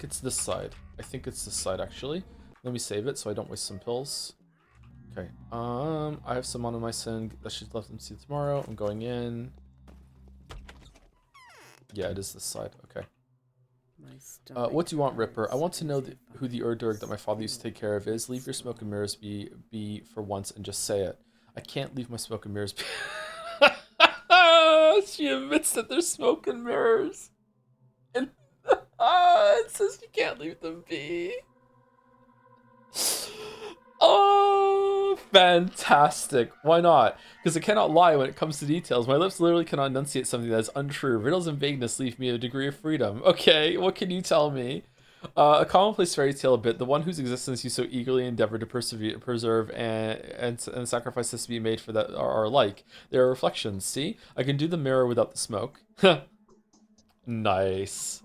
it's this side. I think it's this side, actually. Let me save it so I don't waste some pills. Okay, I have some monomycin that should let them see tomorrow. I'm going in. Yeah, it is this side. Okay. What do you want, Ripper? I want to know who the Urdur that my father used to take care of is. Leave your smoke and mirrors be for once and just say it. I can't leave my smoke and mirrors be. She admits that there's smoke and mirrors. And it says you can't leave them be. Oh, fantastic. Why not? Because I cannot lie when it comes to details. My lips literally cannot enunciate something that is untrue. Riddles and vagueness leave me a degree of freedom. Okay, what can you tell me? A commonplace fairy tale bit, the one whose existence you so eagerly endeavor to preserve and sacrifices to be made for that are alike. There are reflections, see? I can do the mirror without the smoke. Nice.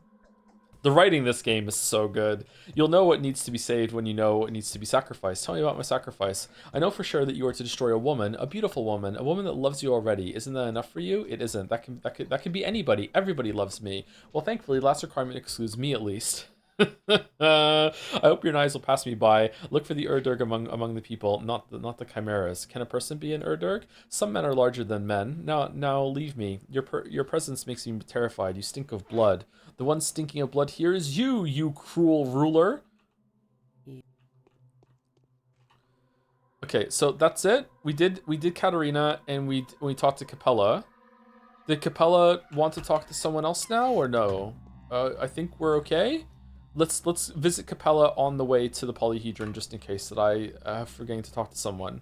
The writing in this game is so good. You'll know what needs to be saved when you know what needs to be sacrificed. Tell me about my sacrifice. I know for sure that you are to destroy a woman, a beautiful woman, a woman that loves you already. Isn't that enough for you? It isn't. That can be anybody. Everybody loves me. Well, thankfully, last requirement excludes me at least. I hope your knives will pass me by. Look for the Urdurg among the people, not the chimeras. Can a person be an Urdurg? Some men are larger than men. Now leave me. Your presence makes me terrified. You stink of blood. The one stinking of blood here is you cruel ruler. Okay, so that's it. We did Katarina and we talked to Capella. Did Capella want to talk to someone else now or no? I think we're okay. Let's visit Capella on the way to the polyhedron, just in case that I forgetting to talk to someone.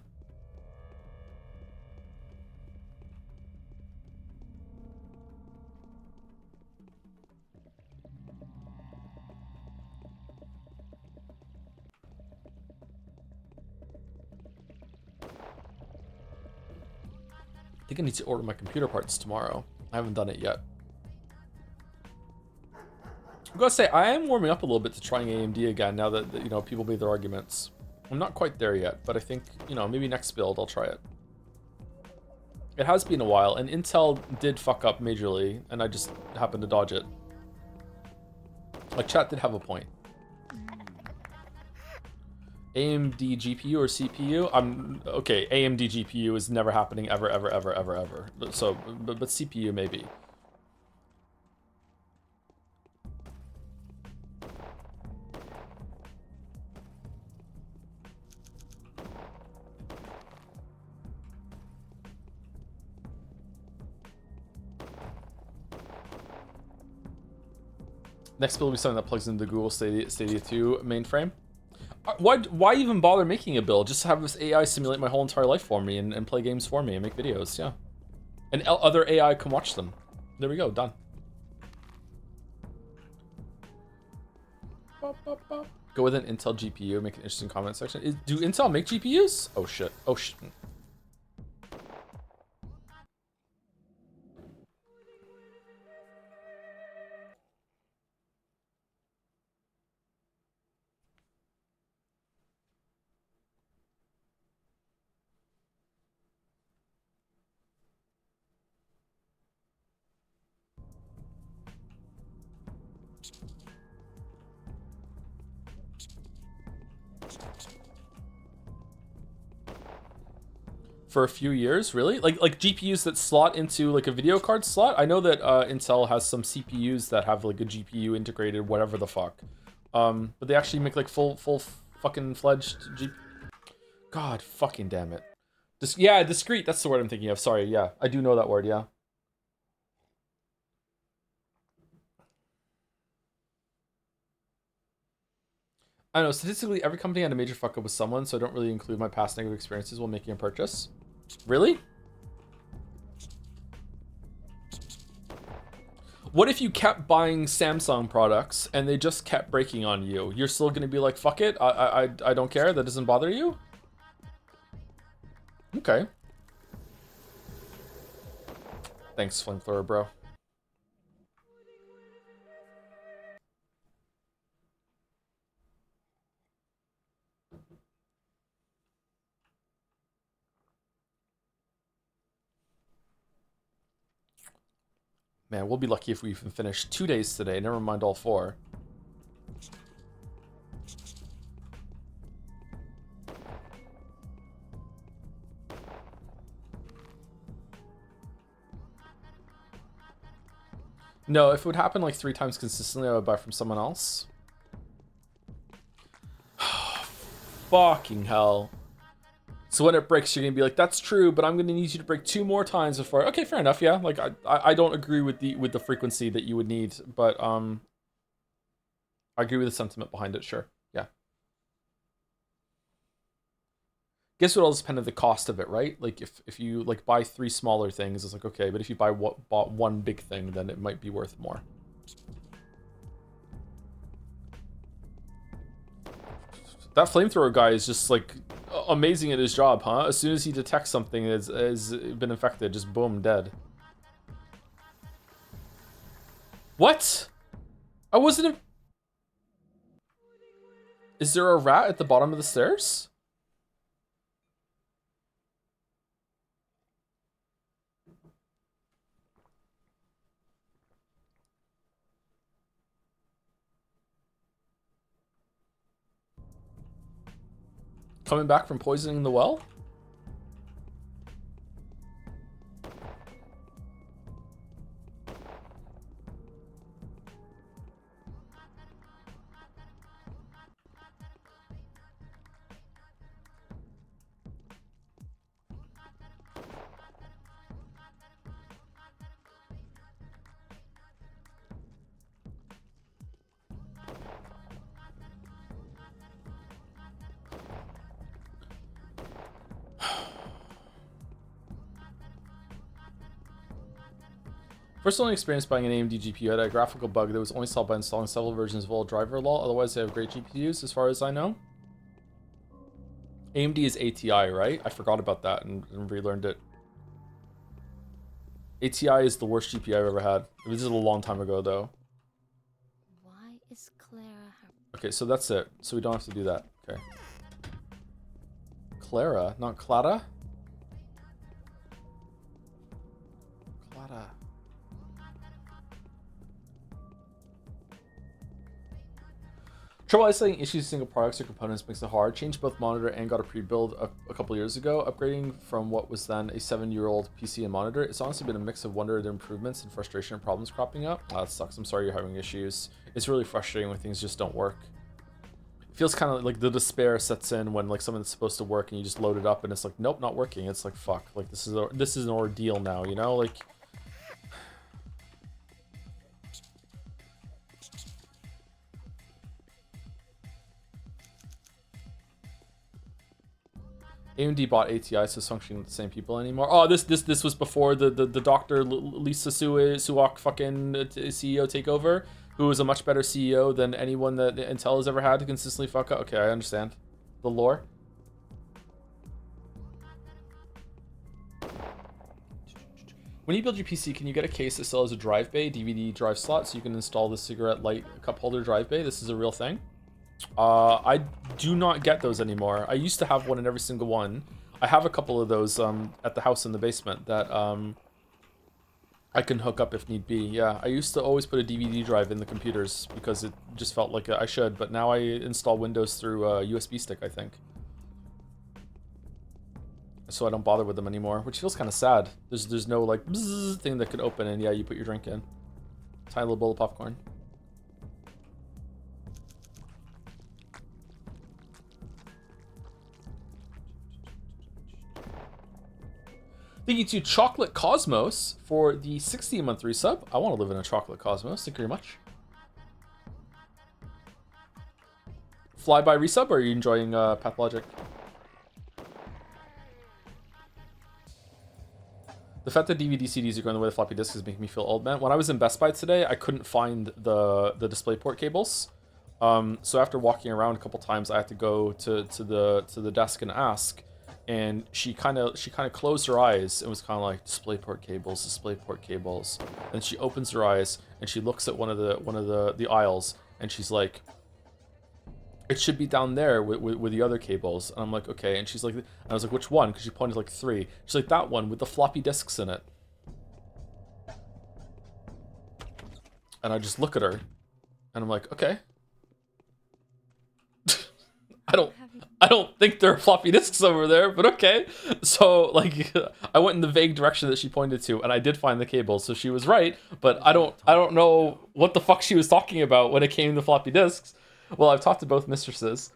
I think I need to order my computer parts tomorrow. I haven't done it yet. I'm gonna say I am warming up a little bit to trying AMD again now that you know people made their arguments. I'm not quite there yet, but I think, you know, maybe next build I'll try it. It has been a while, and Intel did fuck up majorly, and I just happened to dodge it. Like, chat did have a point. AMD GPU or CPU? Okay, AMD GPU is never happening ever. So, but CPU maybe. Next build will be something that plugs into the Google Stadia 2 mainframe. Why even bother making a build? Just have this AI simulate my whole entire life for me and play games for me and make videos, yeah. And other AI can watch them. There we go, done. Go with an Intel GPU, make an interesting comment section. Do Intel make GPUs? Oh shit, oh shit. For a few years, really? Like GPUs that slot into like a video card slot? I know that Intel has some CPUs that have like a GPU integrated, whatever the fuck. But they actually make like full fucking fledged God fucking damn it. Yeah, discrete, that's the word I'm thinking of. Sorry, yeah. I do know that word, yeah. I don't know, statistically, every company had a major fuck up with someone, so I don't really include my past negative experiences while making a purchase. Really? What if you kept buying Samsung products and they just kept breaking on you? You're still gonna be like, fuck it, I don't care, that doesn't bother you? Okay. Thanks, Flamethrower, bro. Man, we'll be lucky if we even finish 2 days today, never mind all 4. No, if it would happen like 3 times consistently, I would buy from someone else. Fucking hell. So when it breaks, you're gonna be like, that's true, but I'm gonna need you to break 2 more times before. Okay, fair enough, yeah. Like I don't agree with the frequency that you would need, but I agree with the sentiment behind it, sure. Yeah. Guess what all depend on the cost of it, right? Like if you like buy 3 smaller things, it's like okay, but if you bought 1 big thing, then it might be worth more. That flamethrower guy is just like amazing at his job, huh? As soon as he detects something has been infected, just boom, dead. What? I wasn't. Is there a rat at the bottom of the stairs? Coming back from poisoning the well? First only experience buying an AMD GPU had a graphical bug that was only solved by installing several versions of old driver lol. Otherwise, they have great GPUs as far as I know. AMD is ATI, right? I forgot about that and relearned it. ATI is the worst GPU I've ever had. This is a long time ago, though. Why is Clara... Okay, so that's it. So we don't have to do that. Okay. Clara, not Clara? Clara. Trouble isolating issues with single products or components makes it hard. Changed both monitor and got a pre-build a couple years ago. Upgrading from what was then a 7-year-old PC and monitor. It's honestly been a mix of wonder at the improvements and frustration and problems cropping up. Oh, that sucks. I'm sorry you're having issues. It's really frustrating when things just don't work. It feels kind of like the despair sets in when like something that's supposed to work and you just load it up and it's like, nope, not working. It's like, fuck. Like this is an ordeal now, you know? Like... AMD bought ATI, so it's functioning with the same people anymore. Oh, this was before the Dr. Lisa Suwak fucking CEO takeover, who was a much better CEO than anyone that Intel has ever had to consistently fuck up. Okay, I understand the lore. When you build your PC, can you get a case that still has a drive bay, DVD drive slot, so you can install the cigarette light cup holder drive bay? This is a real thing. I do not get those anymore. I used to have one in every single one. I have a couple of those at the house in the basement that I can hook up if need be. Yeah, I used to always put a DVD drive in the computers because it just felt like I should, but now I install Windows through a USB stick, I think. So I don't bother with them anymore, which feels kind of sad. There's no like bzzz thing that could open and yeah, you put your drink in. Tiny little bowl of popcorn. Thank you to Chocolate Cosmos for the 60-month resub. I want to live in a Chocolate Cosmos. Thank you very much. Flyby resub, or are you enjoying Pathologic? The fact that DVD CDs are going the way of floppy disks is making me feel old, man. When I was in Best Buy today, I couldn't find the DisplayPort cables. So after walking around a couple times, I had to go to the desk and ask. And she kind of closed her eyes and was kind of like DisplayPort cables. And she opens her eyes and she looks at one of the aisles and she's like, "It should be down there with the other cables." And I'm like, "Okay." And she's like, I was like, "Which one?" Because she pointed like 3. She's like, "That one with the floppy disks in it." And I just look at her and I'm like, "Okay." I don't think there are floppy disks over there, but okay. So like I went in the vague direction that she pointed to and I did find the cables, so she was right, but I don't know what the fuck she was talking about when it came to floppy disks. Well, I've talked to both mistresses.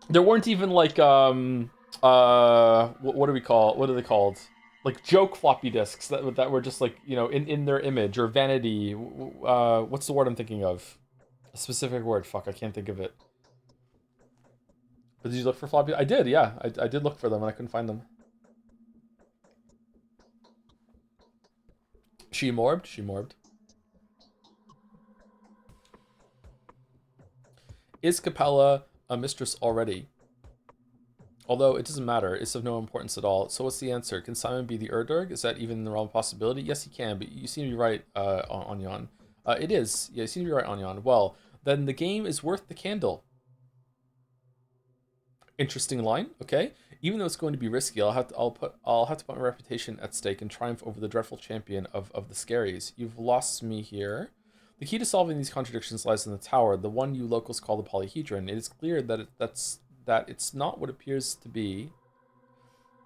There weren't even like what are they called? Like joke floppy disks that were just like, you know, in their image, or vanity. What's the word I'm thinking of? A specific word. Fuck, I can't think of it. But did you look for floppy? I did, yeah. I did look for them and I couldn't find them. She morbed? She morbed. Is Capella a mistress already? Although it doesn't matter, it's of no importance at all. So what's the answer? Can Simon be the Erdurg? Is that even the realm of possibility? Yes, he can, but you seem to be right, Onyon. It is. Yeah, you seem to be right, Onyon. Well, then the game is worth the candle. Interesting line. Okay. Even though it's going to be risky, I'll have to put my reputation at stake and triumph over the dreadful champion of the scaries. You've lost me here. The key to solving these contradictions lies in the tower, the one you locals call the polyhedron. It is clear that it's not what it appears to be.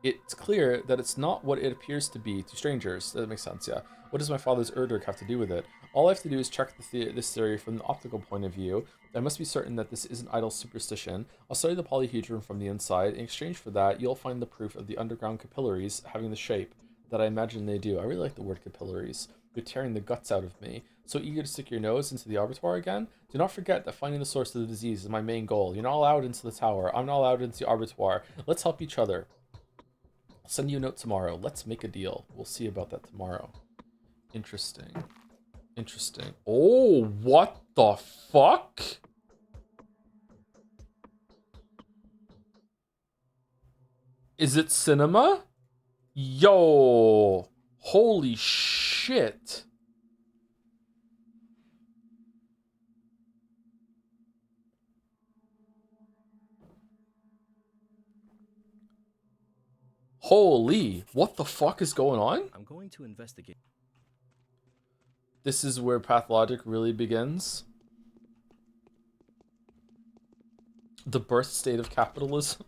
It's clear that it's not what it appears to be to strangers. That makes sense, yeah. What does my father's Erdurg have to do with it? All I have to do is check this theory from the optical point of view. I must be certain that this isn't idle superstition. I'll study the polyhedron from the inside. In exchange for that, you'll find the proof of the underground capillaries having the shape that I imagine they do. I really like the word capillaries. You're tearing the guts out of me. So eager to stick your nose into the abattoir again? Do not forget that finding the source of the disease is my main goal. You're not allowed into the tower. I'm not allowed into the abattoir. Let's help each other. I'll send you a note tomorrow. Let's make a deal. We'll see about that tomorrow. Interesting. Interesting. Oh, what the fuck? Is it cinema? Yo. Holy shit. Holy, what the fuck is going on? I'm going to investigate. This is where Pathologic really begins. The birth state of capitalism.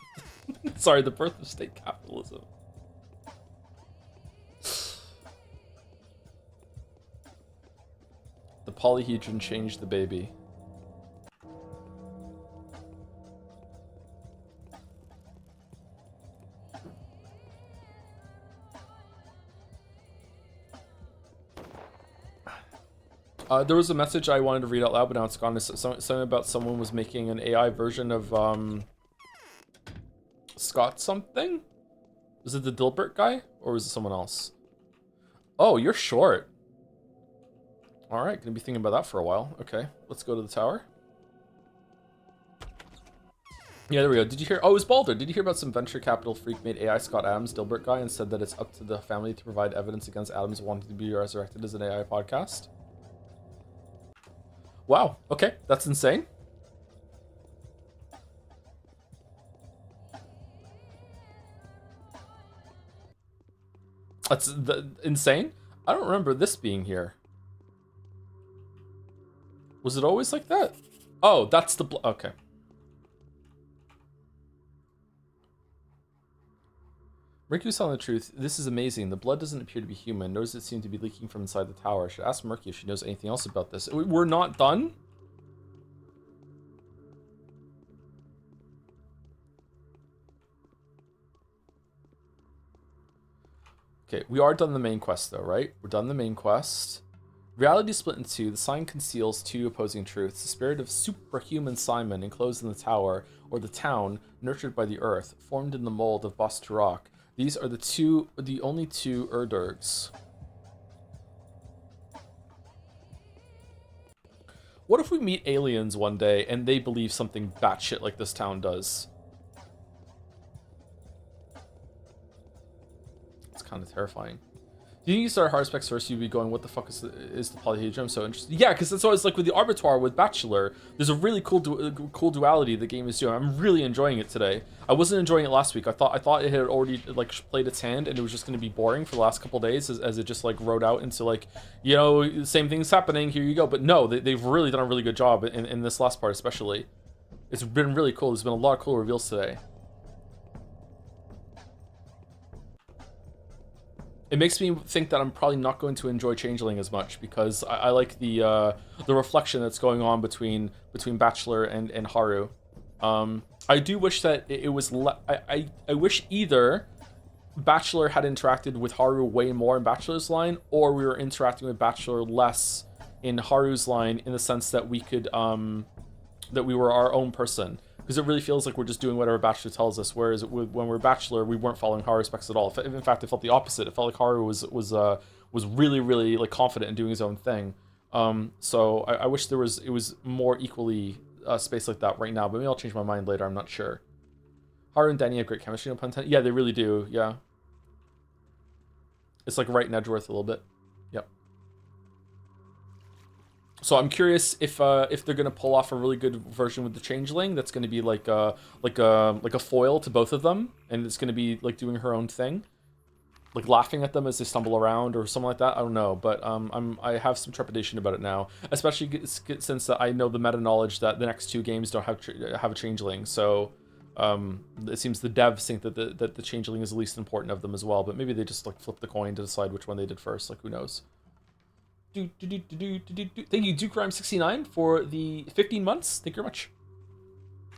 Sorry, the birth of state capitalism. The polyhedron changed the baby. There was a message I wanted to read out loud, but now it's gone. It's something about someone was making an AI version of Scott something? Was it the Dilbert guy? Or was it someone else? Oh, you're short. Alright, gonna be thinking about that for a while. Okay, let's go to the tower. Yeah, there we go. Did you hear? Oh, it was Balder. Did you hear about some venture capital freak made AI Scott Adams Dilbert guy and said that it's up to the family to provide evidence against Adams wanting to be resurrected as an AI podcast? Wow, okay, that's insane. That's insane? I don't remember this being here. Was it always like that? Oh, that's the okay. Murky was telling the truth. This is amazing. The blood doesn't appear to be human, nor does it seem to be leaking from inside the tower. I should ask Murky if she knows anything else about this. We're not done? Okay, we are done the main quest though, right? We're done the main quest. Reality split in two. The sign conceals two opposing truths. The spirit of superhuman Simon enclosed in the tower, or the town, nurtured by the earth, formed in the mold of Basturok. These are the only two Erdurgs. What if we meet aliens one day and they believe something batshit like this town does? It's kind of terrifying. Do you think you start Haruspex first, you'd be going, what the fuck is the polyhedron? I'm so interested. Yeah, because that's always like with the Arbiter with Bachelor. There's a really cool duality the game is doing. I'm really enjoying it today. I wasn't enjoying it last week. I thought it had already like played its hand and it was just going to be boring for the last couple days as it just like wrote out into like, you know, same thing's happening, here you go. But no, they've really done a really good job in this last part especially. It's been really cool. There's been a lot of cool reveals today. It makes me think that I'm probably not going to enjoy Changeling as much because I like the reflection that's going on between Bachelor and Haru. I do wish that it was I wish either Bachelor had interacted with Haru way more in Bachelor's line, or we were interacting with Bachelor less in Haru's line in the sense that we could that we were our own person. Because it really feels like we're just doing whatever Bachelor tells us, whereas when we're Bachelor, we weren't following Haruspex at all. In fact, it felt the opposite. It felt like Haru was really, really like confident in doing his own thing. So I wish it was more equally spaced like that right now, but maybe I'll change my mind later. I'm not sure. Haru and Danny have great chemistry, no pun intended. Yeah, they really do. Yeah, it's like right in Edgeworth a little bit. Yep. So I'm curious if they're gonna pull off a really good version with the Changeling that's gonna be like a foil to both of them, and it's gonna be like doing her own thing, like laughing at them as they stumble around or something like that. I don't know, but I have some trepidation about it now, especially since I know the meta knowledge that the next two games don't have a Changeling. So it seems the devs think that the Changeling is the least important of them as well, but maybe they just like flip the coin to decide which one they did first. Like who knows. Thank you, Duke Rhyme 69 for the 15 months. Thank you very much.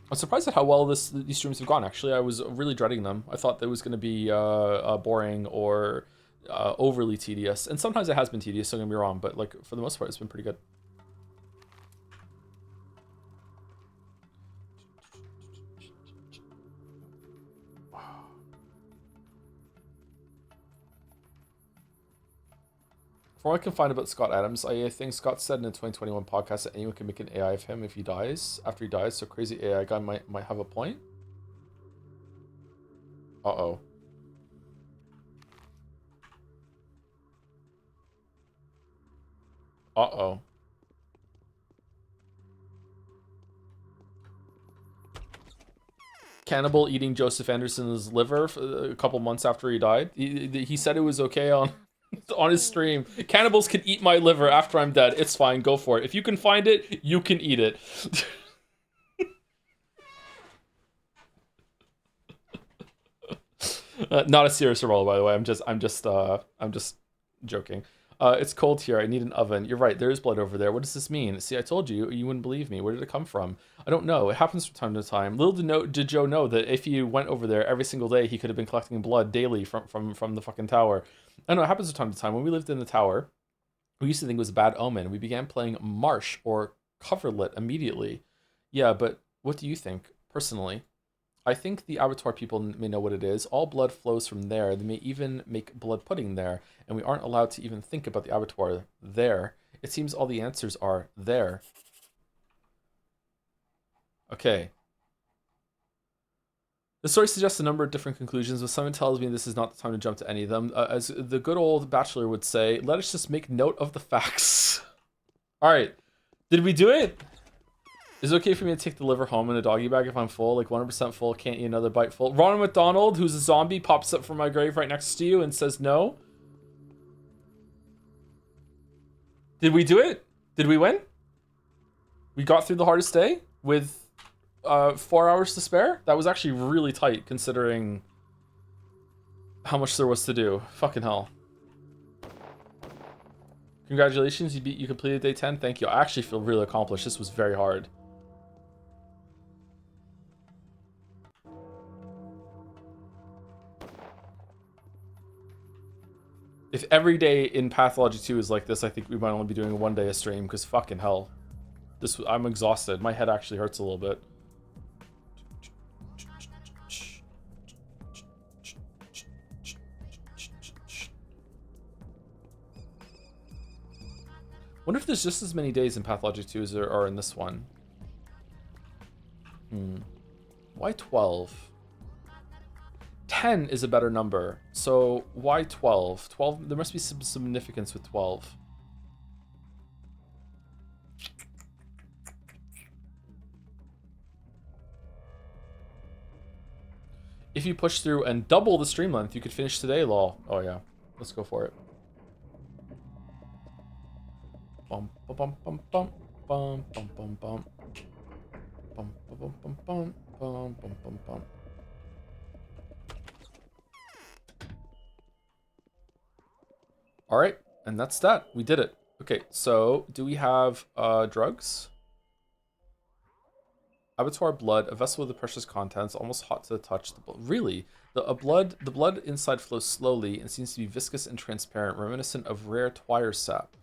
I'm surprised at how well these streams have gone. Actually, I was really dreading them. I thought that it was going to be boring or overly tedious, and sometimes it has been tedious, don't get me wrong, but like for the most part it's been pretty good. From what I can find about Scott Adams, I think Scott said in a 2021 podcast that anyone can make an AI of him if he dies, after he dies, so crazy AI guy might have a point. Uh-oh. Uh-oh. Cannibal eating Joseph Anderson's liver for a couple months after he died. He said it was okay on his stream. Cannibals can eat my liver after I'm dead. It's fine. Go for it. If you can find it, you can eat it. Not a serious role, by the way. I'm just joking. It's cold here. I need an oven. You're right. There is blood over there. What does this mean? See, I told you. You wouldn't believe me. Where did it come from? I don't know. It happens from time to time. Little did Joe know that if he went over there every single day, he could have been collecting blood daily from the fucking tower. I know it happens from time to time. When we lived in the tower, we used to think it was a bad omen. We began playing Marsh or Coverlit immediately. Yeah, but what do you think, personally? I think the abattoir people may know what it is. All blood flows from there. They may even make blood pudding there, and we aren't allowed to even think about the abattoir there. It seems all the answers are there. Okay. The story suggests a number of different conclusions, but someone tells me this is not the time to jump to any of them. As the good old bachelor would say, let us just make note of the facts. All right. Did we do it? Is it okay for me to take the liver home in a doggy bag if I'm full? Like 100% full, can't eat another bite full. Ronald McDonald, who's a zombie, pops up from my grave right next to you and says no. Did we do it? Did we win? We got through the hardest day with 4 hours to spare? That was actually really tight considering how much there was to do. Fucking hell. Congratulations, you completed day 10. Thank you. I actually feel really accomplished. This was very hard. If every day in Pathology 2 is like this, I think we might only be doing one day a stream, because fucking hell. I'm exhausted. My head actually hurts a little bit. Wonder if there's just as many days in Pathology 2 as there are in this one. Why 12? 10 is a better number, so why 12? 12, there must be some significance with 12. If you push through and double the stream length, you could finish today, lol. Oh yeah, let's go for it. Bum bum bum bum bum bum bum bum bum bum bum bum bum bum bum bum. All right, and that's that. We did it. Okay, so do we have drugs? Abattoir blood, a vessel with the precious contents, almost hot to the touch. Really? The blood inside flows slowly and seems to be viscous and transparent, reminiscent of rare twire sap.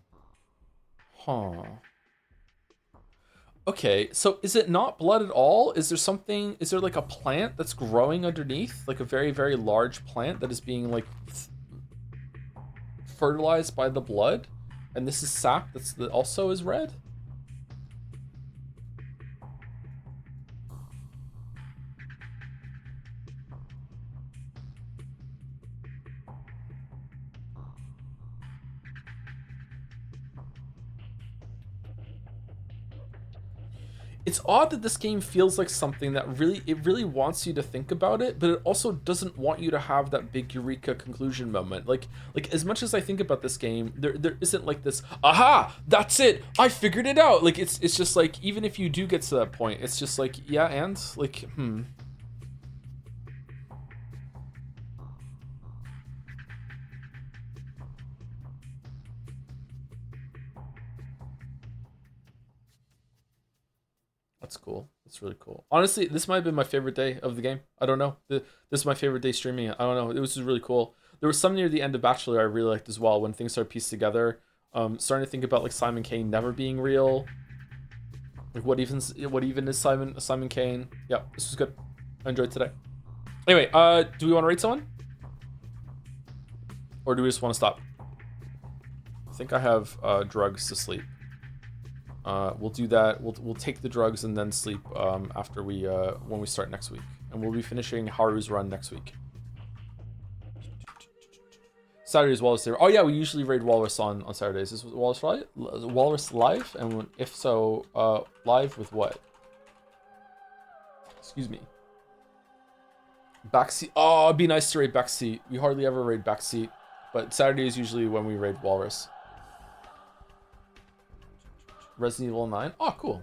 Huh. Okay, so is it not blood at all? Is there like a plant that's growing underneath? Like a very, very large plant that is being like fertilized by the blood? And this is sap that also is red? It's odd that this game feels like something that really wants you to think about it, but it also doesn't want you to have that big eureka conclusion moment. Like as much as I think about this game, there isn't like this, aha, that's it, I figured it out. Like it's just like, even if you do get to that point, it's just like, yeah, and like, That's cool. That's really cool. Honestly, this might have been my favorite day of the game. I don't know. This is my favorite day streaming it. I don't know. It was just really cool. There was some near the end of Bachelor I really liked as well when things started pieced together. Starting to think about like Simon Kane never being real. Like what even is Simon Kane? Yep, this was good. I enjoyed today. Anyway, do we want to rate someone? Or do we just want to stop? I think I have drugs to sleep. We'll do that. We'll take the drugs and then sleep after we when we start next week. And we'll be finishing Haru's run next week. Saturday is Walrus Day. Oh yeah, we usually raid Walrus on Saturdays. Is Walrus live? Walrus live? And if so, live with what? Excuse me. Backseat. Oh, it'd be nice to raid Backseat. We hardly ever raid Backseat, but Saturday is usually when we raid Walrus. Resident Evil 9. Oh, cool.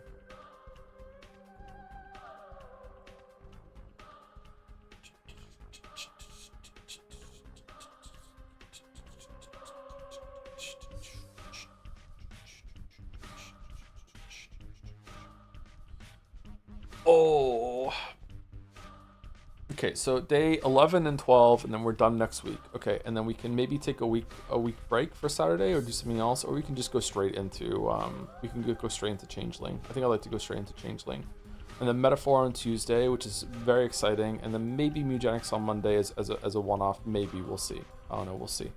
Oh. Okay, so day 11 and 12, and then we're done next week. Okay, and then we can maybe take a week break for Saturday, or do something else, or we can just go straight into go straight into Changeling. I think I'd like to go straight into Changeling, and then Metaphor on Tuesday, which is very exciting, and then maybe Mugenics on Monday as a one-off. Maybe we'll see. I don't know. We'll see.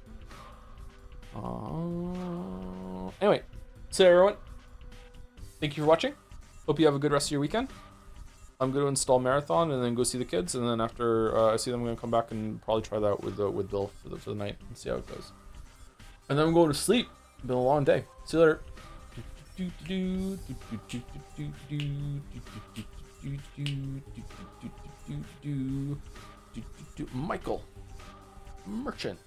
Anyway, so everyone, thank you for watching. Hope you have a good rest of your weekend. I'm going to install Marathon and then go see the kids, and then after I see them, I'm going to come back and probably try that out with Bill for the night and see how it goes. And then I'm going to sleep. It's been a long day. See you later. Michael Merchant.